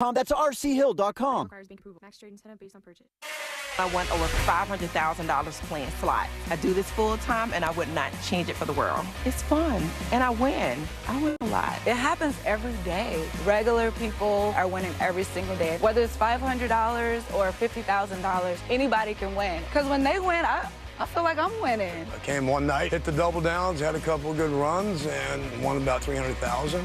That's rchill.com. Requires bank approval. Max trade incentive based on purchase. I won over $500,000 playing slots. I do this full time, and I would not change it for the world. It's fun, and I win. I win a lot. It happens every day. Regular people are winning every single day. Whether it's $500 or $50,000, anybody can win. Because when they win, I feel like I'm winning. I came one night, hit the double downs, had a couple of good runs, and won about $300,000.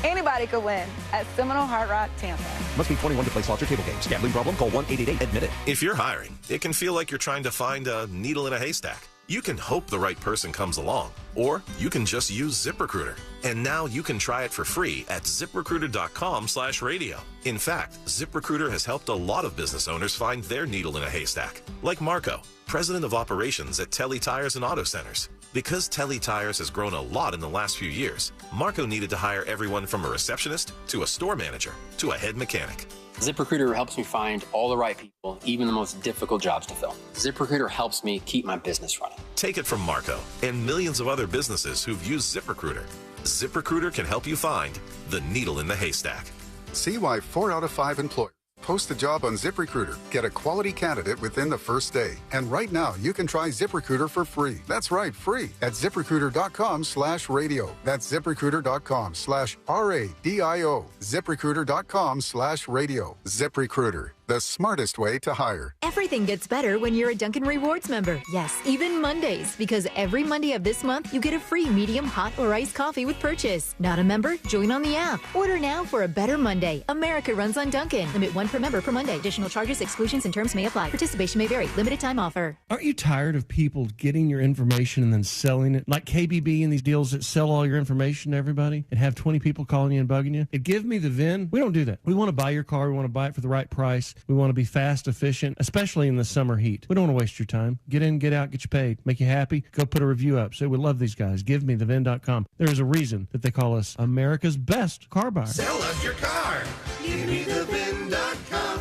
Anybody could win at Seminole Hard Rock, Tampa. Must be 21 to play slots or table games. Gambling problem? Call 1-888-ADMIT-IT. If you're hiring, it can feel like you're trying to find a needle in a haystack. You can hope the right person comes along, or you can just use ZipRecruiter. And now you can try it for free at ZipRecruiter.com/radio. In fact, ZipRecruiter has helped a lot of business owners find their needle in a haystack, like Marco, president of operations at Telly Tires and Auto Centers. Because Telly Tires has grown a lot in the last few years, Marco needed to hire everyone from a receptionist to a store manager to a head mechanic. ZipRecruiter helps me find all the right people, even the most difficult jobs to fill. ZipRecruiter helps me keep my business running. Take it from Marco and millions of other businesses who've used ZipRecruiter. ZipRecruiter can help you find the needle in the haystack. See why 4 out of 5 employers post a job on ZipRecruiter. Get a quality candidate within the first day. And right now, you can try ZipRecruiter for free. That's right, free at ZipRecruiter.com/radio. That's ZipRecruiter.com/RADIO. ZipRecruiter.com/radio. ZipRecruiter, the smartest way to hire. Everything gets better when you're a Dunkin' Rewards member. Yes, even Mondays, because every Monday of this month, you get a free medium, hot, or iced coffee with purchase. Not a member? Join on the app. Order now for a better Monday. America runs on Dunkin'. Limit 1 per member per Monday. Additional charges, exclusions, and terms may apply. Participation may vary. Limited time offer. Aren't you tired of people getting your information and then selling it? Like KBB and these deals that sell all your information to everybody and have 20 people calling you and bugging you? At Give Me the VIN, we don't do that. We want to buy your car. We want to buy it for the right price. We want to be fast, efficient, especially in the summer heat. We don't want to waste your time. Get in, get out, get you paid. Make you happy. Go put a review up. Say we love these guys. GiveMeTheVIN.com. There is a reason that they call us America's best car buyer. Sell us your car. GiveMeTheVIN.com.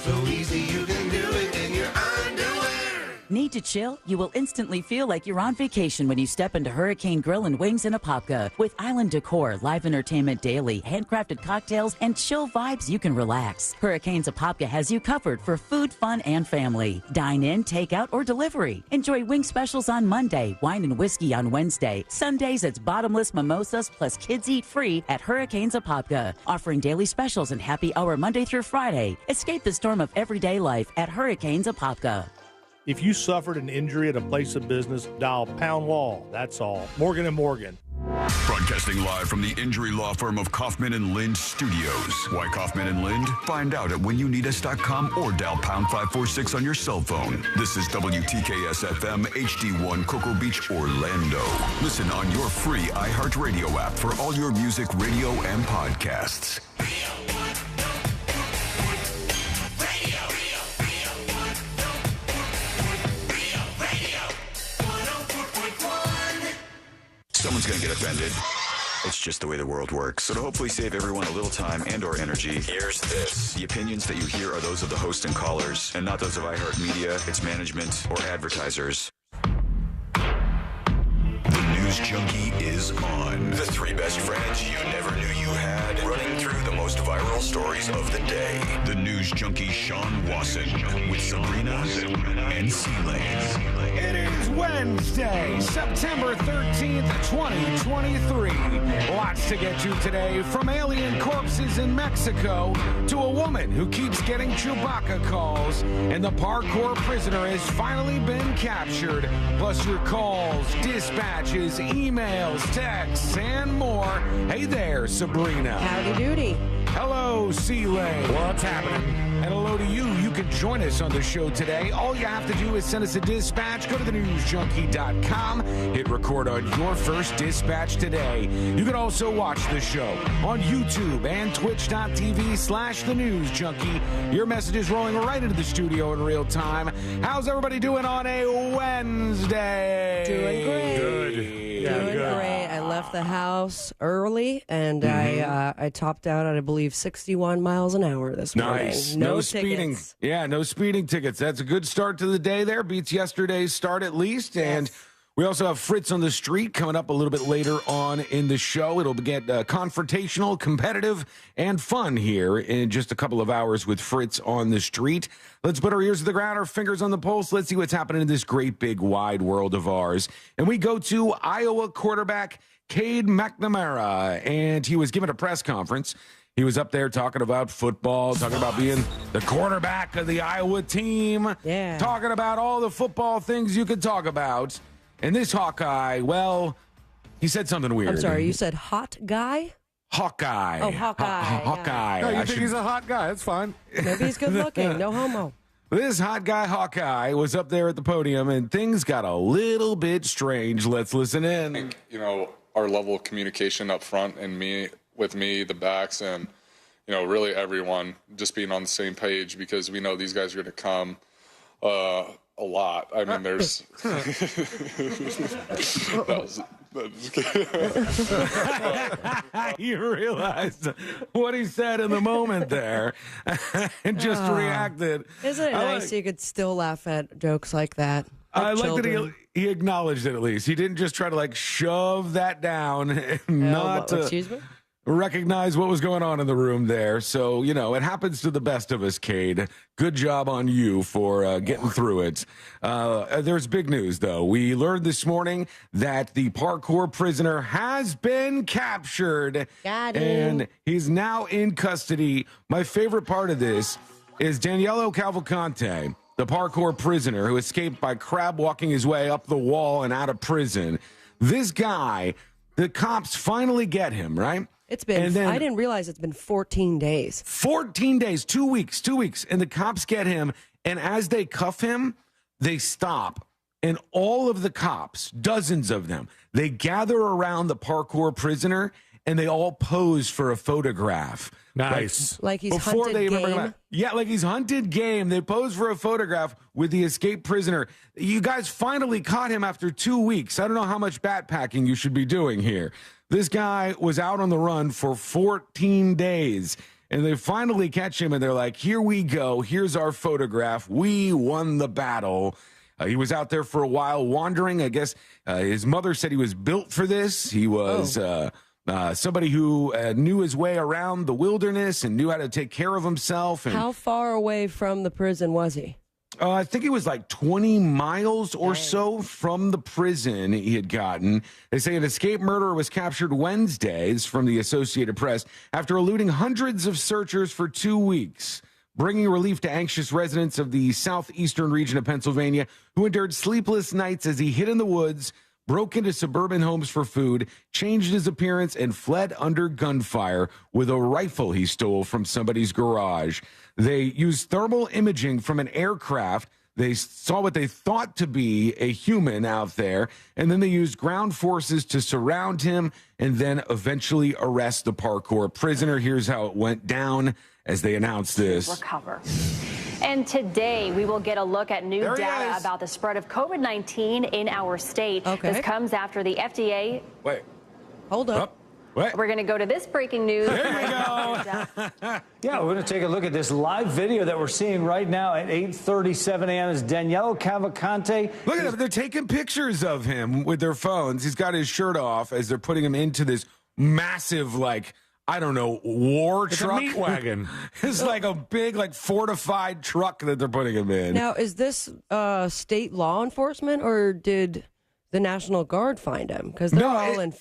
So easy you can do it in your underwear. Need to chill? You will instantly feel like you're on vacation when you step into Hurricane Grill and Wings in Apopka. With island decor, live entertainment daily, handcrafted cocktails, and chill vibes, you can relax. Hurricane's Apopka has you covered for food, fun, and family. Dine in, take out, or delivery. Enjoy wing specials on Monday, wine and whiskey on Wednesday. Sundays, it's bottomless mimosas plus kids eat free at Hurricane's Apopka. Offering daily specials and happy hour Monday through Friday. Escape the storm of everyday life at Hurricane's Apopka. If you suffered an injury at a place of business, dial Pound Law. That's all. Morgan & Morgan. Broadcasting live from the injury law firm of Kaufman & Lind Studios. Why Kaufman & Lind? Find out at whenyouneedus.com or dial pound 546 on your cell phone. This is WTKS-FM HD1 Cocoa Beach, Orlando. Listen on your free iHeartRadio app for all your music, radio, and podcasts. Someone's going to get offended. It's just the way the world works. So to hopefully save everyone a little time and or energy, here's this. The opinions that you hear are those of the host and callers, and not those of iHeartMedia, its management, or advertisers. The News Junkie is on. The 3 best friends you never knew you had, running through the most viral stories of the day. The News Junkie Sean Wasson with Sabrina and C-Lane. It is Wednesday, September 13th, 2023. Lots to get to today, from alien corpses in Mexico to a woman who keeps getting Chewbacca calls, and the parkour prisoner has finally been captured. Plus your calls, dispatches, emails, texts, and more. Hey there, Sabrina. Howdy doody. Hello, C-Lane. What's happening? And hello to you. You can join us on the show today. All you have to do is send us a dispatch. Go to thenewsjunkie.com. Hit record on your first dispatch today. You can also watch the show on YouTube and twitch.tv/thenewsjunkie. Your message is rolling right into the studio in real time. How's everybody doing on a Wednesday? Doing great. Good. Doing great. I left the house early, and I topped out at, I believe, 61 miles an hour this morning. Nice. No speeding. tickets. Yeah, no speeding tickets. That's a good start to the day there. Beats yesterday's start at least. And We also have Fritz on the Street coming up a little bit later on in the show. It'll get confrontational, competitive, and fun here in just a couple of hours with Fritz on the Street. Let's put our ears to the ground, our fingers on the pulse. Let's see what's happening in this great, big, wide world of ours. And we go to Iowa quarterback Cade McNamara, and he was given a press conference. He was up there talking about football, talking about being the quarterback of the Iowa team, talking about all the football things you could talk about. And this Hawkeye, well, he said something weird. I'm sorry, you said hot guy? Hawkeye. Oh, Hawkeye. Hawkeye. No, you think he's a hot guy. That's fine. Maybe he's good looking. No homo. This hot guy, Hawkeye, was up there at the podium, and things got a little bit strange. Let's listen in. I think, our level of communication up front and with me, the backs, and, really everyone just being on the same page, because we know these guys are going to come a lot. I mean, there's You realized what he said in the moment there and just reacted. Isn't it nice you could still laugh at jokes like that? I like that he acknowledged it at least. He didn't just try to shove that down and not excuse me? Recognize what was going on in the room there. So, it happens to the best of us, Cade. Good job on you for getting through it. There's big news, though. We learned this morning that the parkour prisoner has been captured. Got him. And he's now in custody. My favorite part of this is Daniele Cavalcante, the parkour prisoner who escaped by crab walking his way up the wall and out of prison. This guy, the cops finally get him, right? It's been, I didn't realize it's been 14 days. 14 days, 2 weeks. And the cops get him. And as they cuff him, they stop. And all of the cops, dozens of them, they gather around the parkour prisoner and they all pose for a photograph. Nice. Like he's hunted game? Yeah, like he's hunted game. They pose for a photograph with the escaped prisoner. You guys finally caught him after 2 weeks. I don't know how much backpacking you should be doing here. This guy was out on the run for 14 days, and they finally catch him, and they're like, here we go. Here's our photograph. We won the battle. He was out there for a while wandering. I guess his mother said he was built for this. He was somebody who knew his way around the wilderness and knew how to take care of himself. And how far away from the prison was he? I think it was like 20 miles or so from the prison he had gotten. They say an escaped murderer was captured Wednesday. This is from the Associated Press after eluding hundreds of searchers for 2 weeks, bringing relief to anxious residents of the southeastern region of Pennsylvania who endured sleepless nights as he hid in the woods, broke into suburban homes for food, changed his appearance, and fled under gunfire with a rifle he stole from somebody's garage. They used thermal imaging from an aircraft. They saw what they thought to be a human out there, and then they used ground forces to surround him and then eventually arrest the parkour prisoner. Here's how it went down as they announced this. Recover. And today we will get a look at new data about the spread of COVID-19 in our state. Okay. This comes after the FDA. Wait. Hold up. We're going to go to this breaking news. There we go. Yeah, we're going to take a look at this live video that we're seeing right now at 8:37 a.m. As Daniele Cavalcante. Look at them. They're taking pictures of him with their phones. He's got his shirt off as they're putting him into this massive, I don't know, war truck. A meat wagon. It's like a big, fortified truck that they're putting him in. Now, is this state law enforcement, or did the National Guard find him? Because they're all in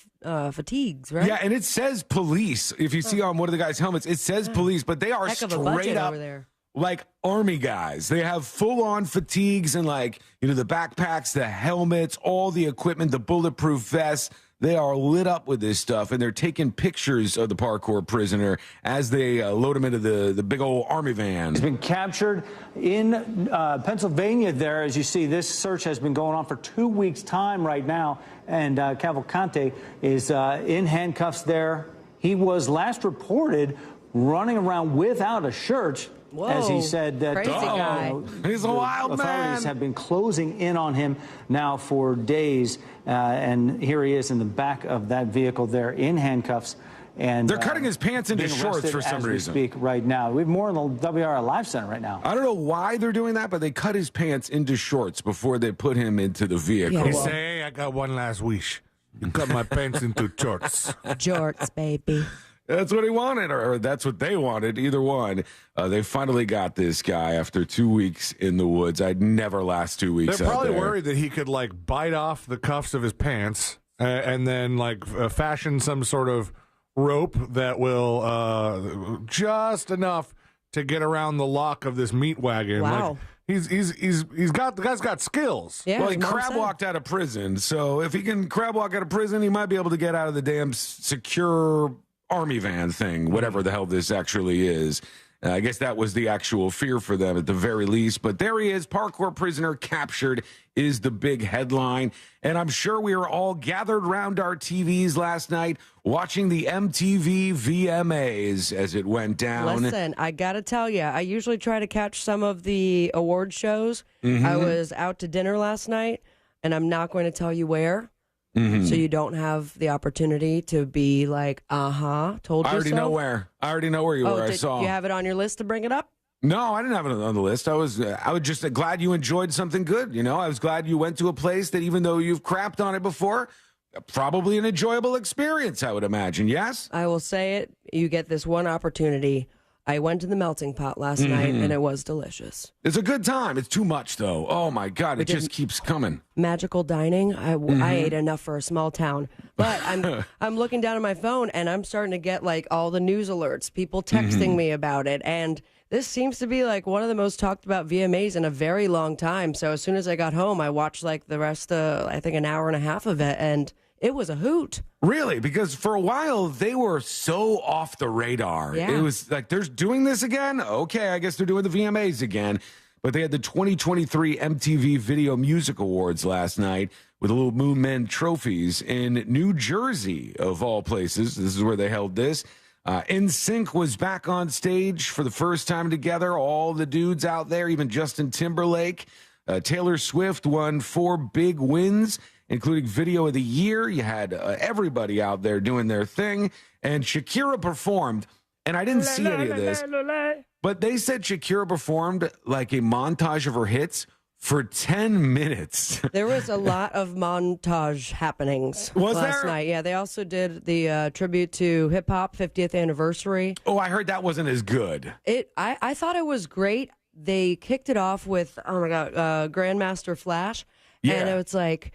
fatigues, right? Yeah, and it says police. If you see on one of the guys' helmets, it says police, but they are Heck of a budget straight up over there. like army guys. They have full-on fatigues and the backpacks, the helmets, all the equipment, the bulletproof vests. They are lit up with this stuff, and they're taking pictures of the parkour prisoner as they load him into the big old army van. He's been captured in Pennsylvania there. As you see, this search has been going on for 2 weeks' time right now, and Cavalcante is in handcuffs there. He was last reported running around without a shirt. Whoa, as he said that crazy guy. He's a wild man. Authorities have been closing in on him now for days, and here he is in the back of that vehicle there in handcuffs. And they're cutting his pants into shorts for some reason. We speak right now. We have more in the WR Live Center right now. I don't know why they're doing that, but they cut his pants into shorts before they put him into the vehicle. He's saying, I got one last wish. You cut my pants into shorts. Jorts, baby. That's what he wanted, or that's what they wanted, either one. They finally got this guy after 2 weeks in the woods. I'd never last 2 weeks. They're probably out there. worried that he could, like, bite off the cuffs of his pants and then, like, fashion some sort of rope that will just enough to get around the lock of this meat wagon. Wow. Like, the guy's got skills. Yeah, Well, he his mom crab said. walked out of prison, so if he can crab walk out of prison, he might be able to get out of the damn secure army van thing, whatever the hell this actually is. I guess that was the actual fear for them at the very least. But there he is, parkour prisoner captured is the big headline. And I'm sure we were all gathered around our TVs last night watching the MTV VMAs as it went down. Listen, I got to tell you, I usually try to catch some of the award shows. I was out to dinner last night, and I'm not going to tell you where. So you don't have the opportunity to be like, told you I already so. know where. I already know where you were. I Did saw. you have it on your list to bring it up? No, I didn't have it on the list. I was just glad you enjoyed something good. You know, I was glad you went to a place that, even though you've crapped on it before, probably an enjoyable experience, I would imagine. Yes? I will say it. You get this one opportunity. I went to the melting pot last night, and it was delicious. It's a good time. It's too much, though. Oh, my God. It just keeps coming. Magical dining. I ate enough for a small town. But I'm looking down at my phone, and I'm starting to get, like, all the news alerts, people texting me about it. And this seems to be, like, one of the most talked about VMAs in a very long time. So as soon as I got home, I watched, like, the rest of, I think, an hour and a half of it, and it was a hoot. Really? Because for a while, they were so off the radar. Yeah. It was like, they're doing this again? Okay, I guess they're doing the VMAs again. But they had the 2023 MTV Video Music Awards last night with the little Moon Men trophies in New Jersey, of all places. This is where they held this. NSYNC was back on stage for the first time together. All the dudes out there, even Justin Timberlake. Taylor Swift won 4 big wins, including Video of the Year. You had everybody out there doing their thing. And Shakira performed, and I didn't see any of this, but they said Shakira performed like a montage of her hits for 10 minutes. There was a lot of montage happenings last night. Yeah, they also did the tribute to hip hop 50th anniversary. Oh, I heard that wasn't as good. I thought it was great. They kicked it off with, Grandmaster Flash. Yeah. And it was like,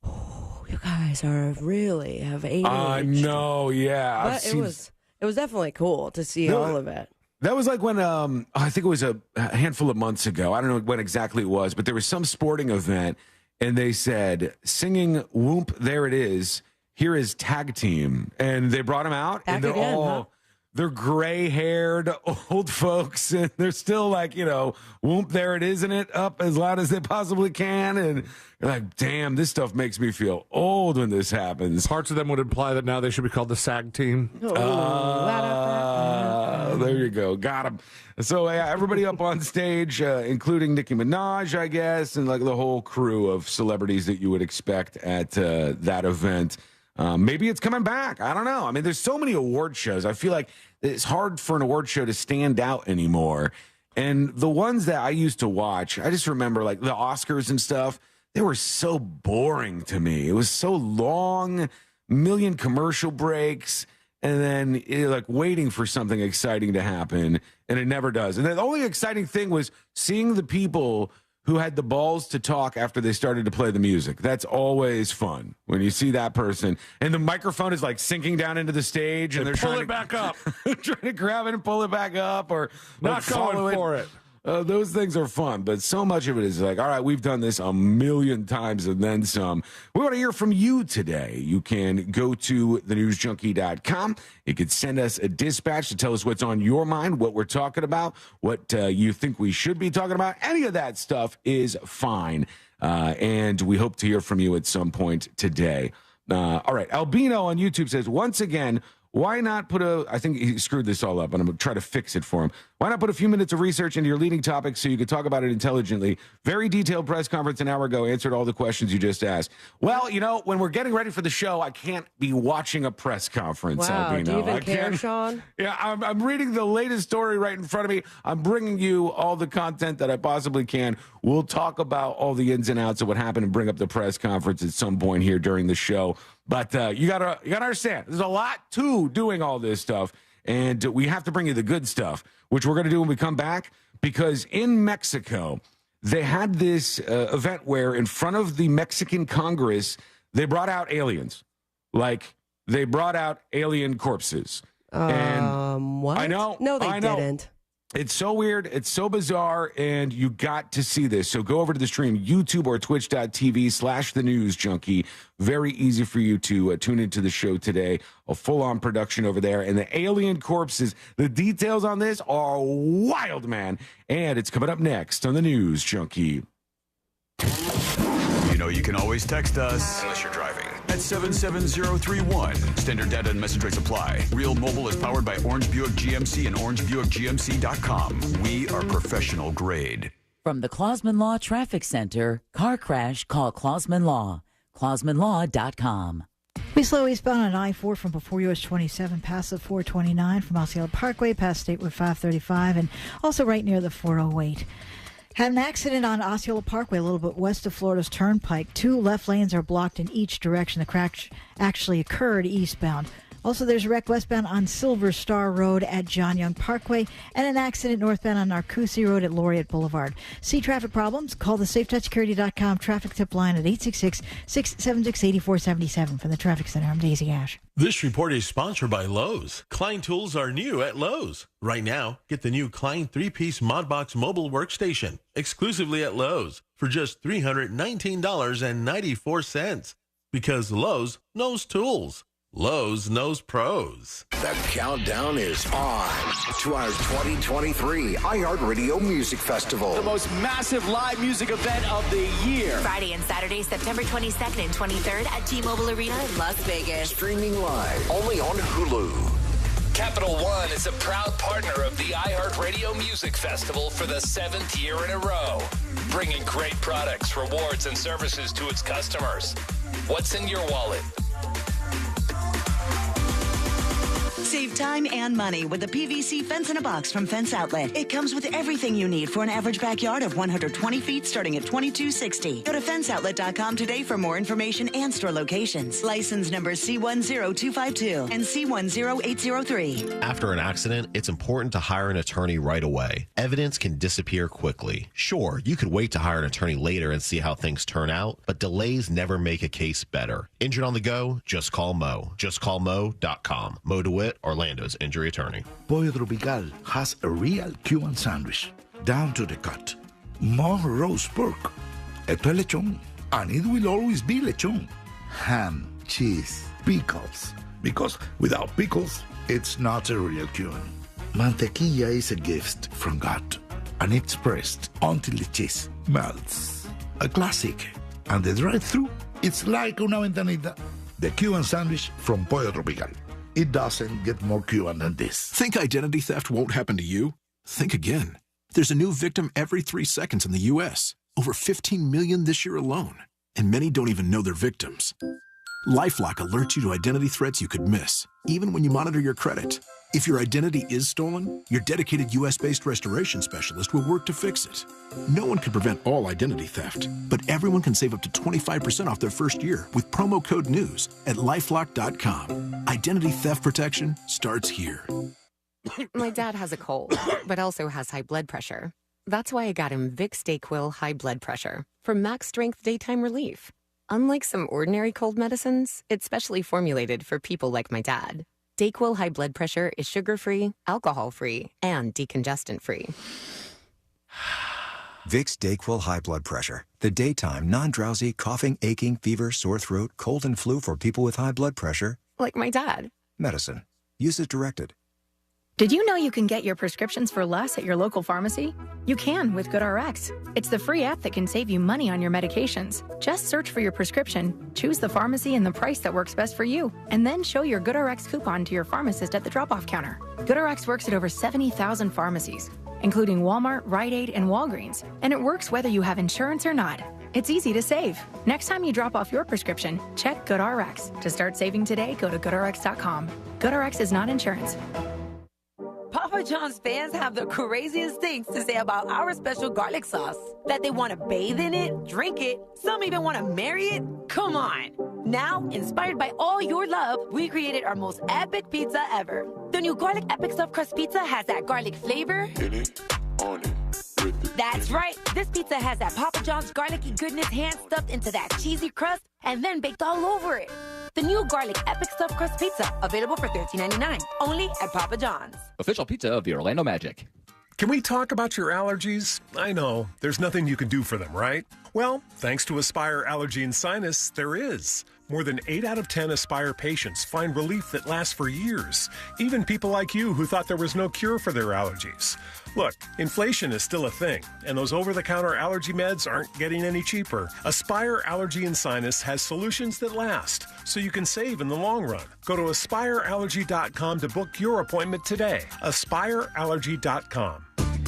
oh, you guys really have aged. I know, yeah. But it was definitely cool to see all of it. That was like when, I think it was a handful of months ago. I don't know when exactly it was, but there was some sporting event, and they said, singing Whoop, There It Is, here is Tag Team. And they brought them out, and they're all... They're gray-haired old folks, and they're still like, whoop, there it is, isn't it? Up as loud as they possibly can. And you're like, damn, this stuff makes me feel old when this happens. Parts of them would imply that now they should be called the SAG team. There you go. Got him. So everybody up on stage, including Nicki Minaj, I guess, and like the whole crew of celebrities that you would expect at that event. Maybe it's coming back. I don't know. I mean, there's so many award shows. I feel like it's hard for an award show to stand out anymore. And the ones that I used to watch, I just remember like the Oscars and stuff, they were so boring to me. It was so long, million commercial breaks, and then like waiting for something exciting to happen, and it never does. And the only exciting thing was seeing the people who had the balls to talk after they started to play the music. That's always fun when you see that person. And the microphone is like sinking down into the stage, and they're pull trying it back up. trying to grab it and pull it back up, or Not going for it. Those things are fun, but so much of it is like, all right, we've done this a million times and then some. We want to hear from you today. You can go to thenewsjunkie.com. You can send us a dispatch to tell us what's on your mind, what we're talking about, what you think we should be talking about. Any of that stuff is fine. And we hope to hear from you at some point today. All right. Albino on YouTube says, once again, why not put I think he screwed this all up, and I'm going to try to fix it for him. Why not put a few minutes of research into your leading topics so you could talk about it intelligently? Very detailed press conference an hour ago, answered all the questions you just asked. Well, when we're getting ready for the show, I can't be watching a press conference, Wow, Albino. do you even care, Sean? Yeah, I'm reading the latest story right in front of me. I'm bringing you all the content that I possibly can. We'll talk about all the ins and outs of what happened and bring up the press conference at some point here during the show. But you gotta understand, there's a lot to doing all this stuff, and we have to bring you the good stuff, which we're gonna do when we come back. Because in Mexico, they had this event where in front of the Mexican Congress, they brought out aliens, like they brought out alien corpses. And what? I know. No, they didn't. It's so weird. It's so bizarre, and you got to see this. So go over to the stream, YouTube or twitch.tv/thenewsjunkie. Very easy for you to tune into the show today. A full-on production over there. And the alien corpses, the details on this are wild, man. And it's coming up next on the News Junkie. You know you can always text us. Unless you're driving. At 77031. Standard data and message rates apply. Real Mobile is powered by Orange Buick GMC and OrangeBuickGMC.com. We are professional grade. From the Clausman Law Traffic Center, car crash, call Clausman Law. ClausmanLaw.com. We slow eastbound on I-4 from before US 27 past the 429 from Osceola Parkway past State Route 535 and also right near the 408. Had an accident on Osceola Parkway, a little bit west of Florida's Turnpike. 2 left lanes are blocked in each direction. The crash actually occurred eastbound. Also, there's a wreck westbound on Silver Star Road at John Young Parkway and an accident northbound on Narcoossee Road at Laureate Boulevard. See traffic problems? Call the SafeTouchSecurity.com traffic tip line at 866-676-8477. From the Traffic Center, I'm Daisy Ash. This report is sponsored by Lowe's. Klein tools are new at Lowe's. Right now, get the new Klein 3-piece ModBox mobile workstation exclusively at Lowe's for just $319.94. Because Lowe's knows tools. Lowe's knows pros. The countdown is on to our 2023 iHeartRadio Music Festival. The most massive live music event of the year. Friday and Saturday, September 22nd and 23rd at T-Mobile Arena in Las Vegas. Streaming live only on Hulu. Capital One is a proud partner of the iHeartRadio Music Festival for the 7th year in a row, bringing great products, rewards, and services to its customers. What's in your wallet? Save time and money with the PVC fence in a box from Fence Outlet. It comes with everything you need for an average backyard of 120 feet starting at $22.60. Go to fenceoutlet.com today for more information and store locations. License number C10252 and C10803. After an accident, it's important to hire an attorney right away. Evidence can disappear quickly. Sure, you could wait to hire an attorney later and see how things turn out, but delays never make a case better. Injured on the go? Just call Mo. JustCallMo.com. Mo DeWitt, Orlando's injury attorney. Pollo Tropical has a real Cuban sandwich, down to the cut. More roast pork. Esto es lechón, and it will always be lechón. Ham, cheese, pickles. Because without pickles, it's not a real Cuban. Mantequilla is a gift from God, and it's pressed until the cheese melts. A classic. And the drive-thru, it's like una ventanita. The Cuban sandwich from Pollo Tropical. It doesn't get more Cuban than this. Think identity theft won't happen to you? Think again. There's a new victim every 3 seconds in the U.S. Over 15 million this year alone. And many don't even know they're victims. LifeLock alerts you to identity threats you could miss, even when you monitor your credit. If your identity is stolen, your dedicated U.S.-based restoration specialist will work to fix it. No one can prevent all identity theft, but everyone can save up to 25% off their first year with promo code NEWS at LifeLock.com. Identity theft protection starts here. My dad has a cold, but also has high blood pressure. That's why I got him Vicks DayQuil High Blood Pressure for max strength daytime relief. Unlike some ordinary cold medicines, it's specially formulated for people like my dad. DayQuil High Blood Pressure is sugar-free, alcohol-free, and decongestant-free. Vicks DayQuil High Blood Pressure. The daytime, non-drowsy, coughing, aching, fever, sore throat, cold, and flu for people with high blood pressure. Like my dad. Medicine. Use as directed. Did you know you can get your prescriptions for less at your local pharmacy? You can with GoodRx. It's the free app that can save you money on your medications. Just search for your prescription, choose the pharmacy and the price that works best for you, and then show your GoodRx coupon to your pharmacist at the drop-off counter. GoodRx works at over 70,000 pharmacies, including Walmart, Rite Aid, and Walgreens, and it works whether you have insurance or not. It's easy to save. Next time you drop off your prescription, check GoodRx. To start saving today, go to GoodRx.com. GoodRx is not insurance. Papa John's fans have the craziest things to say about our special garlic sauce. That they want to bathe in it, drink it, some even want to marry it. Come on. Now, inspired by all your love, we created our most epic pizza ever. The new Garlic Epic Stuffed Crust Pizza has that garlic flavor. In it, on it, with it. That's right. This pizza has that Papa John's garlicky goodness hand stuffed into that cheesy crust and then baked all over it. The new Garlic Epic Stuffed Crust Pizza, available for $13.99, only at Papa John's. Official pizza of the Orlando Magic. Can we talk about your allergies? I know, there's nothing you can do for them, right? Well, thanks to Aspire Allergy and Sinus, there is. More than 8 out of 10 Aspire patients find relief that lasts for years. Even people like you who thought there was no cure for their allergies. Look, inflation is still a thing, and those over-the-counter allergy meds aren't getting any cheaper. Aspire Allergy and Sinus has solutions that last, so you can save in the long run. Go to aspireallergy.com to book your appointment today. aspireallergy.com.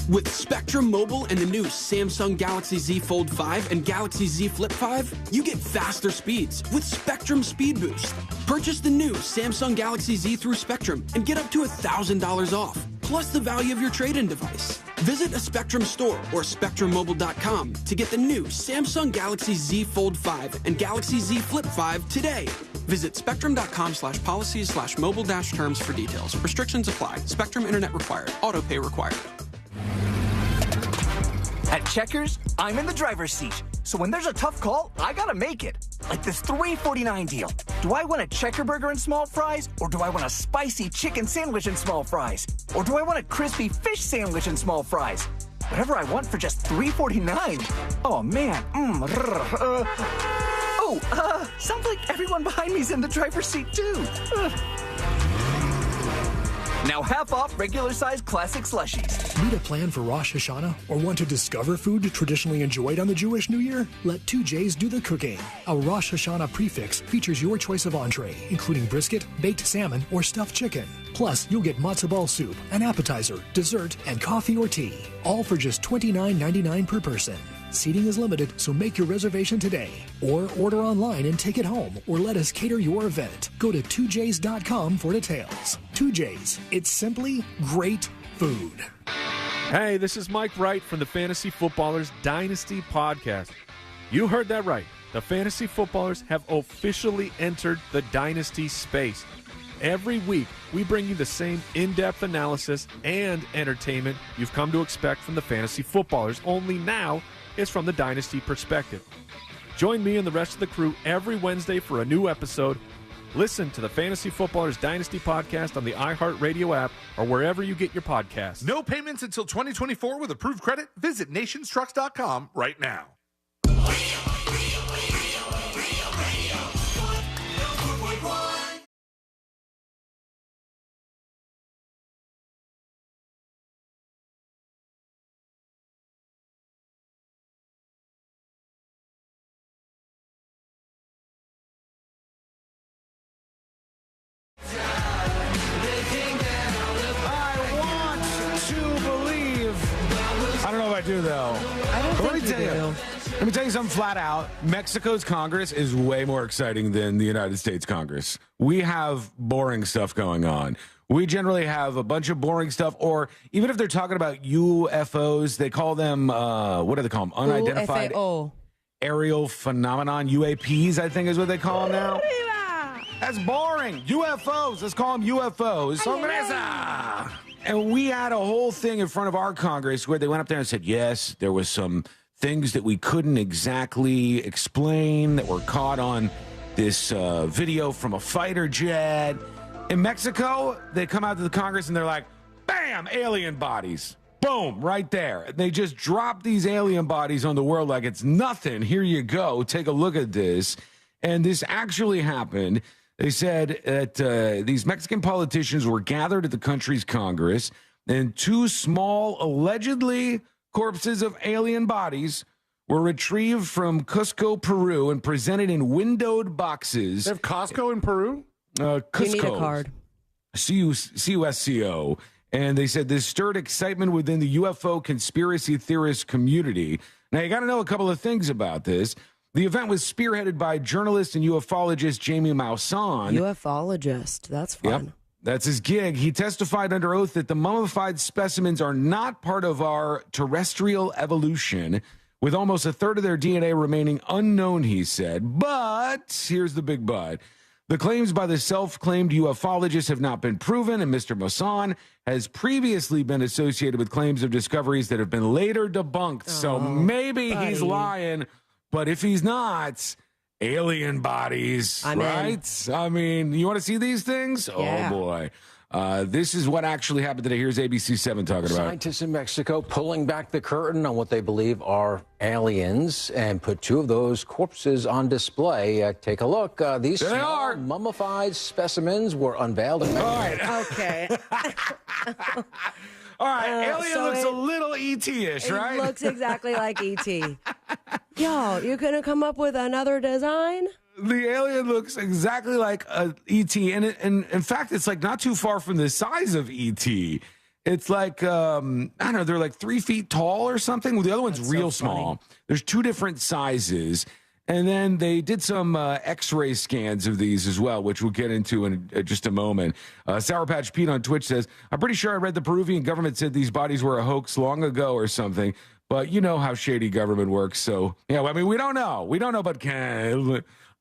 With Spectrum Mobile and the new Samsung Galaxy Z Fold 5 and Galaxy Z Flip 5, you get faster speeds with Spectrum Speed Boost. Purchase the new Samsung Galaxy Z through Spectrum and get up to $1,000 off, plus the value of your trade-in device. Visit a Spectrum store or SpectrumMobile.com to get the new Samsung Galaxy Z Fold 5 and Galaxy Z Flip 5 today. Visit spectrum.com/policies/mobile-terms for details. Restrictions apply. Spectrum Internet required. Auto pay required. At Checkers, I'm in the driver's seat. So when there's a tough call, I gotta make it. Like this $3.49 deal. Do I want a checker burger and small fries? Or do I want a spicy chicken sandwich and small fries? Or do I want a crispy fish sandwich and small fries? Whatever I want for just $3.49. Oh, man. Sounds like everyone behind me's in the driver's seat, too. Now half off regular-sized classic slushies. Need a plan for Rosh Hashanah or want to discover food traditionally enjoyed on the Jewish New Year? Let 2J's do the cooking. Our Rosh Hashanah prefix features your choice of entree, including brisket, baked salmon, or stuffed chicken. Plus, you'll get matzo ball soup, an appetizer, dessert, and coffee or tea, all for just $29.99 per person. Seating is limited, so make your reservation today. Or order online and take it home, or let us cater your event. Go to 2js.com for details. 2Js, it's simply great food. Hey, this is Mike Wright from the Fantasy Footballers Dynasty Podcast. You heard that right. The Fantasy Footballers have officially entered the Dynasty space. Every week, we bring you the same in-depth analysis and entertainment you've come to expect from the Fantasy Footballers, only now it's from the Dynasty perspective. Join me and the rest of the crew every Wednesday for a new episode. Listen to the Fantasy Footballers Dynasty Podcast on the iHeartRadio app or wherever you get your podcasts. No payments until 2024 with approved credit. Visit nationstrucks.com right now. I don't know if I do, though. I don't Let think me tell you you. do. Let me tell you something flat out. Mexico's Congress is way more exciting than the United States Congress. We have boring stuff going on. We generally have a bunch of boring stuff, or even if they're talking about UFOs, they call them, what do they call them? Unidentified UFO. aerial phenomenon, UAPs, I think is what they call them now. That's boring. UFOs. Let's call them UFOs. Sorpresa. And we had a whole thing in front of our Congress where they went up there and said, yes, there was some things that we couldn't exactly explain that were caught on this video from a fighter jet. In Mexico, they come out to the Congress and they're like, bam, alien bodies. Boom, right there. They just drop these alien bodies on the world like it's nothing. Here you go. Take a look at this. And this actually happened. They said that these Mexican politicians were gathered at the country's Congress, and 2 small, allegedly corpses of alien bodies were retrieved from Cusco, Peru, and presented in windowed boxes. They have Costco in Peru? Cusco. You need a card. CUSCO. And they said this stirred excitement within the UFO conspiracy theorist community. Now, you got to know a couple of things about this. The event was spearheaded by journalist and ufologist Jamie Maussan. Ufologist. That's fun. Yep, that's his gig. He testified under oath that the mummified specimens are not part of our terrestrial evolution, with almost a third of their DNA remaining unknown, he said. But, here's the big but. The claims by the self-claimed ufologist have not been proven, and Mr. Maussan has previously been associated with claims of discoveries that have been later debunked. So maybe he's lying, but if he's not, alien bodies, right? I mean, you want to see these things? Yeah. Oh, boy. This is what actually happened today. Here's ABC 7 talking about it. Scientists in Mexico pulling back the curtain on what they believe are aliens and put 2 of those corpses on display. Take a look. These small mummified specimens were unveiled in Mexico. Okay. All right, alien looks a little ET-ish, right? It looks exactly like ET. Yo, you couldn't come up with another design? The alien looks exactly like a ET, and in fact, it's like not too far from the size of ET. It's like I don't know, they're like 3 feet tall or something. Well, the other one's real small. There's 2 different sizes, and then they did some X-ray scans of these as well, which we'll get into in just a moment. Sour Patch Pete on Twitch says, "I'm pretty sure I read the Peruvian government said these bodies were a hoax long ago or something." But you know how shady government works, so yeah. I mean, we don't know. We don't know, but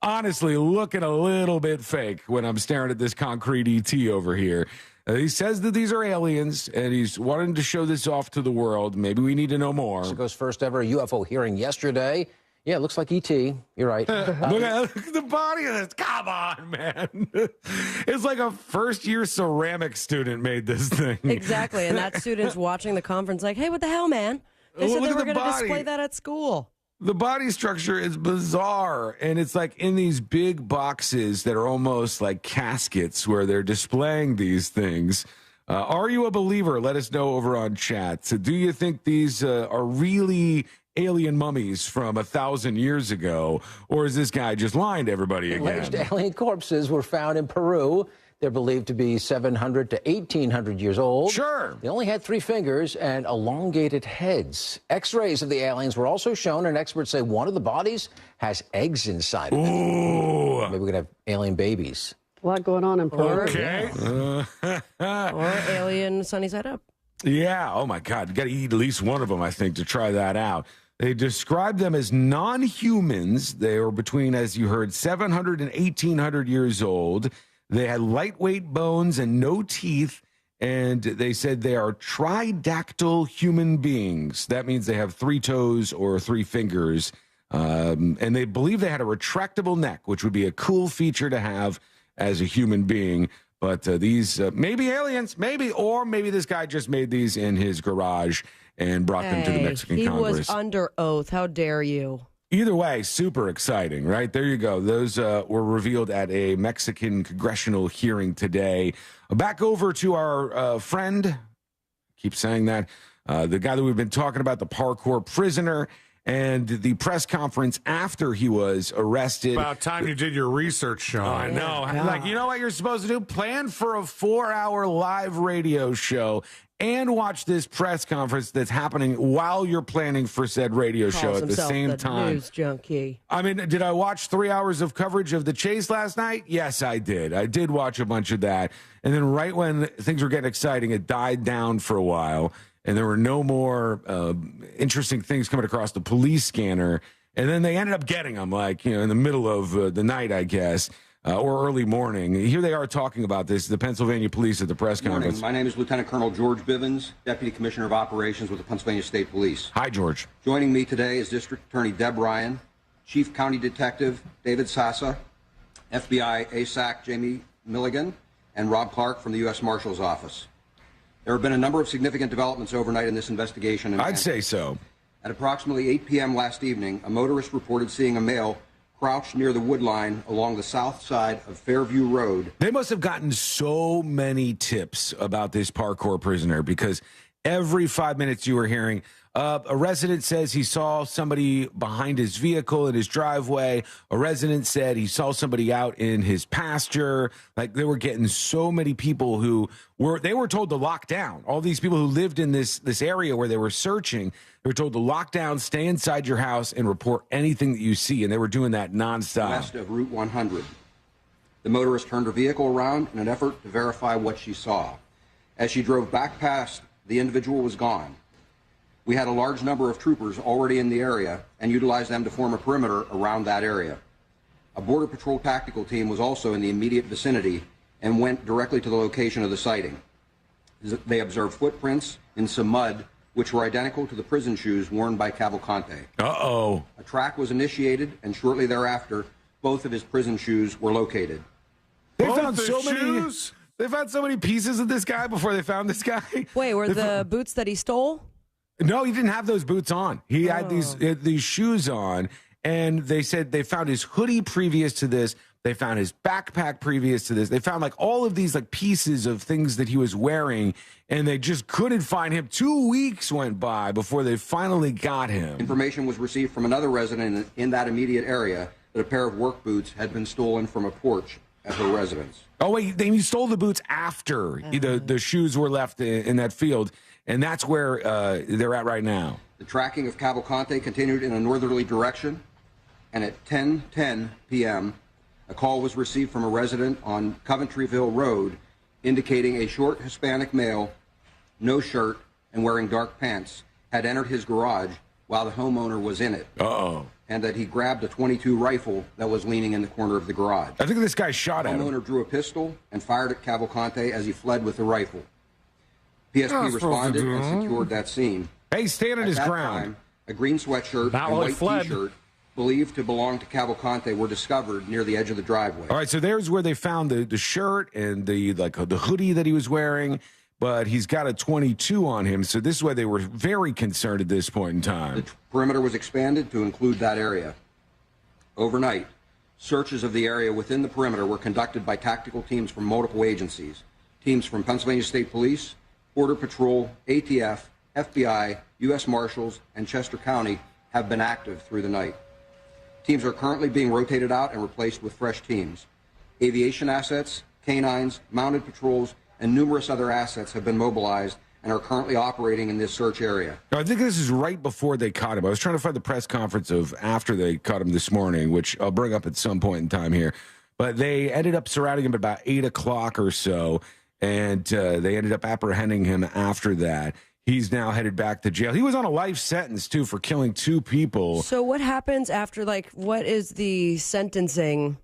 honestly, looking a little bit fake when I'm staring at this concrete ET over here. He says that these are aliens, and he's wanting to show this off to the world. Maybe we need to know more. Mexico's first ever UFO hearing yesterday. Yeah, it looks like ET. You're right. Look at the body of this. Come on, man. It's like a first-year ceramics student made this thing. Exactly, and that student's watching the conference like, hey, what the hell, man? They said they were going to display that at school. The body structure is bizarre, and it's like in these big boxes that are almost like caskets where they're displaying these things. Are you a believer? Let us know over on chat. So do you think these are really alien mummies from 1,000 years ago, or is this guy just lying to everybody again? Alleged alien corpses were found in Peru. They're believed to be 700 to 1,800 years old. Sure. They only had 3 fingers and elongated heads. X-rays of the aliens were also shown, and experts say one of the bodies has eggs inside of it. Ooh. Maybe we could have alien babies. A lot going on in Peru. Okay. Or alien sunny side up. Yeah. Oh, my God. You got to eat at least one of them, I think, to try that out. They described them as non-humans. They were between, as you heard, 700 and 1,800 years old. They had lightweight bones and no teeth, and they said they are tridactyl human beings. That means they have 3 toes or 3 fingers, and they believe they had a retractable neck, which would be a cool feature to have as a human being. But these maybe aliens, or maybe this guy just made these in his garage and brought them to the Mexican Congress. He was under oath. How dare you? Either way, super exciting, right? There you go. Those were revealed at a Mexican congressional hearing today. Back over to our friend, keep saying that, the guy that we've been talking about, the parkour prisoner, and the press conference after he was arrested. About time you did your research, Sean. Oh, I know. Yeah. Like, you know what you're supposed to do? Plan for a 4-hour live radio show and watch this press conference that's happening while you're planning for said radio show at the same time. News junkie. I mean, did I watch 3 hours of coverage of the chase last night? Yes, I did. I did watch a bunch of that. And then right when things were getting exciting, it died down for a while. And there were no more interesting things coming across the police scanner. And then they ended up getting them, like, in the middle of the night, I guess. Or early morning. Here they are talking about this, the Pennsylvania police at the press conference. My name is Lieutenant Colonel George Bivens, Deputy Commissioner of Operations with the Pennsylvania State Police. Hi, George. Joining me today is District Attorney Deb Ryan, Chief County Detective David Sassa, FBI ASAC Jamie Milligan, and Rob Clark from the U.S. Marshal's Office. There have been a number of significant developments overnight in this investigation. I'd say so. At approximately 8 p.m. last evening, a motorist reported seeing a male crouched near the wood line along the south side of Fairview Road. They must have gotten so many tips about this parkour prisoner, because every 5 minutes you were hearing, a resident says he saw somebody behind his vehicle in his driveway. A resident said he saw somebody out in his pasture. Like, they were getting so many people who were told to lock down. All these people who lived in this area where they were searching, they were told to lock down, stay inside your house, and report anything that you see. And they were doing that nonstop. West of Route 100. The motorist turned her vehicle around in an effort to verify what she saw. As she drove back past, the individual was gone. We had a large number of troopers already in the area and utilized them to form a perimeter around that area. A Border Patrol tactical team was also in the immediate vicinity and went directly to the location of the sighting. They observed footprints in some mud, which were identical to the prison shoes worn by Cavalcante. Uh-oh. A track was initiated, and shortly thereafter, both of his prison shoes were located. They found so many. They found so many pieces of this guy before they found this guy. Wait, were the boots that he stole? No, he didn't have those boots on. He had these shoes on, and they said they found his hoodie previous to this. They found his backpack previous to this. They found like all of these like pieces of things that he was wearing, and they just couldn't find him. 2 weeks went by before they finally got him. Information was received from another resident in that immediate area that a pair of work boots had been stolen from a porch at her residence. Oh, wait, they stole the boots after the shoes were left in that field, and that's where they're at right now. The tracking of Cavalcante continued in a northerly direction, and at 10:10 p.m., a call was received from a resident on Coventryville Road indicating a short Hispanic male, no shirt, and wearing dark pants, had entered his garage while the homeowner was in it. Uh-oh. And that he grabbed a .22 rifle that was leaning in the corner of the garage. I think this guy shot at him. The homeowner drew a pistol and fired at Cavalcante as he fled with the rifle. PSP responded and secured that scene. Hey, stand on his ground. Time, a green sweatshirt and white T-shirt believed to belong to Cavalcante were discovered near the edge of the driveway. All right, so there's where they found the shirt and the hoodie that he was wearing, but he's got a .22 on him, so this is why they were very concerned at this point in time. The perimeter was expanded to include that area. Overnight, searches of the area within the perimeter were conducted by tactical teams from multiple agencies. Teams from Pennsylvania State Police, Border Patrol, ATF, FBI, U.S. Marshals, and Chester County have been active through the night. Teams are currently being rotated out and replaced with fresh teams. Aviation assets, canines, mounted patrols, and numerous other assets have been mobilized and are currently operating in this search area. I think this is right before they caught him. I was trying to find the press conference of after they caught him this morning, which I'll bring up at some point in time here. But they ended up surrounding him at about 8 o'clock or so, and they ended up apprehending him after that. He's now headed back to jail. He was on a life sentence, too, for killing 2 people. So what happens after, what is the sentencing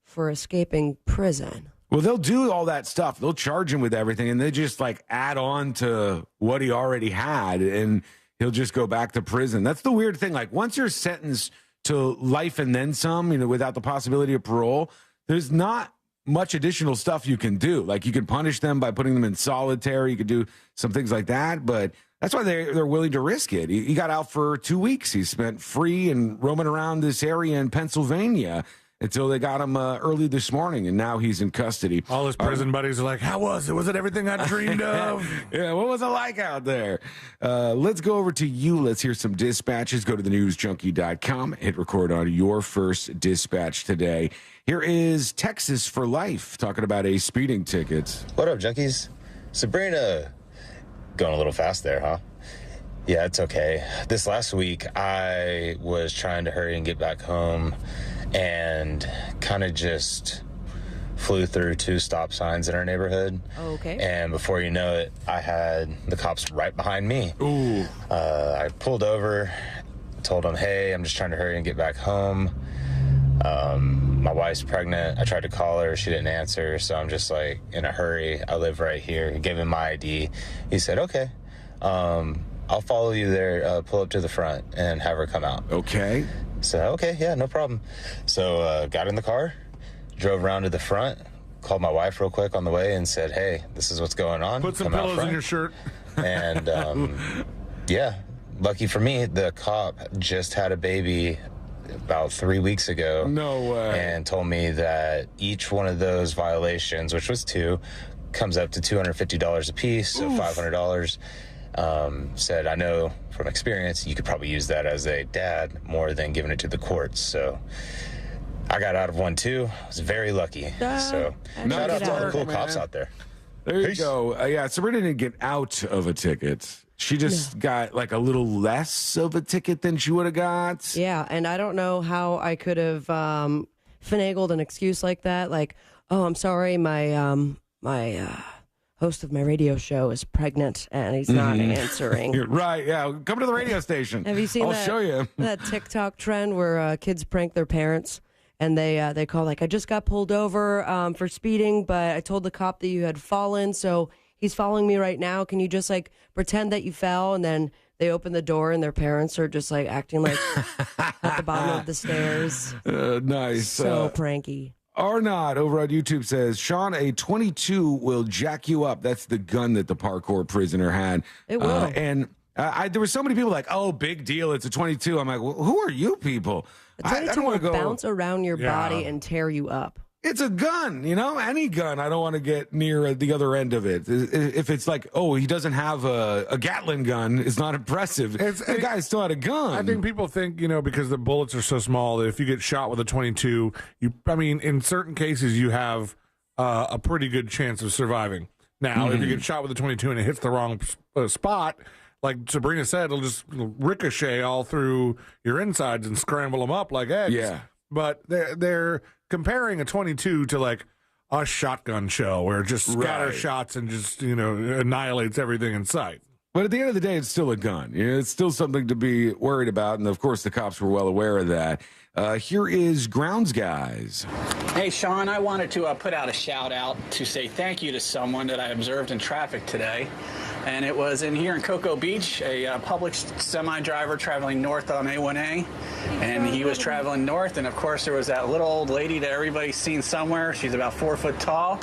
for escaping prison? Well, they'll do all that stuff. They'll charge him with everything, and they just, add on to what he already had, and he'll just go back to prison. That's the weird thing. Once you're sentenced to life and then some, without the possibility of parole, there's not much additional stuff you can do. You can punish them by putting them in solitary. You could do some things like that, but that's why they're willing to risk it. He got out for 2 weeks. He spent free and roaming around this area in Pennsylvania until they got him early this morning, and now he's in custody. All his prison buddies are like, how was it? Was it everything I dreamed of? Yeah, what was it like out there? Let's go over to you. Let's hear some dispatches. Go to thenewsjunkie.com. Hit record on your first dispatch today. Here is Texas for Life talking about a speeding ticket. What up, junkies? Sabrina, going a little fast there, huh? Yeah, it's okay. This last week, I was trying to hurry and get back home and kind of just flew through 2 stop signs in our neighborhood. Oh, okay. And before you know it, I had the cops right behind me. Ooh. I pulled over, told them, hey, I'm just trying to hurry and get back home. My wife's pregnant. I tried to call her. She didn't answer. So I'm just in a hurry. I live right here. He gave him my ID. He said, okay, I'll follow you there. Pull up to the front and have her come out. Okay. So, okay, yeah, no problem. So got in the car, drove around to the front, called my wife real quick on the way and said, hey, this is what's going on. Put some pillows in your shirt. And yeah, lucky for me, the cop just had a baby about 3 weeks ago. No way. And told me that each one of those violations, which was 2, comes up to $250 a piece, so $500. Said, I know from experience you could probably use that as a dad more than giving it to the courts. So I got out of one too. I was very lucky. So shout out to all the cool cops out there. There you go. Yeah, Sabrina didn't get out of a ticket. She just got like a little less of a ticket than she would have got. Yeah, and I don't know how I could have finagled an excuse like that. Like, oh, I'm sorry, my host of my radio show is pregnant and he's not answering. Right, yeah. Come to the radio station. Have you seen I'll that? show you. That TikTok trend where kids prank their parents and they call like, I just got pulled over for speeding, but I told the cop that you had fallen, so he's following me right now. Can you just like pretend that you fell? And then they open the door and their parents are just like acting like at the bottom of the stairs. Nice. So pranky. Arnott over on YouTube says, Sean, a 22 will jack you up. That's the gun that the parkour prisoner had. It will. And there were so many people like, oh, big deal. It's a 22. I'm like, well, who are you people? A 22 I don't want to will go bounce around your body and tear you up. It's a gun, any gun. I don't want to get near the other end of it. If it's like, oh, he doesn't have a Gatling gun, it's not impressive. The guy still had a gun. I think people think, because the bullets are so small that if you get shot with a 22, in certain cases you have a pretty good chance of surviving. Now, if you get shot with a 22 and it hits the wrong spot, like Sabrina said, it'll just ricochet all through your insides and scramble them up like eggs. Yeah. But they're comparing a 22 to like a shotgun shell where it just scatters shots and just, annihilates everything in sight. But at the end of the day, it's still a gun. It's still something to be worried about. And of course, the cops were well aware of that. Here is Grounds Guys. Hey, Sean, I wanted to put out a shout out to say thank you to someone that I observed in traffic today. And it was here in Cocoa Beach, a public semi-driver traveling north on A1A. And he was traveling north, and of course there was that little old lady that everybody's seen somewhere. She's about 4 foot tall,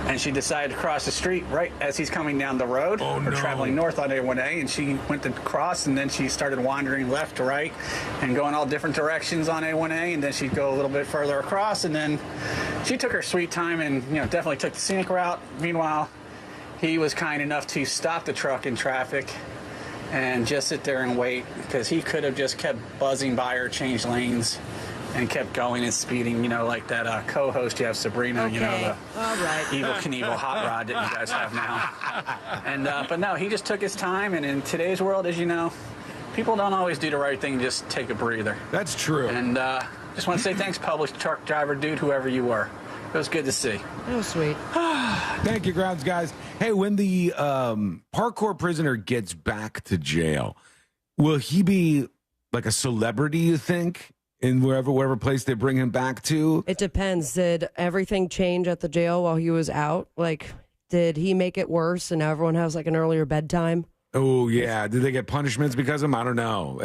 and she decided to cross the street right as he's coming down the road. Or traveling north on A1A, and she went to cross, and then she started wandering left to right and going all different directions on A1A, and then she'd go a little bit further across, and then she took her sweet time and definitely took the scenic route. Meanwhile, he was kind enough to stop the truck in traffic and just sit there and wait, because he could have just kept buzzing by her, changed lanes, and kept going and speeding, like that co-host you have, Sabrina, the all right. Evil Knievel hot rod that you guys have now. And but no, he just took his time, and in today's world, as you know, people don't always do the right thing and just take a breather. That's true. And just want to say thanks, public truck driver dude, whoever you were. It was good to see. That was sweet. Thank you, Grounds Guys. Hey, when the parkour prisoner gets back to jail, will he be like a celebrity, you think, in whatever place they bring him back to? It depends. Did everything change at the jail while he was out? Like, did he make it worse and now everyone has like an earlier bedtime? Oh, yeah. Did they get punishments because of him? I don't know.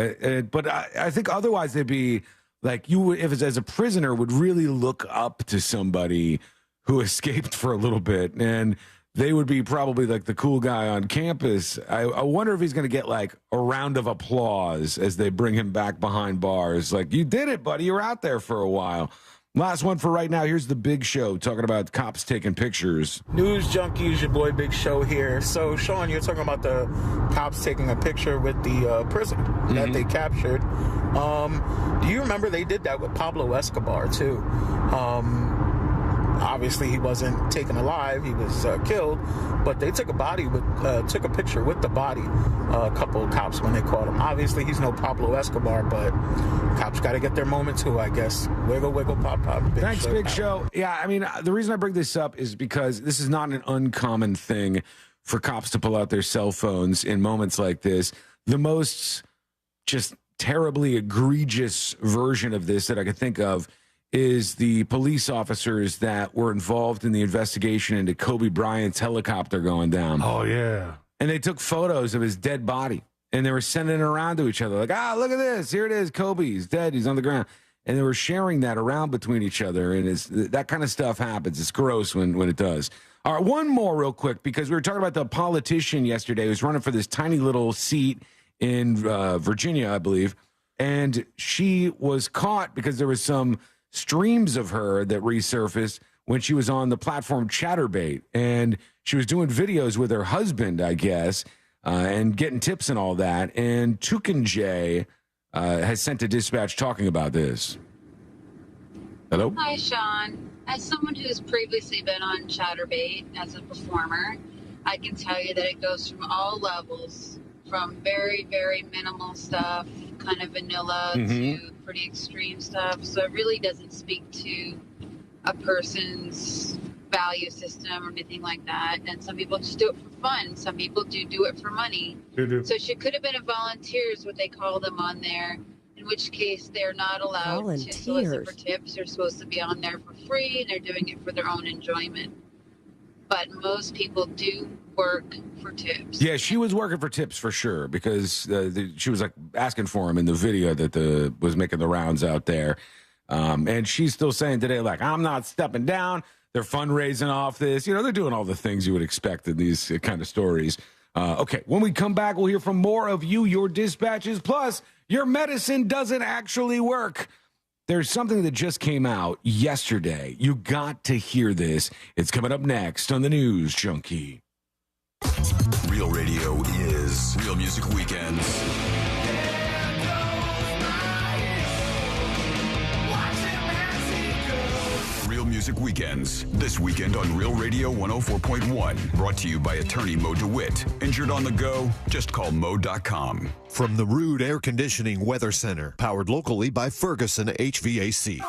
But I think otherwise they'd be like, you, if it's as a prisoner, would really look up to somebody who escaped for a little bit, and they would be probably like the cool guy on campus. I wonder if he's going to get like a round of applause as they bring him back behind bars. Like, you did it, buddy. You were out there for a while. Last one for right now. Here's the Big Show talking about cops taking pictures. News Junkies, your boy Big Show here. So, Sean, you're talking about the cops taking a picture with the prisoner that they captured. Do you remember they did that with Pablo Escobar, too? Obviously, he wasn't taken alive; he was killed. But they took took a picture with the body. A couple of cops when they caught him. Obviously, he's no Pablo Escobar, but cops got to get their moment too, I guess. Wiggle, wiggle, pop, pop. Thanks, Big Show. Yeah, I mean, the reason I bring this up is because this is not an uncommon thing for cops to pull out their cell phones in moments like this. The most just terribly egregious version of this that I could think of is the police officers that were involved in the investigation into Kobe Bryant's helicopter going down. Oh, yeah. And they took photos of his dead body, and they were sending it around to each other. Like, look at this. Here it is. Kobe, he's dead. He's on the ground. And they were sharing that around between each other, and that kind of stuff happens. It's gross when it does. All right, one more real quick, because we were talking about the politician yesterday who's running for this tiny little seat in Virginia, I believe. And she was caught because there was some streams of her that resurfaced when she was on the platform Chatterbait. And she was doing videos with her husband, I guess, and getting tips and all that. And Tukanjay has sent a dispatch talking about this. Hello? Hi, Sean. As someone who's previously been on Chatterbait as a performer, I can tell you that it goes from all levels, from very, very minimal stuff, kind of vanilla, to pretty extreme stuff. So it really doesn't speak to a person's value system or anything like that. And some people just do it for fun. Some people do it for money. So she could have been a volunteer is what they call them on there, in which case they're not allowed to solicit for tips. They're supposed to be on there for free, and they're doing it for their own enjoyment. But most people do work for tips. Yeah, she was working for tips for sure, because she was like asking for him in the video that was making the rounds out there. And she's still saying today, like, I'm not stepping down. They're fundraising off this. You know, they're doing all the things you would expect in these kind of stories. Okay, when we come back, we'll hear from more of you, your dispatches, plus your medicine doesn't actually work. There's something that just came out yesterday. You got to hear this. It's coming up next on the News Junkie. Real Radio is Real Music Weekends. Real Music Weekends. This weekend on Real Radio 104.1. Brought to you by attorney Mo DeWitt. Injured on the go? Just call Mo.com. From the Rude Air Conditioning Weather Center, powered locally by Ferguson HVAC.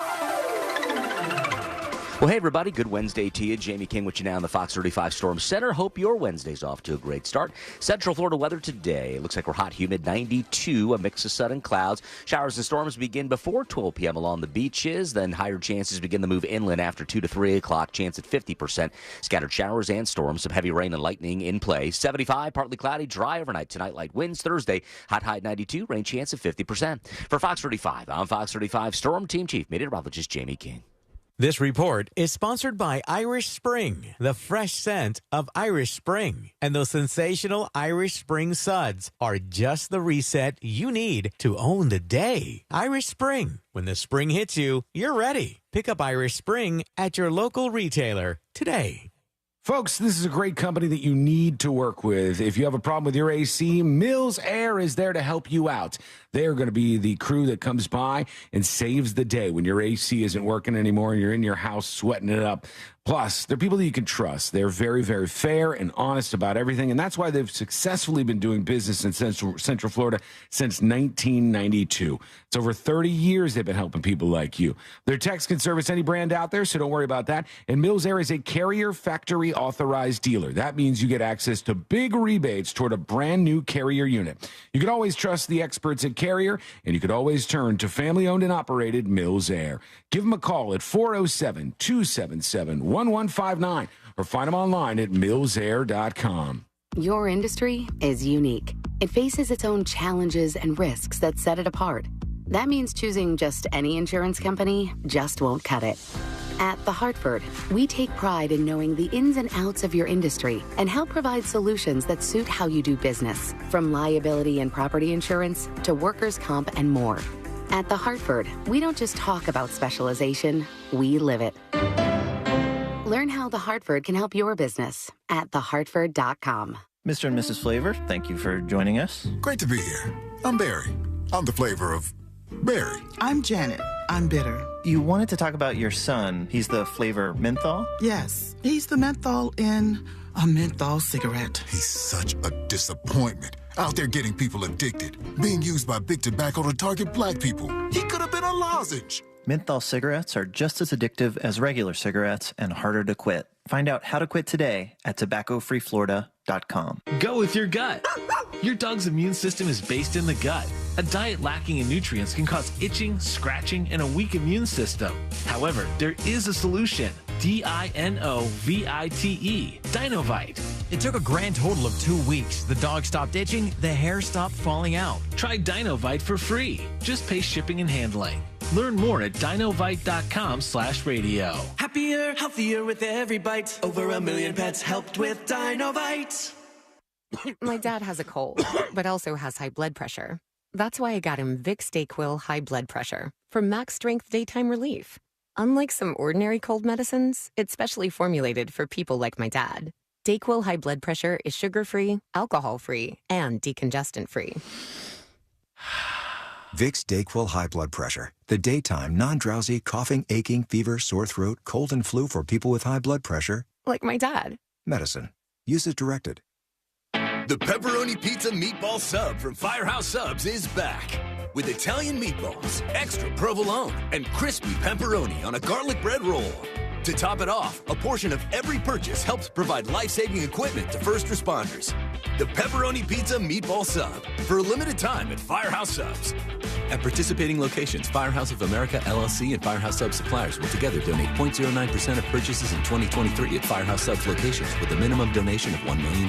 Well, hey, everybody. Good Wednesday to you. Jamie King with you now in the Fox 35 Storm Center. Hope your Wednesday's off to a great start. Central Florida weather today. It looks like we're hot, humid, 92, a mix of sun and clouds. Showers and storms begin before 12 p.m. along the beaches. Then higher chances begin to move inland after 2 to 3 o'clock. Chance at 50%. Scattered showers and storms. Some heavy rain and lightning in play. 75, partly cloudy, dry overnight. Tonight, light winds. Thursday, hot, high 92, rain chance of 50%. For Fox 35, I'm Fox 35 Storm Team Chief Meteorologist Jamie King. This report is sponsored by Irish Spring, the fresh scent of Irish Spring. And those sensational Irish Spring suds are just the reset you need to own the day. Irish Spring. When the spring hits you, you're ready. Pick up Irish Spring at your local retailer today. Folks, this is a great company that you need to work with. If you have a problem with your AC, Mills Air is there to help you out. They are going to be the crew that comes by and saves the day when your AC isn't working anymore and you're in your house sweating it up. Plus, they're people that you can trust. They're very, very fair and honest about everything, and that's why they've successfully been doing business in Central Florida since 1992. It's over 30 years they've been helping people like you. Their techs can service any brand out there, so don't worry about that. And Mills Air is a Carrier Factory authorized dealer. That means you get access to big rebates toward a brand new Carrier unit. You can always trust the experts at Carrier, and you can always turn to family-owned and operated Mills Air. Give them a call at 407-277-1159 or find them online at millsair.com. Your industry is unique. It faces its own challenges and risks that set it apart. That means choosing just any insurance company just won't cut it. At The Hartford, we take pride in knowing the ins and outs of your industry and help provide solutions that suit how you do business, from liability and property insurance to workers' comp and more. At The Hartford, we don't just talk about specialization, we live it. Learn how The Hartford can help your business at thehartford.com. Mr. and Mrs. Flavor, thank you for joining us. Great to be here. I'm Barry. I'm the flavor of Barry. I'm Janet. I'm bitter. You wanted to talk about your son. He's the flavor menthol? Yes, he's the menthol in a menthol cigarette. He's such a disappointment. Out there getting people addicted. Being used by big tobacco to target black people. He could have been a lozenge. Menthol cigarettes are just as addictive as regular cigarettes and harder to quit. Find out how to quit today at tobaccofreeflorida.com. Go with your gut. Your dog's immune system is based in the gut. A diet lacking in nutrients can cause itching, scratching, and a weak immune system. However, there is a solution. DINOVITE, Dinovite. It took a grand total of 2 weeks. The dog stopped itching, the hair stopped falling out. Try Dinovite for free. Just pay shipping and handling. Learn more at dinovite.com/radio. Happier, healthier with every bite. Over 1 million pets helped with Dinovite. My dad has a cold, but also has high blood pressure. That's why I got him Vicks DayQuil High Blood Pressure for max strength daytime relief. Unlike some ordinary cold medicines, it's specially formulated for people like my dad. DayQuil High Blood Pressure is sugar-free, alcohol-free, and decongestant-free. Vicks DayQuil High Blood Pressure. The daytime, non-drowsy, coughing, aching, fever, sore throat, cold, and flu for people with high blood pressure. Like my dad. Medicine. Use as directed. The Pepperoni Pizza Meatball Sub from Firehouse Subs is back. With Italian meatballs, extra provolone, and crispy pepperoni on a garlic bread roll. To top it off, a portion of every purchase helps provide life-saving equipment to first responders. The Pepperoni Pizza Meatball Sub, for a limited time at Firehouse Subs. At participating locations, Firehouse of America, LLC, and Firehouse Subs suppliers will together donate 0.09% of purchases in 2023 at Firehouse Subs locations with a minimum donation of $1 million.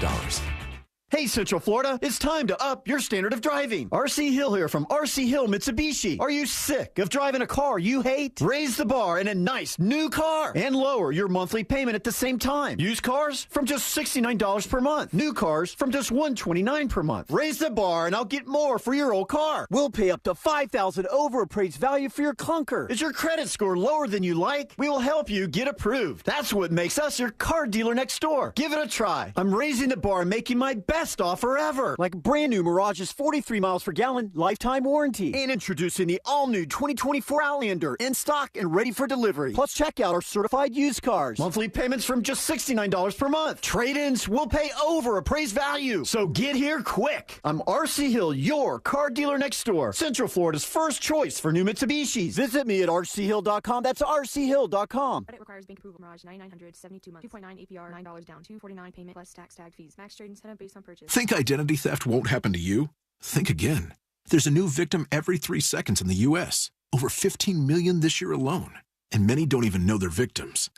Hey, Central Florida, it's time to up your standard of driving. RC Hill here from RC Hill Mitsubishi. Are you sick of driving a car you hate? Raise the bar in a nice new car and lower your monthly payment at the same time. Used cars from just $69 per month. New cars from just $129 per month. Raise the bar and I'll get more for your old car. We'll pay up to $5,000 over appraised value for your clunker. Is your credit score lower than you like? We will help you get approved. That's what makes us your car dealer next door. Give it a try. I'm raising the bar and making my best offer ever, like brand new Mirage's 43 miles per gallon lifetime warranty, and introducing the all-new 2024 Outlander in stock and ready for delivery. Plus, check out our certified used cars. Monthly payments from just $69 per month. Trade-ins will pay over appraised value. So get here quick. I'm RC Hill, your car dealer next door. Central Florida's first choice for new Mitsubishis. Visit me at rchill.com. That's rchill.com. Credit requires bank approval. Mirage 9900 72 months. 2.9 APR. $9 down. $249 payment plus tax tag fees. Max trade incentive based on purchase. Think identity theft won't happen to you? Think again. There's a new victim every 3 seconds in the U.S. Over 15 million this year alone. And many don't even know they're victims.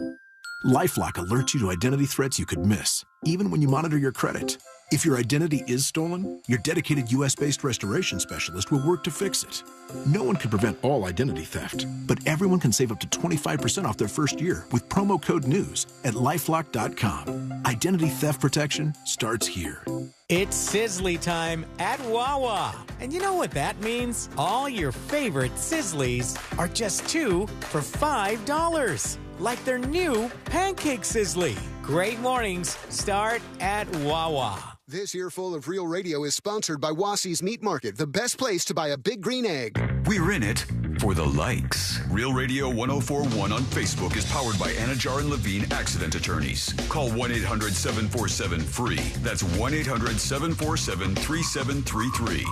LifeLock alerts you to identity threats you could miss, even when you monitor your credit. If your identity is stolen, your dedicated U.S.-based restoration specialist will work to fix it. No one can prevent all identity theft, but everyone can save up to 25% off their first year with promo code NEWS at LifeLock.com. Identity theft protection starts here. It's Sizzly time at Wawa. And you know what that means? All your favorite Sizzlies are just 2 for $5. Like their new Pancake Sizzly. Great mornings start at Wawa. This earful of Real Radio is sponsored by Wassey's Meat Market, the best place to buy a big green egg. We're in it for the likes. Real Radio 1041 on Facebook is powered by Anajar and Levine Accident Attorneys. Call 1-800-747-FREE. That's 1-800-747-3733.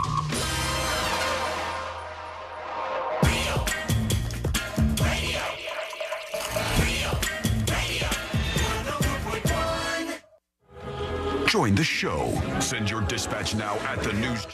Join the show. Send your dispatch now at the news.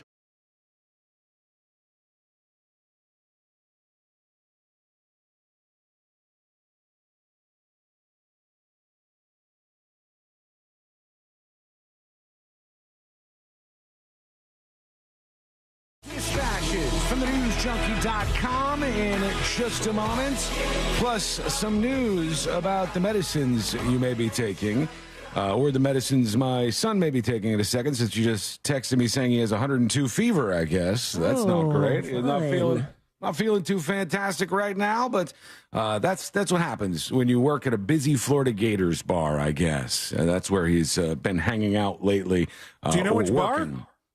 Dispatches from the newsjunkie.com in just a moment. Plus some news about the medicines you may be taking. Or the medicines my son may be taking in a second, since you just texted me saying he has 102 fever, I guess. That's not great. He's not feeling too fantastic right now, but that's what happens when you work at a busy Florida Gators bar, I guess. That's where he's been hanging out lately. Do you know which bar?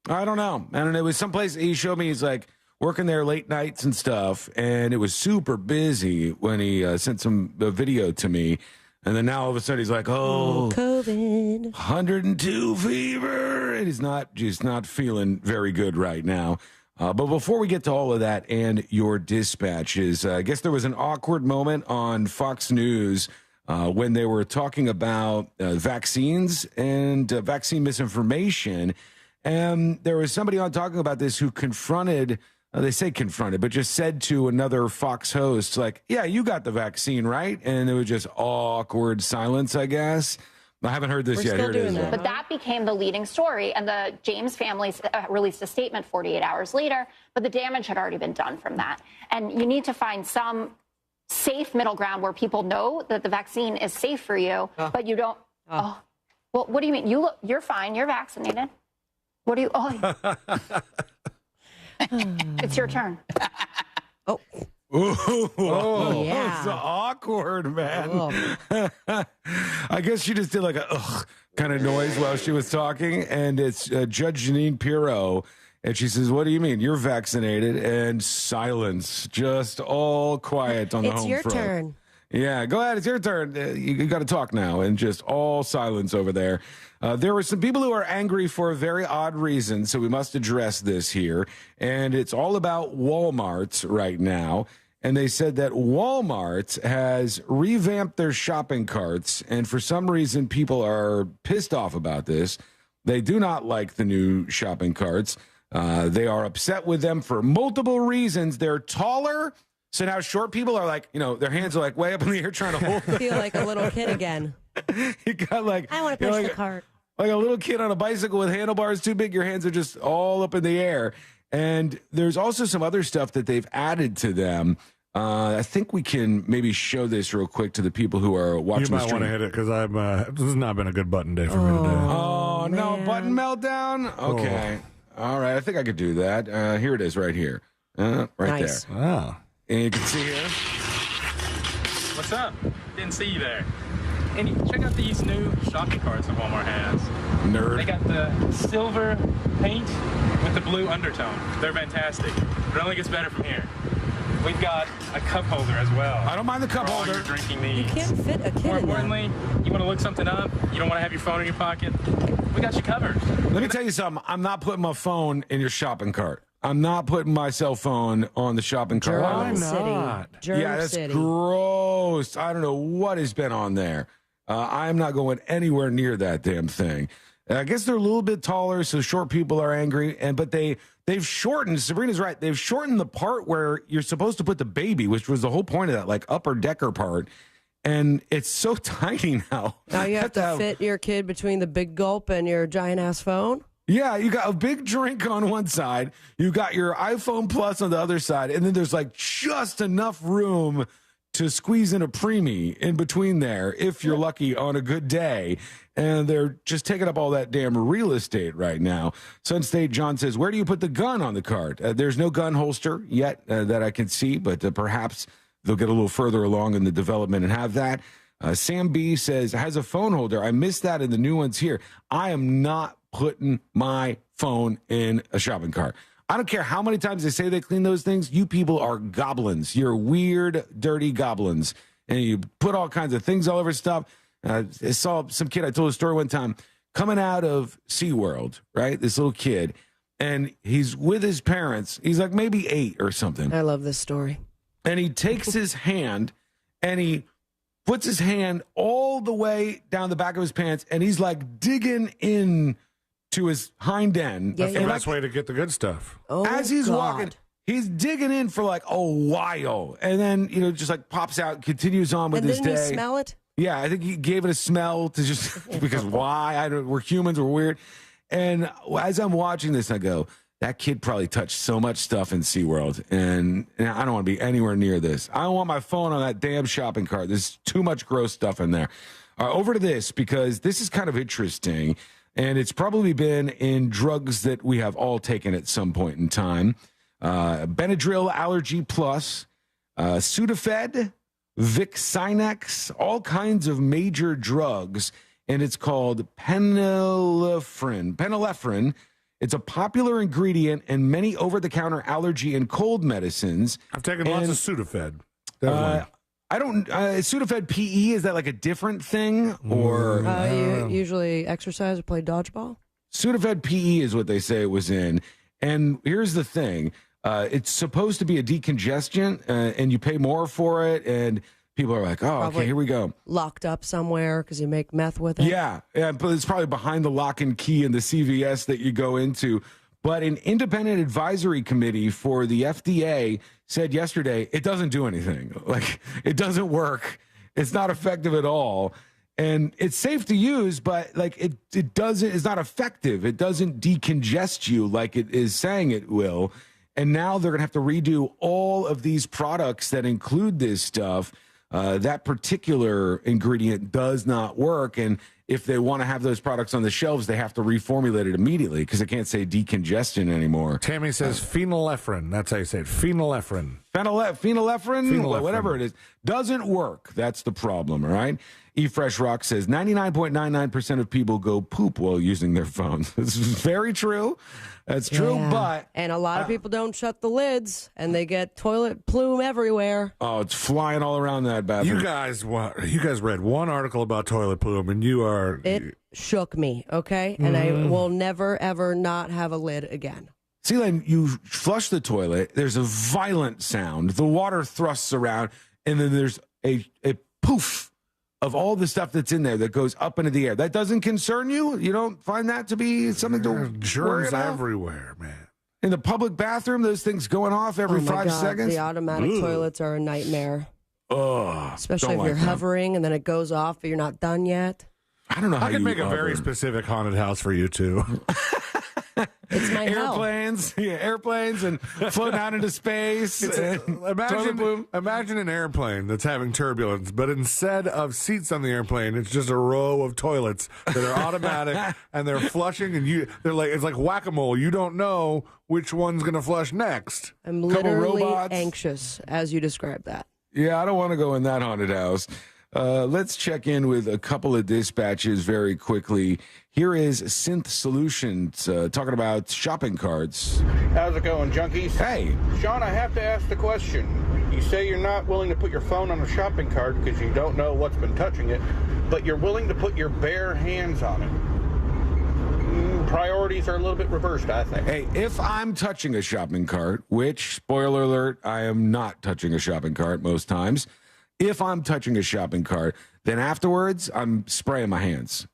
I don't know. It was someplace he showed me. He's like working there late nights and stuff, and it was super busy when he sent some video to me. And then now all of a sudden he's like, oh, COVID, 102 fever. And he's just not feeling very good right now. But before we get to all of that and your dispatches, I guess there was an awkward moment on Fox News when they were talking about vaccines and vaccine misinformation. And there was somebody on talking about this who confronted, they say confronted, but just said to another Fox host, like, yeah, you got the vaccine, right? And it was just awkward silence, I guess. I haven't heard this yet. Here it is. But that became the leading story, and the James family released a statement 48 hours later, but the damage had already been done from that. And you need to find some safe middle ground where people know that the vaccine is safe for you, but you don't. Well, what do you mean? You're fine. You're vaccinated. What do you? It's your turn. Oh. Ooh, yeah. It's awkward, man. I guess she just did like a ugh kind of noise while she was talking, and it's Judge Janine Pirro, and she says, "What do you mean? You're vaccinated?" And silence, just all quiet on the home front. It's your turn. Yeah, go ahead. It's your turn. You got to talk now, and just all silence over there. There were some people who are angry for a very odd reason, so we must address this here. And it's all about Walmart right now. And they said that Walmart has revamped their shopping carts, and for some reason, people are pissed off about this. They do not like the new shopping carts. They are upset with them for multiple reasons. They're taller. So now short people are like, their hands are like way up in the air trying to hold them. I feel like a little kid again. You got like, I want to push the cart. Like a little kid on a bicycle with handlebars too big. Your hands are just all up in the air. And there's also some other stuff that they've added to them. I think we can maybe show this real quick to the people who are watching. You might want to hit it because this has not been a good button day for me today. Oh, no, button meltdown? Okay. All right, I think I could do that. Here it is right here. Right nice. there. Oh. And you can see here. What's up? Didn't see you there. And check out these new shopping carts that Walmart has. Nerd. They got the silver paint with the blue undertone. They're fantastic. But it only gets better from here. We've got a cup holder as well. I don't mind the cup holder. Your drinking needs. You can't fit a kid More in there. importantly, you want to look something up, you don't want to have your phone in your pocket, we got you covered. Let me tell you something. I'm not putting my phone in your shopping cart. I'm not putting my cell phone on the shopping cart. Why not? Yeah, that's gross. I don't know what has been on there. I'm not going anywhere near that damn thing. I guess they're a little bit taller, so short people are angry. But they've shortened. Sabrina's right. They've shortened the part where you're supposed to put the baby, which was the whole point of that, like upper decker part. And it's so tiny now. Now you have to fit your kid between the big gulp and your giant ass phone. Yeah, you got a big drink on one side, you got your iPhone Plus on the other side, and then there's like just enough room to squeeze in a preemie in between there if you're lucky on a good day. And they're just taking up all that damn real estate right now. Sun State John says, where do you put the gun on the cart? There's no gun holster yet that I can see, but perhaps they'll get a little further along in the development and have that. Sam B says, has a phone holder. I missed that in the new ones here. I am not putting my phone in a shopping cart. I don't care how many times they say they clean those things. You people are goblins. You're weird, dirty goblins. And you put all kinds of things all over stuff. I saw some kid, I told a story one time, coming out of SeaWorld, right? This little kid. And he's with his parents. He's like maybe 8 or something. I love this story. And he takes his hand and he puts his hand all the way down the back of his pants. And he's like digging in to his hind end. That's the best way to get the good stuff. As he's walking, he's digging in for like a while. And then, just like pops out, continues on with his day. And then you smell it? Yeah, I think he gave it a smell to just, because why? We're humans, we're weird. And as I'm watching this, I go, that kid probably touched so much stuff in SeaWorld. And I don't want to be anywhere near this. I don't want my phone on that damn shopping cart. There's too much gross stuff in there. Over to this, because this is kind of interesting. And it's probably been in drugs that we have all taken at some point in time. Benadryl Allergy Plus, Sudafed, Viccinex, all kinds of major drugs. And it's called Phenylephrine. It's a popular ingredient in many over-the-counter allergy and cold medicines. I've taken lots of Sudafed. I don't. Sudafed PE, is that like a different thing, or you usually exercise or play dodgeball? Sudafed PE is what they say it was in. And here's the thing: it's supposed to be a decongestant, and you pay more for it. And people are like, "Oh, Probably okay, here we go." Locked up somewhere because you make meth with it. Yeah, but it's probably behind the lock and key in the CVS that you go into. But an independent advisory committee for the FDA said yesterday it doesn't do anything. Like, it doesn't work. It's not effective at all. And it's safe to use, but like it doesn't, it's not effective. It doesn't decongest you like it is saying it will. And now they're going to have to redo all of these products that include this stuff. That particular ingredient does not work. And if they want to have those products on the shelves, they have to reformulate it immediately because they can't say decongestant anymore. Tammy says phenylephrine. That's how you say it. Phenylephrine. Phenylephrine, whatever it is, doesn't work. That's the problem, all right? eFresh Rock says 99.99% of people go poop while using their phones. This is very true. That's true, but... And a lot of people don't shut the lids, and they get toilet plume everywhere. Oh, it's flying all around that bathroom. You guys read one article about toilet plume, and you are... It shook me, okay? And I will never, ever not have a lid again. See, Len, you flush the toilet, there's a violent sound. The water thrusts around, and then there's a poof of all the stuff that's in there that goes up into the air. That doesn't concern you? You don't find that to be something to worry germs about? everywhere, man. In the public bathroom, those things going off every 5 seconds? The automatic toilets are a nightmare. Ugh, especially if you're hovering and then it goes off, but you're not done yet. I don't know how I could you make a very specific haunted house for you, too. It's my airplanes, airplanes and floating out into space. Imagine an airplane that's having turbulence, but instead of seats on the airplane, it's just a row of toilets that are automatic and they're flushing, and it's like whack-a-mole. You don't know which one's going to flush next. I'm literally anxious as you describe that. Yeah, I don't want to go in that haunted house. Let's check in with a couple of dispatches very quickly. Here is Synth Solutions talking about shopping carts. How's it going, junkies? Hey. Sean, I have to ask the question. You say you're not willing to put your phone on a shopping cart because you don't know what's been touching it, but you're willing to put your bare hands on it. Priorities are a little bit reversed, I think. Hey, if I'm touching a shopping cart, which, spoiler alert, I am not touching a shopping cart most times. If I'm touching a shopping cart, then afterwards, I'm spraying my hands.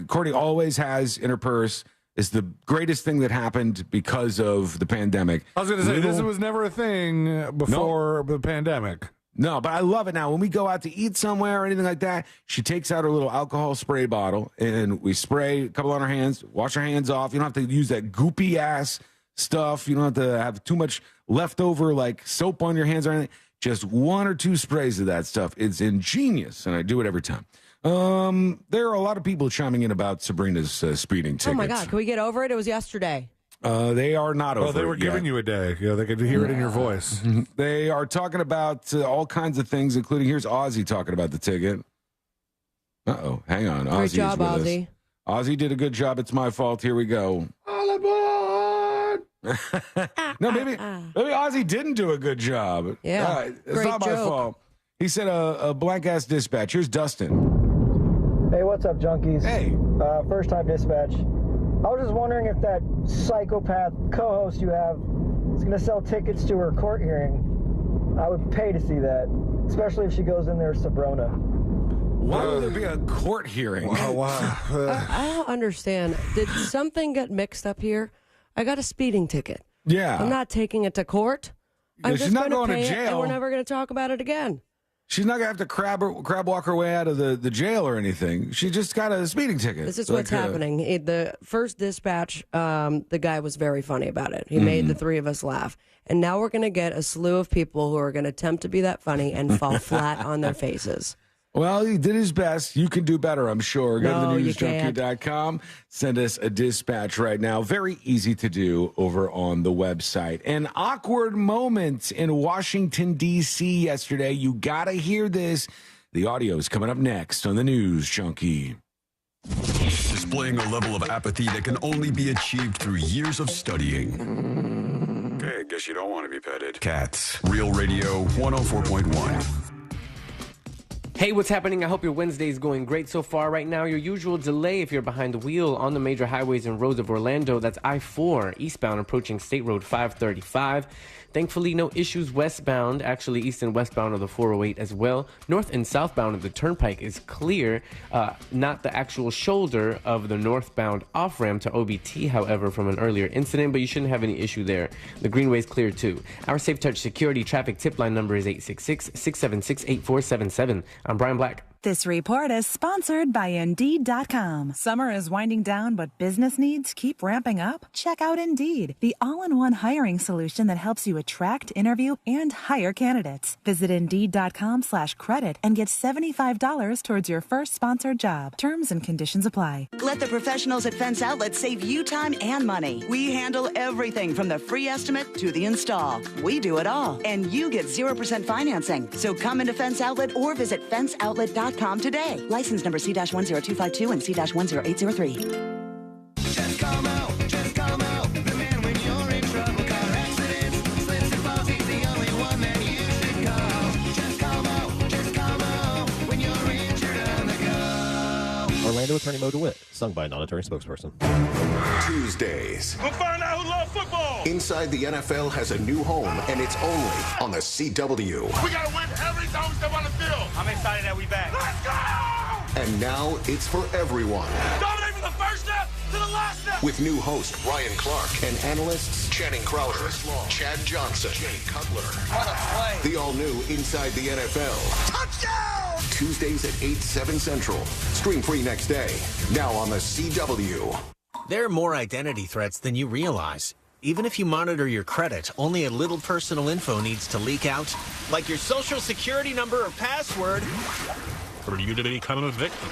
Courtney always has in her purse. It's the greatest thing that happened because of the pandemic. I was going to say, this was never a thing before the pandemic. No, but I love it now. When we go out to eat somewhere or anything like that, she takes out her little alcohol spray bottle, and we spray a couple on our hands, wash our hands off. You don't have to use that goopy-ass stuff. You don't have to have too much leftover, like, soap on your hands or anything. Just 1 or 2 sprays of that stuff. It's ingenious, and I do it every time. There are a lot of people chiming in about Sabrina's speeding tickets. Oh, my God. Can we get over it? It was yesterday. They are not over. Oh, they were giving you a day. They could hear it in your voice. They are talking about all kinds of things, including here's Ozzy talking about the ticket. Uh-oh. Hang on. Great job, Ozzy. Ozzy did a good job. It's my fault. Here we go. All aboard! No, maybe Ozzy didn't do a good job. Yeah, it's not my fault. He said a blank-ass dispatch. Here's Dustin. Hey, what's up, junkies? Hey. First-time dispatch. I was just wondering if that psychopath co-host you have is going to sell tickets to her court hearing. I would pay to see that, especially if she goes in there Sabrona. Why would there be a court hearing? I don't understand. Did something get mixed up here? I got a speeding ticket. Yeah. I'm not taking it to court. I'm she's just not going to going to pay it, jail. and we're never going to talk about it again. She's not going to have to crab walk her way out of the jail or anything. She just got a speeding ticket. This is what's happening. The first dispatch, the guy was very funny about it. He made the three of us laugh. And now we're going to get a slew of people who are going to attempt to be that funny and fall flat on their faces. Well, he did his best. You can do better, I'm sure. Go to thenewsjunkie.com. Send us a dispatch right now. Very easy to do over on the website. An awkward moment in Washington, D.C. yesterday. You got to hear this. The audio is coming up next on the News Junkie. Displaying a level of apathy that can only be achieved through years of studying. Okay, I guess you don't want to be petted. Cats. Real Radio 104.1. Hey, what's happening? I hope your Wednesday is going great so far. Right now, your usual delay if you're behind the wheel on the major highways and roads of Orlando. That's I-4 eastbound approaching State Road 535. Thankfully, no issues westbound, actually east and westbound of the 408 as well. North and southbound of the Turnpike is clear, not the actual shoulder of the northbound off-ramp to OBT, however, from an earlier incident, but you shouldn't have any issue there. The Greenway is clear too. Our Safe Touch Security traffic tip line number is 866-676-8477. I'm Brian Black. This report is sponsored by Indeed.com. Summer is winding down, but business needs keep ramping up? Check out Indeed, the all-in-one hiring solution that helps you attract, interview, and hire candidates. Visit Indeed.com/credit and get $75 towards your first sponsored job. Terms and conditions apply. Let the professionals at Fence Outlet save you time and money. We handle everything from the free estimate to the install. We do it all, and you get 0% financing. So come into Fence Outlet or visit fenceoutlet.com today. License number C-10252 and C-10803. Just come out, just come out. The man when you're in trouble, car accidents, slips and falls, he's the only one that you should call. Just come out when you're injured on the go. Orlando attorney Mo DeWitt, sung by a non-attorney spokesperson. Tuesdays. We'll find out who loves football. Inside the NFL has a new home, and it's only on the CW. We got to win every time we step on the field. I'm excited that we back. Let's go! And now it's for everyone. Dominate from the first step to the last step. With new host Ryan Clark and analysts Channing Crowder, Chad Johnson, Jay Cutler. What a play. The all-new Inside the NFL. Touchdown! Tuesdays at 8, 7 Central. Stream free next day. Now on the CW. There are more identity threats than you realize. Even if you monitor your credit, only a little personal info needs to leak out, like your social security number or password, for you to become a victim.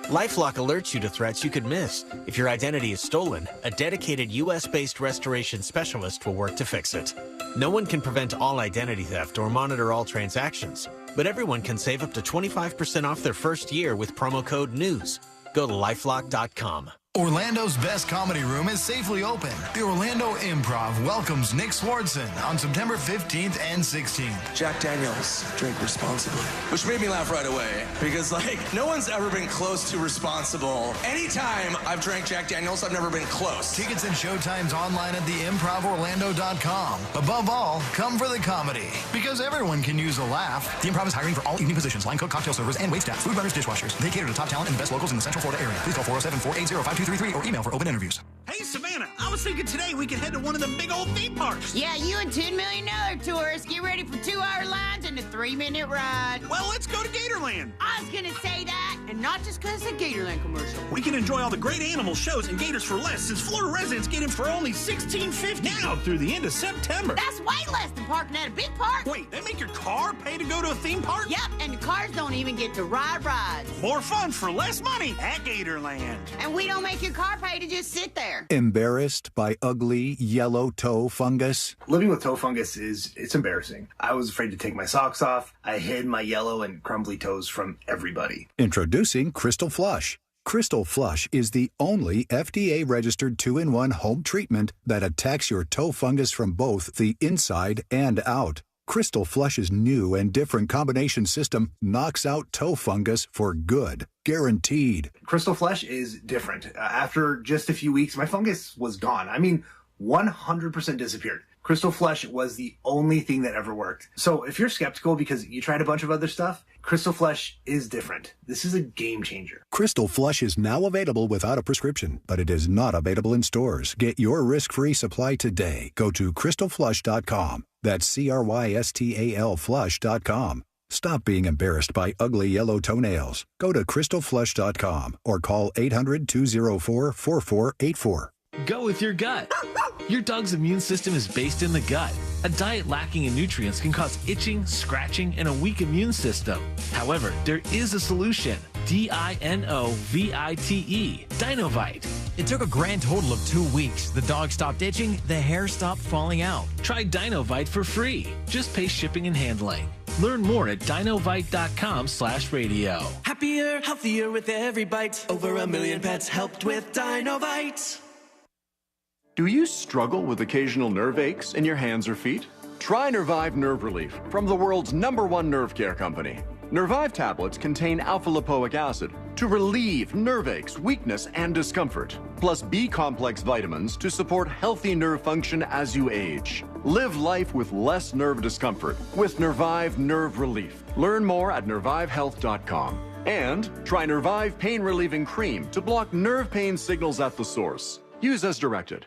LifeLock alerts you to threats you could miss. If your identity is stolen, a dedicated U.S.-based restoration specialist will work to fix it. No one can prevent all identity theft or monitor all transactions, but everyone can save up to 25% off their first year with promo code NEWS. Go to LifeLock.com. Orlando's best comedy room is safely open. The Orlando Improv welcomes Nick Swardson on September 15th and 16th. Jack Daniels, drink responsibly. Which made me laugh right away because, no one's ever been close to responsible. Anytime I've drank Jack Daniels, I've never been close. Tickets and showtimes online at theimprovorlando.com. Above all, come for the comedy because everyone can use a laugh. The Improv is hiring for all evening positions, line cook, cocktail servers, and waitstaff, food runners, dishwashers. They cater to top talent and the best locals in the Central Florida area. Please call 407-480-5233 or email for open interviews. Hey, Savannah, I was thinking today we could head to one of the big old theme parks. Yeah, you and 10 million other tourists get ready for 2-hour lines and a 3-minute ride. Well, let's go to Gatorland. I was gonna say that, and not just because it's a Gatorland commercial. We can enjoy all the great animal shows and gators for less, since Florida residents get in for only $16.50 now through the end of September. That's way less than parking at a big park. Wait, they make your car pay to go to a theme park? Yep, and the cars don't even get to ride rides. More fun for less money at Gatorland. And we don't make your car pay to just sit there. Embarrassed by ugly yellow toe fungus? Living with toe fungus it's embarrassing. I was afraid to take my socks off. I hid my yellow and crumbly toes from everybody. Introducing Crystal Flush. Crystal Flush is the only FDA-registered 2-in-1 home treatment that attacks your toe fungus from both the inside and out. Crystal Flush's new and different combination system knocks out toe fungus for good. Guaranteed. Crystal Flush is different. After just a few weeks, my fungus was gone. 100% disappeared. Crystal Flush was the only thing that ever worked. So if you're skeptical because you tried a bunch of other stuff, Crystal Flush is different. This is a game changer. Crystal Flush is now available without a prescription, but it is not available in stores. Get your risk-free supply today. Go to crystalflush.com. That's CRYSTAL flush.com. Stop being embarrassed by ugly yellow toenails. Go to crystalflush.com or call 800-204-4484. Go with your gut. Your dog's immune system is based in the gut. A diet lacking in nutrients can cause itching, scratching, and a weak immune system. However, there is a solution. DINOVITE. Dinovite. It took a grand total of 2 weeks. The dog stopped itching, the hair stopped falling out. Try Dinovite for free. Just pay shipping and handling. Learn more at dinovite.com/radio. Happier, healthier with every bite. Over 1 million pets helped with Dinovite. Do you struggle with occasional nerve aches in your hands or feet? Try Nervive Nerve Relief from the world's #1 nerve care company. Nervive tablets contain alpha-lipoic acid to relieve nerve aches, weakness, and discomfort, plus B-complex vitamins to support healthy nerve function as you age. Live life with less nerve discomfort with Nervive Nerve Relief. Learn more at nervivehealth.com. And try Nervive Pain Relieving Cream to block nerve pain signals at the source. Use as directed.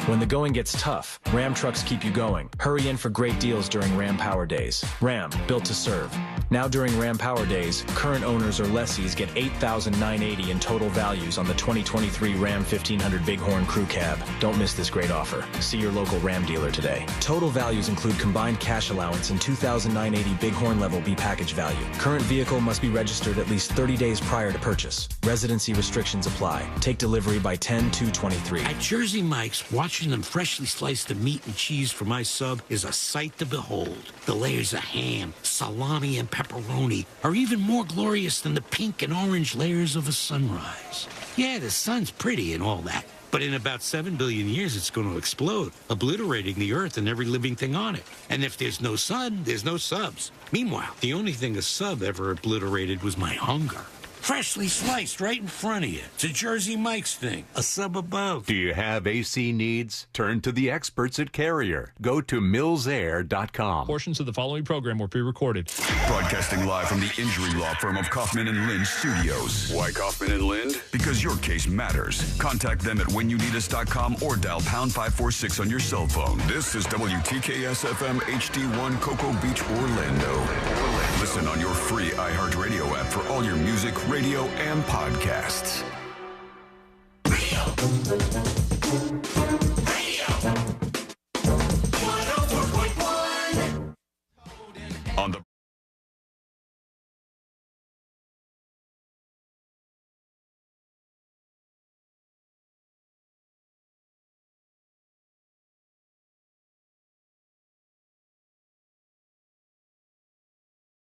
When the going gets tough, Ram trucks keep you going. Hurry in for great deals during Ram Power Days. Ram, built to serve. Now during Ram Power Days, current owners or lessees get $8,980 in total values on the 2023 Ram 1500 Bighorn Crew Cab. Don't miss this great offer. See your local Ram dealer today. Total values include combined cash allowance and $2,980 Bighorn Level B package value. Current vehicle must be registered at least 30 days prior to purchase. Residency restrictions apply. Take delivery by 10/2/23. At Jersey Mike's, watching them freshly slice the meat and cheese for my sub is a sight to behold. The layers of ham, salami, and pepperoni are even more glorious than the pink and orange layers of a sunrise. Yeah, the sun's pretty and all that, but in about 7 billion years, it's going to explode, obliterating the Earth and every living thing on it. And if there's no sun, there's no subs. Meanwhile, the only thing a sub ever obliterated was my hunger. Freshly sliced right in front of you. It's a Jersey Mike's thing. A sub above. Do you have AC needs? Turn to the experts at Carrier. Go to millsair.com. Portions of the following program were pre-recorded. Broadcasting live from the injury law firm of Kaufman and Lind Studios. Why Kaufman and Lind? Because your case matters. Contact them at whenyouneedus.com or dial pound 546 on your cell phone. This is WTKS FM HD1 Cocoa Beach, Orlando. Listen on your free iHeartRadio app for all your music, radio, and podcasts. On the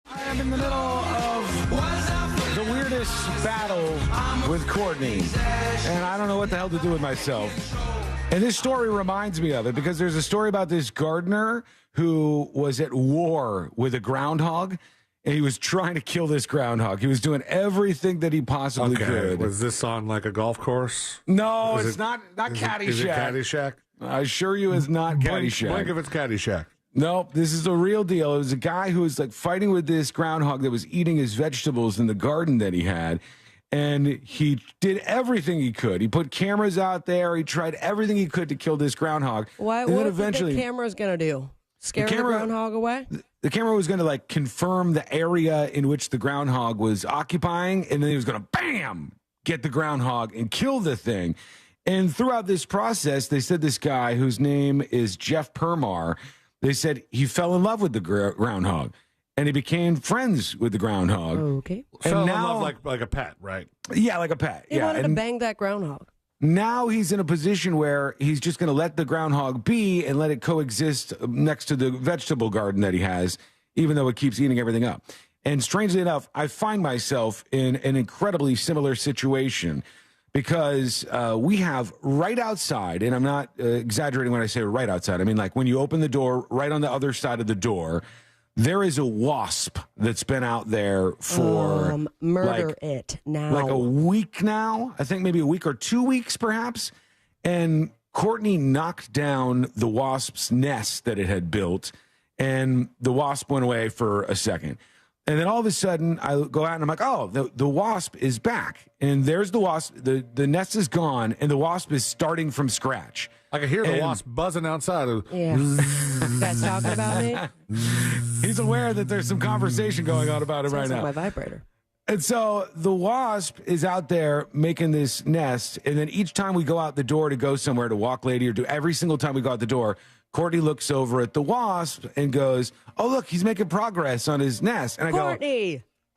I am in the middle of the weirdest battle with Courtney, and I don't know what the hell to do with myself. And this story reminds me of it because there's a story about this gardener who was at war with a groundhog, and he was trying to kill this groundhog. He was doing everything that he possibly could. Was this on like a golf course? No, it's not Caddyshack. Is it Caddyshack? I assure you it's not Caddyshack. Blink if it's Caddyshack. Nope, this is the real deal. It was a guy who was like fighting with this groundhog that was eating his vegetables in the garden that he had. And he did everything he could. He put cameras out there. He tried everything he could to kill this groundhog. What the camera's going to do? Scare the groundhog away? The camera was going to like confirm the area in which the groundhog was occupying. And then he was going to, bam, get the groundhog and kill the thing. And throughout this process, they said this guy whose name is Jeff Permar, they said he fell in love with the groundhog, and he became friends with the groundhog. Okay. Fell in love like a pet, right? Yeah, like a pet. He wanted to bang that groundhog. Now he's in a position where he's just going to let the groundhog be and let it coexist next to the vegetable garden that he has, even though it keeps eating everything up. And strangely enough, I find myself in an incredibly similar situation. Because we have right outside, and I'm not exaggerating when I say right outside. I mean, like when you open the door, right on the other side of the door, there is a wasp that's been out there for murder it now. Like a week now. I think maybe a week or 2 weeks, perhaps. And Courtney knocked down the wasp's nest that it had built, and the wasp went away for a second. And then all of a sudden, I go out and I'm like, oh, the wasp is back. And there's the wasp. The nest is gone, and the wasp is starting from scratch. I can hear the wasp buzzing outside. Yeah. Guys talking about me? He's aware that there's some conversation going on about him Sounds right like now. my vibrator. And so the wasp is out there making this nest. And then each time we go out the door to go somewhere to walk lady or do every single time we go out the door, Courtney looks over at the wasp and goes, oh, look, he's making progress on his nest. And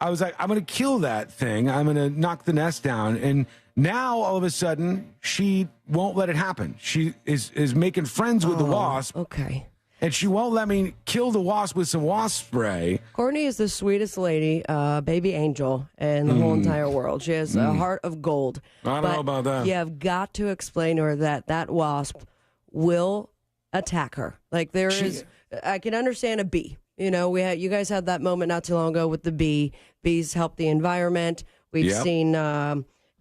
I was like, I'm going to kill that thing. I'm going to knock the nest down. And now all of a sudden she won't let it happen. She is making friends with the wasp. Okay. And she won't let me kill the wasp with some wasp spray. Courtney is the sweetest lady, baby angel in the whole entire world. She has a heart of gold. I don't know about that. You have got to explain to her that wasp will attack her. Like I can understand a bee. You know, you guys had that moment not too long ago with the bee. Bees help the environment. We've seen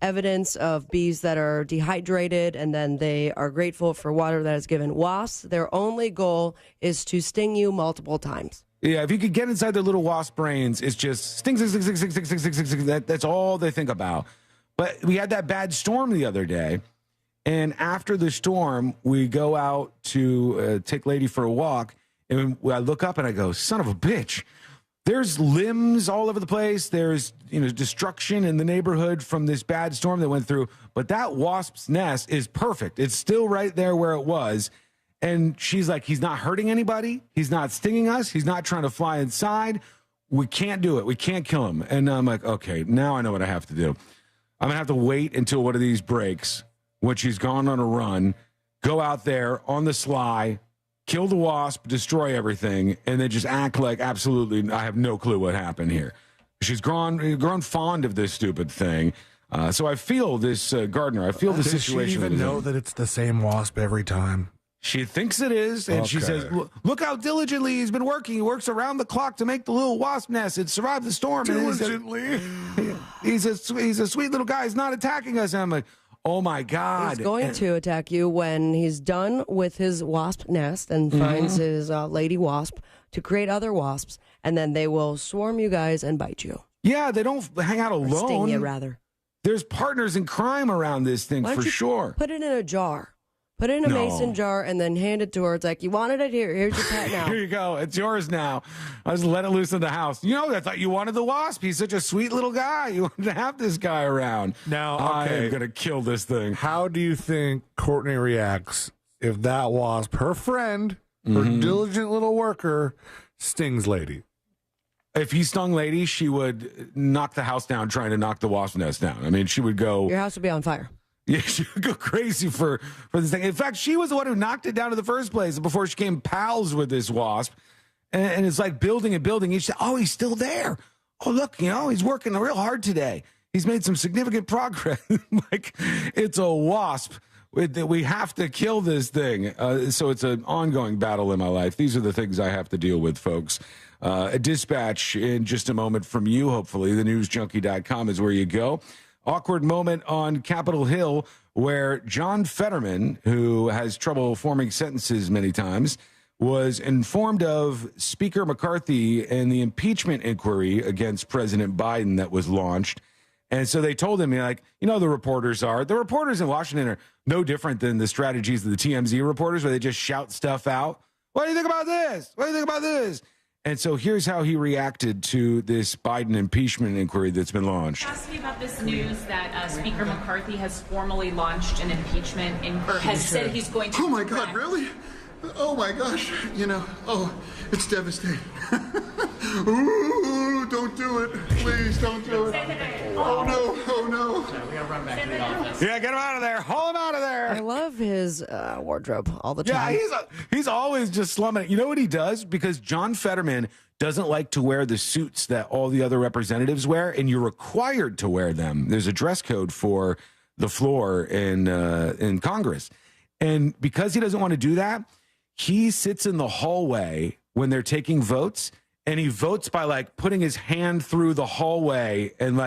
evidence of bees that are dehydrated and then they are grateful for water that is given. Wasps, their only goal is to sting you multiple times. Yeah, if you could get inside their little wasp brains, it's just sting, sting, sting, sting, sting, sting, sting, sting, sting. That's all they think about. But we had that bad storm the other day. And after the storm, we go out to take Lady for a walk. And I look up and I go, son of a bitch. There's limbs all over the place. There's, destruction in the neighborhood from this bad storm that went through. But that wasp's nest is perfect. It's still right there where it was. And she's like, he's not hurting anybody. He's not stinging us. He's not trying to fly inside. We can't do it. We can't kill him. And I'm like, okay, now I know what I have to do. I'm going to have to wait until one of these breaks when she's gone on a run, go out there on the sly, kill the wasp, destroy everything, and then just act like absolutely I have no clue what happened here. She's grown fond of this stupid thing. So I feel this gardener. I feel the situation. Does she even know that it's the same wasp every time? She thinks it is, and she says, look how diligently he's been working. He works around the clock to make the little wasp nest. It survived the storm. Diligently. He's a sweet little guy. He's not attacking us. And I'm like, oh, my God. He's going to attack you when he's done with his wasp nest and finds his lady wasp to create other wasps, and then they will swarm you guys and bite you. Yeah, they don't hang out alone. Or sting you, rather. There's partners in crime around this thing for sure. Put it in a jar. Put it in a mason jar and then hand it to her. It's like, you wanted it here. Here's your pet now. Here you go. It's yours now. I just let it loose in the house. I thought you wanted the wasp. He's such a sweet little guy. You wanted to have this guy around. Now, I am going to kill this thing. How do you think Courtney reacts if that wasp, her friend, her diligent little worker, stings Lady? If he stung Lady, she would knock the house down trying to knock the wasp nest down. I mean, she would go... Your house would be on fire. Yeah, she would go crazy for this thing. In fact, she was the one who knocked it down in the first place before she became pals with this wasp. And it's like building and building. Each he's still there. Oh, look, he's working real hard today. He's made some significant progress. Like, it's a wasp. We have to kill this thing. So it's an ongoing battle in my life. These are the things I have to deal with, folks. A dispatch in just a moment from you, hopefully. TheNewsJunkie.com is where you go. Awkward moment on Capitol Hill where John Fetterman, who has trouble forming sentences many times, was informed of Speaker McCarthy and the impeachment inquiry against President Biden that was launched. And so they told him, the reporters in Washington are no different than the strategies of the TMZ reporters where they just shout stuff out. What do you think about this? What do you think about this? And so here's how he reacted to this Biden impeachment inquiry that's been launched. Ask me about this news that Speaker McCarthy has formally launched an impeachment or has said he's going to. Oh my God, really? Oh my gosh, it's devastating. Ooh, don't do it. Please don't do it. Oh no. We gotta run back to the office. Yeah, get him out of there. Haul him out of there. I love his wardrobe all the time. Yeah, he's always just slumming it. You know what he does? Because John Fetterman doesn't like to wear the suits that all the other representatives wear, and you're required to wear them. There's a dress code for the floor in Congress. And because he doesn't want to do that, he sits in the hallway when they're taking votes, and he votes by putting his hand through the hallway and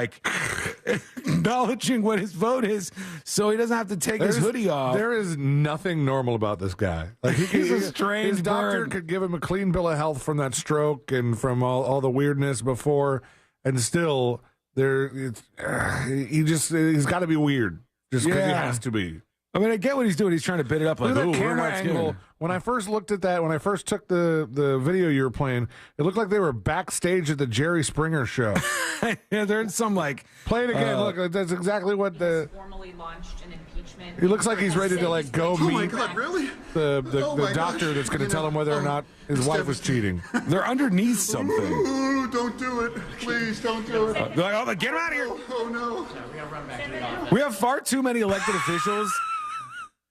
acknowledging what his vote is, so he doesn't have to take his hoodie off. There is nothing normal about this guy. He's a strange His doctor bird. could give him a clean bill of health from that stroke and from all the weirdness before, and still he's got to be weird just because he has to be. I mean, I get what he's doing. He's trying to bid it up Look at that we're camera not angle. When I first looked at that, when I first took the video you were playing, it looked like they were backstage at the Jerry Springer show. Yeah, they're in some play it again. Look, that's exactly what the formally launched an impeachment. he looks like he's ready to go meet. Oh my God, really? the doctor that's going to tell him whether or not his wife was cheating. They're underneath something. Ooh, don't do it. Please don't do it. They're like, get him out of here. Oh no. We gotta run back to the office. We have far too many elected officials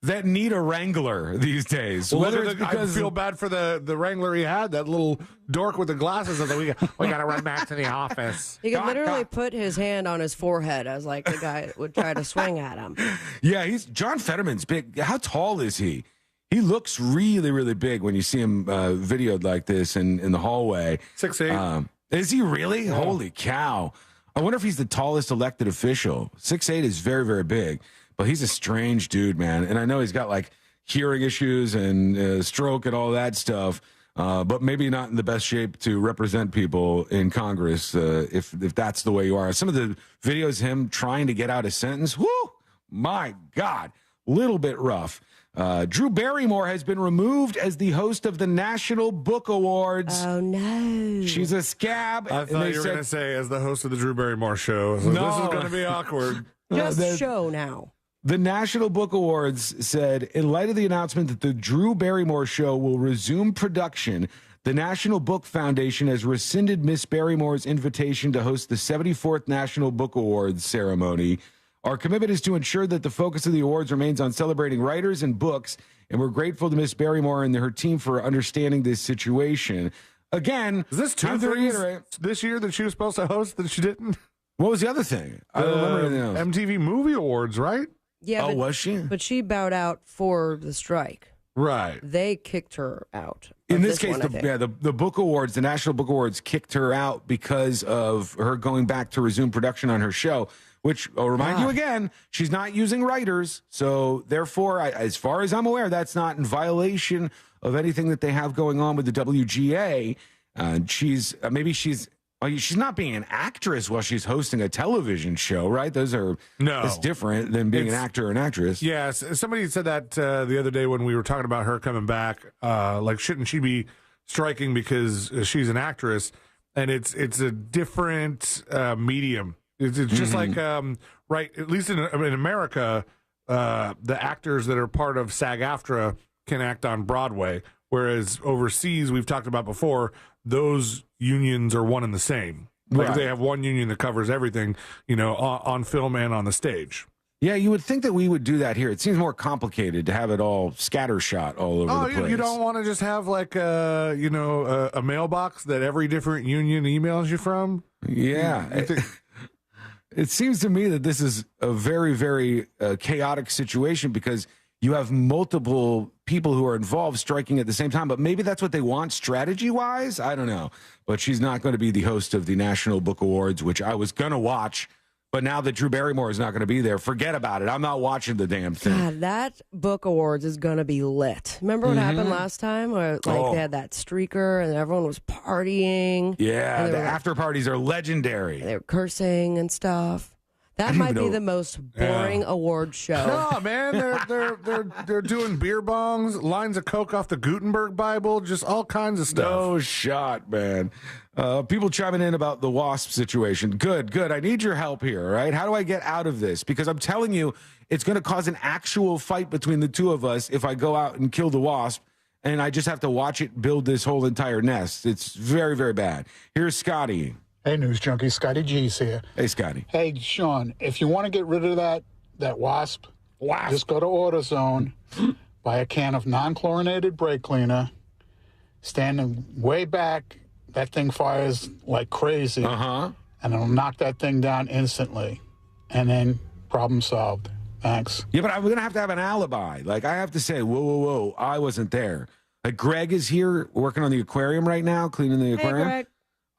that need a wrangler these days. Well, Whether it's because I feel bad for the wrangler he had, that little dork with the glasses. We got to run back to the office. He could literally put his hand on his forehead as the guy would try to swing at him. Yeah, John Fetterman's big. How tall is he? He looks really, really big when you see him videoed like this in the hallway. 6'8". Is he really? Yeah. Holy cow. I wonder if he's the tallest elected official. 6'8" is very, very big. But he's a strange dude, man. And I know he's got hearing issues and stroke and all that stuff, but maybe not in the best shape to represent people in Congress if that's the way you are. Some of the videos, him trying to get out a sentence, whoo, my God, little bit rough. Drew Barrymore has been removed as the host of the National Book Awards. Oh, no. She's a scab. I thought you were going to say as the host of the Drew Barrymore show. So No. This is going to be awkward. Just show now. The National Book Awards said, in light of the announcement that the Drew Barrymore show will resume production, the National Book Foundation has rescinded Miss Barrymore's invitation to host the 74th National Book Awards ceremony. Our commitment is to ensure that the focus of the awards remains on celebrating writers and books, and we're grateful to Miss Barrymore and her team for understanding this situation. Again, is this two things this year that she was supposed to host that she didn't? What was the other thing? I don't remember anything else. MTV Movie Awards, right? Yeah. Was she? But she bowed out for the strike. Right. They kicked her out. In this case, the Book Awards, the National Book Awards kicked her out because of her going back to resume production on her show, which I'll remind you again, she's not using writers. So therefore, as far as I'm aware, that's not in violation of anything that they have going on with the WGA. She's not being an actress while she's hosting a television show, right? It's different than being an actor or an actress. Yes. Somebody said that the other day when we were talking about her coming back, like, shouldn't she be striking because she's an actress? And it's a different medium. It's just like, right, at least in America, the actors that are part of SAG-AFTRA can act on Broadway, whereas overseas, we've talked about before, those unions are one and the same. Like they have one union that covers everything, on film and on the stage. Yeah, you would think that we would do that here. It seems more complicated to have it all scattershot all over the place. You don't want to just have like a mailbox that every different union emails you from? Yeah. It seems to me that this is a very, very chaotic situation because you have multiple people who are involved striking at the same time, but maybe that's what they want strategy-wise. I don't know. But she's not going to be the host of the National Book Awards, which I was going to watch. But now that Drew Barrymore is not going to be there, forget about it. I'm not watching the damn thing. God, that Book Awards is going to be lit. Remember what happened last time where they had that streaker and everyone was partying? Yeah, the after parties are legendary. They were cursing and stuff. That might be the most boring award show. No, man, they're doing beer bongs, lines of coke off the Gutenberg Bible, just all kinds of stuff. No shot, man. People chiming in about the WASP situation. Good. I need your help here, all right? How do I get out of this? Because I'm telling you, it's going to cause an actual fight between the two of us if I go out and kill the wasp, and I just have to watch it build this whole entire nest. It's very, very bad. Here's Scotty. Hey, News Junkie, Scotty G's here. Hey, Scotty. Hey, Sean, if you want to get rid of that wasp, just go to AutoZone, buy a can of non-chlorinated brake cleaner, standing way back. That thing fires like crazy, and it'll knock that thing down instantly, and then problem solved. Thanks. Yeah, but I'm going to have an alibi. Like, I have to say, whoa, I wasn't there. Like, Greg is here working on the aquarium right now, cleaning the aquarium. Hey, Greg.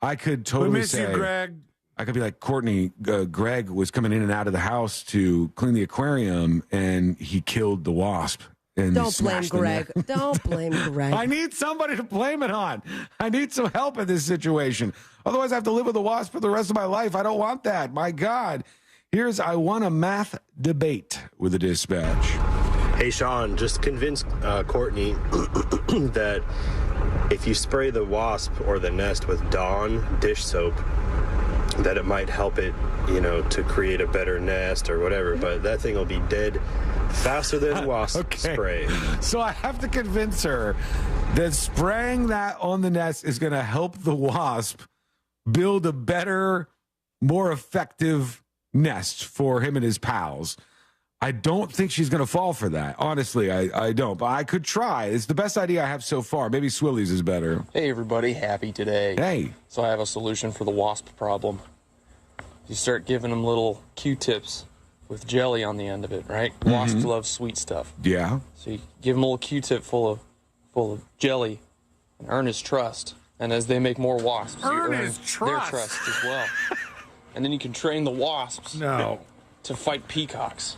I could totally we miss say, you, Greg. I could be like, Courtney, Greg was coming in and out of the house to clean the aquarium, and he killed the wasp. And Don't blame Greg. Don't blame Greg. I need somebody to blame it on. I need some help in this situation. Otherwise, I have to live with a wasp for the rest of my life. I don't want that. My God. Here's I want a math debate with the dispatch. Hey, Sean, just convince Courtney that if you spray the wasp or the nest with Dawn dish soap, that it might help it, to create a better nest or whatever. But that thing will be dead faster than wasp spray. So I have to convince her that spraying that on the nest is going to help the wasp build a better, more effective nest for him and his pals. I don't think she's going to fall for that. Honestly, I don't. But I could try. It's the best idea I have so far. Maybe Swilly's is better. Hey, everybody. Happy today. Hey. So I have a solution for the wasp problem. You start giving them little Q-tips with jelly on the end of it, right? Wasps love sweet stuff. Yeah. So you give them a little Q-tip full of jelly and earn his trust. And as they make more wasps, you earn their trust as well. And then you can train the wasps to fight peacocks.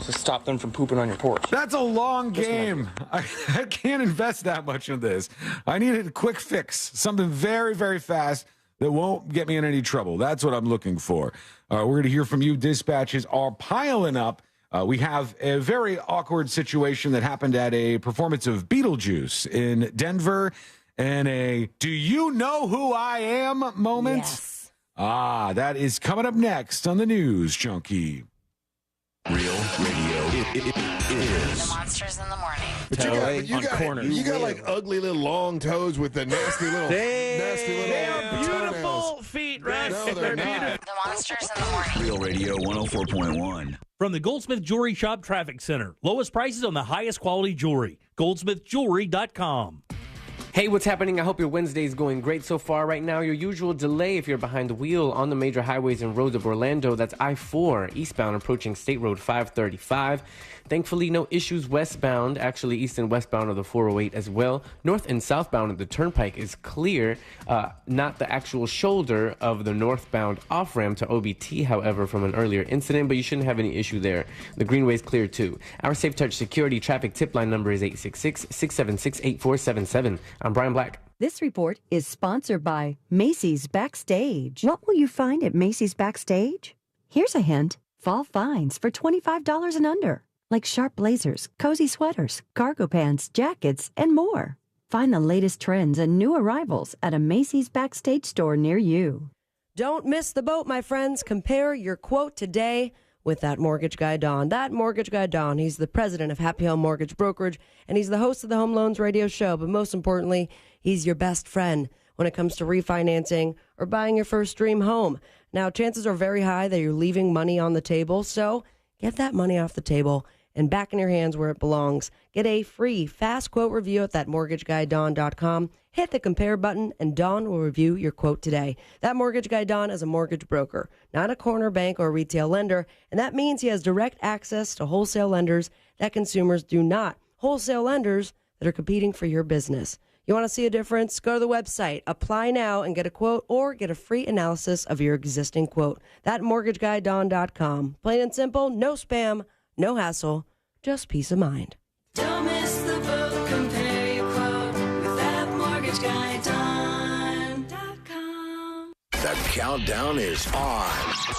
To stop them from pooping on your porch. That's a long game. I can't invest that much in this. I need a quick fix, something very, very fast that won't get me in any trouble. That's what I'm looking for. We're going to hear from you. Dispatches are piling up. We have a very awkward situation that happened at a performance of Beetlejuice in Denver, and a "Do you know who I am" moment. Yes. That is coming up next on the News Junkie. Real radio is The Monsters in the Morning. But you got like ugly little long toes with the nasty little They are beautiful feet, right? No, they're not. The Monsters in the Morning. Real Radio 104.1. From the Goldsmith Jewelry Shop Traffic Center. Lowest prices on the highest quality jewelry. GoldsmithJewelry.com. Hey, what's happening? I hope your Wednesday is going great so far. Right now, your usual delay if you're behind the wheel on the major highways and roads of Orlando. That's I-4 eastbound approaching State Road 535. Thankfully, no issues westbound, actually east and westbound of the 408 as well. North and southbound of the Turnpike is clear, not the actual shoulder of the northbound off-ramp to OBT, however, from an earlier incident, but you shouldn't have any issue there. The Greenway is clear too. Our Safe Touch Security traffic tip line number is 866-676-8477. I'm Brian Black. This report is sponsored by Macy's Backstage. What will you find at Macy's Backstage? Here's a hint. Fall finds for $25 and under, like sharp blazers, cozy sweaters, cargo pants, jackets, and more. Find the latest trends and new arrivals at a Macy's Backstage store near you. Don't miss the boat, my friends. Compare your quote today with that mortgage guy, Don. That mortgage guy, Don, he's the president of Happy Home Mortgage Brokerage, and he's the host of the Home Loans Radio Show. But most importantly, he's your best friend when it comes to refinancing or buying your first dream home. Now, chances are very high that you're leaving money on the table, so get that money off the table and back in your hands where it belongs. Get a free fast quote review at thatmortgageguyDon.com. Hit the compare button, and Don will review your quote today. That mortgage guy, Don, is a mortgage broker, not a corner bank or retail lender, and that means he has direct access to wholesale lenders that consumers do not. Wholesale lenders that are competing for your business. You want to see a difference? Go to the website, apply now, and get a quote or get a free analysis of your existing quote. ThatmortgageguyDon.com. Plain and simple, no spam, no hassle, just peace of mind. Don't miss the boat, compare your quote with thatmortgageguyDon.com. The countdown is on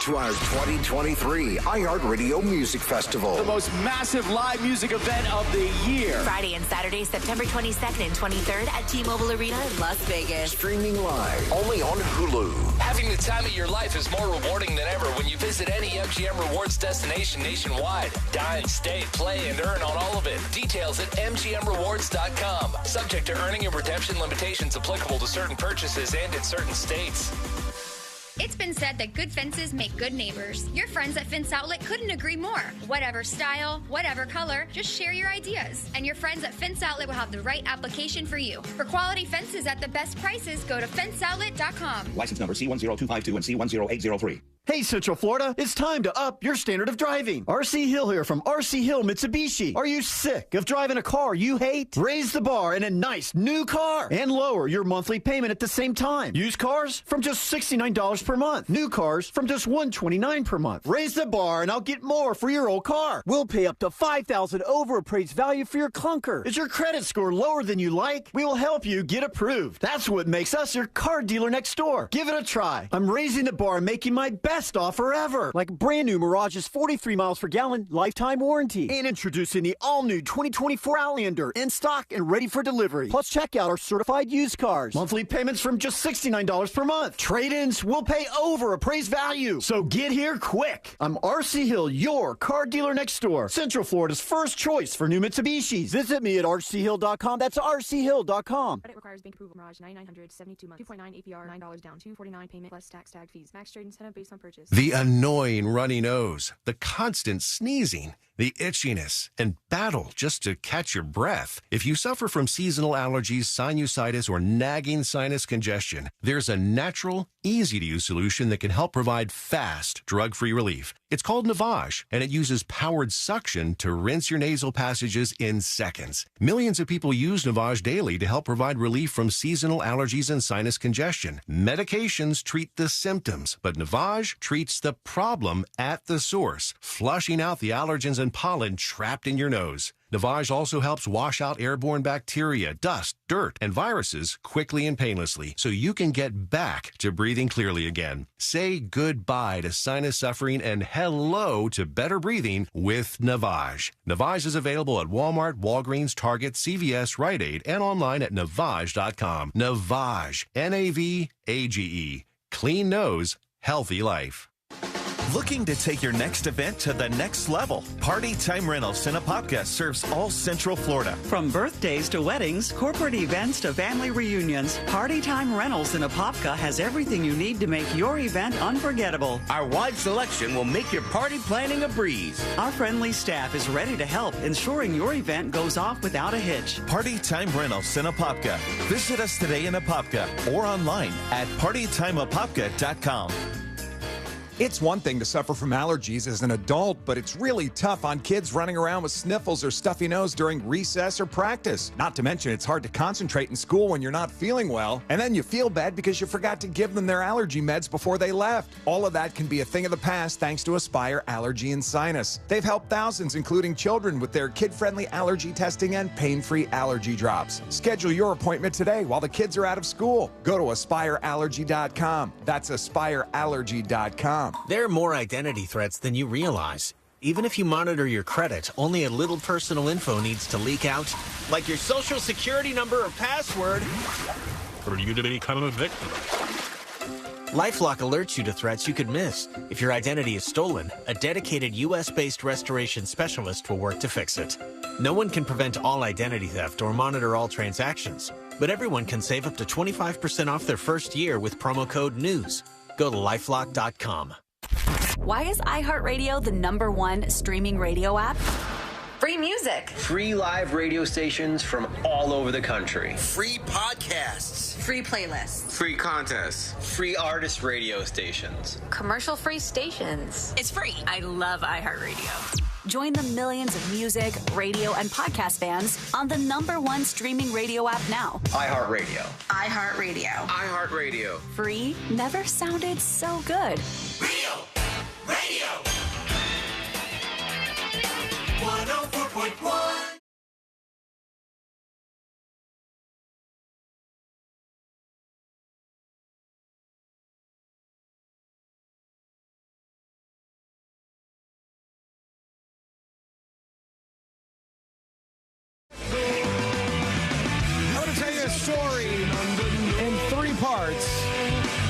to our 2023 iHeartRadio Music Festival. The most massive live music event of the year. Friday and Saturday, September 22nd and 23rd at T-Mobile Arena in Las Vegas. Streaming live only on Hulu. Having the time of your life is more rewarding than ever when you visit any MGM Rewards destination nationwide. Dine, stay, play, and earn on all of it. Details at MGMRewards.com. Subject to earning and redemption limitations applicable to certain purchases and in certain states. It's been said that good fences make good neighbors. Your friends at Fence Outlet couldn't agree more. Whatever style, whatever color, just share your ideas. And your friends at Fence Outlet will have the right application for you. For quality fences at the best prices, go to fenceoutlet.com. License number C10252 and C10803. Hey, Central Florida, it's time to up your standard of driving. RC Hill here from RC Hill Mitsubishi. Are you sick of driving a car you hate? Raise the bar in a nice new car and lower your monthly payment at the same time. Used cars from just $69 per month. New cars from just $129 per month. Raise the bar and I'll get more for your old car. We'll pay up to $5,000 over appraised value for your clunker. Is your credit score lower than you like? We will help you get approved. That's what makes us your car dealer next door. Give it a try. I'm raising the bar and making my best offer ever. Like brand new Mirage's 43 miles per gallon lifetime warranty. And introducing the all-new 2024 Outlander in stock and ready for delivery. Plus, check out our certified used cars. Monthly payments from just $69 per month. Trade-ins will pay over appraised value. So get here quick. I'm RC Hill, your car dealer next door. Central Florida's first choice for new Mitsubishis. Visit me at rchill.com. That's rchill.com. Credit requires bank approval. Mirage 9900 72 months. 2.9 APR. $9 down. $249 payment plus tax tag fees. Max trade incentive based on purchase. The annoying runny nose, the constant sneezing, the itchiness, and battle just to catch your breath. If you suffer from seasonal allergies, sinusitis, or nagging sinus congestion, there's a natural, easy-to-use solution that can help provide fast, drug-free relief. It's called Navage, and it uses powered suction to rinse your nasal passages in seconds. Millions of people use Navage daily to help provide relief from seasonal allergies and sinus congestion. Medications treat the symptoms, but Navage treats the problem at the source, flushing out the allergens and pollen trapped in your nose. Navage also helps wash out airborne bacteria, dust, dirt, and viruses quickly and painlessly so you can get back to breathing clearly again. Say goodbye to sinus suffering and hello to better breathing with Navage. Navage is available at Walmart, Walgreens, Target, CVS, Rite Aid, and online at Navage.com. Navage. Navage. Clean nose, healthy life. Looking to take your next event to the next level? Party Time Rentals in Apopka serves all Central Florida. From birthdays to weddings, corporate events to family reunions, Party Time Rentals in Apopka has everything you need to make your event unforgettable. Our wide selection will make your party planning a breeze. Our friendly staff is ready to help, ensuring your event goes off without a hitch. Party Time Rentals in Apopka. Visit us today in Apopka or online at partytimeapopka.com. It's one thing to suffer from allergies as an adult, but it's really tough on kids running around with sniffles or stuffy nose during recess or practice. Not to mention, it's hard to concentrate in school when you're not feeling well, and then you feel bad because you forgot to give them their allergy meds before they left. All of that can be a thing of the past thanks to Aspire Allergy and Sinus. They've helped thousands, including children, with their kid-friendly allergy testing and pain-free allergy drops. Schedule your appointment today while the kids are out of school. Go to AspireAllergy.com. That's AspireAllergy.com. There are more identity threats than you realize. Even if you monitor your credit, only a little personal info needs to leak out, like your social security number or password. Or you to become a victim. LifeLock alerts you to threats you could miss. If your identity is stolen, a dedicated U.S.-based restoration specialist will work to fix it. No one can prevent all identity theft or monitor all transactions, but everyone can save up to 25% off their first year with promo code NEWS. Go to LifeLock.com. Why is iHeartRadio the #1 streaming radio app? Free music. Free live radio stations from all over the country. Free podcasts. Free playlists. Free contests. Free artist radio stations. Commercial-free stations. It's free. I love iHeartRadio. Join the millions of music, radio, and podcast fans on the #1 streaming radio app now. iHeartRadio. iHeartRadio. iHeartRadio. Free never sounded so good. Radio. 104.1. I want to tell you a story in 3 parts.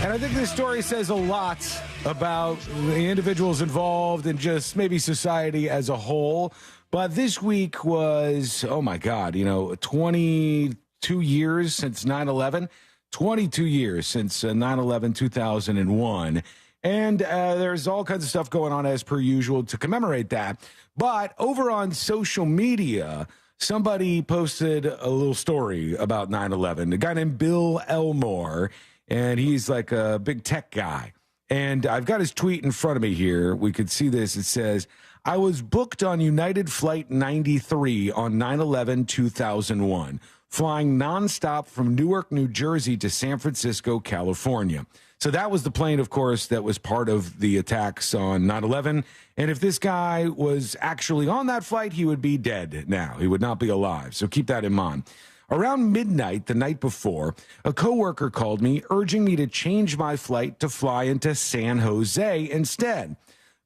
And I think this story says a lot about the individuals involved and just maybe society as a whole. But this week was, oh my God, 22 years since 9/11. 22 years since 9/11, 2001. And there's all kinds of stuff going on as per usual to commemorate that. But over on social media, somebody posted a little story about 9/11. A guy named Bill Elmore, and he's like a big tech guy. And I've got his tweet in front of me here. We could see this. It says, I was booked on United Flight 93 on 9/11, 2001, flying nonstop from Newark, New Jersey to San Francisco, California. So that was the plane, of course, that was part of the attacks on 9/11. And if this guy was actually on that flight, he would be dead now. He would not be alive. So keep that in mind. Around midnight the night before, a coworker called me, urging me to change my flight to fly into San Jose instead.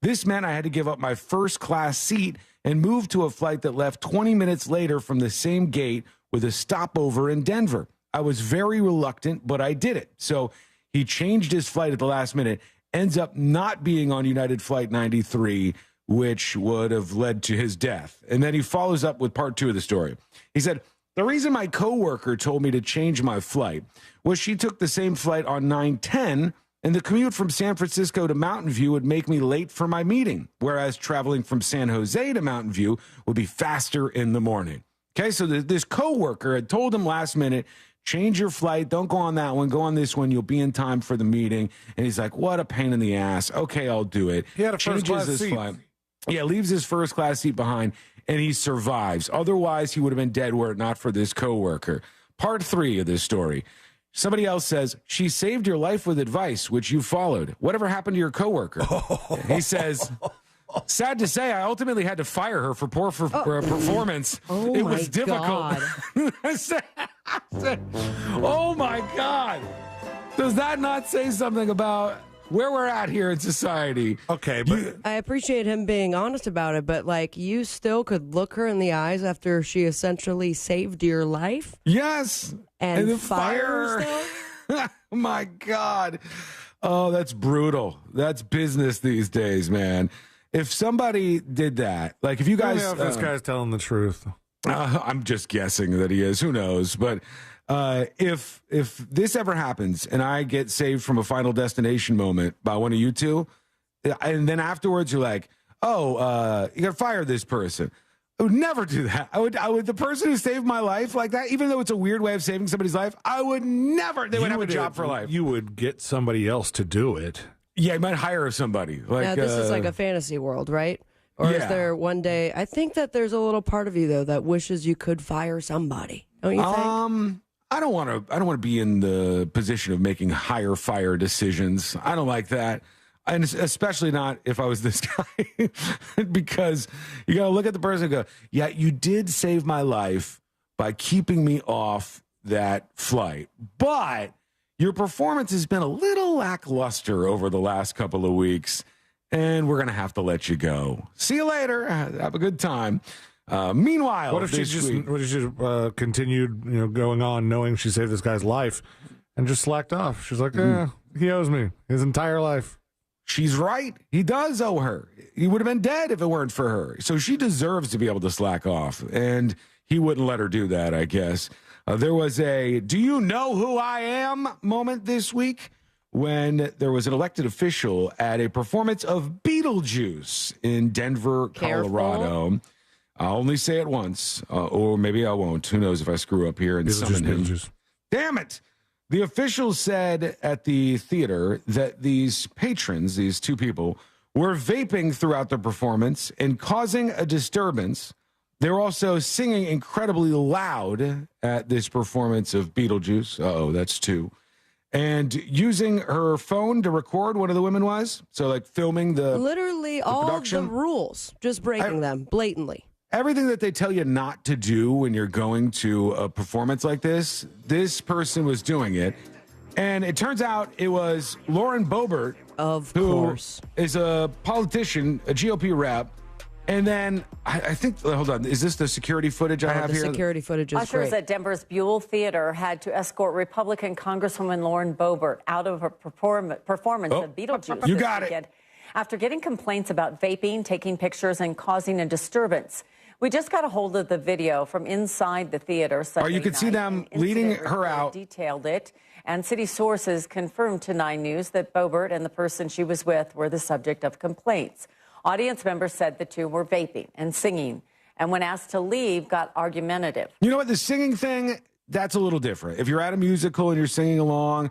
This meant I had to give up my first-class seat and move to a flight that left 20 minutes later from the same gate with a stopover in Denver. I was very reluctant, but I did it. So he changed his flight at the last minute, ends up not being on United Flight 93, which would have led to his death. And then he follows up with part 2 of the story. He said, the reason my coworker told me to change my flight was she took the same flight on 9/10, and the commute from San Francisco to Mountain View would make me late for my meeting, whereas traveling from San Jose to Mountain View would be faster in the morning. Okay, so this coworker had told him last minute, change your flight, don't go on that one, go on this one, you'll be in time for the meeting. And he's like, what a pain in the ass. Okay, I'll do it. He had a first-class seat. Flight. Yeah, leaves his first-class seat behind, and he survives. Otherwise, he would have been dead were it not for this coworker. Part 3 of this story. Somebody else says, she saved your life with advice, which you followed. Whatever happened to your coworker? He says, Sad to say, I ultimately had to fire her for poor performance. Oh, it my was difficult. Oh my God. Does that not say something about where we're at here in society? Okay, but I appreciate him being honest about it, but like you still could look her in the eyes after she essentially saved your life. Yes. And then fire her. Oh my God. Oh, that's brutal. That's business these days, man. If somebody did that, like if you guys, if this guy's telling the truth. I'm just guessing that he is. Who knows? But if this ever happens and I get saved from a Final Destination moment by one of you two, and then afterwards you're like, oh, you got to fire this person. I would never do that. I would. The person who saved my life like that, even though it's a weird way of saving somebody's life, I would never. They would have a job for life. You would get somebody else to do it. Yeah, I might hire somebody. Like Now, this is like a fantasy world, right? Or is there one day? I think that there's a little part of you though that wishes you could fire somebody. Don't you think? I don't want to be in the position of making hire fire decisions. I don't like that. And especially not if I was this guy, because you got to look at the person and go, yeah, you did save my life by keeping me off that flight. But your performance has been a little lackluster over the last couple of weeks, and we're going to have to let you go. See you later. Have a good time. Meanwhile, what if she continued, going on, knowing she saved this guy's life, and just slacked off? She's like, he owes me his entire life. She's right. He does owe her. He would have been dead if it weren't for her. So she deserves to be able to slack off, and he wouldn't let her do that, I guess. There was a "Do you know who I am?" moment this week when there was an elected official at a performance of Beetlejuice in Denver, Colorado. I'll only say it once, or maybe I won't. Who knows if I screw up here and summon him. Damn it. The official said at the theater that these patrons, these two people, were vaping throughout the performance and causing a disturbance. They were also singing incredibly loud at this performance of Beetlejuice. Uh-oh, that's two. And using her phone to record, one of the women was. So, like, filming literally all production. the rules, just breaking them blatantly. Everything that they tell you not to do when you're going to a performance like this person was doing it. And it turns out it was Lauren Boebert, who is a politician, a GOP rep. And then I think, hold on, is this the security footage I have here? The security footage is Ushers great. at Denver's Buell Theater had to escort Republican Congresswoman Lauren Boebert out of her performance of Beetlejuice. You this got weekend after getting complaints about vaping, taking pictures, and causing a disturbance. We just got a hold of the video from inside the theater. You could see them leading her out. Detailed it, and city sources confirmed to 9 News that Boebert and the person she was with were the subject of complaints. Audience members said the two were vaping and singing, and when asked to leave, got argumentative. You know what? The singing thing, that's a little different. If you're at a musical and you're singing along,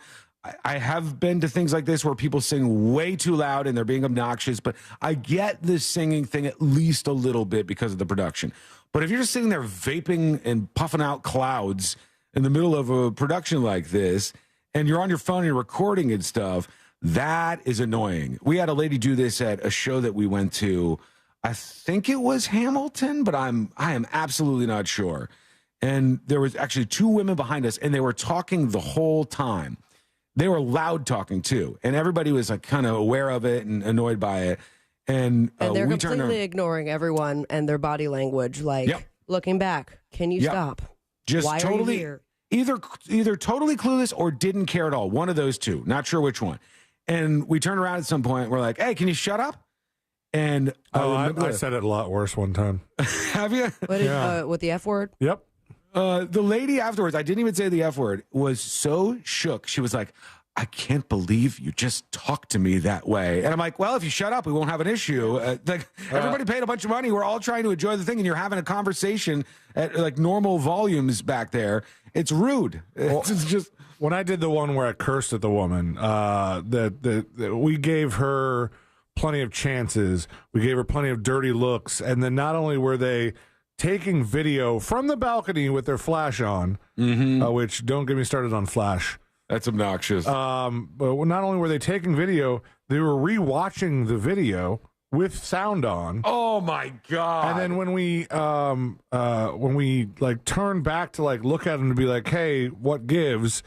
I have been to things like this where people sing way too loud and they're being obnoxious, but I get the singing thing at least a little bit because of the production. But if you're just sitting there vaping and puffing out clouds in the middle of a production like this, and you're on your phone and you're recording and stuff, that is annoying. We had a lady do this at a show that we went to. I think it was Hamilton, but I am absolutely not sure. And there was actually two women behind us, and they were talking the whole time. They were loud talking too, and everybody was like kind of aware of it and annoyed by it. And they're we completely ignoring everyone and their body language, like looking back. Can you stop? Just Why totally are you here? either totally clueless or didn't care at all. One of those two. Not sure which one. And we turned around at some point. We're like, "Hey, can you shut up?" And I said it a lot worse one time. Have you? With the F word? Yep. The lady afterwards, I didn't even say the F word, was so shook. She was like, "I can't believe you just talked to me that way." And I'm like, well, if you shut up, we won't have an issue. Everybody paid a bunch of money. We're all trying to enjoy the thing, and you're having a conversation at like normal volumes back there. It's rude. It's just when I did the one where I cursed at the woman, that we gave her plenty of chances. We gave her plenty of dirty looks. And then not only were they taking video from the balcony with their flash on, which don't get me started on flash. That's obnoxious. But not only were they taking video, they were rewatching the video with sound on. Oh my God. And then when we like turn back to like look at them to be like, hey, what gives?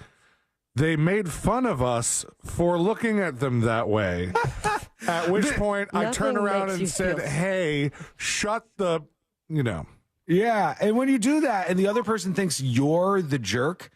They made fun of us for looking at them that way. At which point I turned around and said, hey, shut the, Yeah. And when you do that and the other person thinks you're the jerk,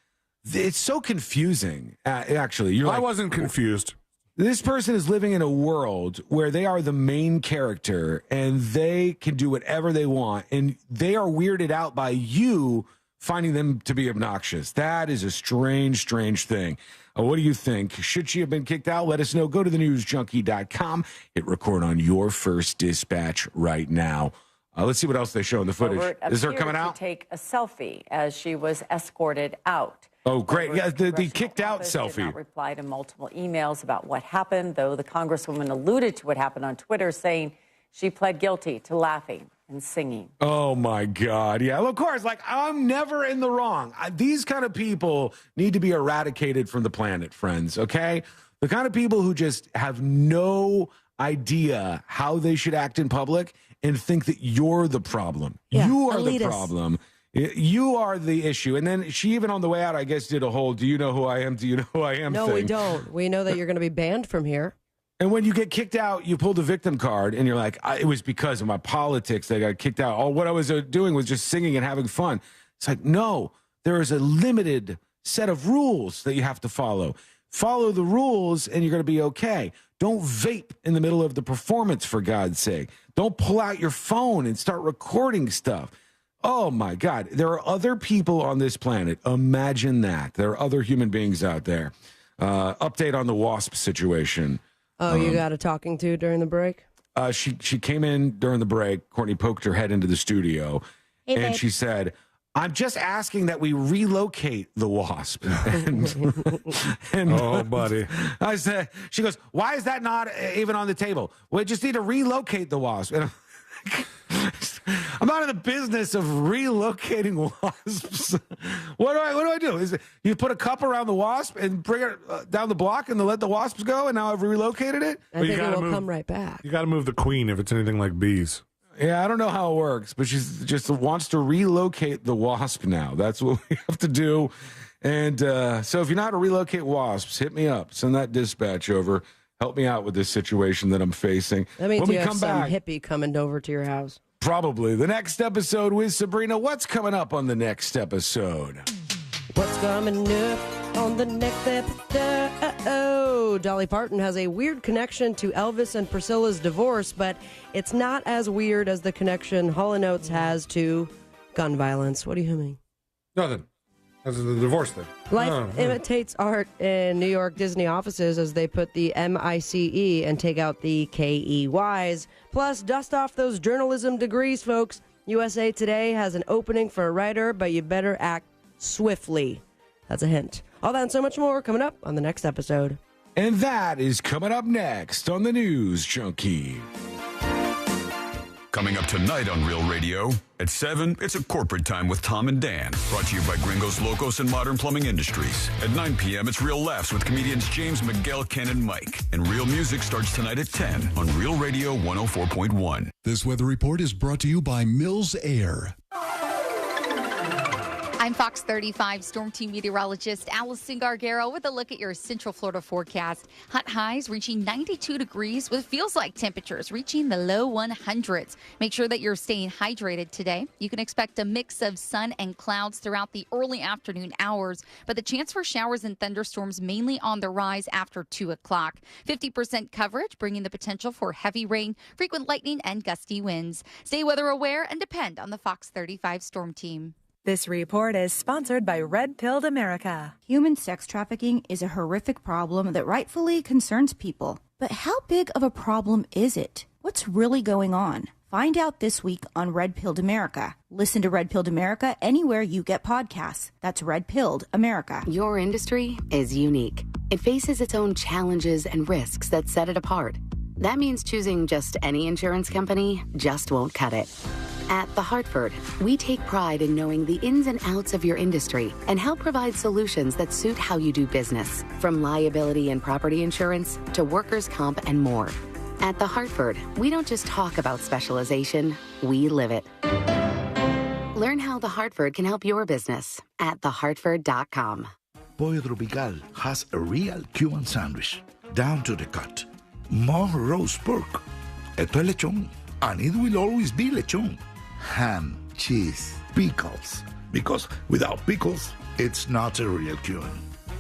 it's so confusing. Actually, I wasn't confused. This person is living in a world where they are the main character and they can do whatever they want. And they are weirded out by you finding them to be obnoxious. That is a strange, strange thing. What do you think? Should she have been kicked out? Let us know. Go to thenewsjunkie.com. Hit record on your first dispatch right now. Let's see what else they show in the footage. Is there coming out? To take a selfie as she was escorted out. Oh, great. Yeah, the kicked out selfie. Did not reply to multiple emails about what happened, though the Congresswoman alluded to what happened on Twitter, saying she pled guilty to laughing and singing. Oh, my God. Yeah, well, of course, like, I'm never in the wrong. These kind of people need to be eradicated from the planet, friends, okay? The kind of people who just have no idea how they should act in public and think that you're the problem. Yeah, you are elitist. the problem. You are the issue. And then she even on the way out, I guess, did a whole, do you know who I am? Do you know who I am No, thing. we don't. We know that you're going to be banned from here. And when you get kicked out, you pull the victim card and you're like, it was because of my politics that I got kicked out. All what I was doing was just singing and having fun. It's like, no, there is a limited set of rules that you have to follow. Follow the rules and you're going to be okay. Don't vape in the middle of the performance, for God's sake. Don't pull out your phone and start recording stuff. Oh, my God. There are other people on this planet. Imagine that. There are other human beings out there. Update on the WASP situation. Oh, you got a talking to during the break? She came in during the break. Courtney poked her head into the studio, Hey, and babe. she said, I'm just asking that we relocate the WASP. and oh, buddy. I said, she goes, why is that not even on the table? We just need to relocate the WASP. And I'm not in the business of relocating wasps. What do I do? Is it, you put a cup around the wasp and bring it down the block and then let the wasps go, and now I've relocated it? I think it will come right back. You got to move the queen if it's anything like bees. Yeah, I don't know how it works, but she's just wants to relocate the wasp now. That's what we have to do. And so if you know how to relocate wasps, hit me up. Send that dispatch over. Help me out with this situation that I'm facing. That means when we you have come some back, hippie coming over to your house. probably the next episode with Sabrina. What's coming up on the next episode? What's coming up on the next episode? Dolly Parton has a weird connection to Elvis and Priscilla's divorce, but it's not as weird as the connection Hall & Oates has to gun violence. What are you humming? Nothing. That's the divorce thing. Life imitates art in New York Disney offices as they put the MICE and take out the KEYs. Plus, dust off those journalism degrees, folks. USA Today has an opening for a writer, but you better act swiftly. That's a hint. All that and so much more coming up on the next episode. And that is coming up next on the News Junkie. Coming up tonight on Real Radio, at 7, it's a corporate time with Tom and Dan. Brought to you by Gringos Locos and Modern Plumbing Industries. At 9 p.m., it's Real Laughs with comedians James, Miguel, Ken, and Mike. And Real Music starts tonight at 10 on Real Radio 104.1. This weather report is brought to you by Mills Air. I'm Fox 35 Storm Team meteorologist Allison Gargaro with a look at your Central Florida forecast. Hot highs reaching 92 degrees with feels-like temperatures reaching the low 100s. Make sure that you're staying hydrated today. You can expect a mix of sun and clouds throughout the early afternoon hours, but the chance for showers and thunderstorms mainly on the rise after 2 o'clock. 50% coverage, bringing the potential for heavy rain, frequent lightning, and gusty winds. Stay weather aware and depend on the Fox 35 Storm Team. This report is sponsored by Red Pilled America. Human sex trafficking is a horrific problem that rightfully concerns people. But how big of a problem is it? What's really going on? Find out this week on Red Pilled America. Listen to Red Pilled America anywhere you get podcasts. That's Red Pilled America. Your industry is unique. It faces its own challenges and risks that set it apart. That means choosing just any insurance company just won't cut it. At The Hartford, we take pride in knowing the ins and outs of your industry and help provide solutions that suit how you do business, from liability and property insurance to workers' comp and more. At The Hartford, we don't just talk about specialization, we live it. Learn how The Hartford can help your business at thehartford.com. Pollo Tropical has a real Cuban sandwich, down to the cut. More roast pork. Esto es lechón, and it will always be lechón. Ham, cheese, pickles. Because without pickles, it's not a real Cuban.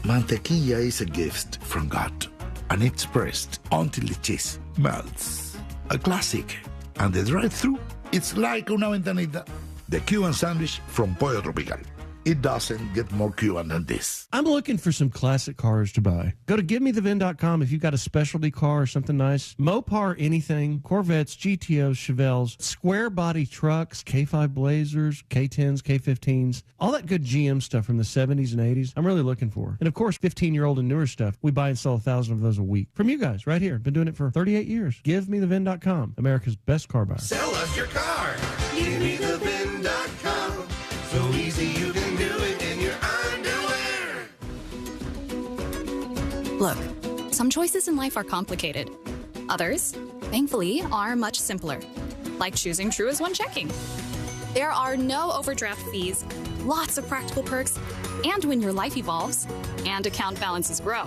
Mantequilla is a gift from God, and it's pressed until the cheese melts. A classic. And the drive-thru, it's like una ventanita. The Cuban sandwich from Pollo Tropical. It doesn't get more Cuban than this. I'm looking for some classic cars to buy. Go to GiveMeTheVin.com if you've got a specialty car or something nice. Mopar anything, Corvettes, GTOs, Chevelles, square body trucks, K5 Blazers, K10s, K15s, all that good GM stuff from the 70s and 80s. I'm really looking for. And of course, 15-year-old and newer stuff. We buy and sell 1,000 of those a week. From you guys right here. Been doing it for 38 years. GiveMeTheVin.com, America's best car buyer. Sell us your car. GiveMeTheVin.com. So easy you can do it in your underwear. Look, some choices in life are complicated. Others, thankfully, are much simpler, like choosing Truist One Checking. There are no overdraft fees, lots of practical perks, and when your life evolves and account balances grow,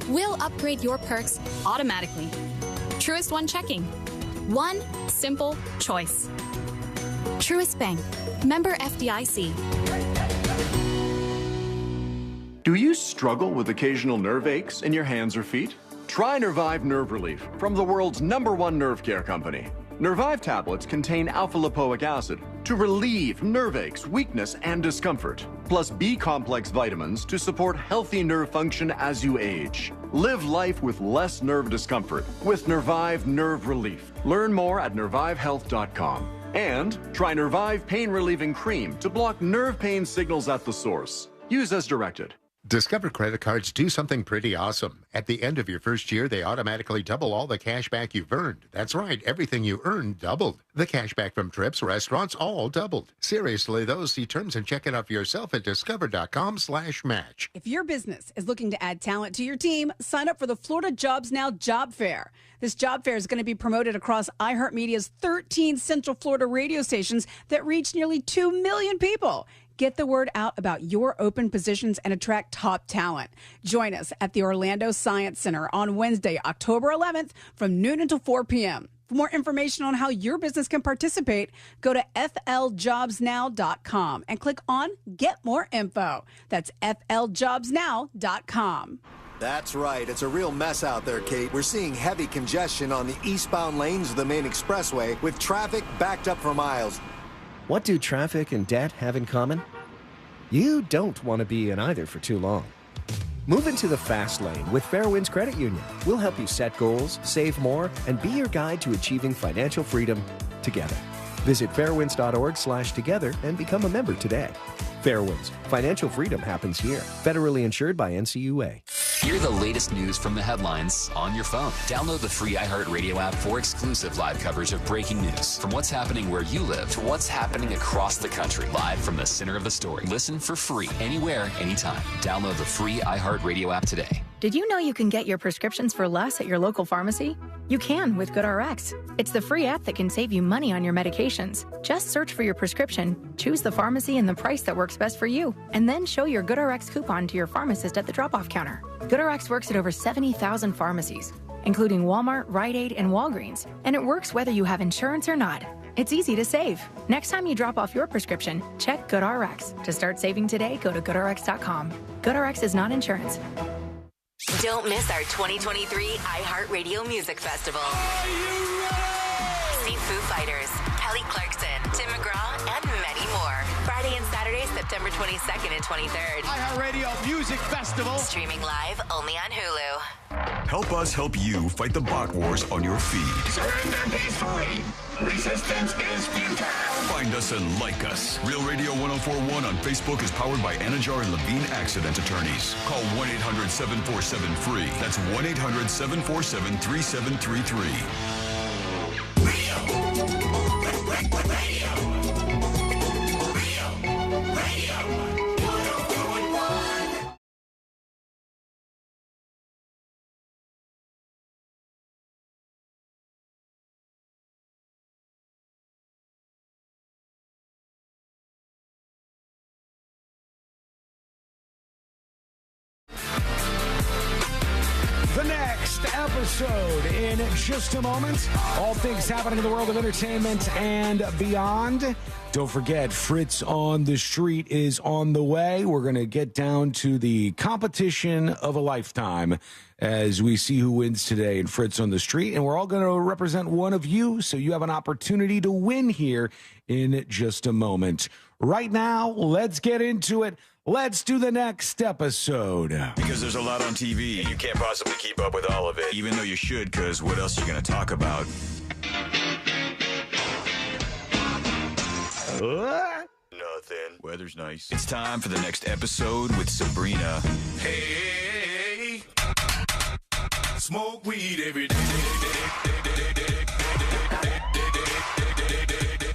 we'll upgrade your perks automatically. Truist One Checking. One simple choice. Truist Bank. Member FDIC. Do you struggle with occasional nerve aches in your hands or feet? Try Nervive Nerve Relief from the world's #1 nerve care company. Nervive tablets contain alpha-lipoic acid to relieve nerve aches, weakness, and discomfort, plus B-complex vitamins to support healthy nerve function as you age. Live life with less nerve discomfort with Nervive Nerve Relief. Learn more at nervivehealth.com. And try Nervive Pain Relieving Cream to block nerve pain signals at the source. Use as directed. Discover credit cards do something pretty awesome. At the end of your first year, they automatically double all the cash back you've earned. That's right, everything you earned doubled. The cash back from trips, restaurants, all doubled. Seriously, though, see terms and check it out for yourself at discover.com/match. If your business is looking to add talent to your team, sign up for the Florida Jobs Now Job Fair. This job fair is going to be promoted across iHeartMedia's 13 Central Florida radio stations that reach nearly 2 million people. Get the word out about your open positions and attract top talent. Join us at the Orlando Science Center on Wednesday, October 11th from noon until 4 p.m. For more information on how your business can participate, go to fljobsnow.com and click on Get More Info. That's fljobsnow.com. That's right. It's a real mess out there, Kate. We're seeing heavy congestion on the eastbound lanes of the main expressway with traffic backed up for miles. What do traffic and debt have in common? You don't want to be in either for too long. Move into the fast lane with Fairwinds Credit Union. We'll help you set goals, save more, and be your guide to achieving financial freedom together. Visit fairwinds.org/together and become a member today. Fairwinds. Financial freedom happens here. Federally insured by NCUA. Hear the latest news from the headlines on your phone. Download the free iHeartRadio app for exclusive live coverage of breaking news. From what's happening where you live to what's happening across the country. Live from the center of the story. Listen for free anywhere, anytime. Download the free iHeartRadio app today. Did you know you can get your prescriptions for less at your local pharmacy? You can with GoodRx. It's the free app that can save you money on your medications. Just search for your prescription, choose the pharmacy and the price that works best for you, and then show your GoodRx coupon to your pharmacist at the drop-off counter. GoodRx works at over 70,000 pharmacies, including Walmart, Rite Aid, and Walgreens, and it works whether you have insurance or not. It's easy to save. Next time you drop off your prescription, check GoodRx. To start saving today, go to GoodRx.com. GoodRx is not insurance. Don't miss our 2023 iHeartRadio Music Festival. See Foo Fighters, Kelly Clarkson, Tim McGraw, and many more. Friday and Saturday, September 22nd and 23rd. iHeartRadio Music Festival. Streaming live only on Hulu. Help us help you fight the bot wars on your feed. Surrender peacefully. Resistance is futile. Find us and like us. Real Radio 1041 on Facebook is powered by Anajar and Levine Accident Attorneys. Call 1-800-747-FREE. That's 1-800-747-3733. next episode in just a moment. All things happening in the world of entertainment and beyond. Don't forget, Fritz on the Street is on the way. We're going to get down to the competition of a lifetime as we see who wins today in Fritz on the Street. And we're all going to represent one of you, so you have an opportunity to win here in just a moment. Right now, let's get into it. Let's do the next episode. Because there's a lot on TV. You can't possibly keep up with all of it, even though you should, because what else are you going to talk about? Nothing. Weather's nice. It's time for the next episode with Sabrina. Hey, smoke weed every day.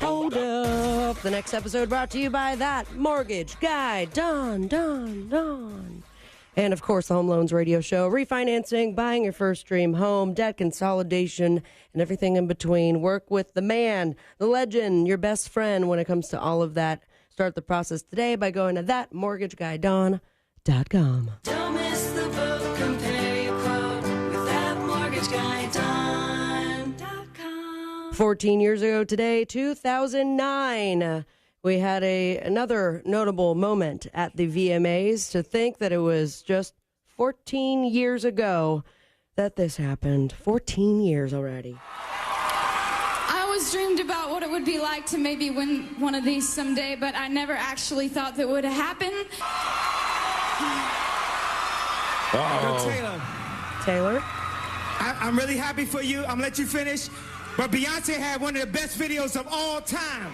Hold up. The next episode brought to you by That Mortgage Guy, Don. And, of course, the Home Loans Radio Show, refinancing, buying your first dream home, debt consolidation, and everything in between. Work with the man, the legend, your best friend when it comes to all of that. Start the process today by going to thatmortgageguyDon.com. Don't miss the boat, compare your quote with thatmortgageguyDon.com. 14 years ago today, 2009. We had another notable moment at the VMAs. To think that it was just 14 years ago that this happened. 14 years already. I always dreamed about what it would be like to maybe win one of these someday, but I never actually thought that would happen. Taylor? I'm really happy for you. I'm going to let you finish. But Beyonce had one of the best videos of all time.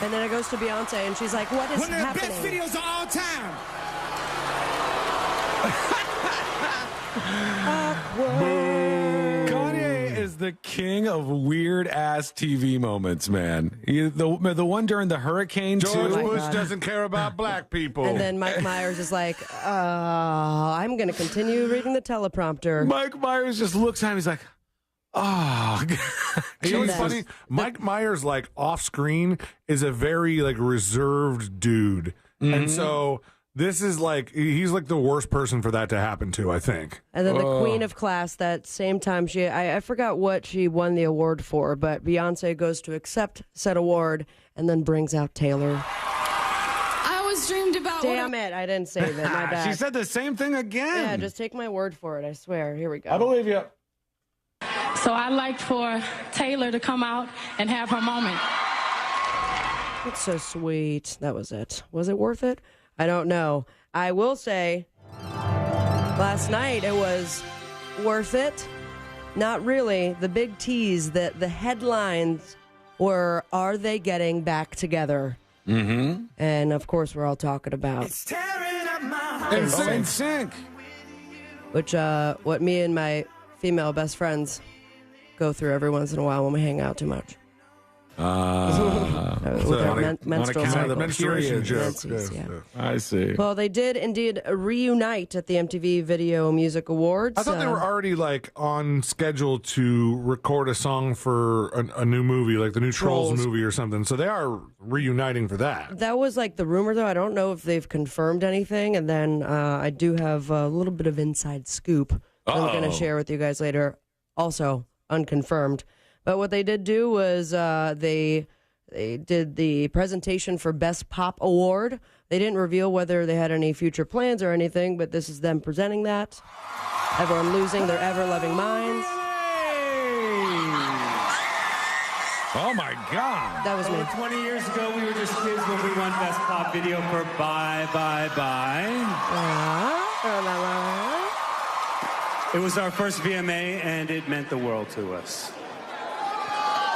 And then it goes to Beyonce, and she's like, what is happening? One of the best videos of all time. Kanye is the king of weird-ass TV moments, man. The one during the hurricane, George too. Bush doesn't care about black people. And then Mike Myers is like, I'm going to continue reading the teleprompter. Mike Myers just looks at him, he's like, oh, you know what's funny? Mike Myers, like off screen, is a very like reserved dude, and so this is like he's like the worst person for that to happen to, I think. And then the queen of class, that same time I forgot what she won the award for, but Beyonce goes to accept said award and then brings out Taylor. I always dreamed about Damn it, I didn't say that. My bad. She said the same thing again. Yeah, just take my word for it, I swear. Here we go. I believe you. So I'd like for Taylor to come out and have her moment. It's so sweet. That was it. Was it worth it? I don't know. I will say, last night it was worth it. Not really. The big tease, that the headlines were, are they getting back together? Mm-hmm. And, of course, we're all talking about NSYNC. Which, what me and my female best friends go through every once in a while when we hang out too much. With our menstrual cycle. Menstruation jokes. Menses, yeah. I see. Well, they did indeed reunite at the MTV Video Music Awards. I thought they were already like on schedule to record a song for a new movie, like the new Trolls movie or something. So they are reuniting for that. That was like the rumor, though. I don't know if they've confirmed anything. And then I do have a little bit of inside scoop that I'm going to share with you guys later. Also unconfirmed. But what they did do was they did the presentation for Best Pop Award. They didn't reveal whether they had any future plans or anything, but this is them presenting that. Everyone losing their ever-loving minds. Oh, my God. That was me. 20 years ago, we were just kids when we won Best Pop Video for Bye, Bye, Bye. It was our first VMA, and it meant the world to us.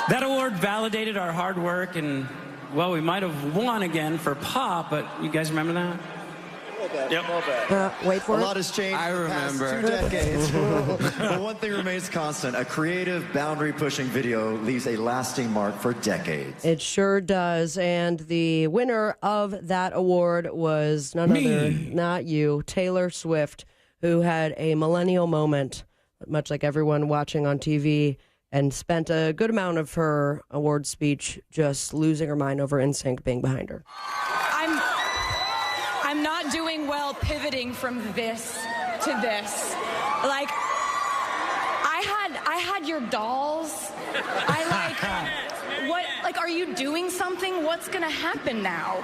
That award validated our hard work, and, well, we might have won again for pop, but you guys remember that? Yep. Wait for a it. lot has changed I in the past remember. 2 decades. But one thing remains constant. A creative, boundary-pushing video leaves a lasting mark for decades. It sure does. And the winner of that award was none other, not you, Taylor Swift, who had a millennial moment, much like everyone watching on TV, and spent a good amount of her award speech just losing her mind over NSYNC being behind her. I'm not doing well pivoting from this to this. Like, had your dolls. What, are you doing something? What's gonna happen now?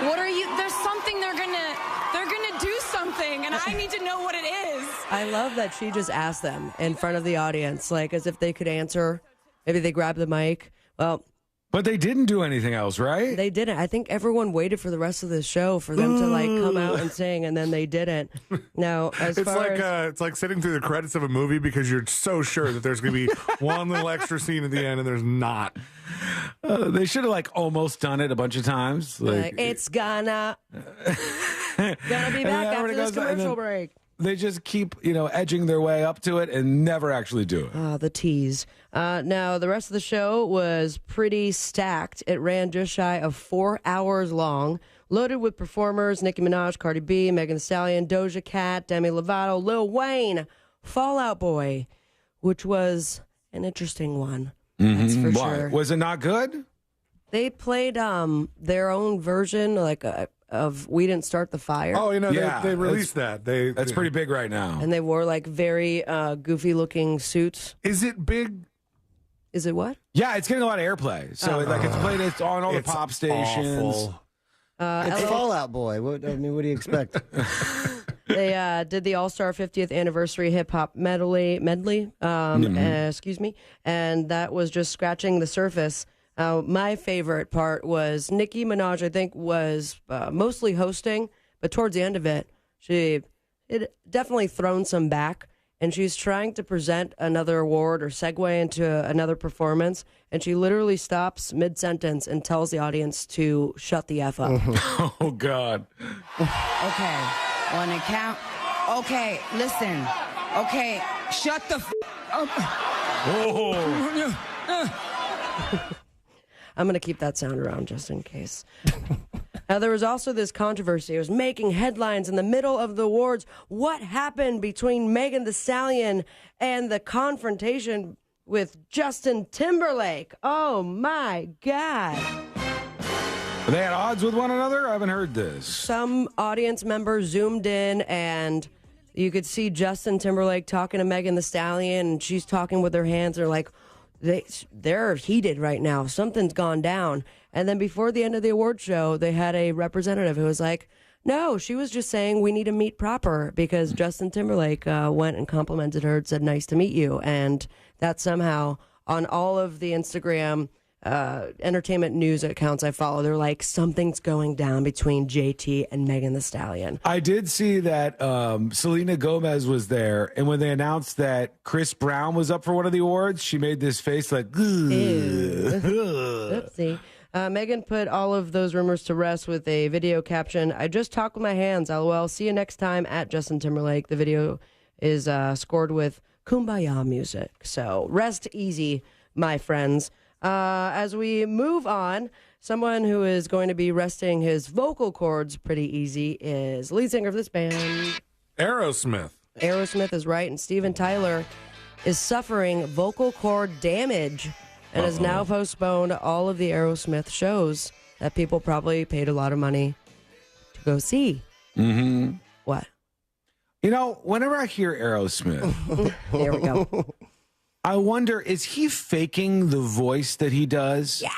There's something they're gonna do something, and I need to know what it is. I love that she just asked them in front of the audience, like as if they could answer. Maybe they grabbed the mic. Well, but they didn't do anything else, right? They didn't. I think everyone waited for the rest of the show for them to come out and sing, and then they didn't. Now, It's like sitting through the credits of a movie because you're so sure that there's going to be one little extra scene at the end, and there's not. They should have almost done it a bunch of times. It's gonna be back after this commercial break. They just keep, edging their way up to it and never actually do it. Oh, the tease. Now, the rest of the show was pretty stacked. It ran just shy of 4 hours long, loaded with performers: Nicki Minaj, Cardi B, Megan Thee Stallion, Doja Cat, Demi Lovato, Lil Wayne, Fall Out Boy, which was an interesting one. That's for sure. Was it not good? They played their own version, of "We Didn't Start the Fire." Oh, they released that. That's pretty big right now. And they wore very goofy-looking suits. Is it big? Is it what? Yeah, it's getting a lot of airplay. So it's played. It's on all the pop stations. Awful. It's Fall Out Boy. What do you expect? They did the All-Star 50th Anniversary Hip Hop medley. Excuse me, and that was just scratching the surface. My favorite part was Nicki Minaj, I think, was mostly hosting, but towards the end of it, it definitely thrown some back, and she's trying to present another award or segue into another performance, and she literally stops mid-sentence and tells the audience to shut the F up. Oh, God. Okay, on the count. Okay, listen. Okay, shut the up. Oh. I'm going to keep that sound around just in case. Now, there was also this controversy. It was making headlines in the middle of the awards. What happened between Megan Thee Stallion and the confrontation with Justin Timberlake? Oh, my God. They had odds with one another? I haven't heard this. Some audience members zoomed in, and you could see Justin Timberlake talking to Megan Thee Stallion, and she's talking with her hands. They're like, they're heated right now. Something's gone down. And then before the end of the award show, they had a representative who was like, no, she was just saying we need to meet proper, because Justin Timberlake went and complimented her and said, nice to meet you. And that somehow on all of the Instagram entertainment news accounts I follow, they're like, something's going down between JT and Megan Thee Stallion. I did see that Selena Gomez was there, and when they announced that Chris Brown was up for one of the awards, she made this face like, oopsie. Megan put all of those rumors to rest with a video caption: I just talk with my hands, LOL. See you next time at Justin Timberlake. The video is scored with Kumbaya music. So rest easy, my friends. As we move on, someone who is going to be resting his vocal cords pretty easy is lead singer of this band, Aerosmith. Aerosmith is right, and Steven Tyler is suffering vocal cord damage and has now postponed all of the Aerosmith shows that people probably paid a lot of money to go see. Mm-hmm. What? Whenever I hear Aerosmith, there we go. I wonder, is he faking the voice that he does? Yeah.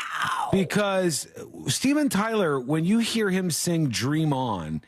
Because Steven Tyler, when you hear him sing Dream On,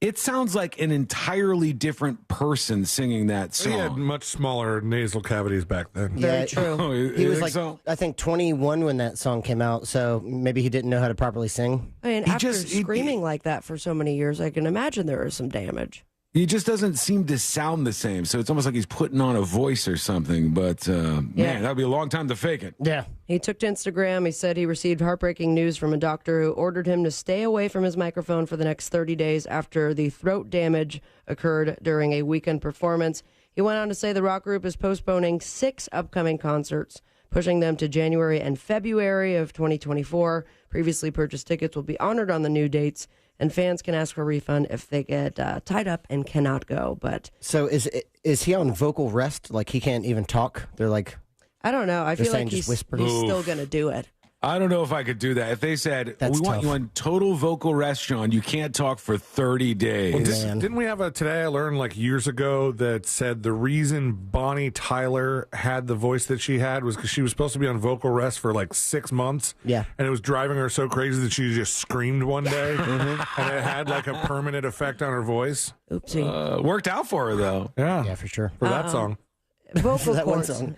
it sounds like an entirely different person singing that song. He had much smaller nasal cavities back then. Very true. He was I think 21 when that song came out, so maybe he didn't know how to properly sing. I mean, after screaming like that for so many years, I can imagine there is some damage. He just doesn't seem to sound the same. So it's almost like he's putting on a voice or something. But, man, that would be a long time to fake it. Yeah. He took to Instagram. He said he received heartbreaking news from a doctor who ordered him to stay away from his microphone for the next 30 days after the throat damage occurred during a weekend performance. He went on to say the rock group is postponing 6 upcoming concerts, pushing them to January and February of 2024. Previously purchased tickets will be honored on the new dates, and fans can ask for a refund if they get tied up and cannot go. But so is he on vocal rest? Like he can't even talk? They're like, I don't know. I feel like he's whisper. still going to do it. I don't know if I could do that. If they said, we want you on total vocal rest, Sean, you can't talk for 30 days. Well, didn't we have a Today I Learned like years ago that said the reason Bonnie Tyler had the voice that she had was because she was supposed to be on vocal rest for like 6 months. Yeah. And it was driving her so crazy that she just screamed one day. And it had like a permanent effect on her voice. Oopsie. Worked out for her, though. Yeah, for sure. For that song. Vocal That one cords. song.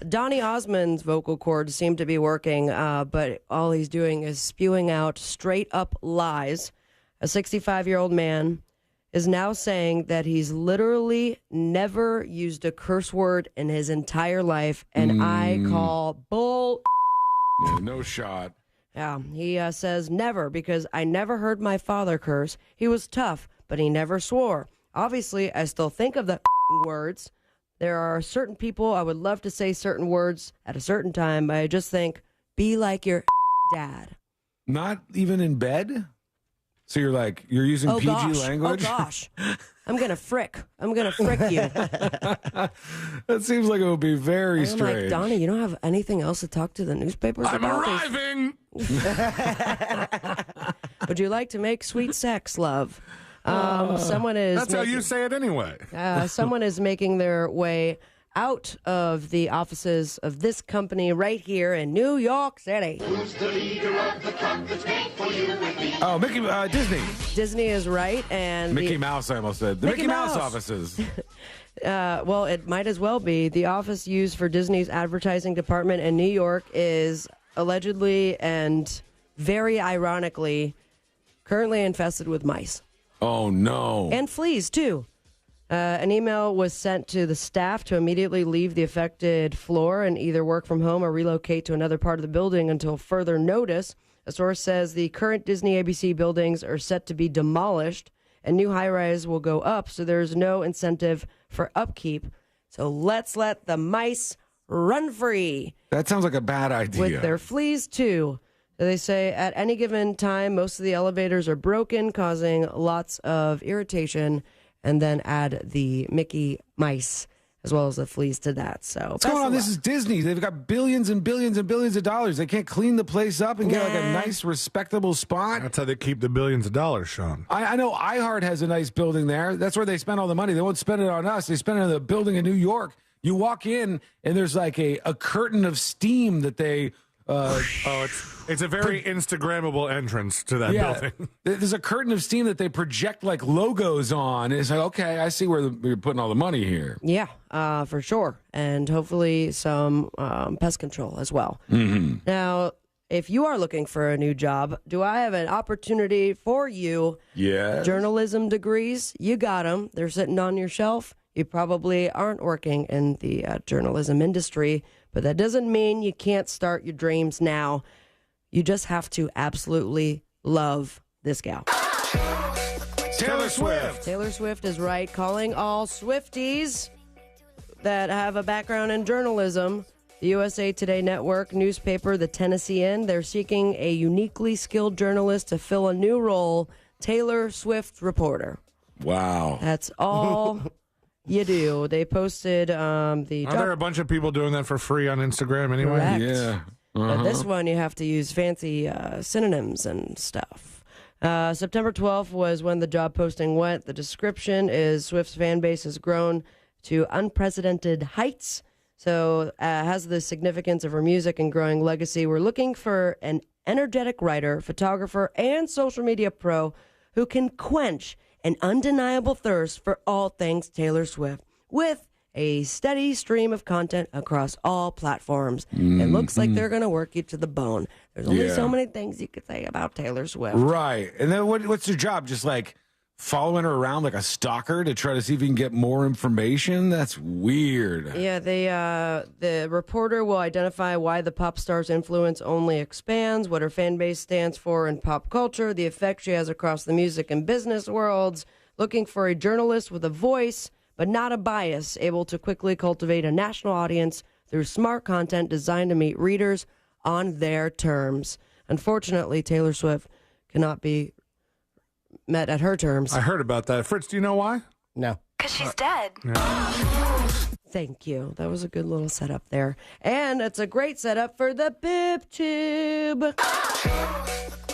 Donny Osmond's vocal cords seem to be working, but all he's doing is spewing out straight up lies. A 65-year-old man is now saying that he's literally never used a curse word in his entire life, and I call bull. Yeah, no shot. Yeah, he says never because I never heard my father curse. He was tough, but he never swore. Obviously, I still think of the words. There are certain people I would love to say certain words at a certain time, but I just think, be like your dad. Not even in bed? So you're using PG language? Oh, gosh. I'm going to frick you. That seems like it would be very I'm strange. like, Donnie, you don't have anything else to talk to the newspapers I'm about? arriving! Would you like to make sweet sex love? Someone is. That's how you say it anyway. Someone is making their way out of the offices of this company right here in New York City. Who's the leader of the club that's made for you and me? Oh, Disney. Disney is right, and Mickey Mouse, I almost said. The Mickey Mouse Mouse. offices. Well, it might as well be. The office used for Disney's advertising department in New York is allegedly and very ironically currently infested with mice. Oh, no. And fleas, too. An email was sent to the staff to immediately leave the affected floor and either work from home or relocate to another part of the building until further notice. A source says the current Disney ABC buildings are set to be demolished and new high-rise will go up, so there's no incentive for upkeep. So let's let the mice run free. That sounds like a bad idea. With their fleas, too. They say at any given time, most of the elevators are broken, causing lots of irritation, and then add the Mickey mice as well as the fleas to that. So what's going on? This is Disney. They've got billions and billions and billions of dollars. They can't clean the place up and get like a nice, respectable spot. That's how they keep the billions of dollars, Sean. I know iHeart has a nice building there. That's where they spend all the money. They won't spend it on us. They spend it on the building in New York. You walk in, and there's like a curtain of steam that they... it's a very Instagrammable entrance to that building. There's a curtain of steam that they project like logos on. It's like, okay, I see where you're putting all the money here. Yeah, for sure. And hopefully some pest control as well. Mm-hmm. Now, if you are looking for a new job, do I have an opportunity for you? Yeah. Journalism degrees, you got them. They're sitting on your shelf. You probably aren't working in the journalism industry, but that doesn't mean you can't start your dreams now. You just have to absolutely love this gal. Taylor Swift. Taylor Swift is right. Calling all Swifties that have a background in journalism. The USA Today Network newspaper, the Tennessean, they're seeking a uniquely skilled journalist to fill a new role, Taylor Swift reporter. Wow. That's all you do. They posted Are there a bunch of people doing that for free on Instagram anyway? Correct. Yeah. But this one, you have to use fancy synonyms and stuff. September 12th was when the job posting went. The description is Swift's fan base has grown to unprecedented heights. So has the significance of her music and growing legacy. We're looking for an energetic writer, photographer, and social media pro who can quench an undeniable thirst for all things Taylor Swift with a steady stream of content across all platforms. It looks like they're going to work you to the bone. There's only so many things you could say about Taylor Swift. Right. And then what's your job? Just like following her around like a stalker to try to see if you can get more information? That's weird. Yeah, the reporter will identify why the pop star's influence only expands, what her fan base stands for in pop culture, the effect she has across the music and business worlds, looking for a journalist with a voice but not a bias, able to quickly cultivate a national audience through smart content designed to meet readers on their terms. Unfortunately, Taylor Swift cannot be met at her terms. I heard about that. Fritz, do you know why? No. Because she's dead. Thank you. That was a good little setup there. And it's a great setup for the Bib Tube.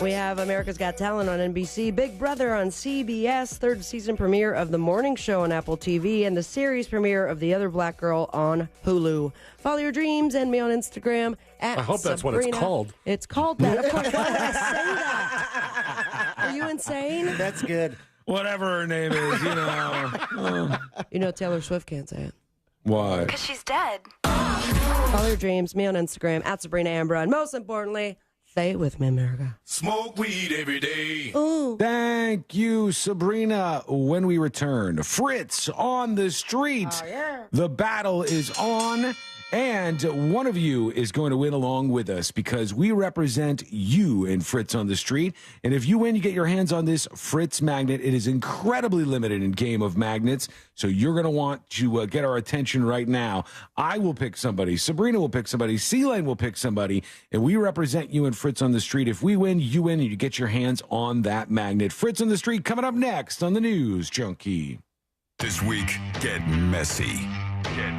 We have America's Got Talent on NBC, Big Brother on CBS, third season premiere of The Morning Show on Apple TV, and the series premiere of The Other Black Girl on Hulu. Follow your dreams and me on Instagram at I hope that's Sabrina. what it's called. It's called that. Of course, why would I say that? Are you insane? That's good. Whatever her name is, you know. You know Taylor Swift can't say it. Why? Because she's dead. Follow your dreams, me on Instagram at Sabrina Ambra, and most importantly, say it with me, America. Smoke weed every day. Ooh. Thank you, Sabrina. When we return, Fritz on the street. Oh, yeah. The battle is on, and one of you is going to win along with us because we represent you in Fritz on the street. And if you win, you get your hands on this Fritz magnet. It is incredibly limited in game of magnets, so you're going to want to get our attention right now. I will pick somebody. Sabrina will pick somebody. C-Lane will pick somebody, and we represent you in Fritz on the street. If we win, you win, and you get your hands on that magnet. Fritz on the street coming up next on the News Junkie. This week, get messy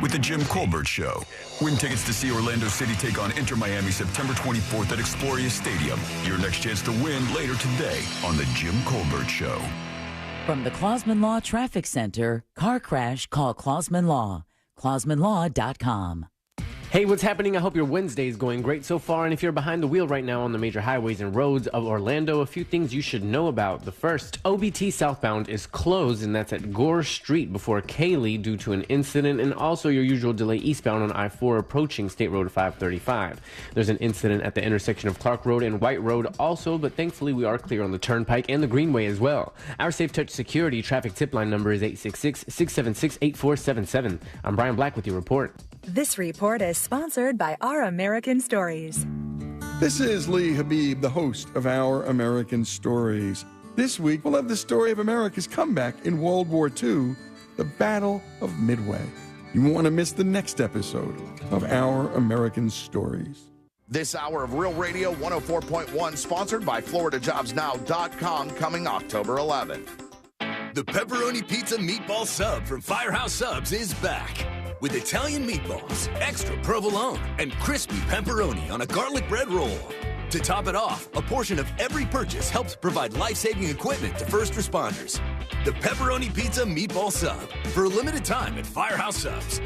with the Jim Colbert Show. Win tickets to see Orlando City take on Inter Miami September 24th at Exploria Stadium. Your next chance to win later today on the Jim Colbert Show. From the Clausman Law Traffic Center, car crash, call Clausman Law. ClausmanLaw.com. Hey, what's happening? I hope your Wednesday is going great so far. And if you're behind the wheel right now on the major highways and roads of Orlando, a few things you should know about. The first, OBT southbound is closed, and that's at Gore Street before Cayley due to an incident, and also your usual delay eastbound on I-4 approaching State Road 535. There's an incident at the intersection of Clark Road and White Road also, but thankfully we are clear on the Turnpike and the Greenway as well. Our Safe Touch Security traffic tip line number is 866-676-8477. I'm Brian Black with your report. This report is sponsored by Our American Stories. This is Lee Habib, the host of Our American Stories. This week, we'll have the story of America's comeback in World War II, the Battle of Midway. You won't want to miss the next episode of Our American Stories. This hour of Real Radio 104.1, sponsored by FloridaJobsNow.com, coming October 11th. The Pepperoni Pizza Meatball Sub from Firehouse Subs is back. With Italian meatballs, extra provolone, and crispy pepperoni on a garlic bread roll. To top it off, a portion of every purchase helps provide life-saving equipment to first responders. The Pepperoni Pizza Meatball Sub, for a limited time at Firehouse Subs.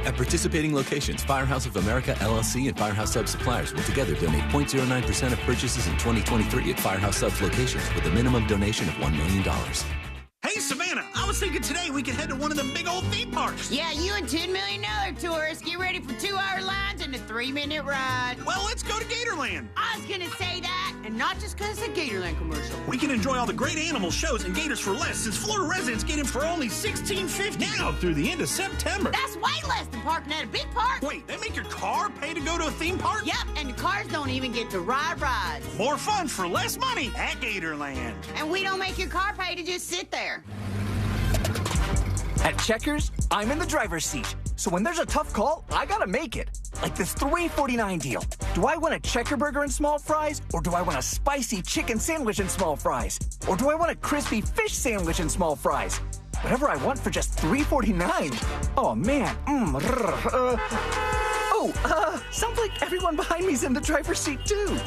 At participating locations, Firehouse of America, LLC, and Firehouse Subs suppliers will together donate 0.09% of purchases in 2023 at Firehouse Subs locations with a minimum donation of $1 million. Hey, Savannah, I was thinking today we could head to one of the big old theme parks. Yeah, you and 10 million other tourists get ready for 2-hour lines and a 3-minute ride. Well, let's go to Gatorland. I was gonna say that, and not just because it's a Gatorland commercial. We can enjoy all the great animal shows and gators for less, since Florida residents get in for only $16.50 now through the end of September. That's way less than parking at a big park. Wait, they make your car pay to go to a theme park? Yep, and the cars don't even get to ride rides. More fun for less money at Gatorland. And we don't make your car pay to just sit there. At Checkers, I'm in the driver's seat. So when there's a tough call, I gotta make it. Like this $3.49 deal. Do I want a Checker burger and small fries? Or do I want a spicy chicken sandwich and small fries? Or do I want a crispy fish sandwich and small fries? Whatever I want for just $3.49. Oh, man. Sounds like everyone behind me's in the driver's seat, too.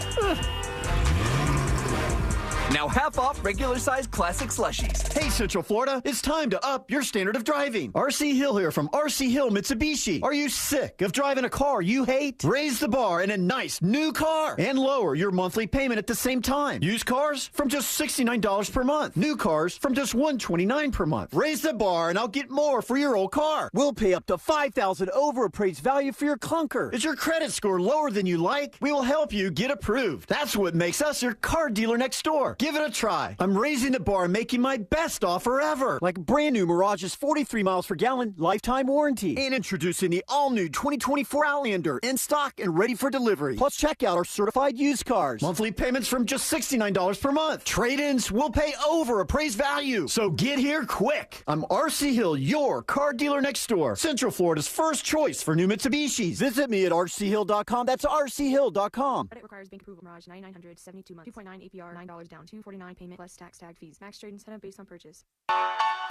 Now half off regular-sized classic slushies. Hey, Central Florida, it's time to up your standard of driving. RC Hill here from RC Hill Mitsubishi. Are you sick of driving a car you hate? Raise the bar in a nice new car and lower your monthly payment at the same time. Used cars from just $69 per month. New cars from just $129 per month. Raise the bar and I'll get more for your old car. We'll pay up to $5,000 over appraised value for your clunker. Is your credit score lower than you like? We will help you get approved. That's what makes us your car dealer next door. Give it a try. I'm raising the bar and making my best offer ever. Like brand new Mirage's 43 miles per gallon lifetime warranty. And introducing the all-new 2024 Outlander in stock and ready for delivery. Plus check out our certified used cars. Monthly payments from just $69 per month. Trade-ins will pay over appraised value. So get here quick. I'm RC Hill, your car dealer next door. Central Florida's first choice for new Mitsubishis. Visit me at rchill.com. That's rchill.com. Credit requires bank approval. Mirage 9900 72 months. 2.9 APR. $9 down. $249 payment plus tax tag fees. Max trade incentive based on purchase.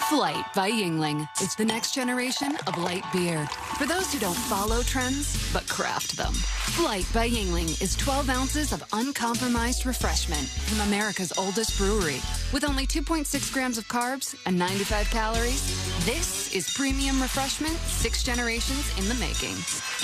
Flight by Yingling is the next generation of light beer. For those who don't follow trends, but craft them. Flight by Yingling is 12 ounces of uncompromised refreshment from America's oldest brewery. With only 2.6 grams of carbs and 95 calories, this is premium refreshment 6 generations in the making.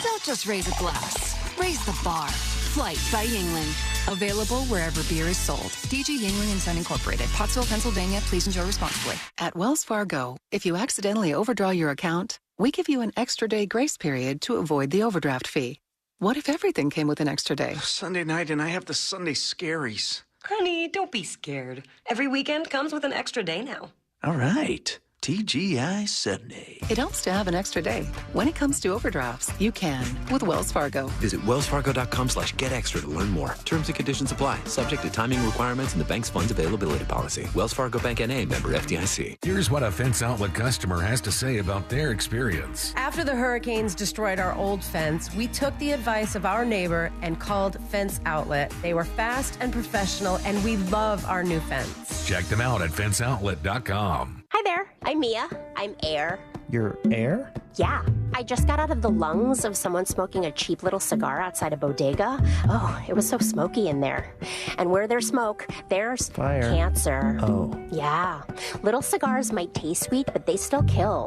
Don't just raise a glass, raise the bar. Flight by Yingling. Available wherever beer is sold. DG Yingling & Son Incorporated, Pottsville, Pennsylvania. Please enjoy responsibly. At Wells Fargo, if you accidentally overdraw your account, we give you an extra day grace period to avoid the overdraft fee. What if everything came with an extra day? Sunday night and I have the Sunday scaries. Honey, don't be scared. Every weekend comes with an extra day now. All right. TGI Sunday. It helps to have an extra day. When it comes to overdrafts, you can with Wells Fargo. Visit wellsfargo.com/getextra to learn more. Terms and conditions apply. Subject to timing requirements and the bank's funds availability policy. Wells Fargo Bank N.A. member FDIC. Here's what a Fence Outlet customer has to say about their experience. After the hurricanes destroyed our old fence, we took the advice of our neighbor and called Fence Outlet. They were fast and professional, and we love our new fence. Check them out at fenceoutlet.com. Hi there, I'm Mia. I'm Air. You're Air? Yeah, I just got out of the lungs of someone smoking a cheap little cigar outside a bodega. Oh, it was so smoky in there. And where there's smoke, there's fire. Cancer. Oh. Yeah, little cigars might taste sweet, but they still kill.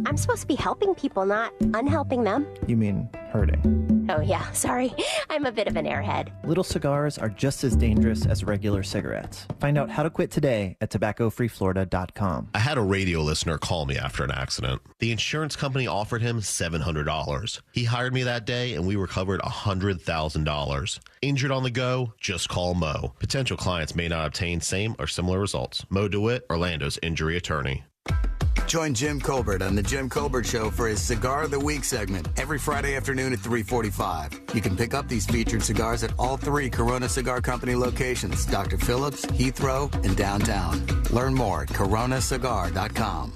I'm supposed to be helping people, not unhelping them. You mean hurting? Oh yeah, sorry. I'm a bit of an airhead. Little cigars are just as dangerous as regular cigarettes. Find out how to quit today at tobaccofreeflorida.com. I had a radio listener call me after an accident. The insurance company offered him $700. He hired me that day and we recovered $100,000. Injured on the go? Just call Mo. Potential clients may not obtain same or similar results. Mo DeWitt, Orlando's injury attorney. Join Jim Colbert on The Jim Colbert Show for his Cigar of the Week segment every Friday afternoon at 3:45. You can pick up these featured cigars at all 3 Corona Cigar Company locations, Dr. Phillips, Heathrow, and downtown. Learn more at coronacigar.com.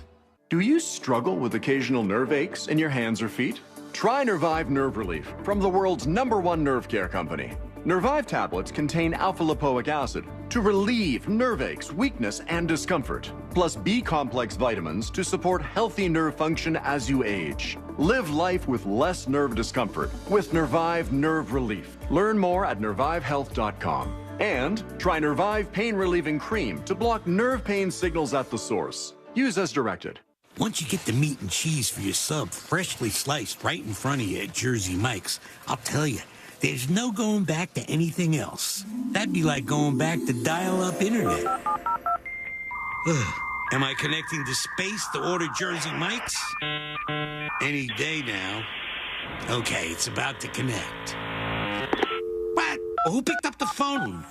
Do you struggle with occasional nerve aches in your hands or feet? Try Nervive Nerve Relief from the world's #1 nerve care company. Nervive tablets contain alpha-lipoic acid to relieve nerve aches, weakness, and discomfort, plus B-complex vitamins to support healthy nerve function as you age. Live life with less nerve discomfort with Nervive Nerve Relief. Learn more at nervivehealth.com. And try Nervive Pain Relieving Cream to block nerve pain signals at the source. Use as directed. Once you get the meat and cheese for your sub freshly sliced right in front of you at Jersey Mike's, I'll tell you, there's no going back to anything else. That'd be like going back to dial-up internet. Am I connecting to space to order Jersey Mike's? Any day now. Okay, it's about to connect. What? Who picked up the phone?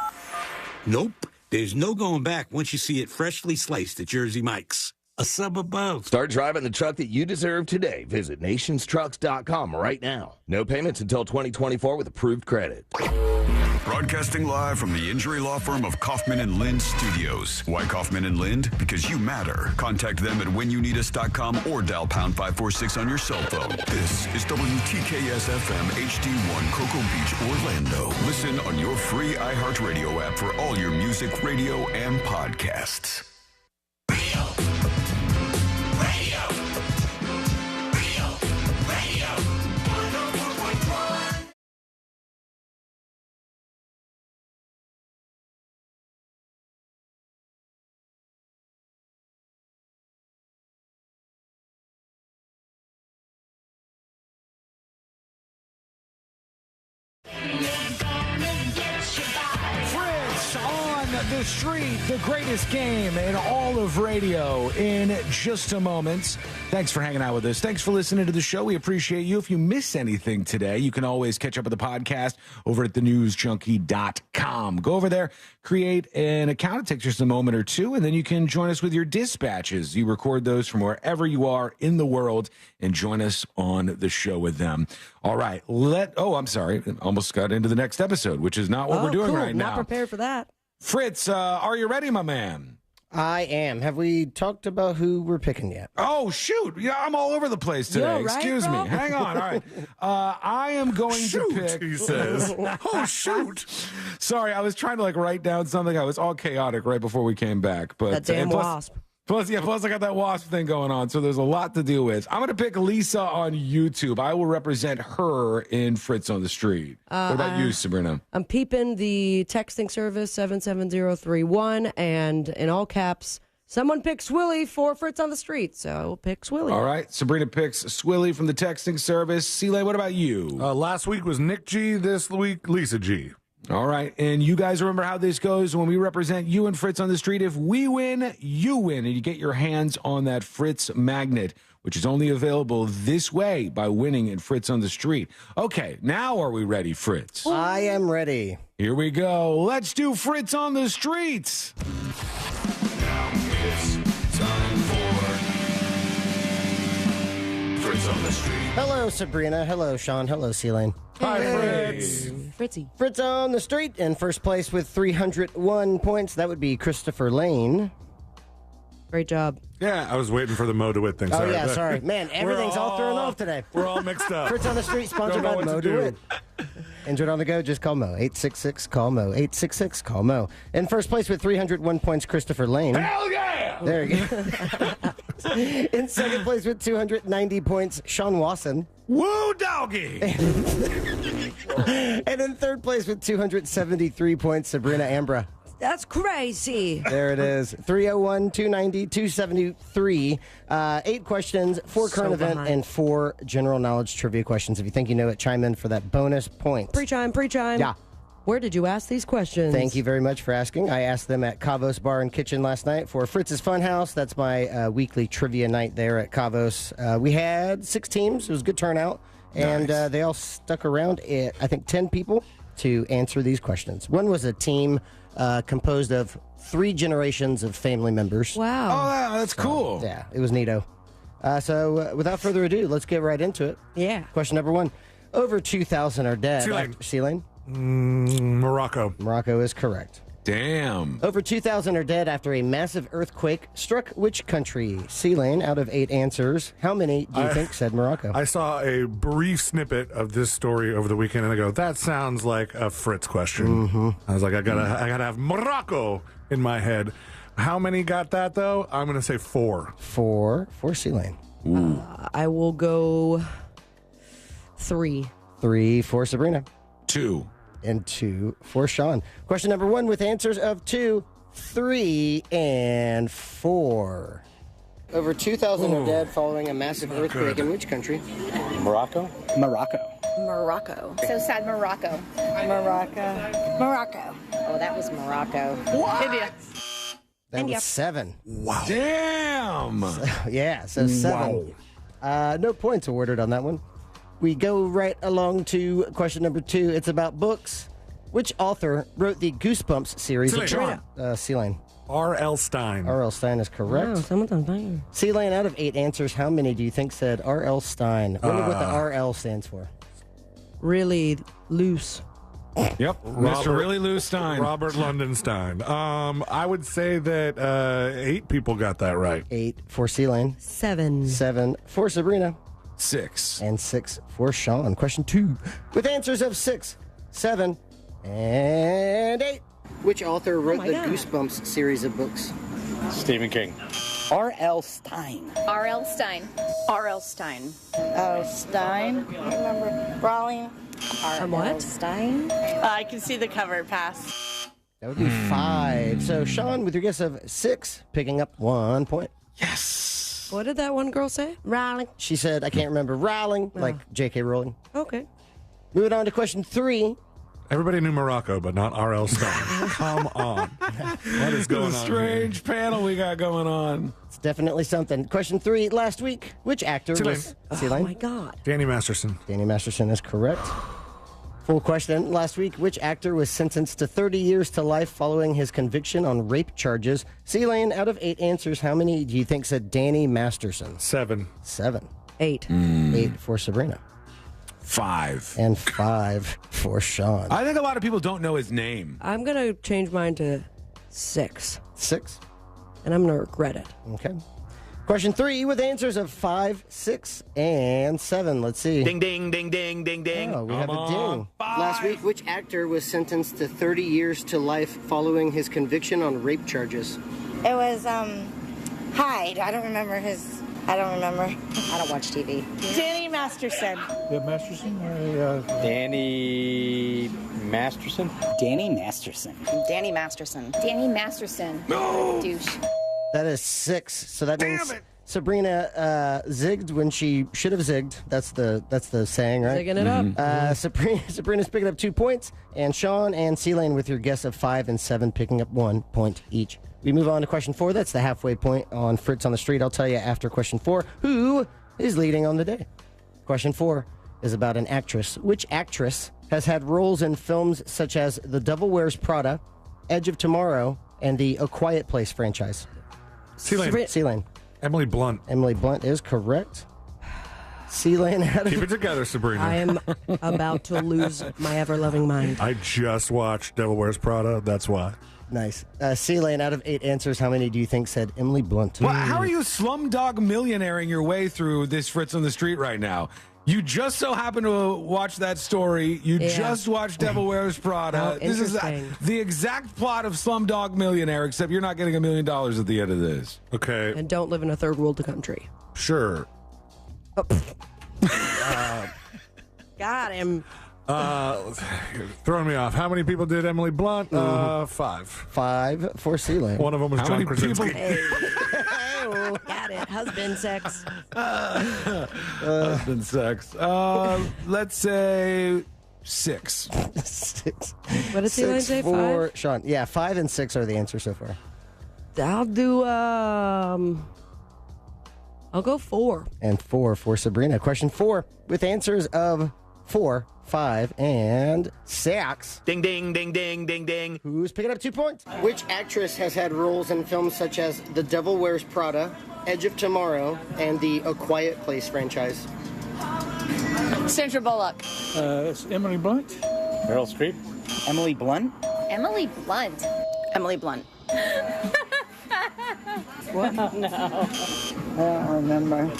Nope. There's no going back once you see it freshly sliced at Jersey Mike's. A sub above. Start driving the truck that you deserve today. Visit nationstrucks.com right now. No payments until 2024 with approved credit. Broadcasting live from the injury law firm of Kaufman and Lind Studios. Why Kaufman and Lind? Because you matter. Contact them at whenyouneedus.com or dial pound 546 on your cell phone. This is WTKS FM HD1 Cocoa Beach, Orlando. Listen on your free iHeartRadio app for all your music, radio, and podcasts. Fritz on the street, the greatest game in all of radio in just a moment. Thanks for hanging out with us. Thanks for listening to the show. We appreciate you. If you miss anything today, you can always catch up with the podcast over at thenewsjunkie.com. Go over there, create an account. It takes just a moment or two, and then you can join us with your dispatches. You record those from wherever you are in the world and join us on the show with them. All right. I'm sorry. Almost got into the next episode, which is not what we're doing right now. Not prepared for that. Fritz, are you ready, my man? I am. Have we talked about who we're picking yet? Oh, shoot. Yeah, I'm all over the place today. Right, Excuse me. Hang on. All right. I am going to pick. He says. Oh, shoot. Sorry, I was trying to write down something. I was all chaotic right before we came back. But That damn wasp. Plus I got that wasp thing going on, so there's a lot to deal with. I'm going to pick Lisa on YouTube. I will represent her in Fritz on the Street. What about you, Sabrina? I'm peeping the texting service 77031, and in all caps, someone picked Swilly for Fritz on the Street, so I will pick Swilly. All right, Sabrina picks Swilly from the texting service. Celie, what about you? Last week was Nick G. This week, Lisa G. All right, and you guys remember how this goes when we represent you and Fritz on the Street. If we win, you win, and you get your hands on that Fritz magnet, which is only available this way by winning in Fritz on the Street. Okay, now are we ready, Fritz? I am ready. Here we go. Let's do Fritz on the Streets. Now it's time for Fritz on the Street. Hello, Sabrina. Hello, Sean. Hello, Celine. Hi, Fritz. Fritzy. Fritz on the Street in first place with 301 points. That would be Christopher Lane. Great job. Yeah, I was waiting for the Mo DeWitt thing. Oh, yeah, sorry. Man, everything's all thrown off today. We're all mixed up. Fritz on the Street, sponsored Don't know by what Mo to do. DeWitt. Injured on the go, just call Mo. 866-CALL-MO. 866-CALL-MO. In first place with 301 points, Christopher Lane. Hell yeah! There you go. In second place with 290 points, Sean Wasson. Woo, doggy! And in third place with 273 points, Sabrina Ambra. That's crazy. There it is. 301, 290, 273. 8 questions, 4 current event, behind. and 4 general knowledge trivia questions. If you think you know it, chime in for that bonus point. Pre-chime. Yeah. Where did you ask these questions? Thank you very much for asking. I asked them at Kavos Bar and Kitchen last night for Fritz's Funhouse. That's my weekly trivia night there at Kavos. We had 6 teams. It was a good turnout. And Nice. they all stuck around, I think, 10 people to answer these questions. One was a team composed of 3 generations of family members. Wow. Oh, that's cool. Yeah, it was neato. So without further ado, let's get right into it. Yeah. Question number 1. Over 2,000 are dead. Celine. Celine? Morocco. Morocco is correct. Damn. Over 2,000 are dead after a massive earthquake struck which country? Celine, out of 8 answers, how many do you think said Morocco? I saw a brief snippet of this story over the weekend, and I go, that sounds like a Fritz question. Mm-hmm. I was like, I gotta have Morocco in my head. How many got that, though? I'm going to say 4. 4 for Celine. I will go 3. 3 for Sabrina. 2. And 2 for Sean. Question number 1 with answers of 2, 3, and 4. Over 2,000 are dead following a massive earthquake in which country? Morocco? Morocco. So sad, Morocco. Morocco. Oh, that was Morocco. India. That was 7. Wow. Damn. Yeah, so 7. No points awarded on that one. We go right along to question number 2. It's about books. Which author wrote the Goosebumps series Celine. of Celine? R.L. Stein. R.L. Stein is correct. Wow, someone's on fire. Celine, out of 8 answers, how many do you think said R.L. Stein? Wonder what the R.L. stands for. Really loose. Yep. Mr. Really Lou Stein. Robert London Stein. I would say that 8 people got that right. 8 for Celine. 7. 7 for Sabrina. 6. And 6 for Sean. Question 2. With answers of 6, 7, and 8. Which author wrote the Goosebumps series of books? Stephen King. R.L. Stein. R.L. Stein. R.L. Stein. Oh, Stein. I remember Rowling. What? Stein? I can see the cover. Pass. That would be 5. So, Sean, with your guess of 6, picking up 1 point. Yes. What did that one girl say? Rowling. She said, I can't remember Rowling, like J.K. Rowling. Okay. Moving on to question 3. Everybody knew Morocco, but not R.L. Stein. Come on. What is going on This is a strange panel we got going on. It's definitely something. Question 3. Last week, which actor was... Oh, my God. Danny Masterson. Danny Masterson is correct. Full question. Last week, which actor was sentenced to 30 years to life following his conviction on rape charges? Celine, out of 8 answers, how many do you think said Danny Masterson? 7. 7. 8. 8 for Sabrina. 5. And 5 for Sean. I think a lot of people don't know his name. I'm going to change mine to 6. 6. And I'm going to regret it. Okay. Question 3 with answers of 5, 6, and 7. Let's see. Ding, ding, ding, ding, ding, ding. Oh, we have a ding. Last week, which actor was sentenced to 30 years to life following his conviction on rape charges? It was, Hyde. I don't remember. I don't watch TV. Danny Masterson. Yeah, Masterson? Danny Masterson? Danny Masterson. Danny Masterson. Danny Masterson. No! Douche. That is 6. So that means Sabrina zigged when she should have zigged. That's the saying, right? Zigging it up. Sabrina's picking up 2 points, and Sean and C-Lane with your guess of 5 and 7 picking up 1 point each. We move on to question 4. That's the halfway point on Fritz on the Street. I'll tell you after question 4 who is leading on the day. Question 4 is about an actress. Which actress has had roles in films such as The Devil Wears Prada, Edge of Tomorrow, and the A Quiet Place franchise? C-Lane. Emily Blunt. Emily Blunt is correct. C-Lane. Keep it together, Sabrina. I am about to lose my ever-loving mind. I just watched Devil Wears Prada. That's why. Nice. C-Lane, out of 8 answers, how many do you think said Emily Blunt? Well, how are you slumdog millionairing your way through this Fritz on the Street right now? You just so happen to watch that story. You just watched Devil Wears Prada. This is the exact plot of Slumdog Millionaire, except you're not getting $1 million at the end of this. Okay. And don't live in a third world country. Sure. Got him. Throwing me off. How many people did Emily Blunt? 5. 5 for C-Lane. One of them was How John many Krasinski. Got it. Husband sex. Husband sex. Let's say 6. 6. What did C-Lane say? 5? Sean. Yeah, 5 and 6 are the answers so far. I'll do, I'll go 4. And 4 for Sabrina. Question 4 with answers of 4, 5, and 6. Ding, ding, ding, ding, ding, ding. Who's picking up 2 points? Which actress has had roles in films such as The Devil Wears Prada, Edge of Tomorrow, and the A Quiet Place franchise? Sandra Bullock. It's Emily Blunt. Meryl Streep. Emily Blunt. Emily Blunt. Emily Blunt. What? No. I don't remember.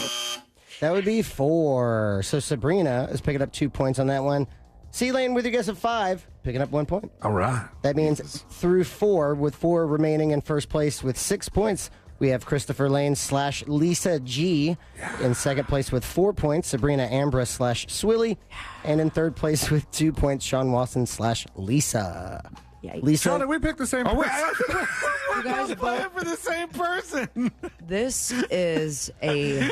That would be 4. So Sabrina is picking up 2 points on that one. C-Lane with your guess of 5, picking up 1 point. All right. That means through 4, with 4 remaining in first place with 6 points, we have Christopher Lane / Lisa G in second place with 4 points, Sabrina Ambra / Swilly, and in third place with 2 points, Sean Watson / Lisa. Yikes. Lisa, Sean, did we pick the same person? We're both playing for the same person. This is a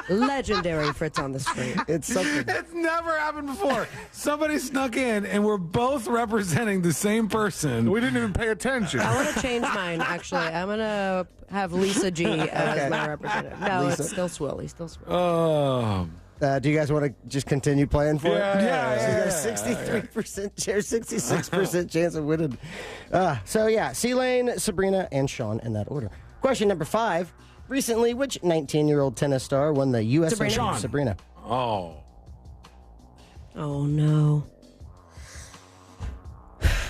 legendary Fritz on the Street. It's something. It's never happened before. Somebody snuck in, and we're both representing the same person. We didn't even pay attention. I want to change mine, actually. I'm going to have Lisa G as my representative. No, Lisa. it's still Swilly. Still Swilly. Oh. Do you guys want to just continue playing for it? Yeah. She's got a 63% chance, 66% chance of winning. C-Lane, Sabrina, and Sean in that order. Question number 5. Recently, which 19-year-old tennis star won the U.S. Sabrina. Open? Sabrina. Oh. Oh, no.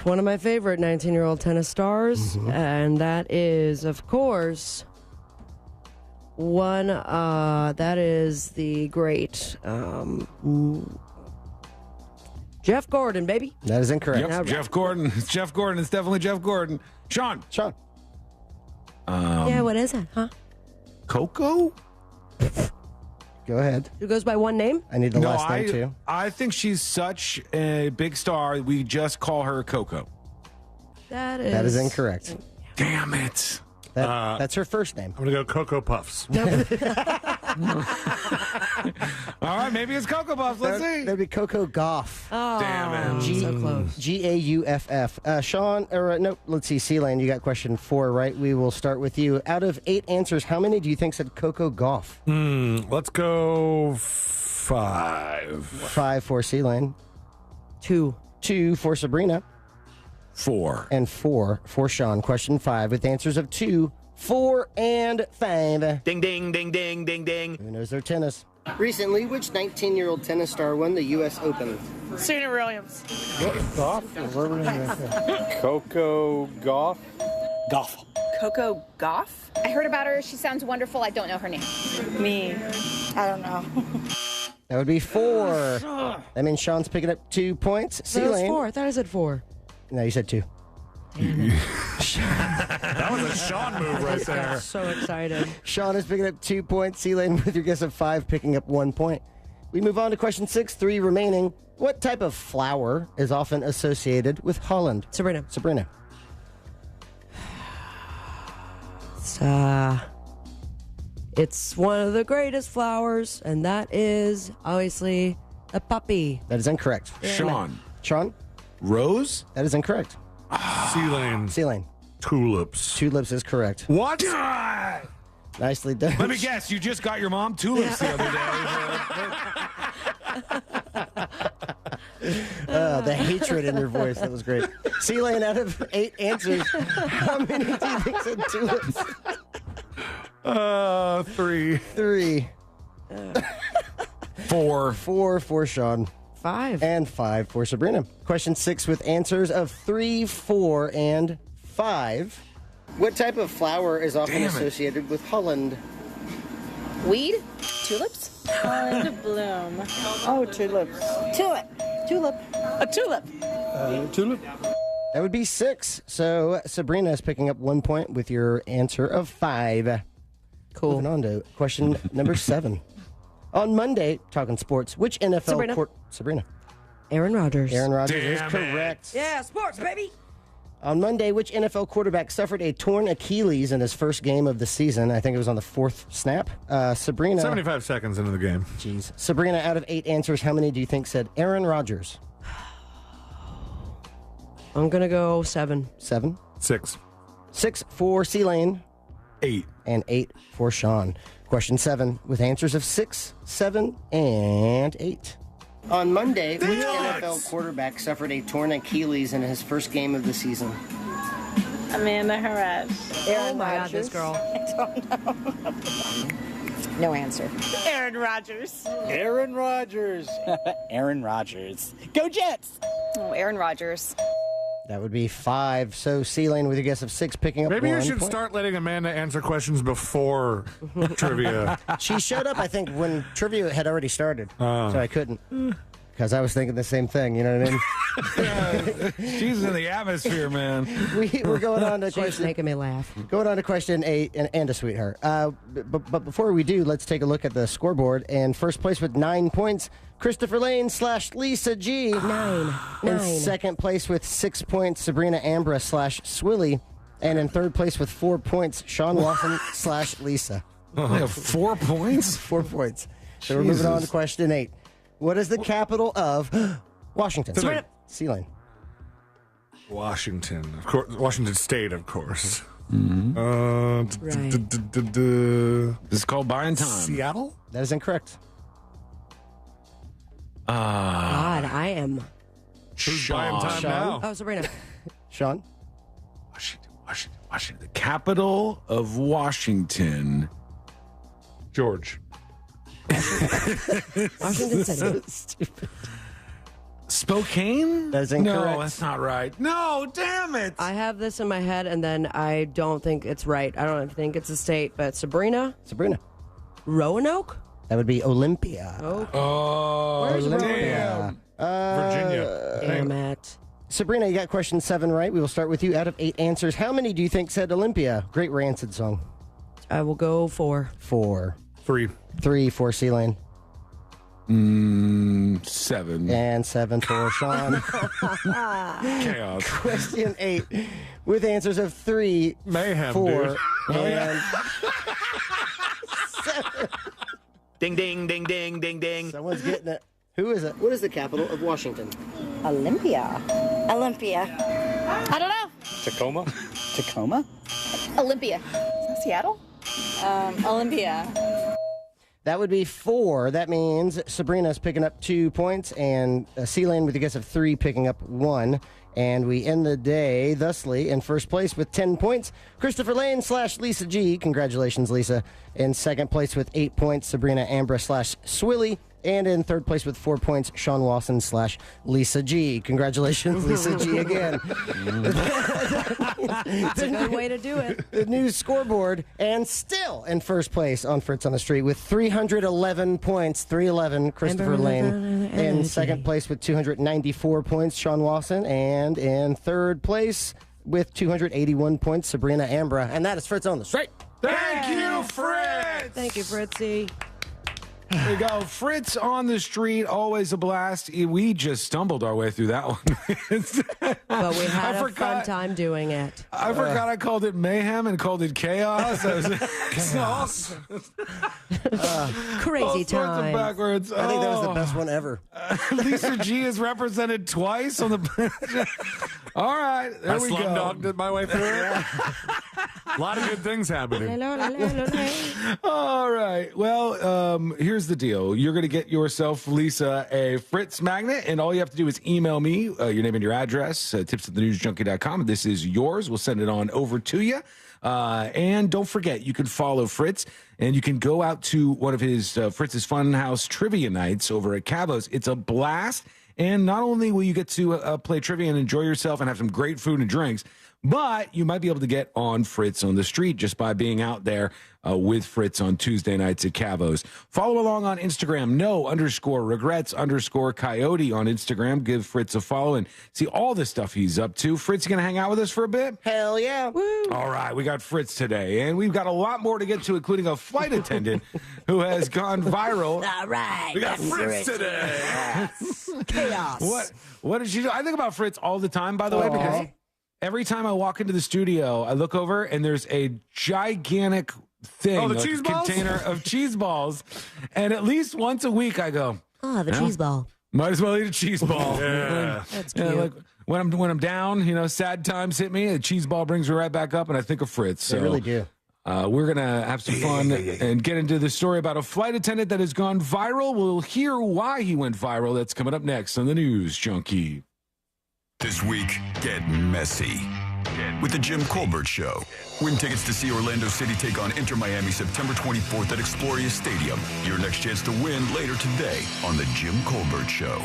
One of my favorite 19-year-old tennis stars, and that is, of course, that is the great Jeff Gordon, baby. That is incorrect. Yep, Jeff Gordon. It's Jeff Gordon. It's definitely Jeff Gordon. Sean. Yeah, what is it, huh? Coco? Go ahead. Who goes by one name? I need the last name, too. I think she's such a big star, we just call her Coco. That is incorrect. Damn it. That's her first name. I'm going to go Cocoa Puffs. All right, maybe it's Cocoa Puffs. Let's see. That'd be Coco Gauff. Oh, damn it. So close. Gauff. Sean, let's see, C-Lane, you got question 4, right? We will start with you. Out of 8 answers, how many do you think said Coco Gauff? Let's go 5. 5 for C-Lane. 2. 2 for Sabrina. 4. And 4 for Sean. Question 5 with answers of 2, 4, and 5. Ding, ding, ding, ding, ding, ding. Who knows their tennis? Recently, which 19-year-old tennis star won the U.S. Open? Serena Williams. Coco Gauff. Coco Gauff? I heard about her. She sounds wonderful. I don't know her name. Me. I don't know. That would be 4. That means Sean's picking up 2 points. That was C-Lane. 4. I thought I said 4. No, you said 2. That was a Sean move right there. So excited. Sean is picking up 2 points. C-Lane with your guess of 5, picking up 1 point. We move on to question 6, 3 remaining. What type of flower is often associated with Holland? Sabrina. It's one of the greatest flowers, and that is obviously a poppy. That is incorrect. Sean. Rose? That is incorrect. C-Lane. Tulips. Tulips is correct. What? Nicely done. Let me guess. You just got your mom tulips the other day. The hatred in your voice. That was great. C-Lane, out of 8 answers, how many do you think said tulips? 3. 4. 4 for Sean. 5. And 5 for Sabrina. Question 6 with answers of 3, 4, and 5. What type of flower is often associated with Holland? Weed? Tulips? Holland bloom. Oh, tulips. Tulip. A tulip. Tulip. That would be 6. So Sabrina is picking up 1 point with your answer of 5. Cool. Moving on to question number 7. On Monday, talking sports, which NFL Sabrina. Aaron Rodgers. Aaron Rodgers is correct. Yeah, sports, baby. On Monday, which NFL quarterback suffered a torn Achilles in his first game of the season? I think it was on the 4th snap. Sabrina. 75 seconds into the game. Jeez. Sabrina, out of 8 answers, how many do you think said Aaron Rodgers? I'm going to go 7. 7? 6. 6 for C-Lane. 8. And 8 for Sean. Question 7 with answers of 6, 7, and 8. On Monday, which NFL quarterback suffered a torn Achilles in his first game of the season? Amanda Haraj. Oh my God, this girl. I don't know. No answer. Aaron Rodgers. Aaron Rodgers. Aaron Rodgers. Go Jets. Oh, Aaron Rodgers. That would be 5. So C-Lane with a guess of 6, picking up Maybe 1 you should point. start letting Amanda answer questions before trivia. She showed up, I think, when trivia had already started. So I couldn't. Because I was thinking the same thing, you know what I mean? She's in the atmosphere, man. We're going on to She's question. making me laugh. Going on to question 8, and a sweetheart. But before we do, let's take a look at the scoreboard. And first place with 9 points, Christopher Lane / Lisa G. 9. In second place with 6 points, Sabrina Ambra / Swilly. And in third place with 4 points, Sean Lawson / Lisa. They have 4 points? 4 points. So we're moving on to question 8. What is the capital of Washington? C-Lane. Washington. Of course. Washington State, of course. Right. This is called buying time. Seattle? That is incorrect. God, I am. Who's buying time now? Oh, Sabrina. Sean? Washington. The capital of Washington. George. Washington City. So stupid. Spokane? That is incorrect. No, that's not right. No, damn it. I have this in my head, and then I don't think it's right. I don't think it's a state, but Sabrina? Roanoke? That would be Olympia. Oh, Where's Olympia? Virginia. Damn it. Sabrina, you got question 7 right. We will start with you. Out of 8 answers, how many do you think said Olympia? Great Rancid song. I will go 4. 4. 3. 3 for C-Lane. 7. And 7 for Sean. Chaos. Question 8 with answers of 3, Mayhem, 4, dude. and 7. Ding, ding, ding, ding, ding, ding. Someone's getting it. Who is it? What is the capital of Washington? Olympia. I don't know. Tacoma. Tacoma. Olympia. Is that Seattle? Olympia. That would be 4. That means Sabrina's picking up 2 points, and C-Lane with a guess of 3 picking up 1. And we end the day thusly in first place with 10 points, Christopher Lane / Lisa G. Congratulations, Lisa. In second place with 8 points, Sabrina Ambra / Swilly. And in third place with 4 points, Sean Lawson / Lisa G. Congratulations, Lisa G. again. That's a good way to do it. The new scoreboard, and still in first place on Fritz on the Street with 311 points, 311, Christopher Lane. In second place with 294 points, Sean Lawson. And in third place with 281 points, Sabrina Ambra. And that is Fritz on the Street. Thank you, Fritz. Thank you, Fritzy. There you go. Fritz on the Street, always a blast. We just stumbled our way through that one. But we had a fun time doing it. I forgot I called it mayhem and called it chaos. Chaos. Crazy all sorts of times. backwards. I think that was the best one ever. Lisa G is represented twice on the. All right, there I we go. slumdogged it my way through it. A lot of good things happening. All right. Well, here's the deal. You're going to get yourself, Lisa, a Fritz magnet, and all you have to do is email me your name and your address, tips@thenewsjunkie.com. This is yours. We'll send it on over to you. And don't forget, you can follow Fritz, and you can go out to one of his Fritz's Funhouse trivia nights over at Cavo's. It's a blast. And not only will you get to play trivia and enjoy yourself and have some great food and drinks, but you might be able to get on Fritz on the Street just by being out there with Fritz on Tuesday nights at Cavo's. Follow along on Instagram, no_regrets_coyote on Instagram. Give Fritz a follow and see all the stuff he's up to. Fritz, you going to hang out with us for a bit? Hell yeah. Woo. All right, we got Fritz today, and we've got a lot more to get to, including a flight attendant who has gone viral. All right. We got Fritz today. Chaos. What did she do? I think about Fritz all the time, by the way, because every time I walk into the studio, I look over and there's a gigantic thing, the cheese balls? container of cheese balls, and at least once a week I go, Oh, the cheese ball. might as well eat a cheese ball. Yeah. That's cute. Like when I'm down, sad times hit me, a cheese ball brings me right back up, and I think of Fritz. So They really do. we're going to have some fun and get into the story about a flight attendant that has gone viral. We'll hear why he went viral. That's coming up next on the News Junkie. This week, get messy with the Jim Colbert Show. Win tickets to see Orlando City take on Inter Miami September 24th at Exploria Stadium. Your next chance to win later today on the Jim Colbert Show.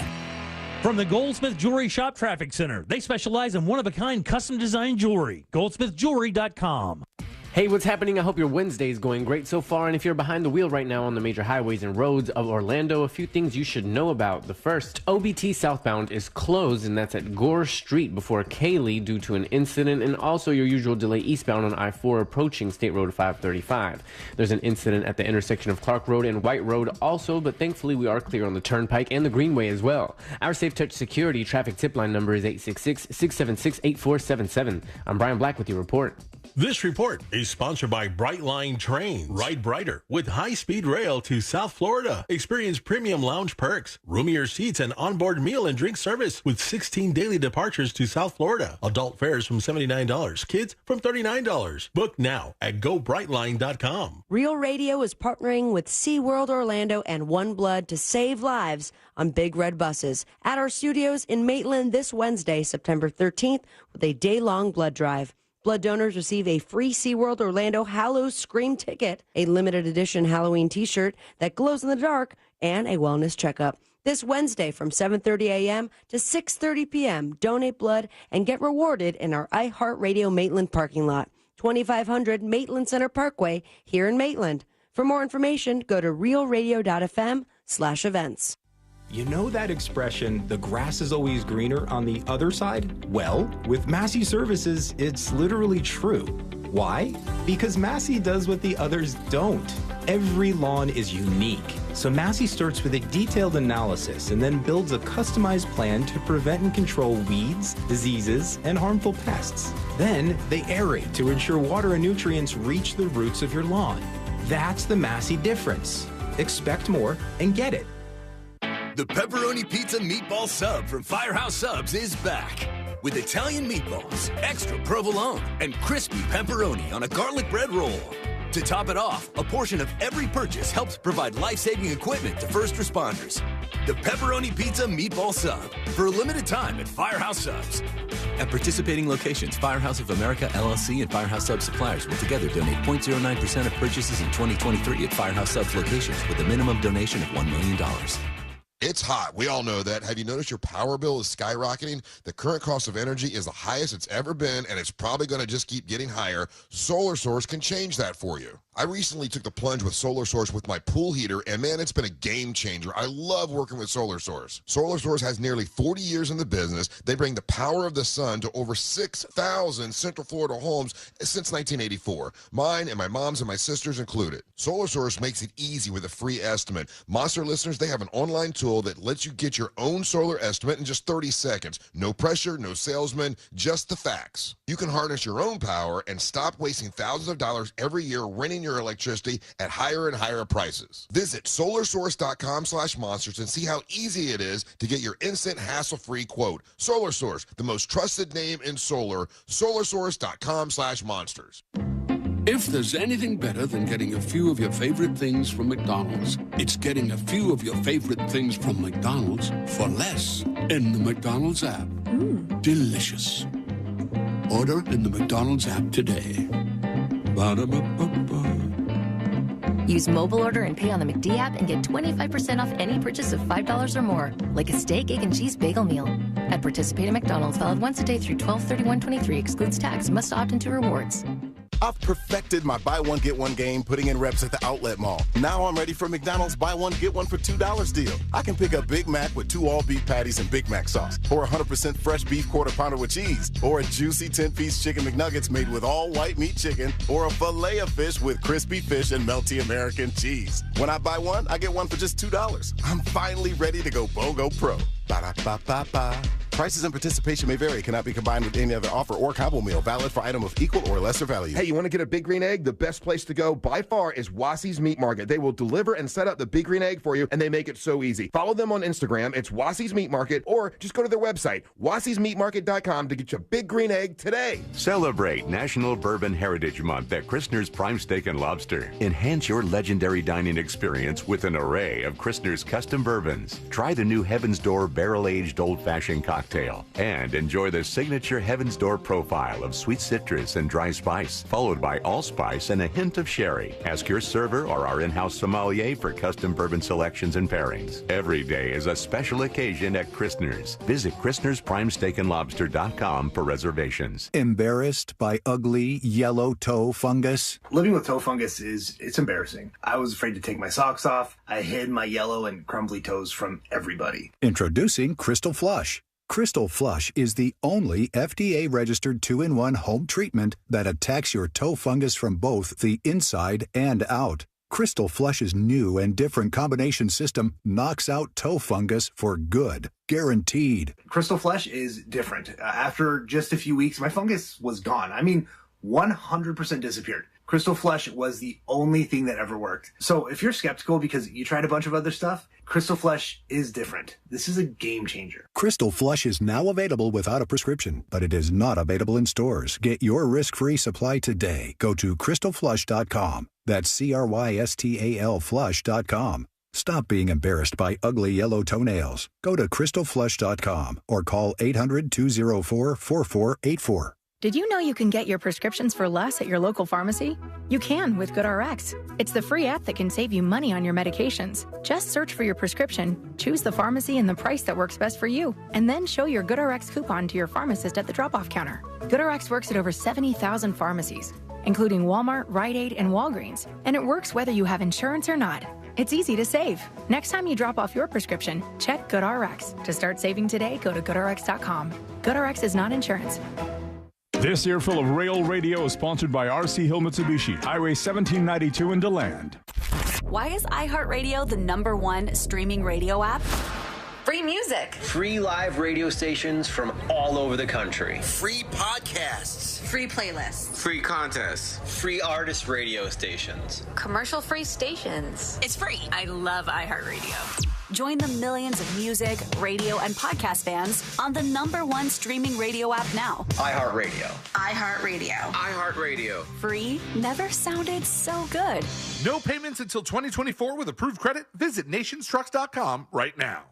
From the Goldsmith Jewelry Shop Traffic Center. They specialize in one-of-a-kind custom-designed jewelry. GoldsmithJewelry.com. Hey, what's happening? I hope your Wednesday is going great so far. And if you're behind the wheel right now on the major highways and roads of Orlando, a few things you should know about. The first, OBT southbound is closed, and that's at Gore Street before Cayley due to an incident, and also your usual delay eastbound on I-4 approaching State Road 535. There's an incident at the intersection of Clark Road and White Road also, but thankfully we are clear on the Turnpike and the Greenway as well. Our Safe Touch Security traffic tip line number is 866-676-8477. I'm Brian Black with your report. This report is sponsored by Brightline Trains. Ride brighter with high-speed rail to South Florida. Experience premium lounge perks, roomier seats, and onboard meal and drink service with 16 daily departures to South Florida. Adult fares from $79. Kids from $39. Book now at GoBrightline.com. Real Radio is partnering with SeaWorld Orlando and One Blood to save lives on Big Red buses at our studios in Maitland this Wednesday, September 13th, with a day-long blood drive. Blood donors receive a free SeaWorld Orlando Hallows Scream ticket, a limited edition Halloween t-shirt that glows in the dark, and a wellness checkup. This Wednesday from 7:30 a.m. to 6:30 p.m., donate blood and get rewarded in our iHeartRadio Maitland parking lot, 2500 Maitland Center Parkway here in Maitland. For more information, go to realradio.fm/events. You know that expression, the grass is always greener on the other side? Well, with Massey Services, it's literally true. Why? Because Massey does what the others don't. Every lawn is unique. So Massey starts with a detailed analysis and then builds a customized plan to prevent and control weeds, diseases, and harmful pests. Then they aerate to ensure water and nutrients reach the roots of your lawn. That's the Massey difference. Expect more and get it. The Pepperoni Pizza Meatball Sub from Firehouse Subs is back. With Italian meatballs, extra provolone, and crispy pepperoni on a garlic bread roll. To top it off, a portion of every purchase helps provide life-saving equipment to first responders. The Pepperoni Pizza Meatball Sub, for a limited time at Firehouse Subs. At participating locations, Firehouse of America, LLC, and Firehouse Subs suppliers will together donate 0.09% of purchases in 2023 at Firehouse Subs locations with a minimum donation of $1 million. It's hot. We all know that. Have you noticed your power bill is skyrocketing? The current cost of energy is the highest it's ever been, and it's probably going to just keep getting higher. Solar Source can change that for you. I recently took the plunge with Solar Source with my pool heater, and man, it's been a game changer. I love working with Solar Source. Solar Source has nearly 40 years in the business. They bring the power of the sun to over 6,000 Central Florida homes since 1984. Mine and my mom's and my sister's included. Solar Source makes it easy with a free estimate. Monster listeners, they have an online tool that lets you get your own solar estimate in just 30 seconds. No pressure, no salesman, just the facts. You can harness your own power and stop wasting thousands of dollars every year renting your electricity at higher and higher prices. Visit solarsource.com/monsters and see how easy it is to get your instant hassle-free quote. Solar Source, the most trusted name in solar. solarsource.com/monsters. If there's anything better than getting a few of your favorite things from McDonald's, it's getting a few of your favorite things from McDonald's for less in the McDonald's app. Delicious. Order in the McDonald's app today. Ba-da-ba-ba-ba. Use mobile order and pay on the McD app and get 25% off any purchase of $5 or more, like a steak, egg, and cheese bagel meal. At participating McDonald's, valid once a day through 12/31/23, excludes tax, must opt into rewards. I've perfected my buy one, get one game putting in reps at the outlet mall. Now I'm ready for McDonald's buy one, get one for $2 deal. I can pick up Big Mac with 2 all-beef patties and Big Mac sauce, or 100% fresh beef quarter pounder with cheese, or a juicy 10-piece chicken McNuggets made with all white meat chicken, or a filet of fish with crispy fish and melty American cheese. When I buy one, I get one for just $2. I'm finally ready to go BOGO Pro. Ba-da-ba-ba-ba. Prices and participation may vary. Cannot be combined with any other offer or combo meal. Valid for item of equal or lesser value. Hey, you want to get a Big Green Egg? The best place to go by far is Wassie's Meat Market. They will deliver and set up the Big Green Egg for you, and they make it so easy. Follow them on Instagram. It's Wassie's Meat Market, or just go to their website, wassiesmeatmarket.com, to get your Big Green Egg today. Celebrate National Bourbon Heritage Month at Christner's Prime Steak and Lobster. Enhance your legendary dining experience with an array of Christner's custom bourbons. Try the new Heaven's Door barrel-aged old-fashioned cocktail, and enjoy the signature Heaven's Door profile of sweet citrus and dry spice, followed by allspice and a hint of sherry. Ask your server or our in-house sommelier for custom bourbon selections and pairings. Every day is a special occasion at Christner's. Visit Christner'sPrimeSteakandLobster.com for reservations. Embarrassed by ugly yellow toe fungus? Living with toe fungus it's embarrassing. I was afraid to take my socks off. I hid my yellow and crumbly toes from everybody. Introducing Crystal Flush. Crystal Flush is the only FDA-registered 2-in-1 home treatment that attacks your toe fungus from both the inside and out. Crystal Flush's new and different combination system knocks out toe fungus for good. Guaranteed. Crystal Flush is different. After just a few weeks, my fungus was gone. I mean, 100% disappeared. Crystal Flush was the only thing that ever worked. So if you're skeptical because you tried a bunch of other stuff, Crystal Flush is different. This is a game changer. Crystal Flush is now available without a prescription, but it is not available in stores. Get your risk-free supply today. Go to crystalflush.com. That's CRYSTAL flush.com. Stop being embarrassed by ugly yellow toenails. Go to crystalflush.com or call 800-204-4484. Did you know you can get your prescriptions for less at your local pharmacy? You can with GoodRx. It's the free app that can save you money on your medications. Just search for your prescription, choose the pharmacy and the price that works best for you, and then show your GoodRx coupon to your pharmacist at the drop-off counter. GoodRx works at over 70,000 pharmacies, including Walmart, Rite Aid, and Walgreens, and it works whether you have insurance or not. It's easy to save. Next time you drop off your prescription, check GoodRx. To start saving today, go to GoodRx.com. GoodRx is not insurance. This earful of Rail Radio is sponsored by RC Hill Mitsubishi, Highway 1792 in DeLand. Why is iHeartRadio the #1 streaming radio app? Free music. Free live radio stations from all over the country. Free podcasts. Free playlists. Free contests. Free artist radio stations. Commercial-free stations. It's free. I love iHeartRadio. Join the millions of music, radio, and podcast fans on the #1 streaming radio app now. iHeartRadio. iHeartRadio. iHeartRadio. Free never sounded so good. No payments until 2024 with approved credit. Visit nationstrucks.com right now.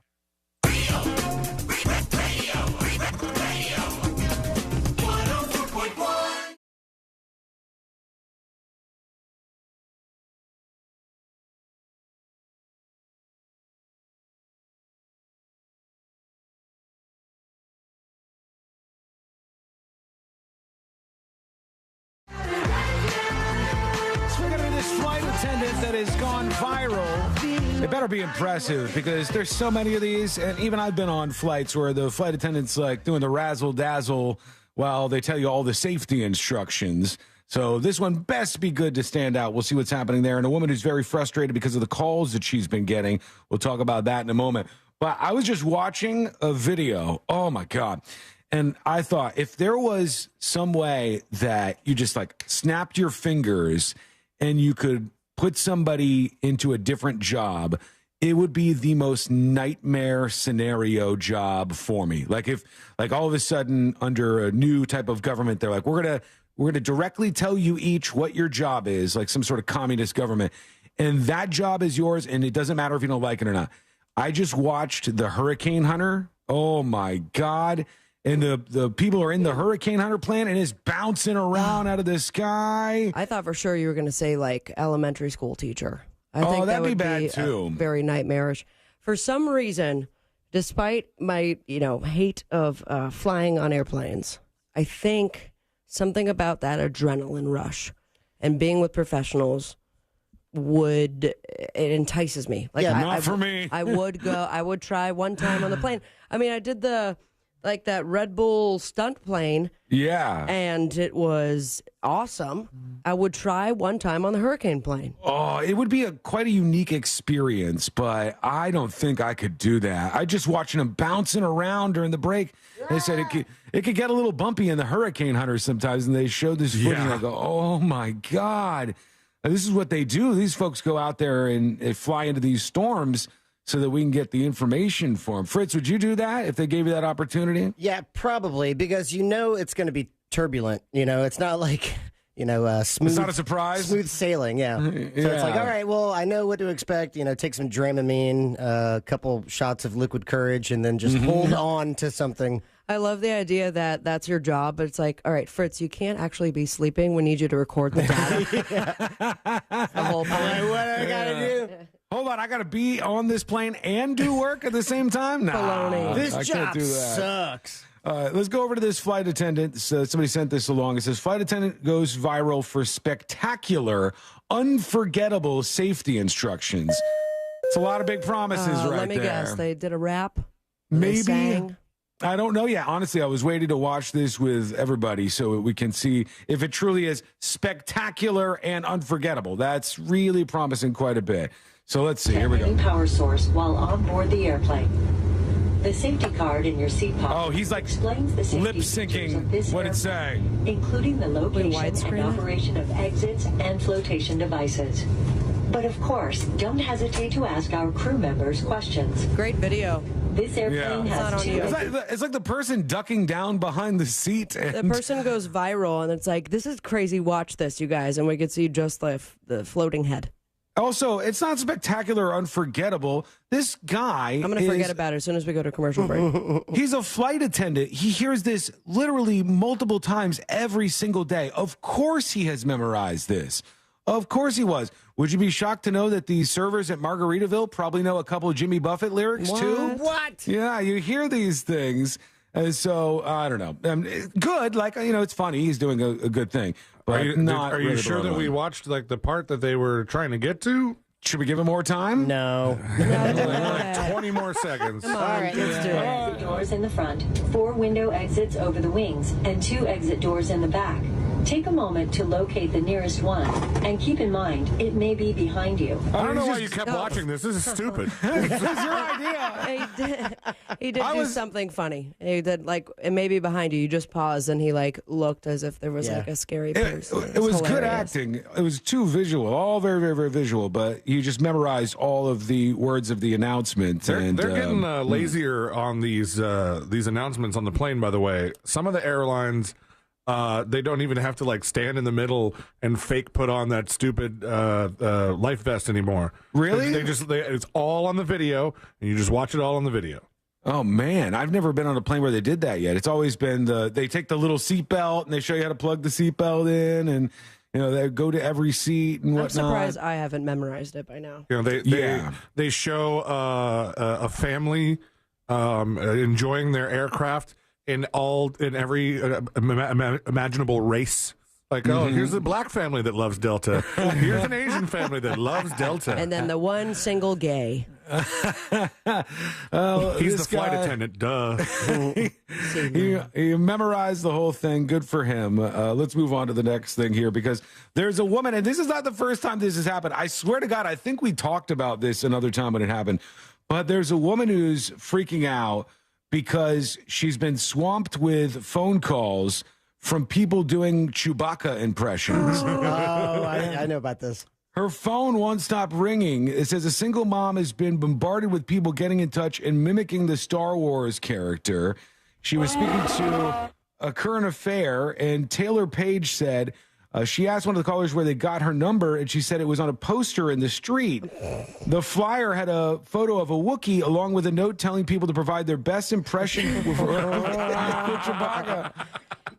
has gone viral. It better be impressive because there's so many of these, and even I've been on flights where the flight attendant's like doing the razzle-dazzle while they tell you all the safety instructions. So this one best be good to stand out. We'll see what's happening there. And a woman who's very frustrated because of the calls that she's been getting. We'll talk about that in a moment. But I was just watching a video. Oh, my God. And I thought if there was some way that you just like snapped your fingers and you could put somebody into a different job, it would be the most nightmare scenario job for me. Like if like all of a sudden under a new type of government, they're like, we're going to directly tell you each what your job is, like some sort of communist government. And that job is yours. And it doesn't matter if you don't like it or not. I just watched The Hurricane Hunter. Oh my God. And the people are in the Hurricane Hunter plane and it's bouncing around out of the sky. I thought for sure you were going to say like elementary school teacher. I think that'd that would be bad too. Very nightmarish. For some reason, despite my hate of flying on airplanes, I think something about that adrenaline rush and being with professionals it entices me. Like not for me. I would try one time on the plane. I mean, I did that Red Bull stunt plane. Yeah. And it was awesome. I would try one time on the hurricane plane. Oh, it would be quite a unique experience, but I don't think I could do that. I just watching them bouncing around during the break. They said it could get a little bumpy in the Hurricane Hunter sometimes, and they showed this footage and I go, oh my God. This is what they do. These folks go out there and they fly into these storms so that we can get the information for them. Fritz, would you do that if they gave you that opportunity? Yeah, probably, because it's going to be turbulent. It's not like, smooth. It's not a surprise? Smooth sailing, yeah. So it's like, all right, well, I know what to expect. Take some Dramamine, a couple shots of liquid courage, and then just hold on to something. I love the idea that that's your job, but it's like, all right, Fritz, you can't actually be sleeping. We need you to record the data. The whole point. All right, what do I got to do? Hold on, I got to be on this plane and do work at the same time? Nah, baloney. This I job can't do that. sucks. Let's go over to this flight attendant. Somebody sent this along. It says, flight attendant goes viral for spectacular, unforgettable safety instructions. It's a lot of big promises right there. Let me guess. They did a rap? Maybe. They sang? I don't know yet. Honestly, I was waiting to watch this with everybody so we can see if it truly is spectacular and unforgettable. That's really promising quite a bit. So let's see. Here we go. Power source while on board the airplane. The safety card in your seat pocket. Oh, he's like explains the lip syncing what it's saying, including the location and operation of exits and flotation devices. But of course, don't hesitate to ask our crew members questions. Great video. This airplane has two. It's like the person ducking down behind the seat. And the person goes viral, and it's like, this is crazy. Watch this, you guys. And we could see just the floating head. Also, it's not spectacular or unforgettable. This guy I'm going to forget about it as soon as we go to commercial break. He's a flight attendant. He hears this literally multiple times every single day. Of course he has memorized this. Of course he was. Would you be shocked to know that the servers at Margaritaville probably know a couple of Jimmy Buffett lyrics too? What? Yeah, you hear these things. And so, I don't know. Good, like, it's funny. He's doing a good thing. But are you sure that we watched like the part that they were trying to get to? Should we give him more time? No. 20 more seconds. All right, let's do it. Exit doors in the front, 4 window exits over the wings, and 2 exit doors in the back. Take a moment to locate the nearest one, and keep in mind, it may be behind you. I don't know why you kept watching this. This is stupid. This is your idea. He did do something funny. He did, it may be behind you. You just paused, and he, looked as if there was, a scary person. It was good acting. It was too visual, all very, very, very visual, but you just memorized all of the words of the announcement. They're getting lazier on these announcements on the plane, by the way. Some of the airlines... they don't even have to stand in the middle and fake put on that stupid life vest anymore. Really? It's all on the video, and you just watch it all on the video. Oh man, I've never been on a plane where they did that yet. It's always been they take the little seatbelt and they show you how to plug the seatbelt in, and they go to every seat and whatnot. I'm surprised I haven't memorized it by now. They show a family enjoying their aircraft in every imaginable race Like, oh, here's a black family that loves Delta. Here's an Asian family that loves Delta. And then the one single gay. He's the flight attendant. Duh. he memorized the whole thing. Good for him. Let's move on to the next thing here, because there's a woman, and this is not the first time this has happened. I swear to God, I think we talked about this another time when it happened. But there's a woman who's freaking out because she's been swamped with phone calls from people doing Chewbacca impressions. I know about this. Her phone won't stop ringing. It says a single mom has been bombarded with people getting in touch and mimicking the Star Wars character. She was speaking to a current affair, and Taylor Page said she asked one of the callers where they got her number, and she said it was on a poster in the street. The flyer had a photo of a Wookiee along with a note telling people to provide their best impression for Chewbacca.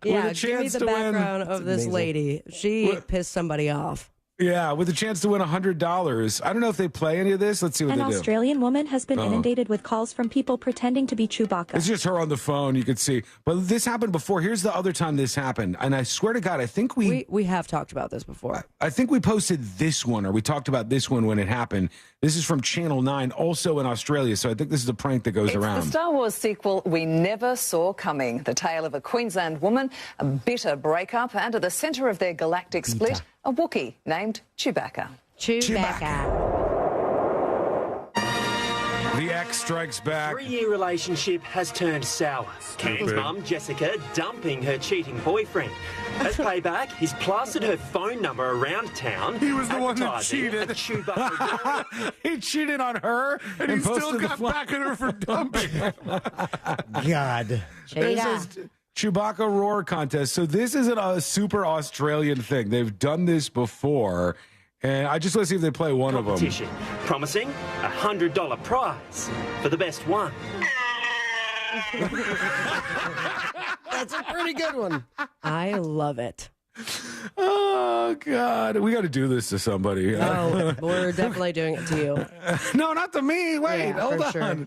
Yeah, give me the background of this lady. She pissed somebody off. Yeah, with a chance to win $100. I don't know if they play any of this. Let's see what An they do. Australian woman has been inundated with calls from people pretending to be Chewbacca. It's just her on the phone, you could see. But this happened before. Here's the other time this happened. And I swear to God, I think we have talked about this before. I think we posted this one, or we talked about this one when it happened. This is from Channel 9, also in Australia. So I think this is a prank that goes around. It's the Star Wars sequel we never saw coming. The tale of a Queensland woman, a bitter breakup, and at the centre of their galactic split, a Wookiee named Chewbacca. The X strikes back. 3-year relationship has turned sour. Cam's mum, Jessica, dumping her cheating boyfriend. As payback, he's plastered her phone number around town. He was the one that cheated. A Chewbacca he cheated on her, and he still got back at her for dumping. God. This is Chewbacca roar contest. So this isn't a super Australian thing. They've done this before. And I just want to see if they play one of them. Promising a $100 prize for the best one. That's a pretty good one. I love it. Oh, God. We got to do this to somebody. Oh, we're definitely doing it to you. No, not to me. Wait, Yeah, hold for on. sure.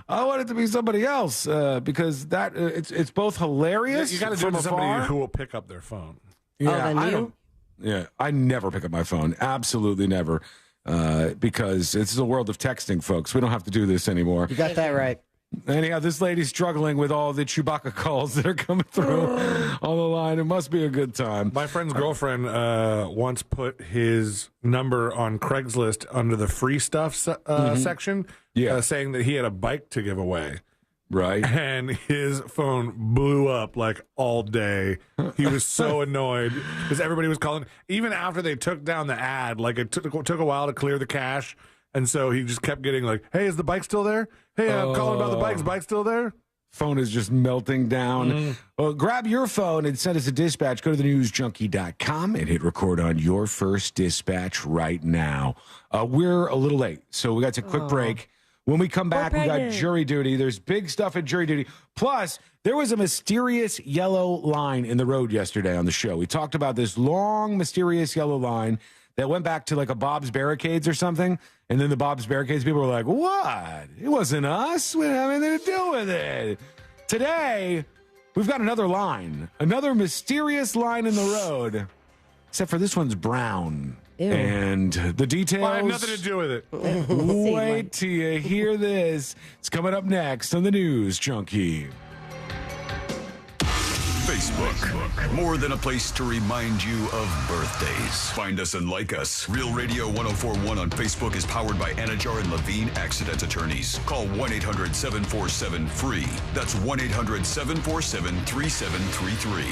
I want it to be somebody else because that it's both hilarious. You got to do it from to somebody afar. who will pick up their phone. Yeah, then I you? don't. Yeah, I never pick up my phone. Absolutely never. Because this is a world of texting, folks. We don't have to do this anymore. You got that right. Anyhow, this lady's struggling with all the Chewbacca calls that are coming through on the line. It must be a good time. My friend's girlfriend once put his number on Craigslist under the free stuff section, saying that he had a bike to give away. Right. And his phone blew up like all day. He was so annoyed because everybody was calling. Even after they took down the ad, like it took a while to clear the cache. And so he just kept getting like, hey, is the bike still there? Hey, I'm calling about the bike. Is the bike still there? Phone is just melting down. Well, grab your phone and send us a dispatch. Go to thenewsjunkie.com and hit record on your first dispatch right now. We're a little late, so we got to take a quick break. When we come back, we got jury duty. There's big stuff at jury duty. Plus, there was a mysterious yellow line in the road yesterday on the show. We talked about this long, mysterious yellow line that went back to like a Bob's Barricades or something. And then the Bob's Barricades people were like, what? It wasn't us. We didn't have anything to do with it. Today, we've got another line, another mysterious line in the road, except for this one's brown. Ew. And the details. Well, I had nothing to do with it. Wait till you hear this. It's coming up next on the News Junkie. Facebook, more than a place to remind you of birthdays. Find us and like us. Real Radio 104.1 on Facebook is powered by Anajar and Levine Accident Attorneys. Call 1-800-747-FREE. That's 1-800-747-3733.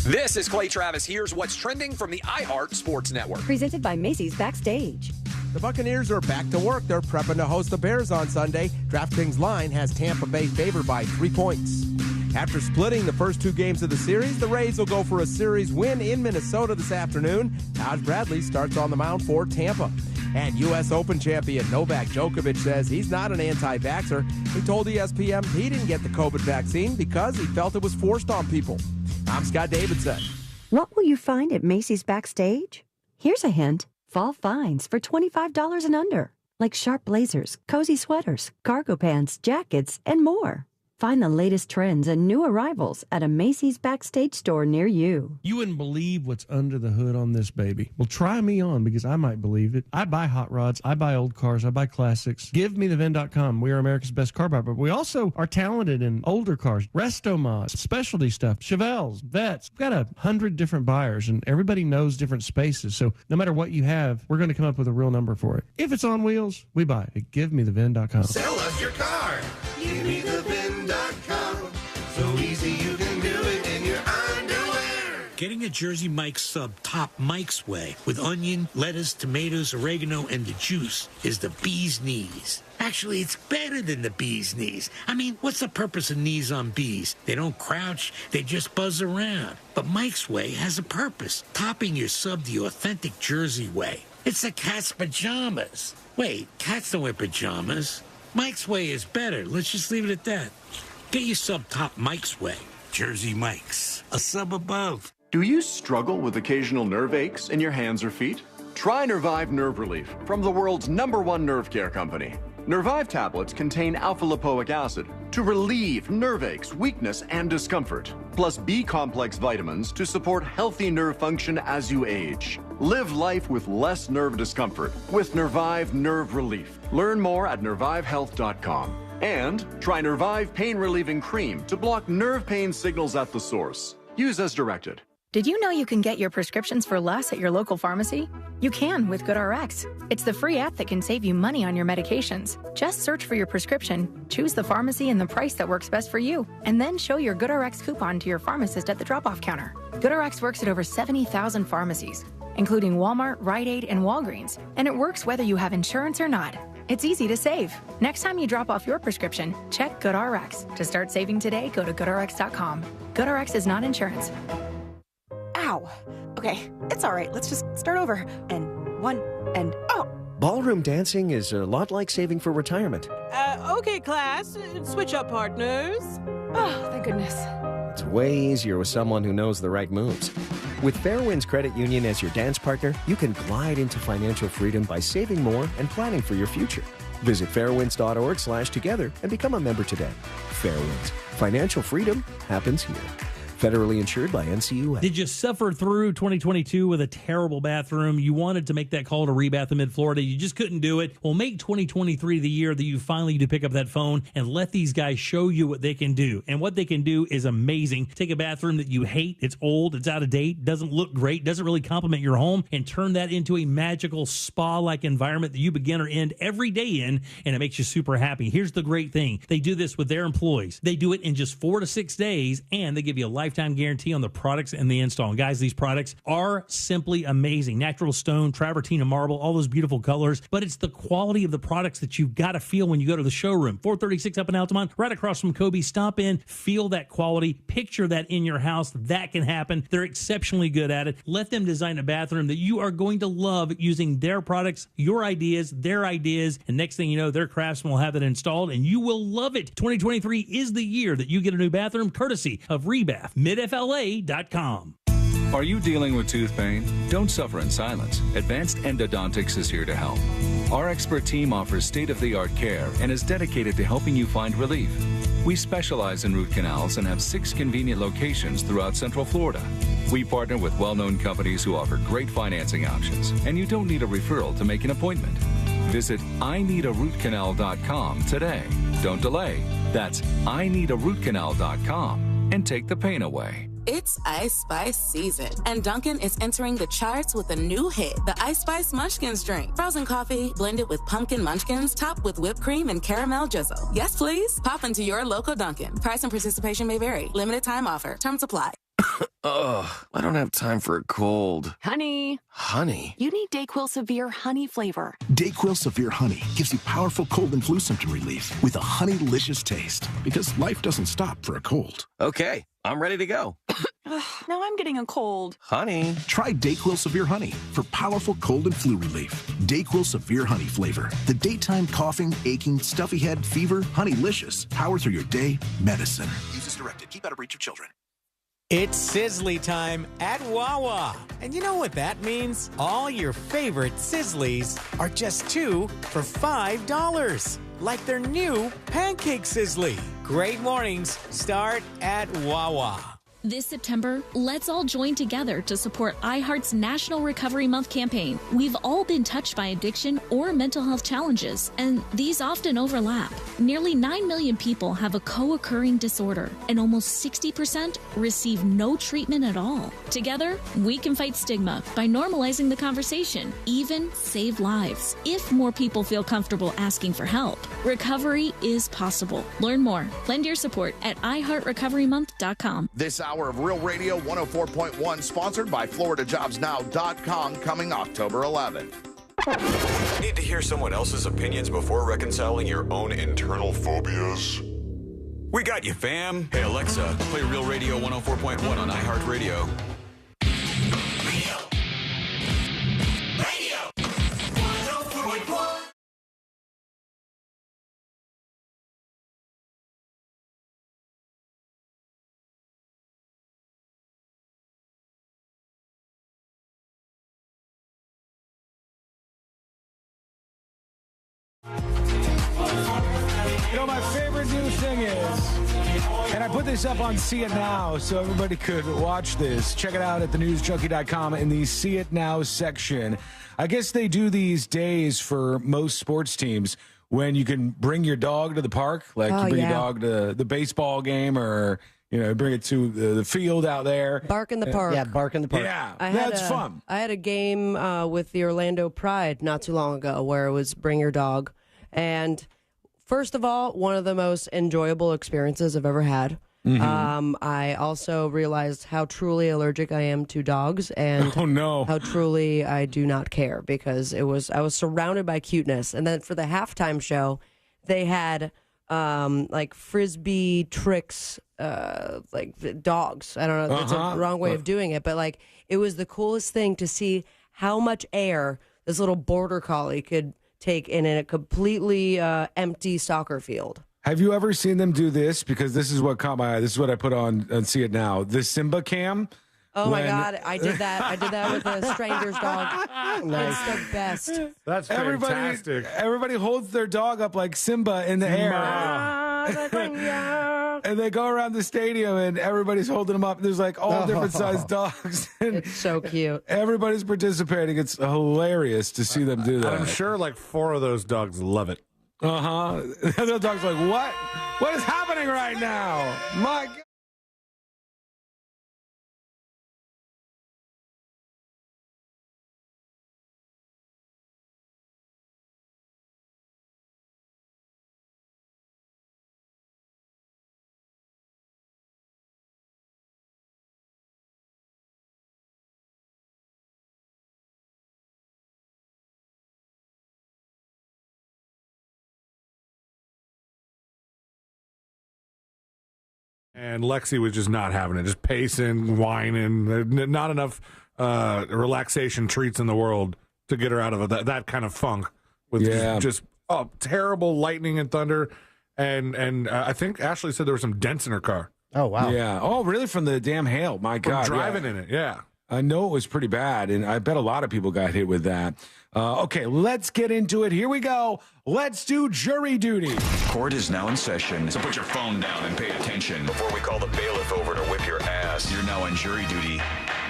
This is Clay Travis. Here's what's trending from the iHeart Sports Network. Presented by Macy's Backstage. The Buccaneers are back to work. They're prepping to host the Bears on Sunday. DraftKings line has Tampa Bay favored by 3 points. After splitting the first 2 games of the series, the Rays will go for a series win in Minnesota this afternoon. Taj Bradley starts on the mound for Tampa. And U.S. Open champion Novak Djokovic says he's not an anti-vaxxer. He told ESPN he didn't get the COVID vaccine because he felt it was forced on people. I'm Scott Davidson. What will you find at Macy's Backstage? Here's a hint. Fall finds for $25 and under, like sharp blazers, cozy sweaters, cargo pants, jackets, and more. Find the latest trends and new arrivals at a Macy's Backstage store near you. You wouldn't believe what's under the hood on this baby. Well, try me on because I might believe it. I buy hot rods. I buy old cars. I buy classics. GiveMeTheVin.com. We are America's best car buyer, but we also are talented in older cars, resto mods, specialty stuff, Chevelles, Vets. We've got 100 different buyers, and everybody knows different spaces. So no matter what you have, we're going to come up with a real number for it. If it's on wheels, we buy it at GiveMeTheVin.com. Sell us your car. GiveMeTheVin.com. So easy you can do it in your underwear. Getting a Jersey Mike's sub top Mike's way with onion, lettuce, tomatoes, oregano, and the juice is the bee's knees. Actually, it's better than the bee's knees. I mean, what's the purpose of knees on bees? They don't crouch, they just buzz around. But Mike's Way has a purpose, topping your sub the authentic Jersey way. It's the cat's pajamas. Wait, cats don't wear pajamas. Mike's Way is better. Let's just leave it at that. Get your sub top Mike's Way. Jersey Mike's, a sub above. Do you struggle with occasional nerve aches in your hands or feet? Try Nervive Nerve Relief from the world's #1 nerve care company. Nervive tablets contain alpha-lipoic acid to relieve nerve aches, weakness, and discomfort, plus B-complex vitamins to support healthy nerve function as you age. Live life with less nerve discomfort with Nervive Nerve Relief. Learn more at nervivehealth.com. And try Nervive Pain Relieving Cream to block nerve pain signals at the source. Use as directed. Did you know you can get your prescriptions for less at your local pharmacy? You can with GoodRx. It's the free app that can save you money on your medications. Just search for your prescription, choose the pharmacy and the price that works best for you, and then show your GoodRx coupon to your pharmacist at the drop-off counter. GoodRx works at over 70,000 pharmacies, including Walmart, Rite Aid, and Walgreens, and it works whether you have insurance or not. It's easy to save. Next time you drop off your prescription, check GoodRx. To start saving today, go to GoodRx.com. GoodRx is not insurance. Ow. Okay, it's all right. Let's just start over. And one, and oh. Ballroom dancing is a lot like saving for retirement. Okay, class. Switch up partners. Oh, thank goodness. It's way easier with someone who knows the right moves. With Fairwinds Credit Union as your dance partner, you can glide into financial freedom by saving more and planning for your future. Visit fairwinds.org/together and become a member today. Fairwinds. Financial freedom happens here. Federally insured by NCUA. Did you suffer through 2022 with a terrible bathroom? You wanted to make that call to Rebath in Mid-Florida. You just couldn't do it. Well, make 2023 the year that you finally do pick up that phone and let these guys show you what they can do. And what they can do is amazing. Take a bathroom that you hate, it's old, it's out of date, doesn't look great, doesn't really complement your home, and turn that into a magical spa-like environment that you begin or end every day in, and it makes you super happy. Here's the great thing. They do this with their employees. They do it in just 4 to 6 days, and they give you a lifetime guarantee on the products and the install. And guys, these products are simply amazing. Natural stone, travertine marble, all those beautiful colors. But it's the quality of the products that you've got to feel when you go to the showroom. 436 up in Altamont, right across from Kobe. Stop in, feel that quality, picture that in your house. That can happen. They're exceptionally good at it. Let them design a bathroom that you are going to love using their products, your ideas, their ideas. And next thing you know, their craftsmen will have it installed and you will love it. 2023 is the year that you get a new bathroom courtesy of Rebath. MidFLA.com. Are you dealing with tooth pain? Don't suffer in silence. Advanced Endodontics is here to help. Our expert team offers state-of-the-art care and is dedicated to helping you find relief. We specialize in root canals and have 6 convenient locations throughout Central Florida. We partner with well-known companies who offer great financing options, and you don't need a referral to make an appointment. Visit IneedARootCanal.com today. Don't delay. That's IneedARootCanal.com. And take the pain away. It's Ice Spice season, and Dunkin' is entering the charts with a new hit, the Ice Spice Munchkins drink. Frozen coffee blended with pumpkin munchkins, topped with whipped cream and caramel drizzle. Yes, please. Pop into your local Dunkin'. Price and participation may vary. Limited time offer. Terms apply. Ugh, I don't have time for a cold. Honey. Honey? You need DayQuil Severe Honey flavor. DayQuil Severe Honey gives you powerful cold and flu symptom relief with a honey-licious taste. Because life doesn't stop for a cold. Okay, I'm ready to go. Now I'm getting a cold. Honey. Try DayQuil Severe Honey for powerful cold and flu relief. DayQuil Severe Honey flavor. The daytime coughing, aching, stuffy head, fever, honey-licious. Power through your day, medicine. Use as directed. Keep out of reach of children. It's Sizzly time at Wawa. And you know what that means? All your favorite Sizzlies are just 2 for $5. Like their new Pancake Sizzly. Great mornings start at Wawa. This September, let's all join together to support iHeart's National Recovery Month campaign. We've all been touched by addiction or mental health challenges, and these often overlap. Nearly 9 million people have a co-occurring disorder, and almost 60% receive no treatment at all. Together, we can fight stigma by normalizing the conversation, even save lives. If more people feel comfortable asking for help, recovery is possible. Learn more. Lend your support at iHeartRecoveryMonth.com. This hour of Real Radio 104.1, sponsored by FloridaJobsNow.com, coming October 11th. Need to hear someone else's opinions before reconciling your own internal phobias? We got you, fam. Hey, Alexa, play Real Radio 104.1 on iHeartRadio. You know, my favorite new thing is, and I put this up on See It Now so everybody could watch this. Check it out at thenewsjunkie.com in the See It Now section. I guess they do these days for most sports teams when you can bring your dog to the park, like you bring your dog to the baseball game, or you know, bring it to the field out there. Bark in the park. Yeah, bark in the park. Yeah, that's fun. I had a game with the Orlando Pride not too long ago where it was bring your dog. And first of all, one of the most enjoyable experiences I've ever had. Mm-hmm. I also realized how truly allergic I am to dogs, and how truly I do not care, because I was surrounded by cuteness. And then for the halftime show, they had like frisbee tricks, like dogs. I don't know, that's a wrong way of doing it, but like it was the coolest thing to see how much air this little border collie could take in a completely empty soccer field. Have you ever seen them do this? Because this is what caught my eye. This is what I put on See It Now. The Simba cam. Oh my God, I did that. I did that with a stranger's dog. Nice. It's the best. That's fantastic. Everybody holds their dog up like Simba in the air. And they go around the stadium and everybody's holding them up. There's like all different sized dogs. And it's so cute. Everybody's participating. It's hilarious to see them do that. I'm sure like 4 of those dogs love it. The other dog's like, what? What is happening right now? My God. And Lexi was just not having it, just pacing, whining, not enough relaxation treats in the world to get her out of that kind of funk with just terrible lightning and thunder. And I think Ashley said there were some dents in her car. Oh, wow. Yeah. Oh, really? From the damn hail. My God. From driving in it, yeah. I know it was pretty bad, and I bet a lot of people got hit with that. Okay, let's get into it. Here we go. Let's do jury duty. Court is now in session, so put your phone down and pay attention before we call the bailiff over to whip your ass. You're now on jury duty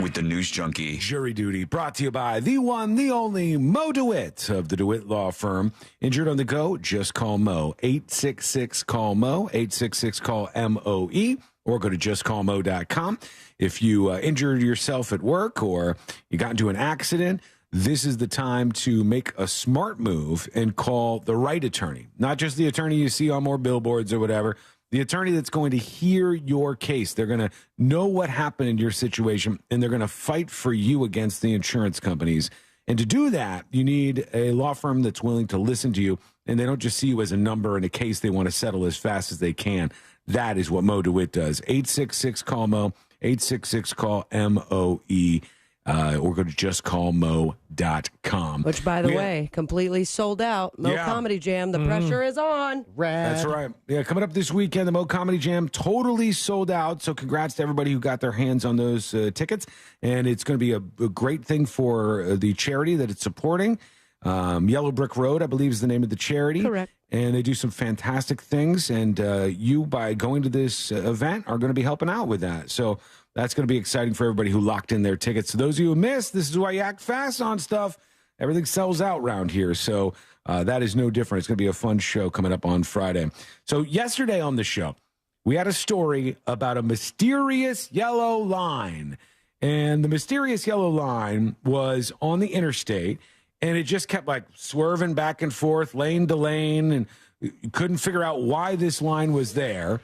with the News Junkie. Jury duty brought to you by the one, the only Mo DeWitt of the DeWitt Law Firm. Injured on the go? Just call Mo. 866-CALL-MO, 866-CALL-MOE, or go to justcallmo.com. If you injured yourself at work or you got into an accident, this is the time to make a smart move and call the right attorney. Not just the attorney you see on more billboards or whatever, the attorney that's going to hear your case. They're going to know what happened in your situation, and they're going to fight for you against the insurance companies. And to do that, you need a law firm that's willing to listen to you, and they don't just see you as a number in a case they want to settle as fast as they can. That is what Mo DeWitt does. 866-CALL-MO, 866-CALL-MOE. or go to justcallmo.com. Which, by the way, completely sold out. Mo Comedy Jam, the pressure is on. Rad. That's right. Yeah, coming up this weekend, the Mo Comedy Jam totally sold out. So congrats to everybody who got their hands on those tickets. And it's going to be a great thing for the charity that it's supporting. Yellow Brick Road, I believe, is the name of the charity. Correct. And they do some fantastic things. And you, by going to this event, are going to be helping out with that. So that's going to be exciting for everybody who locked in their tickets. So those of you who missed, this is why you act fast on stuff. Everything sells out around here. So that is no different. It's going to be a fun show coming up on Friday. So yesterday on the show, we had a story about a mysterious yellow line. And the mysterious yellow line was on the interstate. And it just kept like swerving back and forth, lane to lane, and you couldn't figure out why this line was there.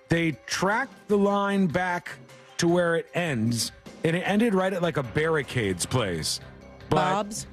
They tracked the line back to where it ends, and it ended right at like a barricades place. But Bob's?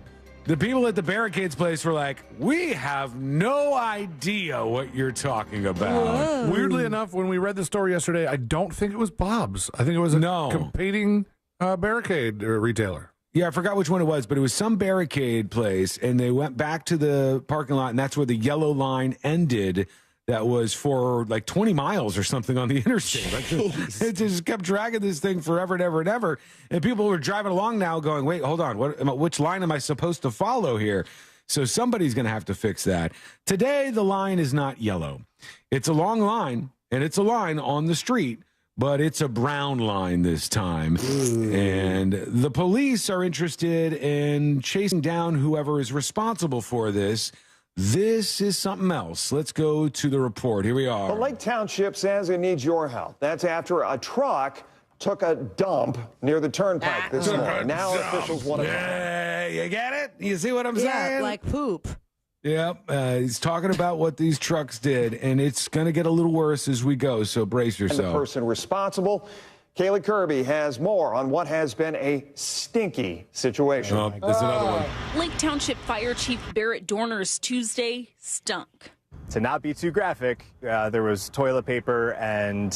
The people at the barricades place were like, we have no idea what you're talking about. Whoa. Weirdly enough, when we read the story yesterday, I don't think it was Bob's. I think it was a competing barricade retailer. Yeah, I forgot which one it was, but it was some barricade place, and they went back to the parking lot, and that's where the yellow line ended. That was for like 20 miles or something on the interstate. Like, it just kept dragging this thing forever and ever and ever. And people were driving along now going, wait, hold on. Which line am I supposed to follow here? So somebody's going to have to fix that. Today, the line is not yellow. It's a long line, and it's a line on the street. But it's a brown line this time. Ooh. And the police are interested in chasing down whoever is responsible for this. This is something else. Let's go to the report. Here we are. The Lake Township says it needs your help. That's after a truck took a dump near the turnpike this morning. Now officials want to... Yeah, you get it? You see what I'm saying? Like poop. Yep, he's talking about what these trucks did, and it's going to get a little worse as we go, so brace yourself. And the person responsible, Kaylee Kirby, has more on what has been a stinky situation. Oh, there's another one. Lake Township Fire Chief Barrett Dorner's Tuesday stunk. To not be too graphic, there was toilet paper and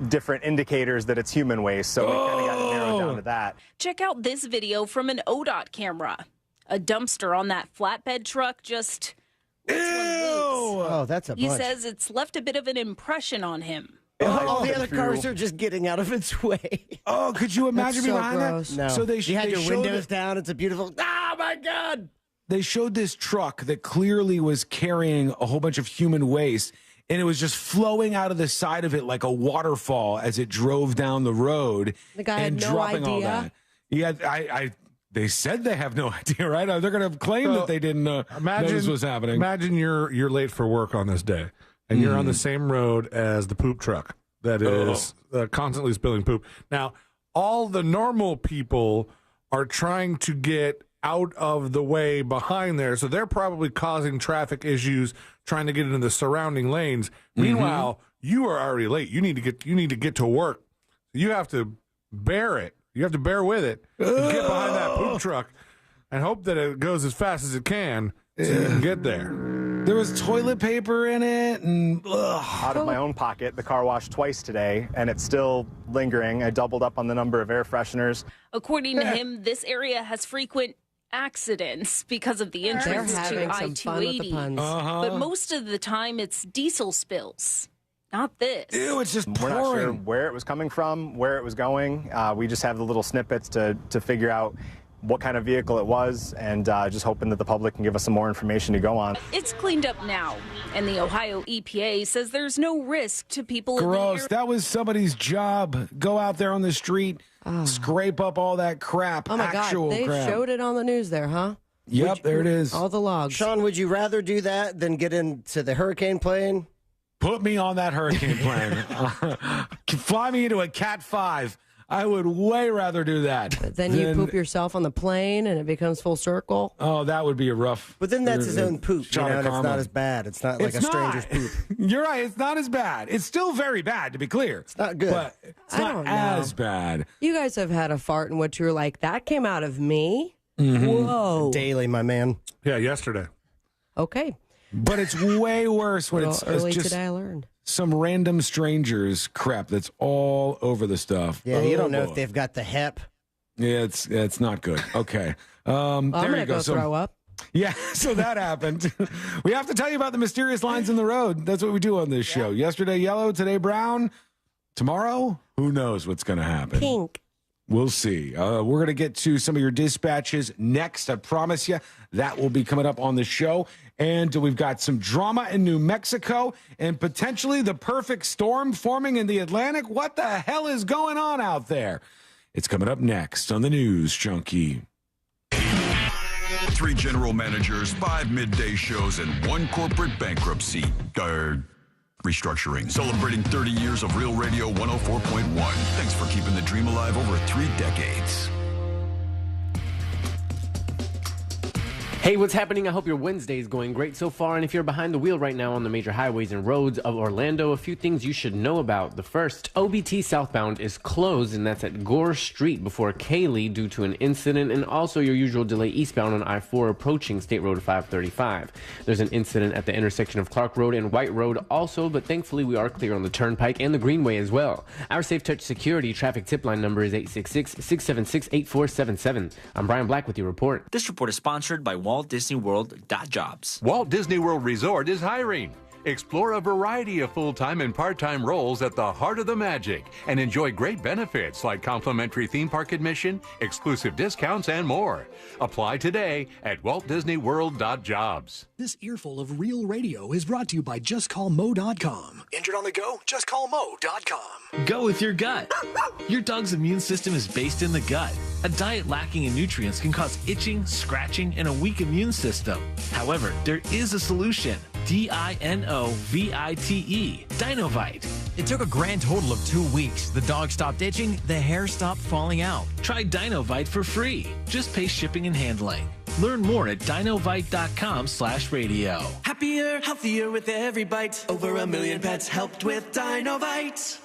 different indicators that it's human waste, so we kind of got to narrow down to that. Check out this video from an ODOT camera. A dumpster on that flatbed truck just lets one loose. Oh, that's a bunch. He says it's left a bit of an impression on him. All the other cars are just getting out of its way. Oh, could you imagine That's so behind gross. that? No. So you had your windows down. It's a beautiful... Oh, my God! They showed this truck that clearly was carrying a whole bunch of human waste, and it was just flowing out of the side of it like a waterfall as it drove down the road. The guy and had no dropping idea. all that. Yeah, they said they have no idea, right? They're going to claim that they didn't know this was happening. Imagine you're late for work on this day, and you're on the same road as the poop truck that is constantly spilling poop. Now, all the normal people are trying to get out of the way behind there, so they're probably causing traffic issues, trying to get into the surrounding lanes. Meanwhile, you are already late. You need to get to work. You have to bear it. You have to bear with it and get behind that poop truck and hope that it goes as fast as it can so you can get there. There was toilet paper in it. And out of my own pocket, the car washed twice today, and it's still lingering. I doubled up on the number of air fresheners. According to him, this area has frequent accidents because of the entrance to I-280. But most of the time, it's diesel spills. Not this. Ew, it's just pouring. We're not sure where it was coming from, where it was going. We just have the little snippets to figure out what kind of vehicle it was, and just hoping that the public can give us some more information to go on. It's cleaned up now, and the Ohio EPA says there's no risk to people in the Gross. area. That was somebody's job. Go out there on the street, scrape up all that crap. Oh, my actual God. They crap. showed it on the news there, huh? Yep, there it is. All the logs. Sean, would you rather do that than get into the hurricane plane? Put me on that hurricane plane. Fly me into a Cat 5. I would way rather do that. But then you poop yourself on the plane and it becomes full circle. Oh, that would be a rough. But then that's his own poop, you know, and it's not as bad. It's not like a stranger's poop. You're right. It's not as bad. It's still very bad, to be clear. It's not good. But it's not as bad. You guys have had a fart in which you were like, that came out of me? Mm-hmm. Whoa. Daily, my man. Yeah, yesterday. Okay. But it's way worse when it's early just today I learned. some random strangers crap that's all over the stuff. Yeah, you don't know if they've got the hep. Yeah, it's not good. Okay. I'm going to go throw up. Yeah, so that happened. We have to tell you about the mysterious lines in the road. That's what we do on this show. Yesterday, yellow. Today, brown. Tomorrow, who knows what's going to happen. Pink. We'll see. We're going to get to some of your dispatches next. I promise you that will be coming up on the show. And we've got some drama in New Mexico and potentially the perfect storm forming in the Atlantic. What the hell is going on out there? It's coming up next on the News Junkie. 3 general managers, 5 midday shows, and 1 corporate bankruptcy. Restructuring. Celebrating 30 years of Real Radio 104.1. Thanks for keeping the dream alive over 3 decades. Hey, what's happening? I hope your Wednesday is going great so far. And if you're behind the wheel right now on the major highways and roads of Orlando, a few things you should know about. The first, OBT southbound is closed, and that's at Gore Street before Cayley due to an incident, and also your usual delay eastbound on I-4 approaching State Road 535. There's an incident at the intersection of Clark Road and White Road also, but thankfully we are clear on the Turnpike and the Greenway as well. Our Safe Touch Security traffic tip line number is 866-676-8477. I'm Brian Black with your report. This report is sponsored by Walt Disney World.jobs. Walt Disney World Resort is hiring. Explore a variety of full-time and part-time roles at the heart of the magic and enjoy great benefits like complimentary theme park admission, exclusive discounts, and more. Apply today at waltdisneyworld.jobs. This earful of Real Radio is brought to you by JustCallMo.com. Injured on the go? JustCallMo.com. Go with your gut. Your dog's immune system is based in the gut. A diet lacking in nutrients can cause itching, scratching, and a weak immune system. However, there is a solution. DINOVITE, Dinovite. It took a grand total of 2 weeks. The dog stopped itching, the hair stopped falling out. Try Dinovite for free. Just pay shipping and handling. Learn more at dinovite.com/radio. Happier, healthier with every bite. Over 1 million pets helped with Dinovite.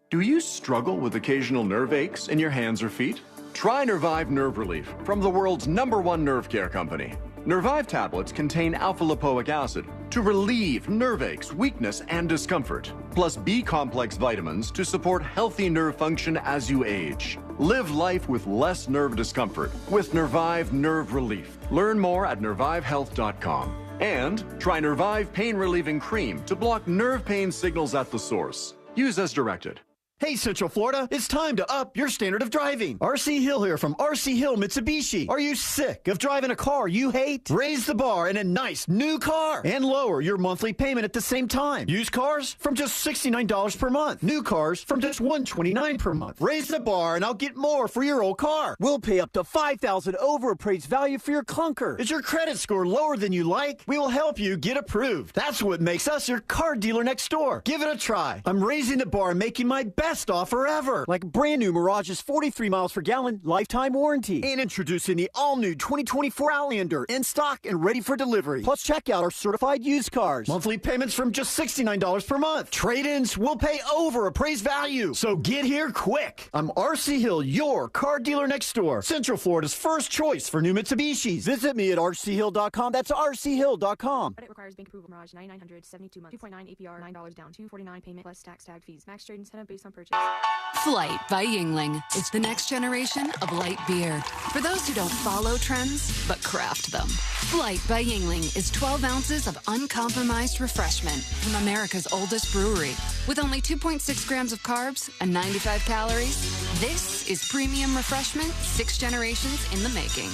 Do you struggle with occasional nerve aches in your hands or feet? Try Nervive Nerve Relief from the world's #1 nerve care company. Nervive tablets contain alpha-lipoic acid to relieve nerve aches, weakness, and discomfort, plus B-complex vitamins to support healthy nerve function as you age. Live life with less nerve discomfort with Nervive Nerve Relief. Learn more at nervivehealth.com. And try Nervive Pain Relieving Cream to block nerve pain signals at the source. Use as directed. Hey, Central Florida, it's time to up your standard of driving. RC Hill here from RC Hill Mitsubishi. Are you sick of driving a car you hate? Raise the bar in a nice new car and lower your monthly payment at the same time. Used cars from just $69 per month. New cars from just $129 per month. Raise the bar and I'll get more for your old car. We'll pay up to $5,000 over appraised value for your clunker. Is your credit score lower than you like? We will help you get approved. That's what makes us your car dealer next door. Give it a try. I'm raising the bar and making my best offer ever. Like brand new Mirage's 43 miles per gallon lifetime warranty. And introducing the all-new 2024 Outlander in stock and ready for delivery. Plus check out our certified used cars. Monthly payments from just $69 per month. Trade-ins will pay over appraised value. So get here quick. I'm RC Hill, your car dealer next door. Central Florida's first choice for new Mitsubishis. Visit me at rchill.com. That's rchill.com. Credit requires bank approval. Mirage 9900 72 months. 2.9 APR. $9 down. $249 payment plus tax tag fees. Max trade incentive based on purchase. Flight by Yingling. It's the next generation of light beer. For those who don't follow trends, but craft them. Flight by Yingling is 12 ounces of uncompromised refreshment from America's oldest brewery. With only 2.6 grams of carbs and 95 calories, this is premium refreshment 6 generations in the making.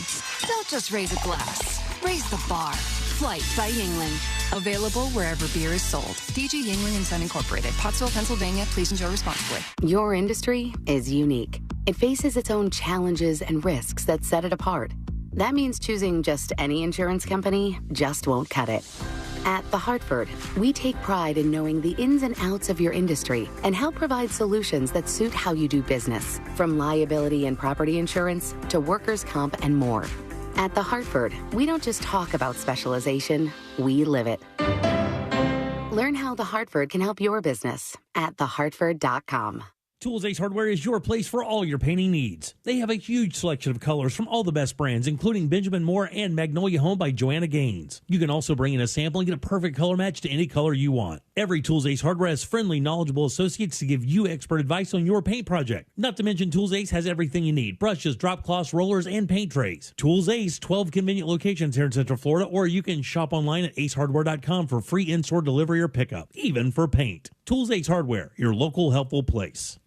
Don't just raise a glass, raise the bar. Flight by Yingling. Available wherever beer is sold. DG Yingling & Son Incorporated, Pottsville, Pennsylvania. Please enjoy responsibly. Your industry is unique. It faces its own challenges and risks that set it apart. That means choosing just any insurance company just won't cut it. At The Hartford, we take pride in knowing the ins and outs of your industry and help provide solutions that suit how you do business, from liability and property insurance to workers' comp and more. At The Hartford, we don't just talk about specialization, we live it. Learn how The Hartford can help your business at thehartford.com. Tools Ace Hardware is your place for all your painting needs. They have a huge selection of colors from all the best brands, including Benjamin Moore and Magnolia Home by Joanna Gaines. You can also bring in a sample and get a perfect color match to any color you want. Every Tools Ace Hardware has friendly, knowledgeable associates to give you expert advice on your paint project. Not to mention, Tools Ace has everything you need: brushes, drop cloths, rollers, and paint trays. Tools Ace, 12 convenient locations here in Central Florida, or you can shop online at acehardware.com for free in-store delivery or pickup, even for paint. Tools Ace Hardware, your local helpful place.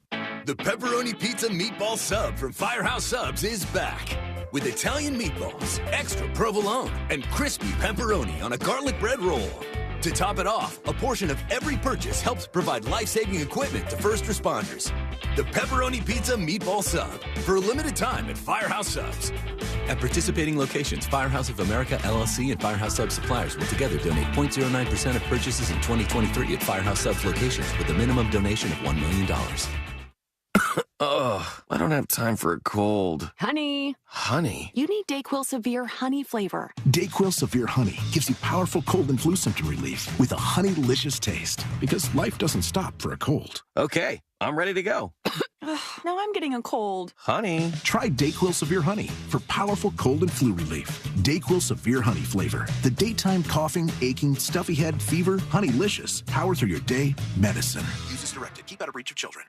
The Pepperoni Pizza Meatball Sub from Firehouse Subs is back. With Italian meatballs, extra provolone, and crispy pepperoni on a garlic bread roll. To top it off, a portion of every purchase helps provide life-saving equipment to first responders. The Pepperoni Pizza Meatball Sub, for a limited time at Firehouse Subs. At participating locations, Firehouse of America, LLC, and Firehouse Subs suppliers will together donate 0.09% of purchases in 2023 at Firehouse Subs locations with a minimum donation of $1 million. Ugh, I don't have time for a cold. Honey. Honey? You need DayQuil Severe Honey flavor. DayQuil Severe Honey gives you powerful cold and flu symptom relief with a honey-licious taste. Because life doesn't stop for a cold. Okay, I'm ready to go. Now I'm getting a cold. Honey. Try DayQuil Severe Honey for powerful cold and flu relief. DayQuil Severe Honey flavor. The daytime coughing, aching, stuffy head, fever, honey-licious. Power through your day, medicine. Use as directed. Keep out of reach of children.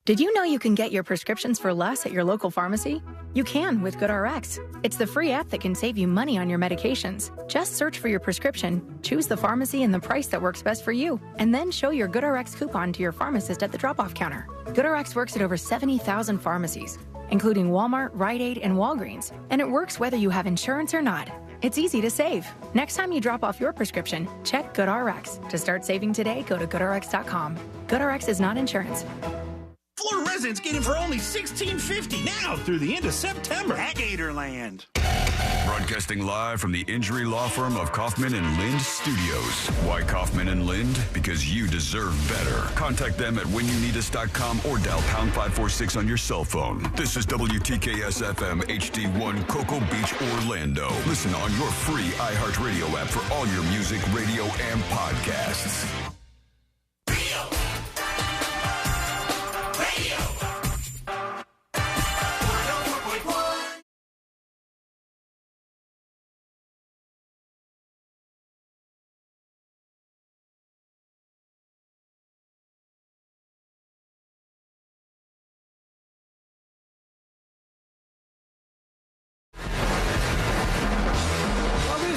Did you know you can get your prescriptions for less at your local pharmacy? You can with GoodRx. It's the free app that can save you money on your medications. Just search for your prescription, choose the pharmacy and the price that works best for you, and then show your GoodRx coupon to your pharmacist at the drop-off counter. GoodRx works at over 70,000 pharmacies, including Walmart, Rite Aid, and Walgreens, and it works whether you have insurance or not. It's easy to save. Next time you drop off your prescription, check GoodRx. To start saving today, go to GoodRx.com. GoodRx is not insurance. Florida residents get in for only $16.50 now through the end of September at Gatorland. Broadcasting live from the injury law firm of Kaufman and Lind Studios. Why Kaufman and Lind? Because you deserve better. Contact them at whenyouneedus.com or dial pound 546 on your cell phone. This is WTKS FM HD1 Cocoa Beach, Orlando. Listen on your free iHeartRadio app for all your music, radio, and podcasts.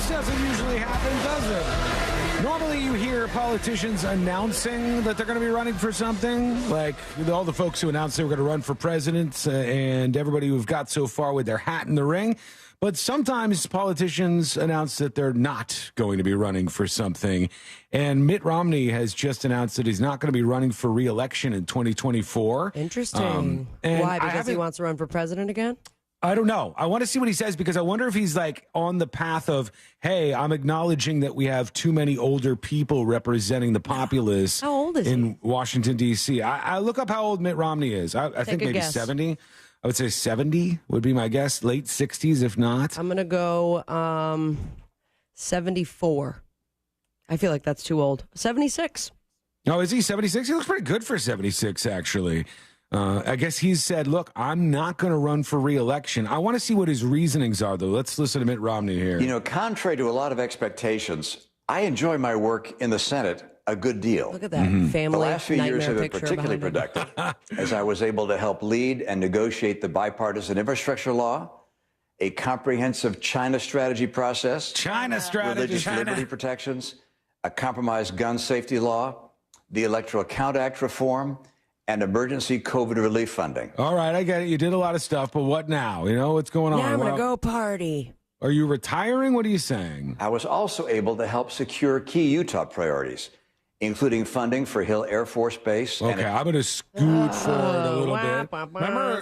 Doesn't usually happen, does it? Normally you hear politicians announcing that they're going to be running for something, like all the folks who announced they were going to run for president and everybody who've got so far with their hat in the ring. But sometimes politicians announce that they're not going to be running for something. And Mitt Romney has just announced that he's not going to be running for re-election in 2024. Interesting. Why? Because he wants to run for president again? I don't know. I want to see what he says because I wonder if he's like on the path of, hey, I'm acknowledging that we have too many older people representing the populace. How old is in Washington, D.C.? I look up how old Mitt Romney is. I think maybe 70. I would say 70 would be my guess. Late 60s, if not. I'm going to go 74. I feel like that's too old. 76. Oh, is he 76? He looks pretty good for 76, actually. I guess he's said, look, I'm not going to run for re-election. I want to see what his reasonings are, though. Let's listen to Mitt Romney here. You know, contrary to a lot of expectations, I enjoy my work in the Senate a good deal. Look at that family. The last few years have been picture particularly productive as I was able to help lead and negotiate the bipartisan infrastructure law, a comprehensive China strategy process, religious liberty protections, a compromised gun safety law, the Electoral Count Act reform, and emergency COVID relief funding. All right, I get it. You did a lot of stuff, but what now? You know, what's going on? Now I'm going to go party. Are you retiring? What are you saying? I was also able to help secure key Utah priorities, including funding for Hill Air Force Base. Okay, I'm going to scoot forward a little bit.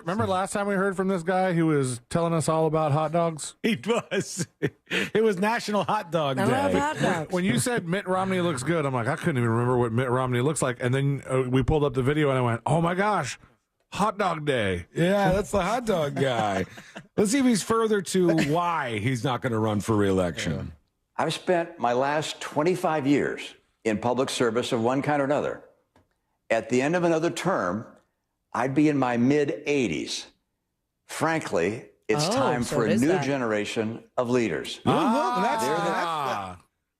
Remember last time we heard from this guy who was telling us all about hot dogs? He was. It was National Hot Dog Day. I love hot dogs. When you said Mitt Romney looks good, I'm like, I couldn't even remember what Mitt Romney looks like. And then we pulled up the video and I went, oh my gosh, Hot Dog Day. Yeah, that's the hot dog guy. Let's see if he's further to why he's not going to run for re-election. I've spent my last 25 years in public service of one kind or another. At the end of another term, I'd be in my mid-80s. Frankly, it's time for a new generation of leaders.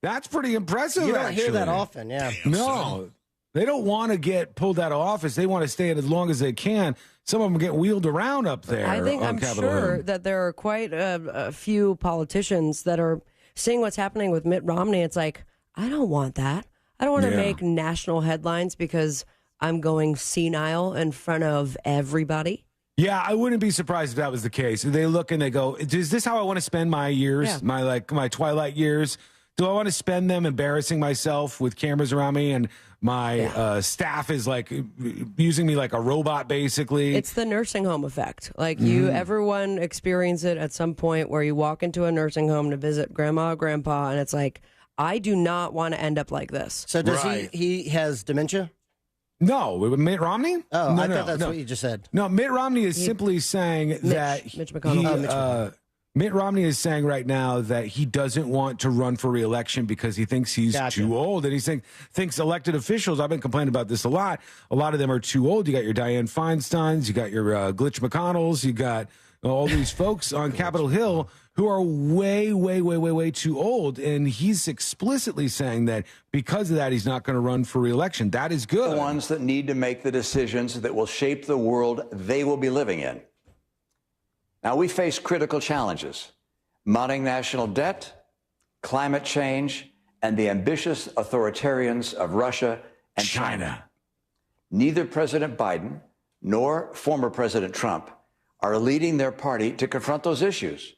That's pretty impressive. You don't actually. hear that often, yeah. No, they don't want to get pulled out of office. They want to stay in as long as they can. Some of them get wheeled around up there. I'm sure that there are quite a few politicians that are seeing what's happening with Mitt Romney. It's like, I don't want that. I don't want to make national headlines because I'm going senile in front of everybody. Yeah, I wouldn't be surprised if that was the case. They look and they go, is this how I want to spend my years, my twilight years? Do I want to spend them embarrassing myself with cameras around me and my staff is like using me like a robot, basically? It's the nursing home effect. Like everyone experience it at some point where you walk into a nursing home to visit grandma or grandpa, and it's like, I do not want to end up like this. So does he has dementia? No, Mitt Romney? Oh, no, I thought that's what you just said. No, Mitt Romney is simply saying that Mitch McConnell. Mitt Romney is saying right now that he doesn't want to run for re-election because he thinks he's too old. And he thinks elected officials, I've been complaining about this a lot of them are too old. You got your Dianne Feinsteins, you got your Glitch McConnells, you got all these folks on Capitol Hill who are way, way, way, way, way too old. And he's explicitly saying that because of that, he's not going to run for re-election. That is good. The ones that need to make the decisions that will shape the world they will be living in. Now, we face critical challenges: mounting national debt, climate change, and the ambitious authoritarians of Russia and China. Neither President Biden nor former President Trump are leading their party to confront those issues.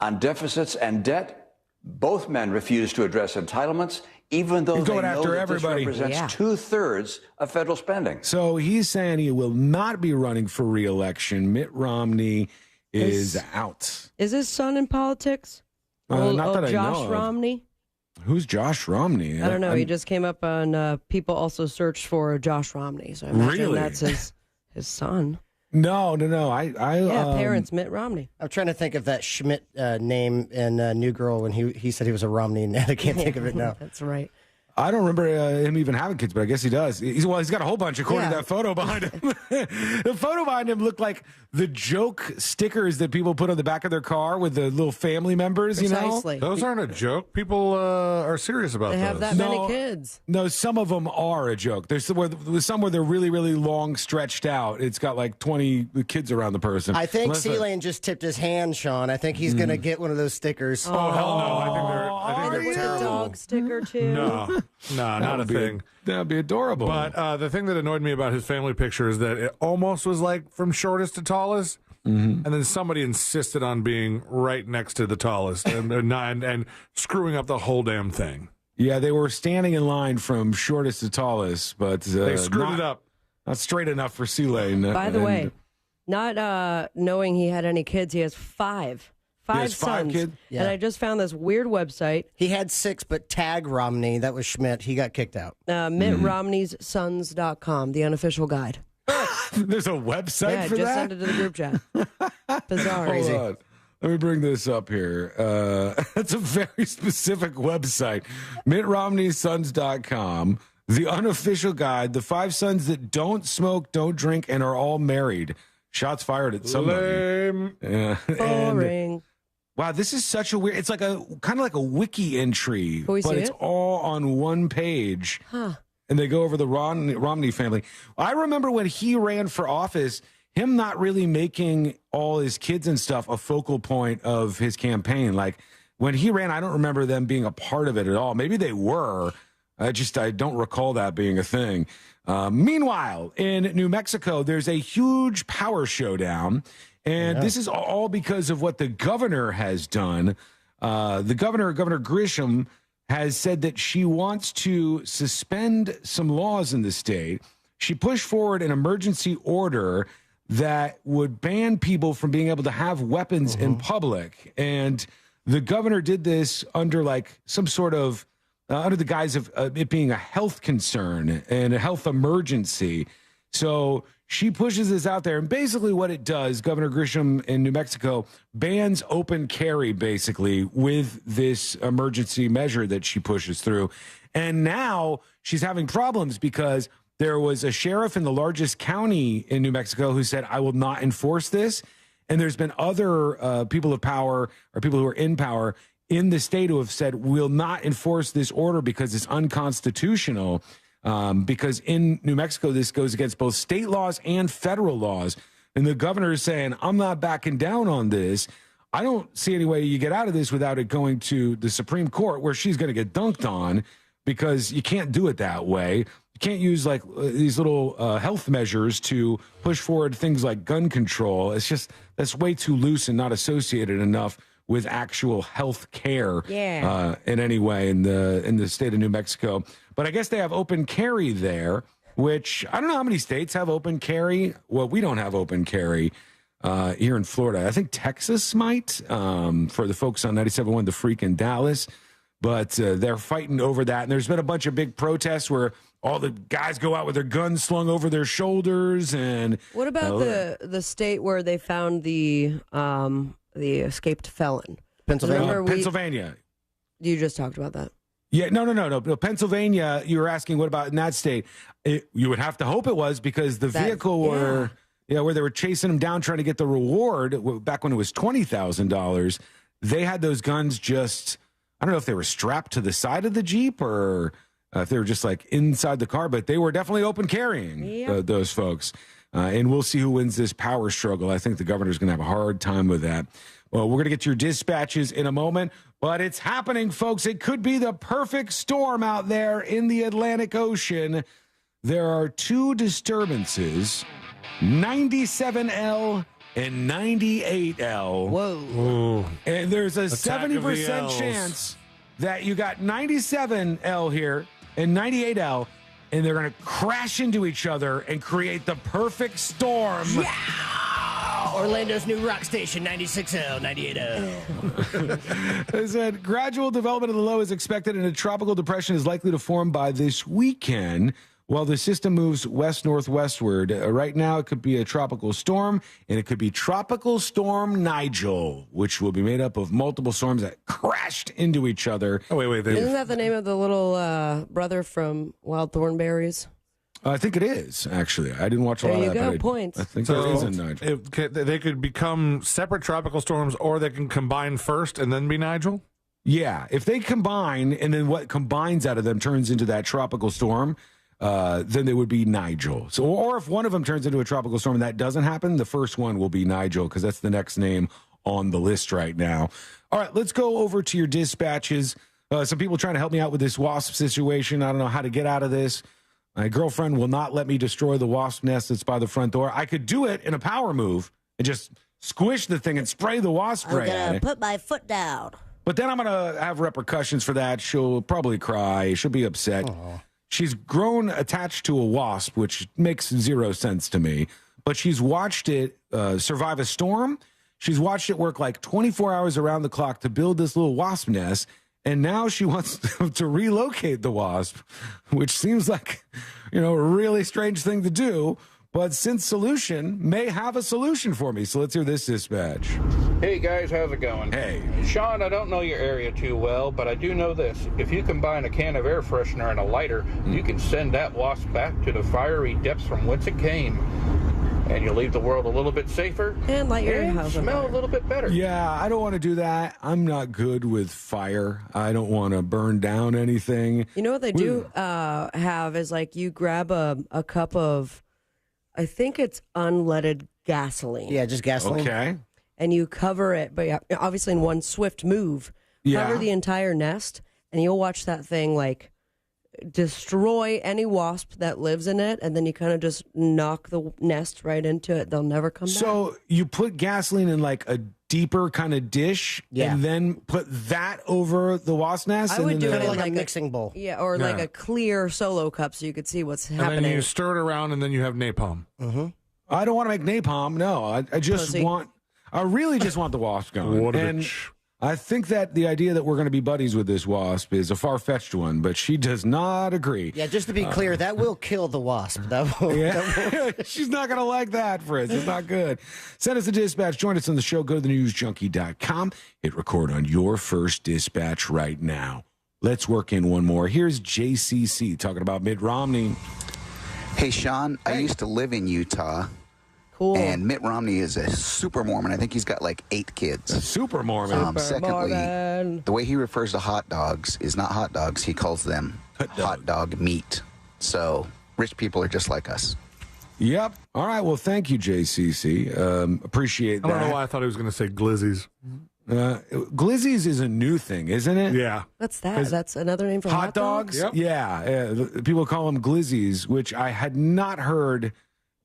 On deficits and debt, both men refuse to address entitlements, even though they know that this represents 2/3 of federal spending. So he's saying he will not be running for re-election. Mitt Romney is out. Is his son in politics? Not that I know Josh of. Romney? Who's Josh Romney? I don't know. He just came up on people also searched for Josh Romney. So I imagine that's his son. No. Parents Mitt Romney. I'm trying to think of that Schmidt name in New Girl when he said he was a Romney, and I can't think of it now. That's right. I don't remember him even having kids, but I guess he does. He's got a whole bunch according to that photo behind him. The photo behind him looked like the joke stickers that people put on the back of their car with the little family members, Precisely. you know? Those aren't a joke. People are serious about They those. have that many kids. No, some of them are a joke. There's some where they're really, really long, stretched out. It's got like 20 kids around the person. I think C-Lane just tipped his hand, Sean. I think he's going to get one of those stickers. Oh, hell no. I think they're terrible. A dog sticker, too. No, not a thing. That'd be adorable. But the thing that annoyed me about his family picture is that it almost was like from shortest to tallest, and then somebody insisted on being right next to the tallest and screwing up the whole damn thing. Yeah, they were standing in line from shortest to tallest, but they screwed it up. Not straight enough for C-Lane. By the way, not knowing he had any kids, he has five sons. Kids? Yeah. And I just found this weird website. He had 6, but tag Romney, that was Schmidt. He got kicked out. MittRomney'ssons.com, the unofficial guide. There's a website for that? Yeah, just send it to the group chat. Bizarre. Hold on. Let me bring this up here. It's a very specific website. MittRomneyssons.com, the unofficial guide, the 5 sons that don't smoke, don't drink, and are all married. Shots fired at somebody. Lame. Yeah. Boring. Wow, this is such a weird. It's like a kind of like a wiki entry, but it's all on one page. Huh. And they go over the Romney family. I remember when he ran for office, him not really making all his kids and stuff a focal point of his campaign. Like when he ran, I don't remember them being a part of it at all. Maybe they were. I don't recall that being a thing. Meanwhile, in New Mexico, there's a huge power showdown. And this is all because of what the governor has done. The Governor Grisham, has said that she wants to suspend some laws in the state. She pushed forward an emergency order that would ban people from being able to have weapons in public. And the governor did this under like some sort of, under the guise of it being a health concern and a health emergency. So she pushes this out there. And basically what it does, Governor Grisham in New Mexico bans open carry basically with this emergency measure that she pushes through. And now she's having problems because there was a sheriff in the largest county in New Mexico who said, I will not enforce this. And there's been other people of power or people who are in power in the state who have said, we'll not enforce this order because it's unconstitutional. Because in New Mexico, this goes against both state laws and federal laws. And the governor is saying, I'm not backing down on this. I don't see any way you get out of this without it going to the Supreme Court, where she's going to get dunked on, because you can't do it that way. You can't use like these little health measures to push forward things like gun control. It's just, that's way too loose and not associated enough with actual health care in any way in the state of New Mexico. But I guess they have open carry there, which I don't know how many states have open carry. Well, we don't have open carry here in Florida. I think Texas might, for the folks on 97.1 The Freak in Dallas. But they're fighting over that. And there's been a bunch of big protests where all the guys go out with their guns slung over their shoulders. And what about the state where they found the escaped felon? Pennsylvania. Pennsylvania. You just talked about that. Yeah, no. Pennsylvania, you were asking what about in that state? You would have to hope it was, because the vehicle where they were chasing him down trying to get the reward back when it was $20,000. They had those guns just, I don't know if they were strapped to the side of the Jeep or if they were just like inside the car, but they were definitely open carrying, those folks. And we'll see who wins this power struggle. I think the governor's going to have a hard time with that. Well, we're going to get your dispatches in a moment, but it's happening, folks. It could be the perfect storm out there in the Atlantic Ocean. There are two disturbances, 97L and 98L. Whoa. And there's a 70% chance that you got 97L here and 98L, and they're going to crash into each other and create the perfect storm. Yeah! Orlando's new rock station, 96L, 98L. They said gradual development of the low is expected, and a tropical depression is likely to form by this weekend while the system moves west-northwestward. Right now, it could be a tropical storm, and it could be Tropical Storm Nigel, which will be made up of multiple storms that crashed into each other. Oh, wait. Isn't that the name of the little brother from Wild Thornberries? I think it is, actually. I didn't watch a lot of that. There you go, points. I think there is a Nigel. They could become separate tropical storms, or they can combine first and then be Nigel? Yeah, if they combine, and then what combines out of them turns into that tropical storm, then they would be Nigel. So, or if one of them turns into a tropical storm and that doesn't happen, the first one will be Nigel, because that's the next name on the list right now. All right, let's go over to your dispatches. Some people trying to help me out with this wasp situation. I don't know how to get out of this. My girlfriend will not let me destroy the wasp nest that's by the front door. I could do it in a power move and just squish the thing and spray the wasp spray. I'm going to put my foot down. But then I'm going to have repercussions for that. She'll probably cry. She'll be upset. Aww. She's grown attached to a wasp, which makes zero sense to me. But she's watched it survive a storm. She's watched it work like 24 hours around the clock to build this little wasp nest. And now she wants to relocate the wasp, which seems like, a really strange thing to do. But Synth Solution may have a solution for me. So let's hear this dispatch. Hey, guys, how's it going? Hey. Sean, I don't know your area too well, but I do know this. If you combine a can of air freshener and a lighter, you can send that wasp back to the fiery depths from whence it came. And you'll leave the world a little bit safer. And light your house smell a little bit better. Yeah, I don't want to do that. I'm not good with fire. I don't want to burn down anything. You know what they do have is like you grab a cup of, I think it's unleaded gasoline. Yeah, just gasoline. Okay. And you cover it, but obviously in one swift move, cover the entire nest, and you'll watch that thing like destroy any wasp that lives in it, and then you kind of just knock the nest right into it. They'll never come back. So you put gasoline in like a deeper kind of dish, and then put that over the wasp nest? I would do it in like a mixing bowl. Yeah, or like a clear solo cup so you could see what's happening. And then you stir it around, and then you have napalm. Mm-hmm. I don't want to make napalm, no. I really just want the wasp gone. What a and bitch. I think that the idea that we're going to be buddies with this wasp is a far-fetched one, but she does not agree. Yeah, just to be clear, that will kill the wasp. That will. She's not going to like that, Fritz. It's not good. Send us a dispatch. Join us on the show. Go to thenewsjunkie.com. Hit record on your first dispatch right now. Let's work in one more. Here's JCC talking about Mitt Romney. Hey, Sean, I used to live in Utah. Cool. And Mitt Romney is a super Mormon. I think he's got like 8 kids. A super Mormon. Secondly, Mormon. the way he refers to hot dogs is not hot dogs. He calls them hot dog meat. So rich people are just like us. Yep. All right. Well, thank you, JCC. Appreciate that. I don't know why I thought he was going to say glizzies. Glizzies is a new thing, isn't it? Yeah. What's that? That's another name for hot dogs? Yep. Yeah. People call them glizzies, which I had not heard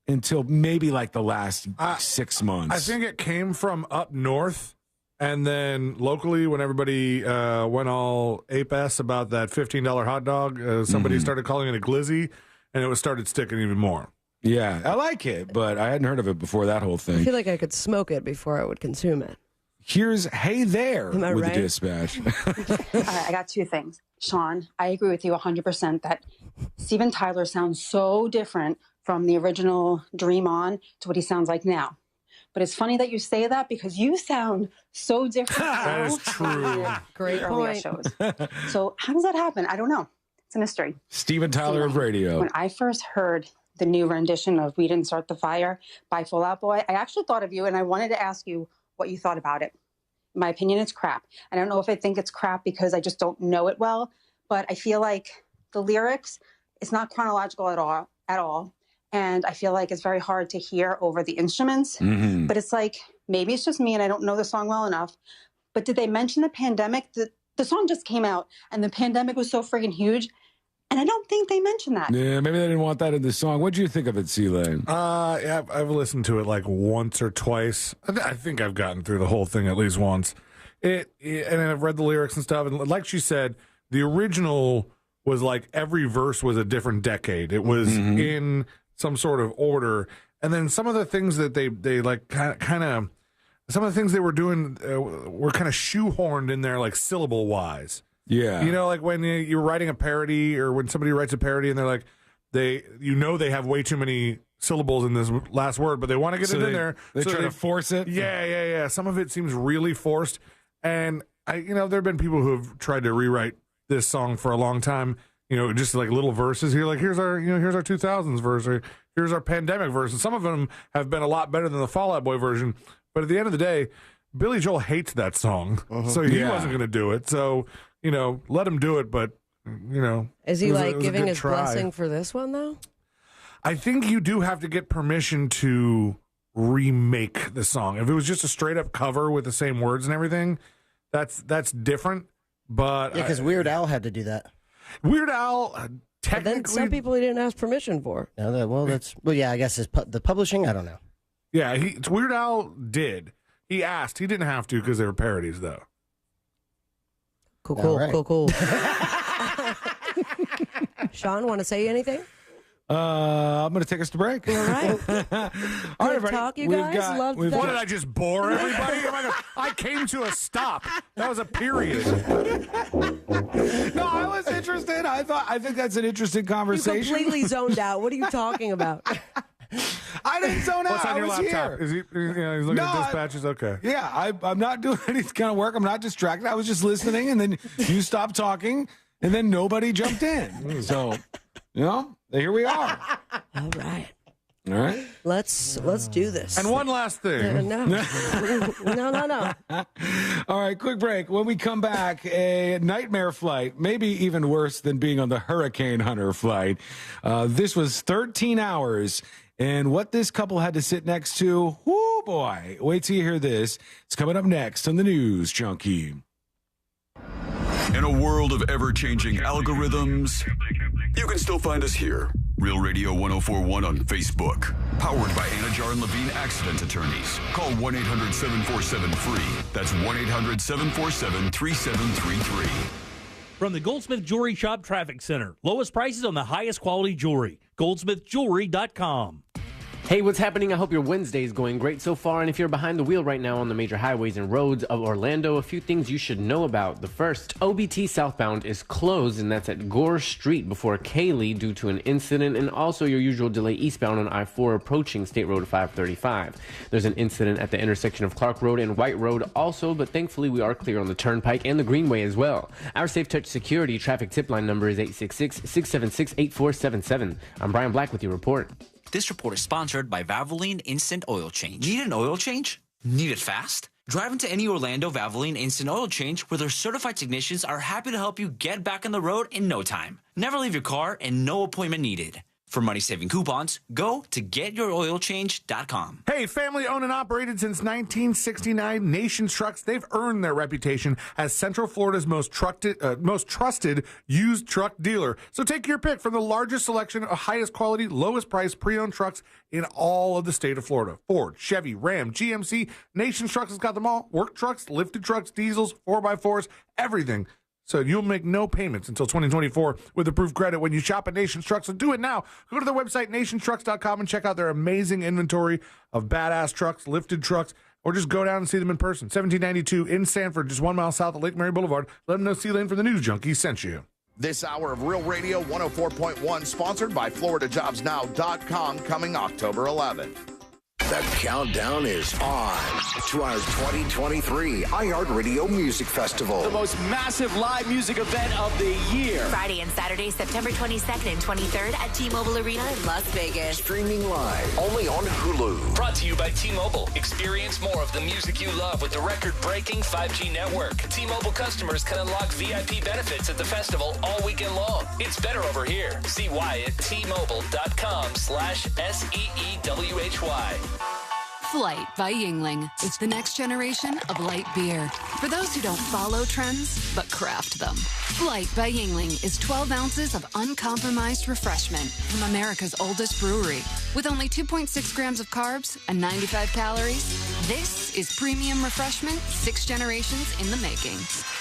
until maybe like the last 6 months. I think it came from up north, and then locally when everybody went all ape-ass about that $15 hot dog, somebody started calling it a glizzy, and it started sticking even more. Yeah, I like it, but I hadn't heard of it before that whole thing. I feel like I could smoke it before I would consume it. Here's Hey There with right? the dispatch. I got 2 things. Sean, I agree with you 100% that Steven Tyler sounds so different from the original Dream On to what he sounds like now. But it's funny that you say that because you sound so different. That is true. Great earlier point. shows. So how does that happen? I don't know. It's a mystery. Steven Tyler of radio. When I first heard the new rendition of We Didn't Start the Fire by Fall Out Boy, I actually thought of you and I wanted to ask you what you thought about it. In my opinion, it's crap. I don't know if I think it's crap because I just don't know it well, but I feel like the lyrics, it's not chronological at all. And I feel like it's very hard to hear over the instruments. Mm-hmm. But it's like, maybe it's just me and I don't know the song well enough. But did they mention the pandemic? The song just came out and the pandemic was so friggin' huge. And I don't think they mentioned that. Yeah, maybe they didn't want that in the song. What do you think of it, C-Lane? Yeah, I've listened to it like once or twice. I think I've gotten through the whole thing at least once. And I've read the lyrics and stuff. And like she said, the original was like every verse was a different decade. It was in some sort of order. And then some of the things that they like kind of some of the things they were doing were kind of shoehorned in there, like syllable wise. Yeah. You know, like when you're writing a parody or when somebody writes a parody and they're like, they have way too many syllables in this last word, but they want to get it in there. They try to force it. Yeah. Some of it seems really forced. And there have been people who have tried to rewrite this song for a long time. Just like little verses here, like here's our 2000s verse, or here's our pandemic verse. And some of them have been a lot better than the Fall Out Boy version. But at the end of the day, Billy Joel hates that song, so he wasn't going to do it. So, let him do it. But, Is he like giving his try. blessing for this one, though? I think you do have to get permission to remake the song. If it was just a straight up cover with the same words and everything, that's different. But yeah, because Weird Al had to do that. Weird Al, technically, But then some people he didn't ask permission for. No, yeah, I guess it's the publishing. I don't know. Yeah, Weird Al did. He asked. He didn't have to because they were parodies, though. Cool. Right. Cool. Sean, want to say anything? I'm going to take us to break. All right. All right, talk, you guys. Love that. What, did I just bore everybody? Oh my God. I came to a stop. That was a period. No, I was interested. I think that's an interesting conversation. You completely zoned out. What are you talking about? I didn't zone out. What's on your laptop? Here. Is he? He's looking at dispatches. Okay. Yeah, I'm not doing any kind of work. I'm not distracted. I was just listening, and then you stopped talking, and then nobody jumped in. So, here we are. All right. All right. Let's do this. And one last thing. No. No. All right, quick break. When we come back, a nightmare flight, maybe even worse than being on the Hurricane Hunter flight. This was 13 hours. And what this couple had to sit next to, whoo boy. Wait till you hear this. It's coming up next on the News Junkie. In a world of ever-changing algorithms, you can still find us here. Real Radio 104.1 on Facebook. Powered by Anajar and Levine Accident Attorneys. Call 1-800-747-FREE. That's 1-800-747-3733. From the Goldsmith Jewelry Shop Traffic Center. Lowest prices on the highest quality jewelry. GoldsmithJewelry.com. Hey, what's happening? I hope your Wednesday is going great so far. And if you're behind the wheel right now on the major highways and roads of Orlando, a few things you should know about. The first, OBT southbound is closed, and that's at Gore Street before Cayley due to an incident, and also your usual delay eastbound on I-4 approaching State Road 535. There's an incident at the intersection of Clark Road and White Road also, but thankfully we are clear on the Turnpike and the Greenway as well. Our Safe Touch Security traffic tip line number is 866-676-8477. I'm Brian Black with your report. This report is sponsored by Valvoline Instant Oil Change. Need an oil change? Need it fast? Drive into any Orlando Valvoline Instant Oil Change where their certified technicians are happy to help you get back on the road in no time. Never leave your car and no appointment needed. For money-saving coupons, go to getyouroilchange.com. Hey, family owned and operated since 1969, Nations Trucks, they've earned their reputation as Central Florida's most trusted used truck dealer. So take your pick from the largest selection of highest quality, lowest price pre-owned trucks in all of the state of Florida. Ford, Chevy, Ram, GMC, Nations Trucks has got them all. Work trucks, lifted trucks, diesels, 4x4s, everything. So you'll make no payments until 2024 with approved credit when you shop at Nations Trucks. So do it now. Go to their website, nationstrucks.com, and check out their amazing inventory of badass trucks, lifted trucks, or just go down and see them in person. 1792 in Sanford, just 1 mile south of Lake Mary Boulevard. Let them know C-Lane from the News Junkies sent you. This hour of Real Radio 104.1, sponsored by FloridaJobsNow.com, coming October 11th. The countdown is on to our 2023 iHeartRadio Music Festival. The most massive live music event of the year. Friday and Saturday, September 22nd and 23rd at T-Mobile Arena in Las Vegas. Streaming live only on Hulu. Brought to you by T-Mobile. Experience more of the music you love with the record-breaking 5G network. T-Mobile customers can unlock VIP benefits at the festival all weekend long. It's better over here. See why at T-Mobile.com/SEEWHY. Flight by Yingling. It's the next generation of light beer. For those who don't follow trends, but craft them. Flight by Yingling is 12 ounces of uncompromised refreshment from America's oldest brewery. With only 2.6 grams of carbs and 95 calories, this is premium refreshment 6 generations in the making.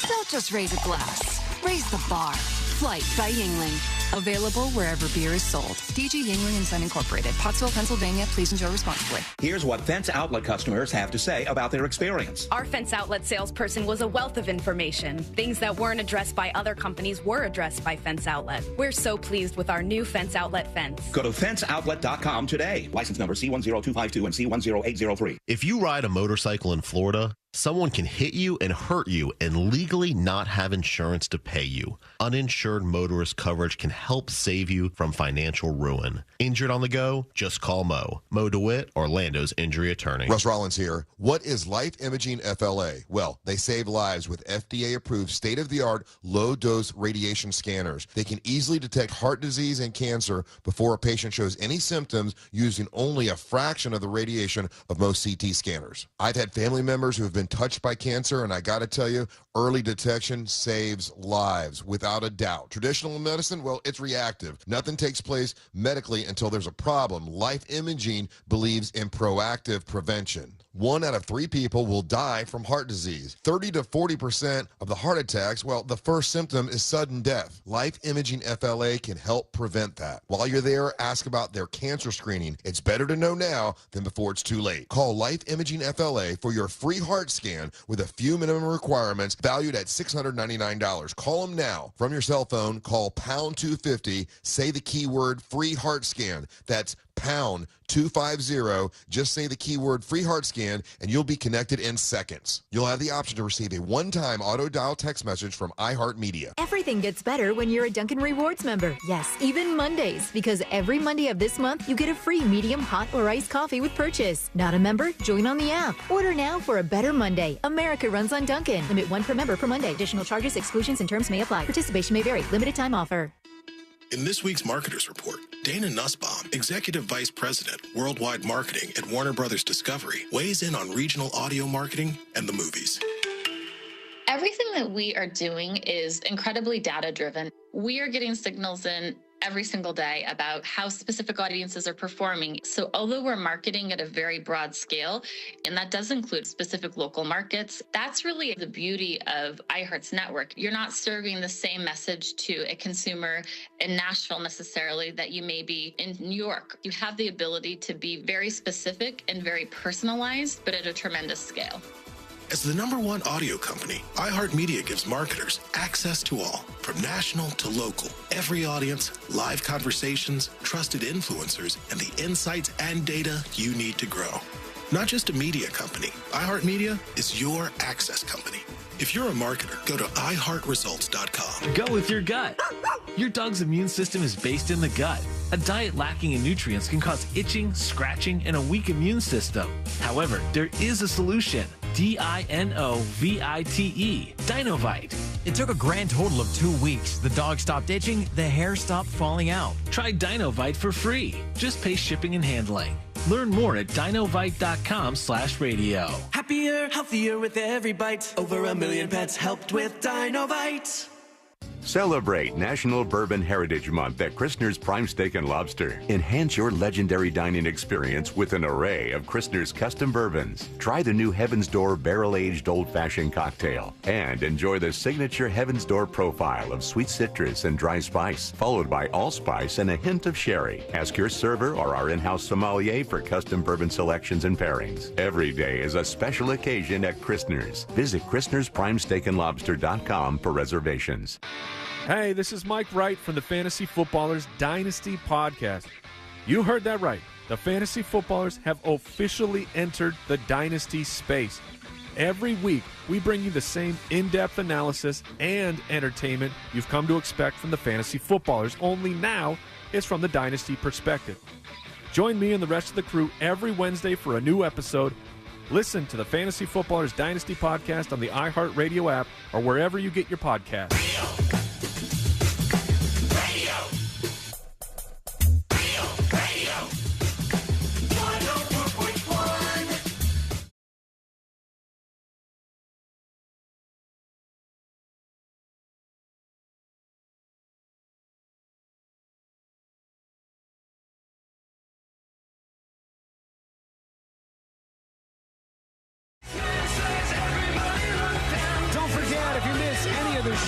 Don't just raise a glass. Raise the bar. Flight by Yingling. Available wherever beer is sold. DG Yingling and Son Incorporated. Pottsville, Pennsylvania. Please enjoy responsibly. Here's what Fence Outlet customers have to say about their experience. Our Fence Outlet salesperson was a wealth of information. Things that weren't addressed by other companies were addressed by Fence Outlet. We're so pleased with our new Fence Outlet fence. Go to fenceoutlet.com today. License number C10252 and C10803. If you ride a motorcycle in Florida, someone can hit you and hurt you and legally not have insurance to pay you. Uninsured motorist coverage can help save you from financial ruin. Injured on the go? Just call Mo. Mo DeWitt, Orlando's injury attorney. Russ Rollins here. What is Life Imaging FLA? Well, they save lives with FDA-approved state-of-the-art low-dose radiation scanners. They can easily detect heart disease and cancer before a patient shows any symptoms using only a fraction of the radiation of most CT scanners. I've had family members who have been touched by cancer, and I got to tell you, early detection saves lives without a doubt. Traditional medicine, well, it's reactive. Nothing takes place medically until there's a problem. Life Imaging believes in proactive prevention. 1 out of 3 people will die from heart disease. 30 to 40% of the heart attacks, well, the first symptom is sudden death. Life Imaging FLA can help prevent that. While you're there, ask about their cancer screening. It's better to know now than before it's too late. Call Life Imaging FLA for your free heart scan with a few minimum requirements valued at $699. Call them now. From your cell phone, call pound 250, say the keyword free heart scan. That's pound 250. Just say the keyword free heart scan and you'll be connected in seconds. You'll have the option to receive a one-time auto dial text message from iHeartMedia. Everything gets better when you're a Dunkin' Rewards member. Yes, even Mondays, because every Monday of this month you get a free medium hot or iced coffee with purchase. Not a member? Join on the app. Order now for a better Monday. America runs on Dunkin'. Limit 1 per member per Monday. Additional charges, exclusions, and terms may apply. Participation may vary. Limited time offer. In this week's Marketers Report, Dana Nussbaum, Executive Vice President, Worldwide Marketing at Warner Brothers Discovery, weighs in on regional audio marketing and the movies. Everything that we are doing is incredibly data-driven. We are getting signals in every single day about how specific audiences are performing. So although we're marketing at a very broad scale, and that does include specific local markets, that's really the beauty of iHeart's network. You're not serving the same message to a consumer in Nashville necessarily that you may be in New York. You have the ability to be very specific and very personalized, but at a tremendous scale. As the #1 audio company, iHeartMedia gives marketers access to all, from national to local. Every audience, live conversations, trusted influencers, and the insights and data you need to grow. Not just a media company, iHeartMedia is your access company. If you're a marketer, go to iHeartResults.com. Go with your gut. Your dog's immune system is based in the gut. A diet lacking in nutrients can cause itching, scratching, and a weak immune system. However, there is a solution. DINOVITE. Dinovite. It took a grand total of 2 weeks. The dog stopped itching, the hair stopped falling out. Try Dinovite for free. Just pay shipping and handling. Learn more at dinovite.com/radio. Happier, healthier with every bite. Over 1 million pets helped with Dinovite. Celebrate National Bourbon Heritage Month at Christner's Prime Steak and Lobster. Enhance your legendary dining experience with an array of Christner's custom bourbons. Try the new Heaven's Door barrel-aged old-fashioned cocktail and enjoy the signature Heaven's Door profile of sweet citrus and dry spice, followed by allspice and a hint of sherry. Ask your server or our in-house sommelier for custom bourbon selections and pairings. Every day is a special occasion at Christner's. Visit ChristnersPrimeSteakandLobster.com for reservations. Hey, this is Mike Wright from the Fantasy Footballers Dynasty Podcast. You heard that right. The Fantasy Footballers have officially entered the Dynasty space. Every week, we bring you the same in-depth analysis and entertainment you've come to expect from the Fantasy Footballers, only now it's from the Dynasty perspective. Join me and the rest of the crew every Wednesday for a new episode. Listen to the Fantasy Footballers Dynasty Podcast on the iHeartRadio app or wherever you get your podcasts.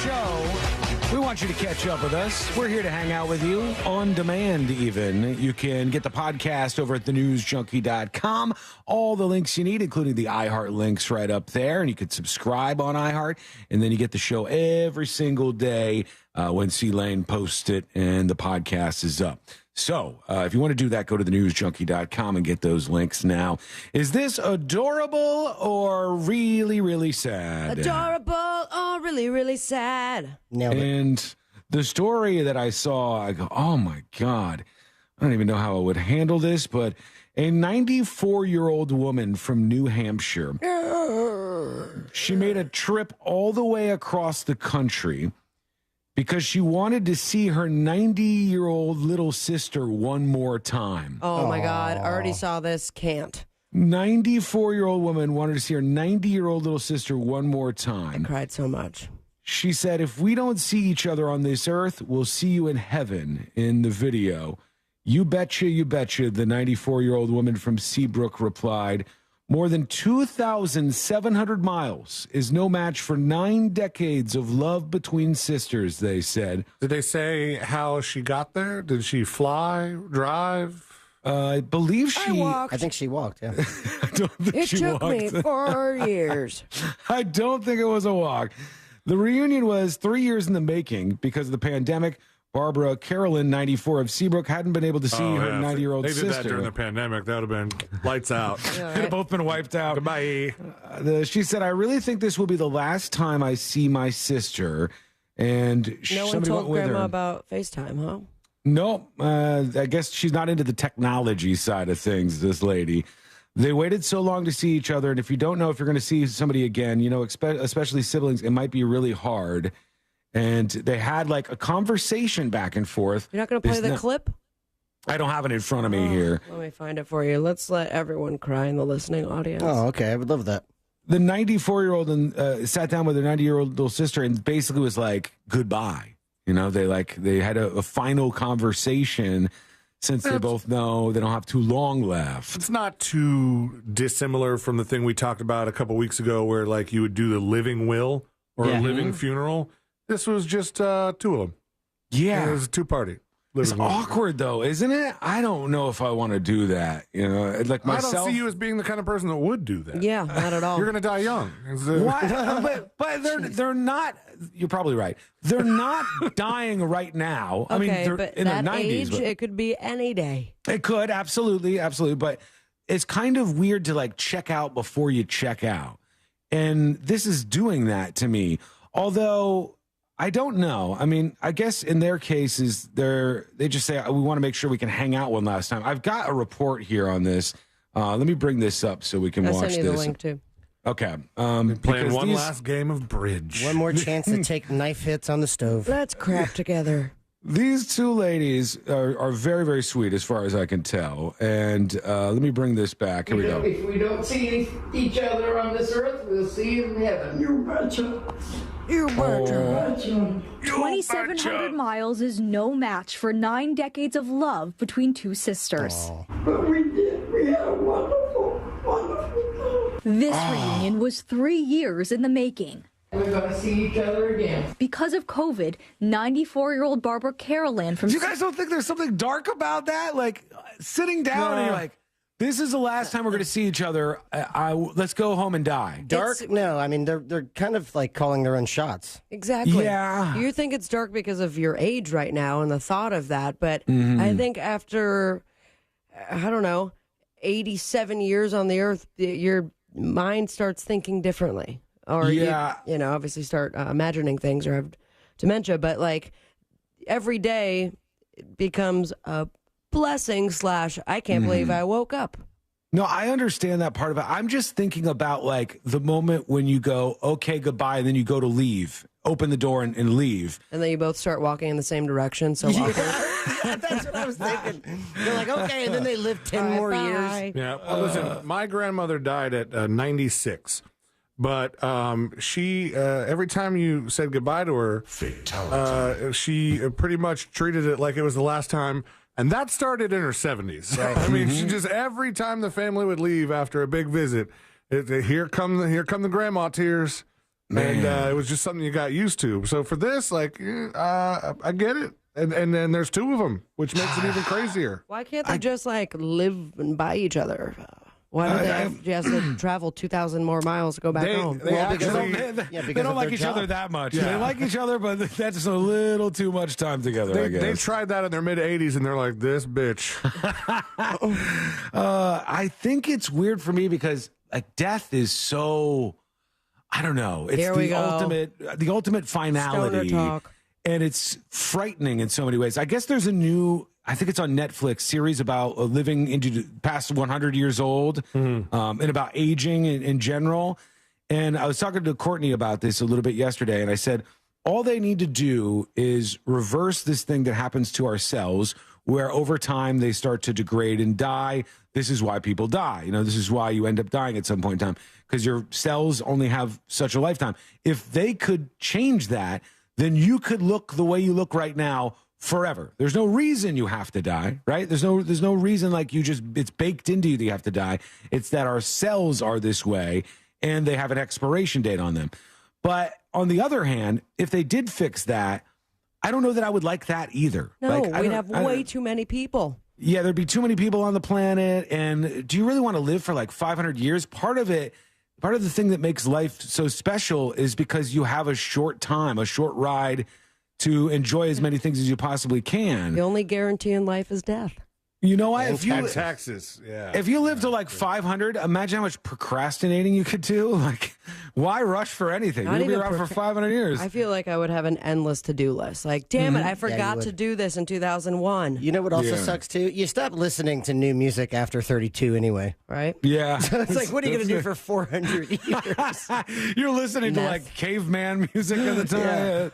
Show. We want you to catch up with us. We're here to hang out with you on demand even. You can get the podcast over at thenewsjunkie.com. All the links you need, including the iHeart links right up there. And you can subscribe on iHeart. And then you get the show every single day when C-Lane posts it and the podcast is up. So if you want to do that, go to thenewsjunkie.com and get those links now. Is this adorable or really, really sad? Adorable or really, really sad. Nailed it. And the story that I saw, I go, oh my God, I don't even know how I would handle this, but a 94-year-old woman from New Hampshire, she made a trip all the way across the country because she wanted to see her 90-year-old little sister one more time. Oh, my God. I already saw this. Can't. 94-year-old woman wanted to see her 90-year-old little sister one more time. I cried so much. She said, if we don't see each other on this earth, we'll see you in heaven in the video. You betcha, the 94-year-old woman from Seabrook replied. More than 2,700 miles is no match for 9 decades of love between sisters, they said. Did they say how she got there? Did she fly, drive? I believe she... I think she walked, yeah. I don't think It she took walked. me 4 years. I don't think it was a walk. The reunion was 3 years in the making because of the pandemic. Barbara Carolyn, 94, of Seabrook, hadn't been able to see her 90-year-old sister. They did that during the pandemic. That would have been lights out. They'd have both been wiped out. Goodbye. She said, I really think this will be the last time I see my sister. And No one somebody told went with Grandma her. about FaceTime, huh? No, I guess she's not into the technology side of things, this lady. They waited so long to see each other, and if you don't know if you're going to see somebody again, you know, especially siblings, it might be really hard. And they had like a conversation back and forth. You're not going to play the clip? I don't have it in front of me here. Let me find it for you. Let's let everyone cry in the listening audience. Oh, okay. I would love that. The 94-year-old sat down with her 90-year-old little sister and basically was like, goodbye. You know, they had a final conversation since they both know they don't have too long left. It's not too dissimilar from the thing we talked about a couple weeks ago where, like, you would do the living will or a living funeral. This was just two of them. Yeah. It was a two-party. It's awkward, though, isn't it? I don't know if I want to do that. You know, like myself. I don't see you as being the kind of person that would do that. Yeah, not at all. You're going to die young. Why? but they're not. You're probably right. They're not dying right now. Okay, I mean, they're but in that their 90s. age, But it could be any day. it could absolutely. But it's kind of weird to like check out before you check out, and this is doing that to me. Although I don't know. I mean, I guess in their cases, they just say, we want to make sure we can hang out one last time. I've got a report here on this. Let me bring this up so we can I'll watch send you this. the link, too. Okay. Playing one last game of bridge. One more chance to take knife hits on the stove. Let's crap together. These two ladies are very, very sweet as far as I can tell. And let me bring this back. Here we go. If we don't see each other on this earth, we'll see you in heaven. You betcha. You betcha. 2,700 miles is no match for 9 decades of love between two sisters. But we did. We had a wonderful, wonderful love. This reunion was 3 years in the making. We're going to see each other again. Because of COVID, 94-year-old Barbara Carolan from... You guys don't think there's something dark about that? Like, sitting down and you're like, this is the last time we're going to see each other. Let's go home and die. Dark? No, I mean, they're kind of like calling their own shots. Exactly. Yeah. You think it's dark because of your age right now and the thought of that, but Mm-hmm. I think after, I don't know, 87 years on the earth, your mind starts thinking differently. Or, you obviously start imagining things or have dementia, but like every day it becomes a blessing / I can't believe I woke up. No, I understand that part of it. I'm just thinking about like the moment when you go, okay, goodbye, and then you go to leave, open the door and leave. And then you both start walking in the same direction. So awkward. That's what I was thinking. They're like, okay, and then they live 10 more years. Yeah. Well, listen, my grandmother died at 96. But she, every time you said goodbye to her, she pretty much treated it like it was the last time. And that started in her 70s. Right. I mean, she just, every time the family would leave after a big visit, here come the grandma tears. Man. And it was just something you got used to. So for this, like, I get it. And then there's two of them, which makes it even crazier. Why can't they just like live and by each other? Why do they have to travel 2,000 more miles to go back home? They don't like each other that much. Yeah. They like each other, but that's a little too much time together, I guess. They tried that in their mid-80s, and they're like, this bitch. I think it's weird for me because like death is so, I don't know. It's the ultimate finality. Stoner talk. And it's frightening in so many ways. I guess there's a new, I think it's on Netflix, series about living into past 100 years old and about aging in general. And I was talking to Courtney about this a little bit yesterday, and I said, all they need to do is reverse this thing that happens to our cells, where over time they start to degrade and die. This is why people die. You know, this is why you end up dying at some point in time, because your cells only have such a lifetime. If they could change that, then you could look the way you look right now forever. There's no reason you have to die, right? There's no reason like it's baked into you that you have to die. It's that our cells are this way and they have an expiration date on them. But on the other hand, if they did fix that, I don't know that I would like that either. No, like, we'd have way too many people. Yeah, there'd be too many people on the planet. And do you really want to live for like 500 years? Part of the thing that makes life so special is because you have a short time, a short ride to enjoy as many things as you possibly can. The only guarantee in life is death. You know what? And taxes. Yeah. If you live to like 500, imagine how much procrastinating you could do. Like, why rush for anything? You'll be around for 500 years. I feel like I would have an endless to-do list. Like, damn it, I forgot to do this in 2001. You know what also sucks, too? You stop listening to new music after 32 anyway. Right? Yeah. So it's like, what are you going to do for 400 years? You're listening to like caveman music at the time.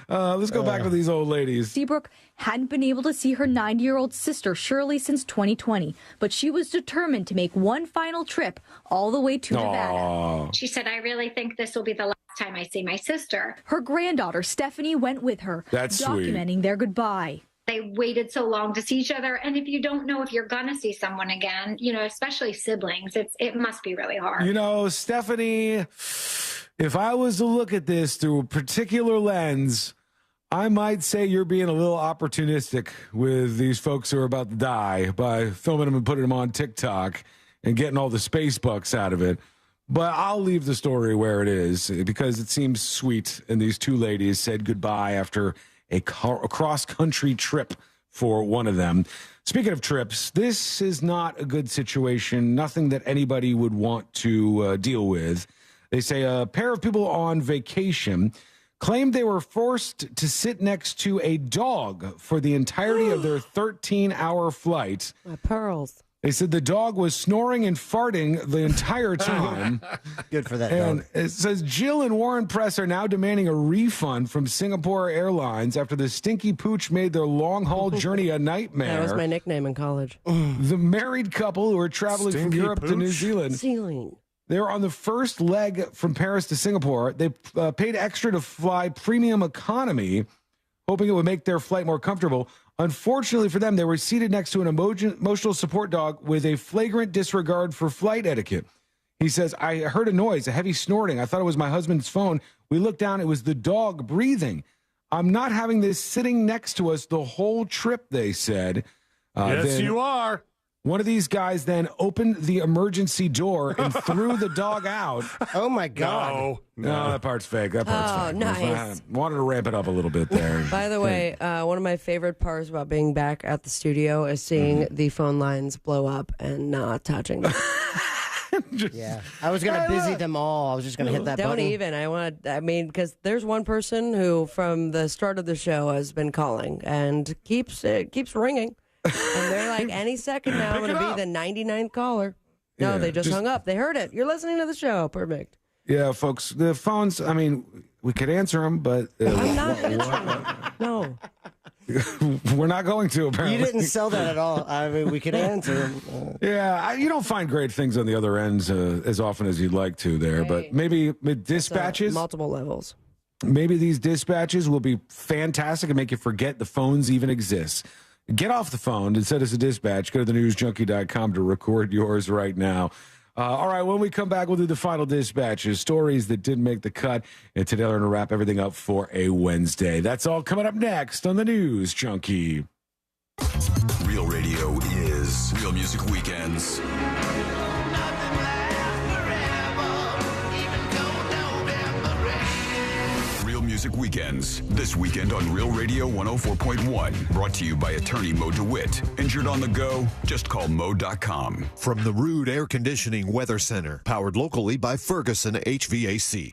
Yeah. Let's go back to these old ladies. Seabrook, hadn't been able to see her 90-year-old sister Shirley since 2020, but she was determined to make one final trip all the way to Nevada. She said, I really think this will be the last time I see my sister. Her granddaughter Stephanie went with her, documenting their goodbye. They waited so long to see each other, and if you don't know if you're gonna see someone again, especially siblings, it must be really hard. Stephanie, if I was to look at this through a particular lens, I might say you're being a little opportunistic with these folks who are about to die by filming them and putting them on TikTok and getting all the space bucks out of it. But I'll leave the story where it is because it seems sweet. And these two ladies said goodbye after a cross-country trip for one of them. Speaking of trips, this is not a good situation, nothing that anybody would want to deal with. They say a pair of people on vacation claimed they were forced to sit next to a dog for the entirety of their 13-hour flight. My pearls. They said the dog was snoring and farting the entire time. Good for that and dog. It says Jill and Warren Press are now demanding a refund from Singapore Airlines after the stinky pooch made their long-haul journey a nightmare. That was my nickname in college. The married couple who are traveling from Europe to New Zealand. They were on the first leg from Paris to Singapore. They paid extra to fly premium economy, hoping it would make their flight more comfortable. Unfortunately for them, they were seated next to an emotional support dog with a flagrant disregard for flight etiquette. He says, I heard a noise, a heavy snorting. I thought it was my husband's phone. We looked down. It was the dog breathing. I'm not having this sitting next to us the whole trip, they said. Yes, you are. One of these guys then opened the emergency door and threw the dog out. Oh, my God. No, that part's fake. That part's fake. Nice. Wanted to ramp it up a little bit there. By the way, one of my favorite parts about being back at the studio is seeing the phone lines blow up and not touching them. Yeah. I was going to busy them all. I was just going to hit that Don't button. even. Because there's one person who, from the start of the show, has been calling and keeps ringing. And they're like, any second now, I'm going to be the 99th caller. No, Yeah, they just hung up. They heard it. You're listening to the show. Perfect. Yeah, folks, the phones, we could answer them, but... I'm not answering them. No. We're not going to, apparently. You didn't sell that at all. We could answer them. You don't find great things on the other ends as often as you'd like to there, but maybe with dispatches... multiple levels. Maybe these dispatches will be fantastic and make you forget the phones even exist. Get off the phone and send us a dispatch. Go to thenewsjunkie.com to record yours right now. All right, when we come back, we'll do the final dispatches, stories that didn't make the cut. And today we're going to wrap everything up for a Wednesday. That's all coming up next on the News Junkie. Real radio is Real Music Weekends. Music Weekends. This weekend on Real Radio 104.1. Brought to you by attorney Mo DeWitt. Injured on the go? Just call Mo.com. From the Rude Air Conditioning Weather Center. Powered locally by Ferguson HVAC.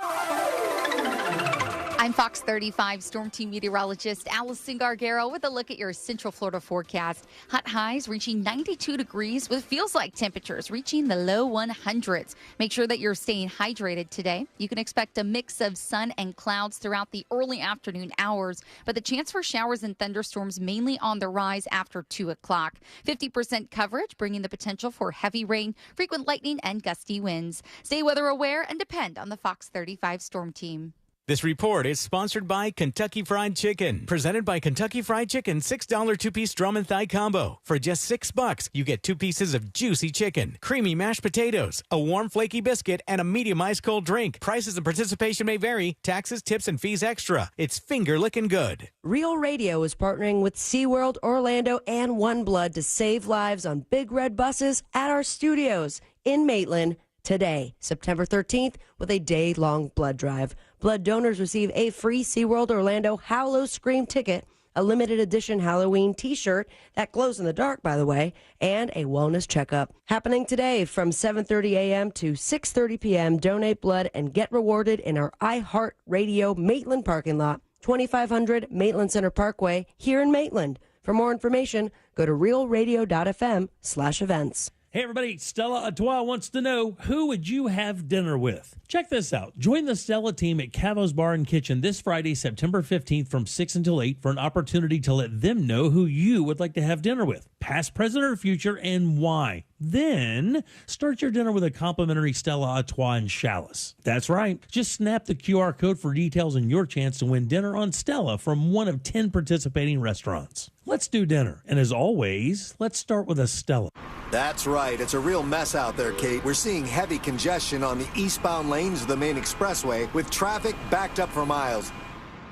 I'm Fox 35 Storm Team meteorologist Allison Gargaro with a look at your Central Florida forecast. Hot highs reaching 92 degrees with feels-like temperatures reaching the low 100s. Make sure that you're staying hydrated today. You can expect a mix of sun and clouds throughout the early afternoon hours, but the chance for showers and thunderstorms mainly on the rise after 2 o'clock. 50% coverage, bringing the potential for heavy rain, frequent lightning, and gusty winds. Stay weather aware and depend on the Fox 35 Storm Team. This report is sponsored by Kentucky Fried Chicken. Presented by Kentucky Fried Chicken, $6 two-piece drum and thigh combo. For just $6, you get 2 pieces of juicy chicken, creamy mashed potatoes, a warm flaky biscuit, and a medium ice cold drink. Prices and participation may vary. Taxes, tips, and fees extra. It's finger-licking good. Real Radio is partnering with SeaWorld Orlando and One Blood to save lives on big red buses at our studios in Maitland today, September 13th, with a day-long blood drive. Blood donors receive a free SeaWorld Orlando Hallow Scream ticket, a limited edition Halloween t-shirt that glows in the dark, by the way, and a wellness checkup. Happening today from 7:30 a.m. to 6:30 p.m. Donate blood and get rewarded in our iHeartRadio Maitland parking lot, 2500 Maitland Center Parkway, here in Maitland. For more information, go to realradio.fm/events. Hey everybody, Stella Artois wants to know, who would you have dinner with? Check this out. Join the Stella team at Cavo's Bar and Kitchen this Friday, September 15th from 6 until 8 for an opportunity to let them know who you would like to have dinner with, past, present, or future, and why. Then start your dinner with a complimentary Stella Artois and chalice. That's right. Just snap the QR code for details and your chance to win dinner on Stella from one of 10 participating restaurants. Let's do dinner. And as always, let's start with a Stella. That's right. It's a real mess out there, Kate. We're seeing heavy congestion on the eastbound lanes of the main expressway with traffic backed up for miles.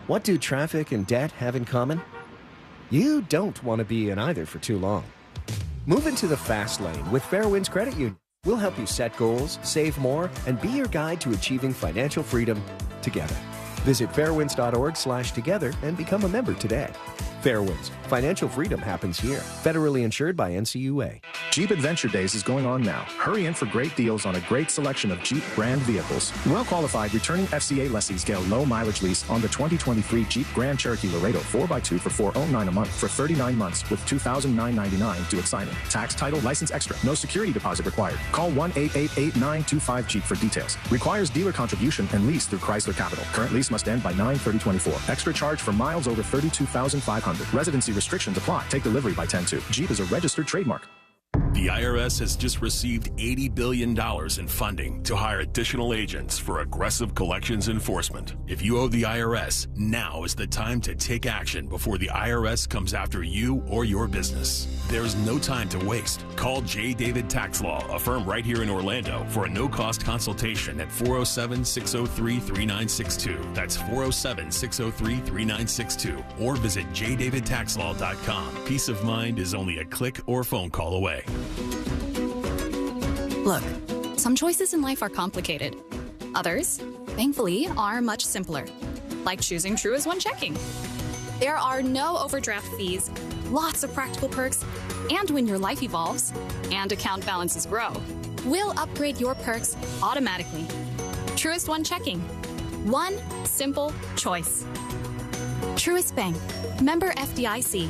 What do traffic and debt have in common? You don't want to be in either for too long. Move into the fast lane with Fairwinds Credit Union. We'll help you set goals, save more, and be your guide to achieving financial freedom together. Visit fairwinds.org/together and become a member today. Fairwinds. Financial freedom happens here. Federally insured by NCUA. Jeep Adventure Days is going on now. Hurry in for great deals on a great selection of Jeep brand vehicles. Well-qualified returning FCA lessees get a low-mileage lease on the 2023 Jeep Grand Cherokee Laredo 4x2 for $409 a month for 39 months with $2,999 due at signing. Tax, title, license extra. No security deposit required. Call 1-888-925-JEEP for details. Requires dealer contribution and lease through Chrysler Capital. Current lease must end by 9/30/24. Extra charge for miles over 32,500. Residency restrictions apply. Take delivery by 10/2. Jeep is a registered trademark. The IRS has just received $80 billion in funding to hire additional agents for aggressive collections enforcement. If you owe the IRS, now is the time to take action before the IRS comes after you or your business. There's no time to waste. Call J. David Tax Law, a firm right here in Orlando, for a no-cost consultation at 407-603-3962. That's 407-603-3962. Or visit jdavidtaxlaw.com. Peace of mind is only a click or phone call away. Look, some choices in life are complicated. Others, thankfully, are much simpler, like choosing Truist One Checking. There are no overdraft fees, lots of practical perks, and when your life evolves and account balances grow, we'll upgrade your perks automatically. Truist One Checking. One simple choice. Truist Bank. Member FDIC.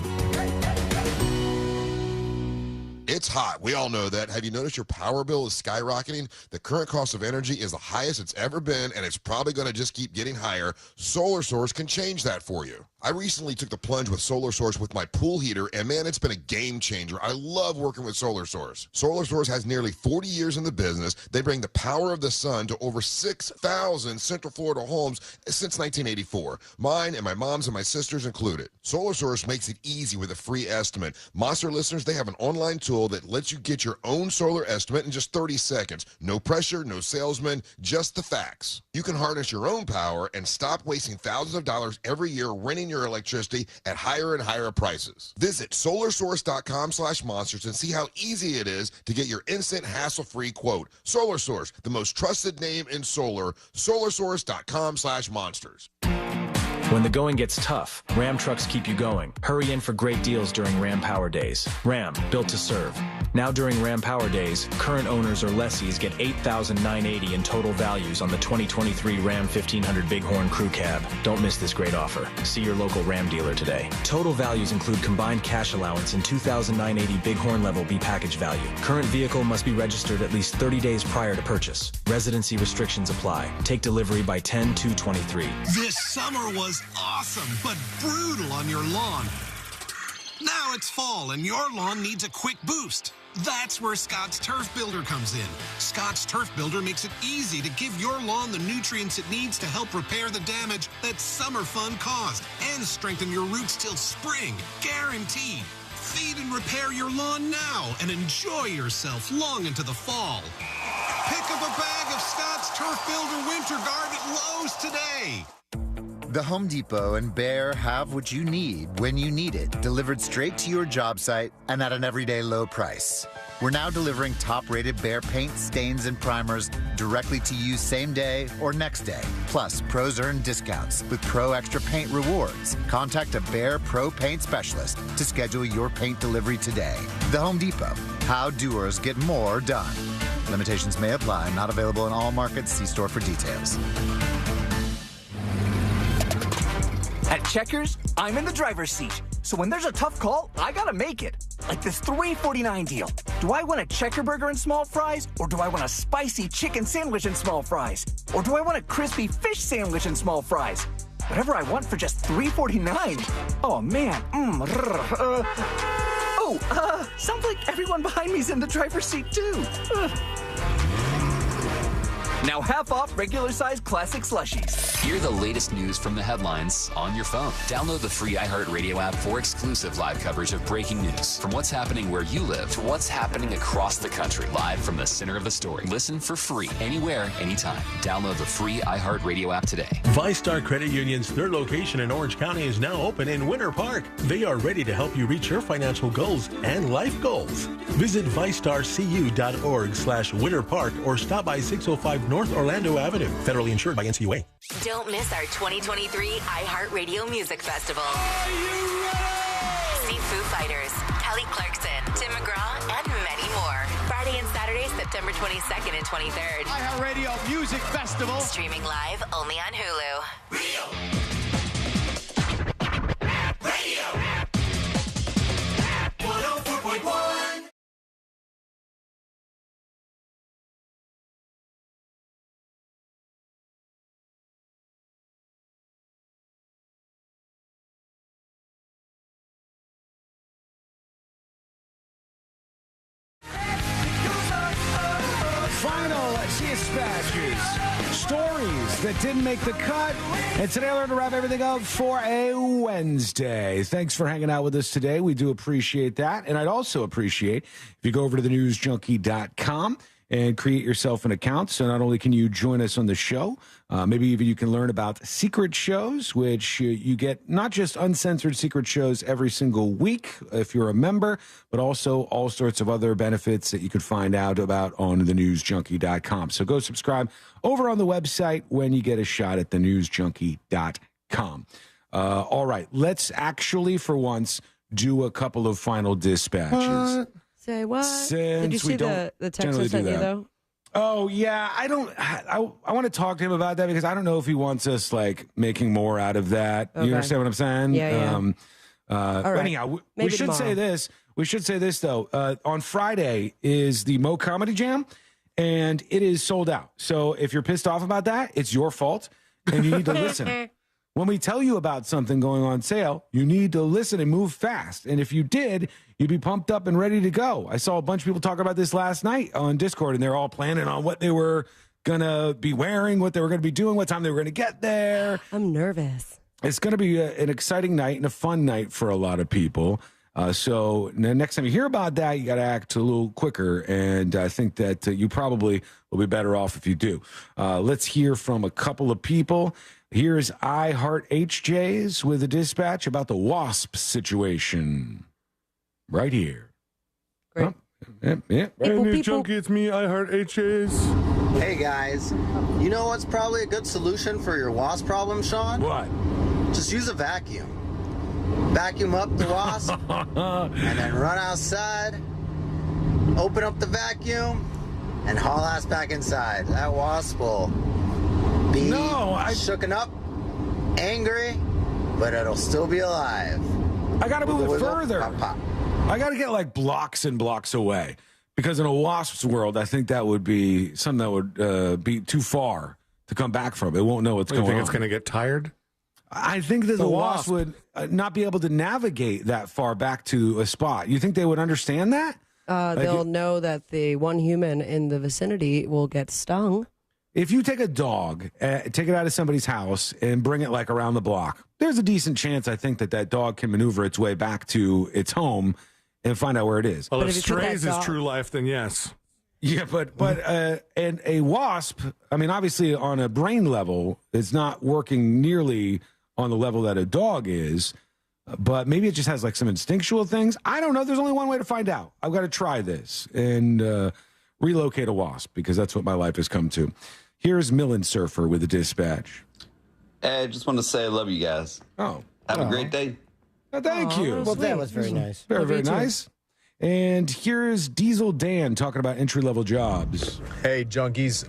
It's hot. We all know that. Have you noticed your power bill is skyrocketing? The current cost of energy is the highest it's ever been, and it's probably going to just keep getting higher. Solar Source can change that for you. I recently took the plunge with Solar Source with my pool heater, and man, it's been a game changer. I love working with Solar Source. Solar Source has nearly 40 years in the business. They bring the power of the sun to over 6,000 Central Florida homes since 1984. Mine and my mom's and my sister's included. Solar Source makes it easy with a free estimate. Monster listeners, they have an online tool that lets you get your own solar estimate in just 30 seconds. No pressure, no salesman, just the facts. You can harness your own power and stop wasting thousands of dollars every year renting your electricity at higher and higher prices. Visit solarsource.com/monsters and see how easy it is to get your instant hassle-free quote. Solar Source, the most trusted name in solar. solarsource.com/monsters. When the going gets tough, Ram trucks keep you going. Hurry in for great deals during Ram Power Days. Ram, built to serve. Now during Ram Power Days, current owners or lessees get $8,980 in total values on the 2023 Ram 1500 Bighorn Crew Cab. Don't miss this great offer. See your local Ram dealer today. Total values include combined cash allowance and $2,980 Bighorn Level B package value. Current vehicle must be registered at least 30 days prior to purchase. Residency restrictions apply. Take delivery by 10/2/23. This summer was awesome, but brutal on your lawn. Now it's fall and your lawn needs a quick boost. That's where Scott's Turf Builder comes in. Scott's Turf Builder makes it easy to give your lawn the nutrients it needs to help repair the damage that summer fun caused and strengthen your roots till spring. Guaranteed. Feed and repair your lawn now and enjoy yourself long into the fall. Pick up a bag of Scott's Turf Builder Winter Guard at Lowe's today. The Home Depot and Behr have what you need when you need it, delivered straight to your job site and at an everyday low price. We're now delivering top-rated Behr paint, stains, and primers directly to you same day or next day. Plus, pros earn discounts with Pro Extra Paint rewards. Contact a Behr Pro Paint specialist to schedule your paint delivery today. The Home Depot. How doers get more done. Limitations may apply. Not available in all markets. See store for details. At Checkers, I'm in the driver's seat. So when there's a tough call, I gotta make it. Like this $3.49 deal. Do I want a checker burger and small fries? Or do I want a spicy chicken sandwich and small fries? Or do I want a crispy fish sandwich and small fries? Whatever I want for just $3.49. Oh, man. Sounds like everyone behind me's in the driver's seat, too. Now half off regular size classic slushies. Hear the latest news from the headlines on your phone. Download the free iHeartRadio app for exclusive live coverage of breaking news. From what's happening where you live to what's happening across the country. Live from the center of the story. Listen for free anywhere, anytime. Download the free iHeartRadio app today. ViStar Credit Union's third location in Orange County is now open in Winter Park. They are ready to help you reach your financial goals and life goals. Visit ViStarCU.org/Winter Park or stop by 605 North Orlando Avenue. Federally insured by NCUA. Don't miss our 2023 iHeartRadio Music Festival. Are you ready? See Foo Fighters, Kelly Clarkson, Tim McGraw, and many more. Friday and Saturday, September 22nd and 23rd. iHeartRadio Music Festival. Streaming live only on Hulu. Radio. Radio. 104.1. Final dispatches, stories that didn't make the cut. And today we're going to wrap everything up for a Wednesday. Thanks for hanging out with us today. We do appreciate that. And I'd also appreciate if you go over to thenewsjunkie.com and create yourself an account. So not only can you join us on the show, maybe even you can learn about secret shows, which you get not just uncensored secret shows every single week if you're a member, but also all sorts of other benefits that you could find out about on thenewsjunkie.com. So go subscribe over on the website when you get a shot at thenewsjunkie.com. All right, let's actually for once do a couple of final dispatches. Say what? Since Did you see the text I sent you, though? Oh, yeah. I want to talk to him about that because I don't know if he wants us, like, making more out of that. Okay. You understand what I'm saying? Yeah. All right. Anyhow, we Maybe should tomorrow. say this. We should say this, though. On Friday is the Mo Comedy Jam, and it is sold out. So if you're pissed off about that, it's your fault, and you need to listen. When we tell you about something going on sale, you need to listen and move fast. And if you did, you'd be pumped up and ready to go. I saw a bunch of people talk about this last night on Discord, and they're all planning on what they were going to be wearing, what they were going to be doing, what time they were going to get there. I'm nervous. It's going to be an exciting night and a fun night for a lot of people. So next time you hear about that, you got to act a little quicker. And I think that you probably will be better off if you do. Let's hear from a couple of people. Here's iHeartHJs with a dispatch about the WASP situation. Right here. Great. Yeah. Hey, Junkie, it's me, iHeartHJs. Hey, guys. You know what's probably a good solution for your wasp problem, Sean? What? Just use a vacuum. Vacuum up the wasp, and then run outside, open up the vacuum, and haul ass back inside. That wasp will be shooken up, angry, but it'll still be alive. I got to move it further. I got to get like blocks and blocks away because in a wasp's world, I think that would be something that would be too far to come back from. It won't know what's going on. You think it's going to get tired? I think that the wasp would not be able to navigate that far back to a spot. You think they would understand that? They'll know that the one human in the vicinity will get stung. If you take a dog, take it out of somebody's house and bring it like around the block, there's a decent chance I think that dog can maneuver its way back to its home and find out where it is. Well, if strays is true life, then yes. Yeah, but and a wasp, I mean, obviously on a brain level, it's not working nearly on the level that a dog is, but maybe it just has like some instinctual things. I don't know. There's only one way to find out. I've got to try this and relocate a wasp because that's what my life has come to. Here's Millen Surfer with a dispatch. Hey, I just want to say I love you guys. Oh. Have a great day. Oh, thank you. Well, that was very nice. Very, Love very you too. nice. And here's Diesel Dan talking about entry-level jobs. Hey, junkies.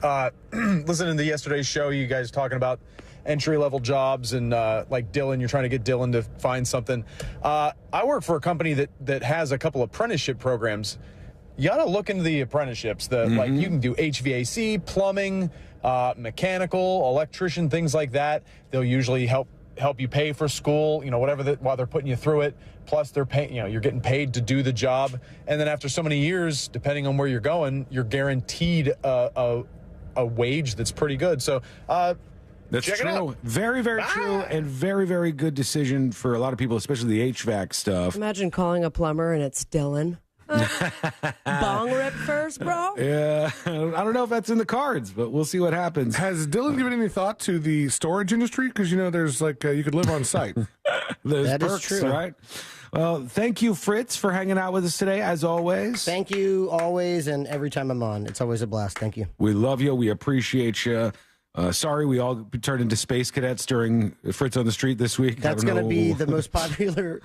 Listening to yesterday's show, you guys talking about entry-level jobs, and like Dylan, you're trying to get Dylan to find something. I work for a company that has a couple apprenticeship programs. You ought to look into the apprenticeships. Like you can do HVAC, plumbing, mechanical, electrician, things like that. They'll usually help you pay for school, whatever while they're putting you through it. Plus they're paying, you're getting paid to do the job. And then after so many years, depending on where you're going, you're guaranteed a wage that's pretty good. So that's check it true. out. Very, very true, and very, very good decision for a lot of people, especially the HVAC stuff. Imagine calling a plumber and it's Dylan. Bong rip first, bro? Yeah, I don't know if that's in the cards, but we'll see what happens. Has Dylan given any thought to the storage industry? Because, there's you could live on site. There's That is perks, true. right? Well, thank you, Fritz, for hanging out with us today, as always. Thank you always, and every time I'm on. It's always a blast. Thank you. We love you. We appreciate you. Sorry, we all turned into space cadets during Fritz on the Street this week. That's going to be the most popular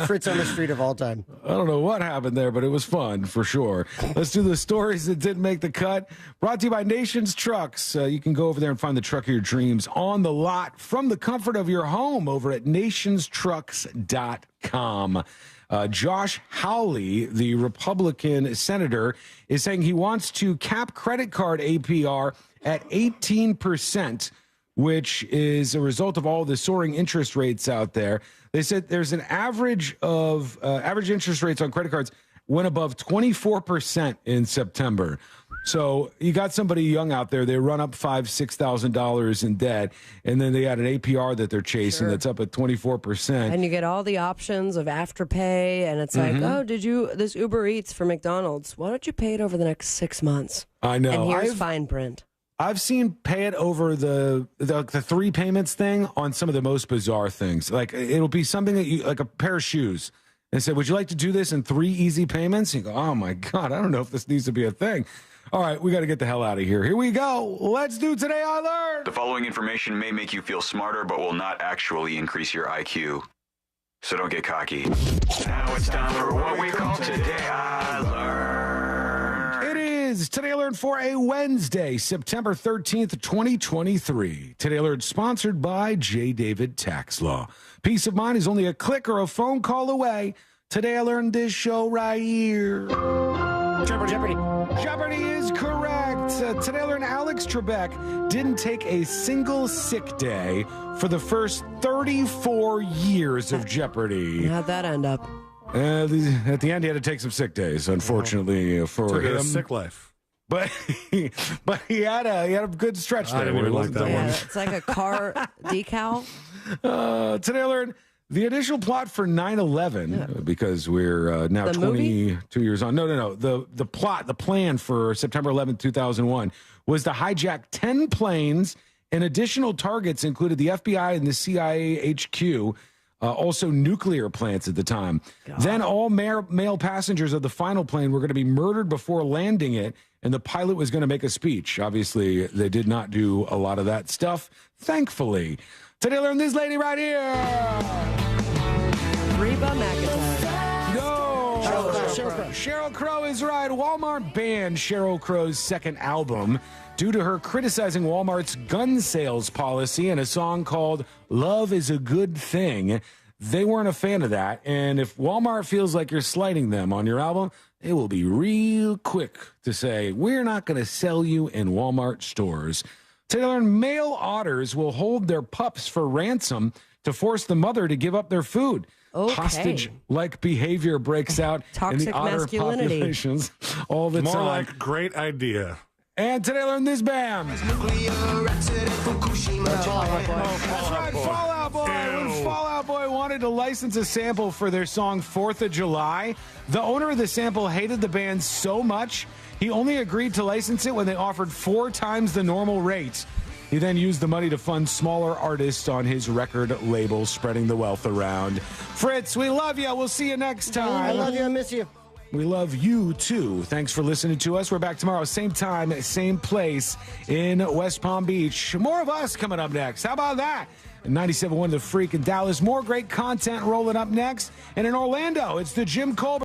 Fritz on the Street of all time. I don't know what happened there, but it was fun for sure. Let's do the stories that didn't make the cut. Brought to you by Nations Trucks. You can go over there and find the truck of your dreams on the lot from the comfort of your home over at nationstrucks.com. Josh Hawley, the Republican senator, is saying he wants to cap credit card APR at 18%, which is a result of all the soaring interest rates out there. They said there's an average of average interest rates on credit cards went above 24% in September. So you got somebody young out there, they run up $5,000-$6,000 in debt, and then they had an APR that they're chasing that's up at 24%. And you get all the options of Afterpay, and it's like, oh, this Uber Eats for McDonald's, why don't you pay it over the next 6 months? I know. And here's fine print. I've seen pay it over the 3 payments thing on some of the most bizarre things. Like it'll be something that you, like a pair of shoes. They said, would you like to do this in 3 easy payments? You go, oh my God, I don't know if this needs to be a thing. All right, we got to get the hell out of here. Here we go. Let's do Today I Learned. The following information may make you feel smarter, but will not actually increase your IQ. So don't get cocky. Now it's time for what we call Today I Learned. It is Today I Learned for a Wednesday, September 13th, 2023. Today I Learned sponsored by J. David Tax Law. Peace of mind is only a click or a phone call away. Today I Learned this show right here. Jeopardy. Jeopardy is correct. Today I learned Alex Trebek didn't take a single sick day for the first 34 years of Jeopardy. How'd that end up? At the end, he had to take some sick days, unfortunately, for him. A sick life. But he had a good stretch there. I didn't even like that one. It's like a car decal. Today I learned the initial plot for 9/11, because we're now The 22 years on. No. The plan for September 11th, 2001 was to hijack 10 planes, and additional targets included the FBI and the CIA HQ, also nuclear plants at the time. God. Then all male passengers of the final plane were going to be murdered before landing it, and the pilot was going to make a speech. Obviously, they did not do a lot of that stuff, thankfully. Today I learned this lady right here. Reba McEntire. No. Sheryl Crow is right. Walmart banned Sheryl Crow's second album due to her criticizing Walmart's gun sales policy in a song called Love is a Good Thing. They weren't a fan of that. And if Walmart feels like you're slighting them on your album, they will be real quick to say, we're not going to sell you in Walmart stores. Today I learned male otters will hold their pups for ransom to force the mother to give up their food. Okay. Hostage-like behavior breaks out in the otter populations all the More time. like great idea. And today I learned this, bam. That's right, Fallout Boy. When Fallout Boy wanted to license a sample for their song 4th of July, the owner of the sample hated the band so much, he only agreed to license it when they offered 4 times the normal rate. He then used the money to fund smaller artists on his record label, spreading the wealth around. Fritz, we love you. We'll see you next time. I love you. I miss you. We love you, too. Thanks for listening to us. We're back tomorrow, same time, same place in West Palm Beach. More of us coming up next. How about that? 97.1 The Freak in Dallas. More great content rolling up next. And in Orlando, it's the Jim Colbert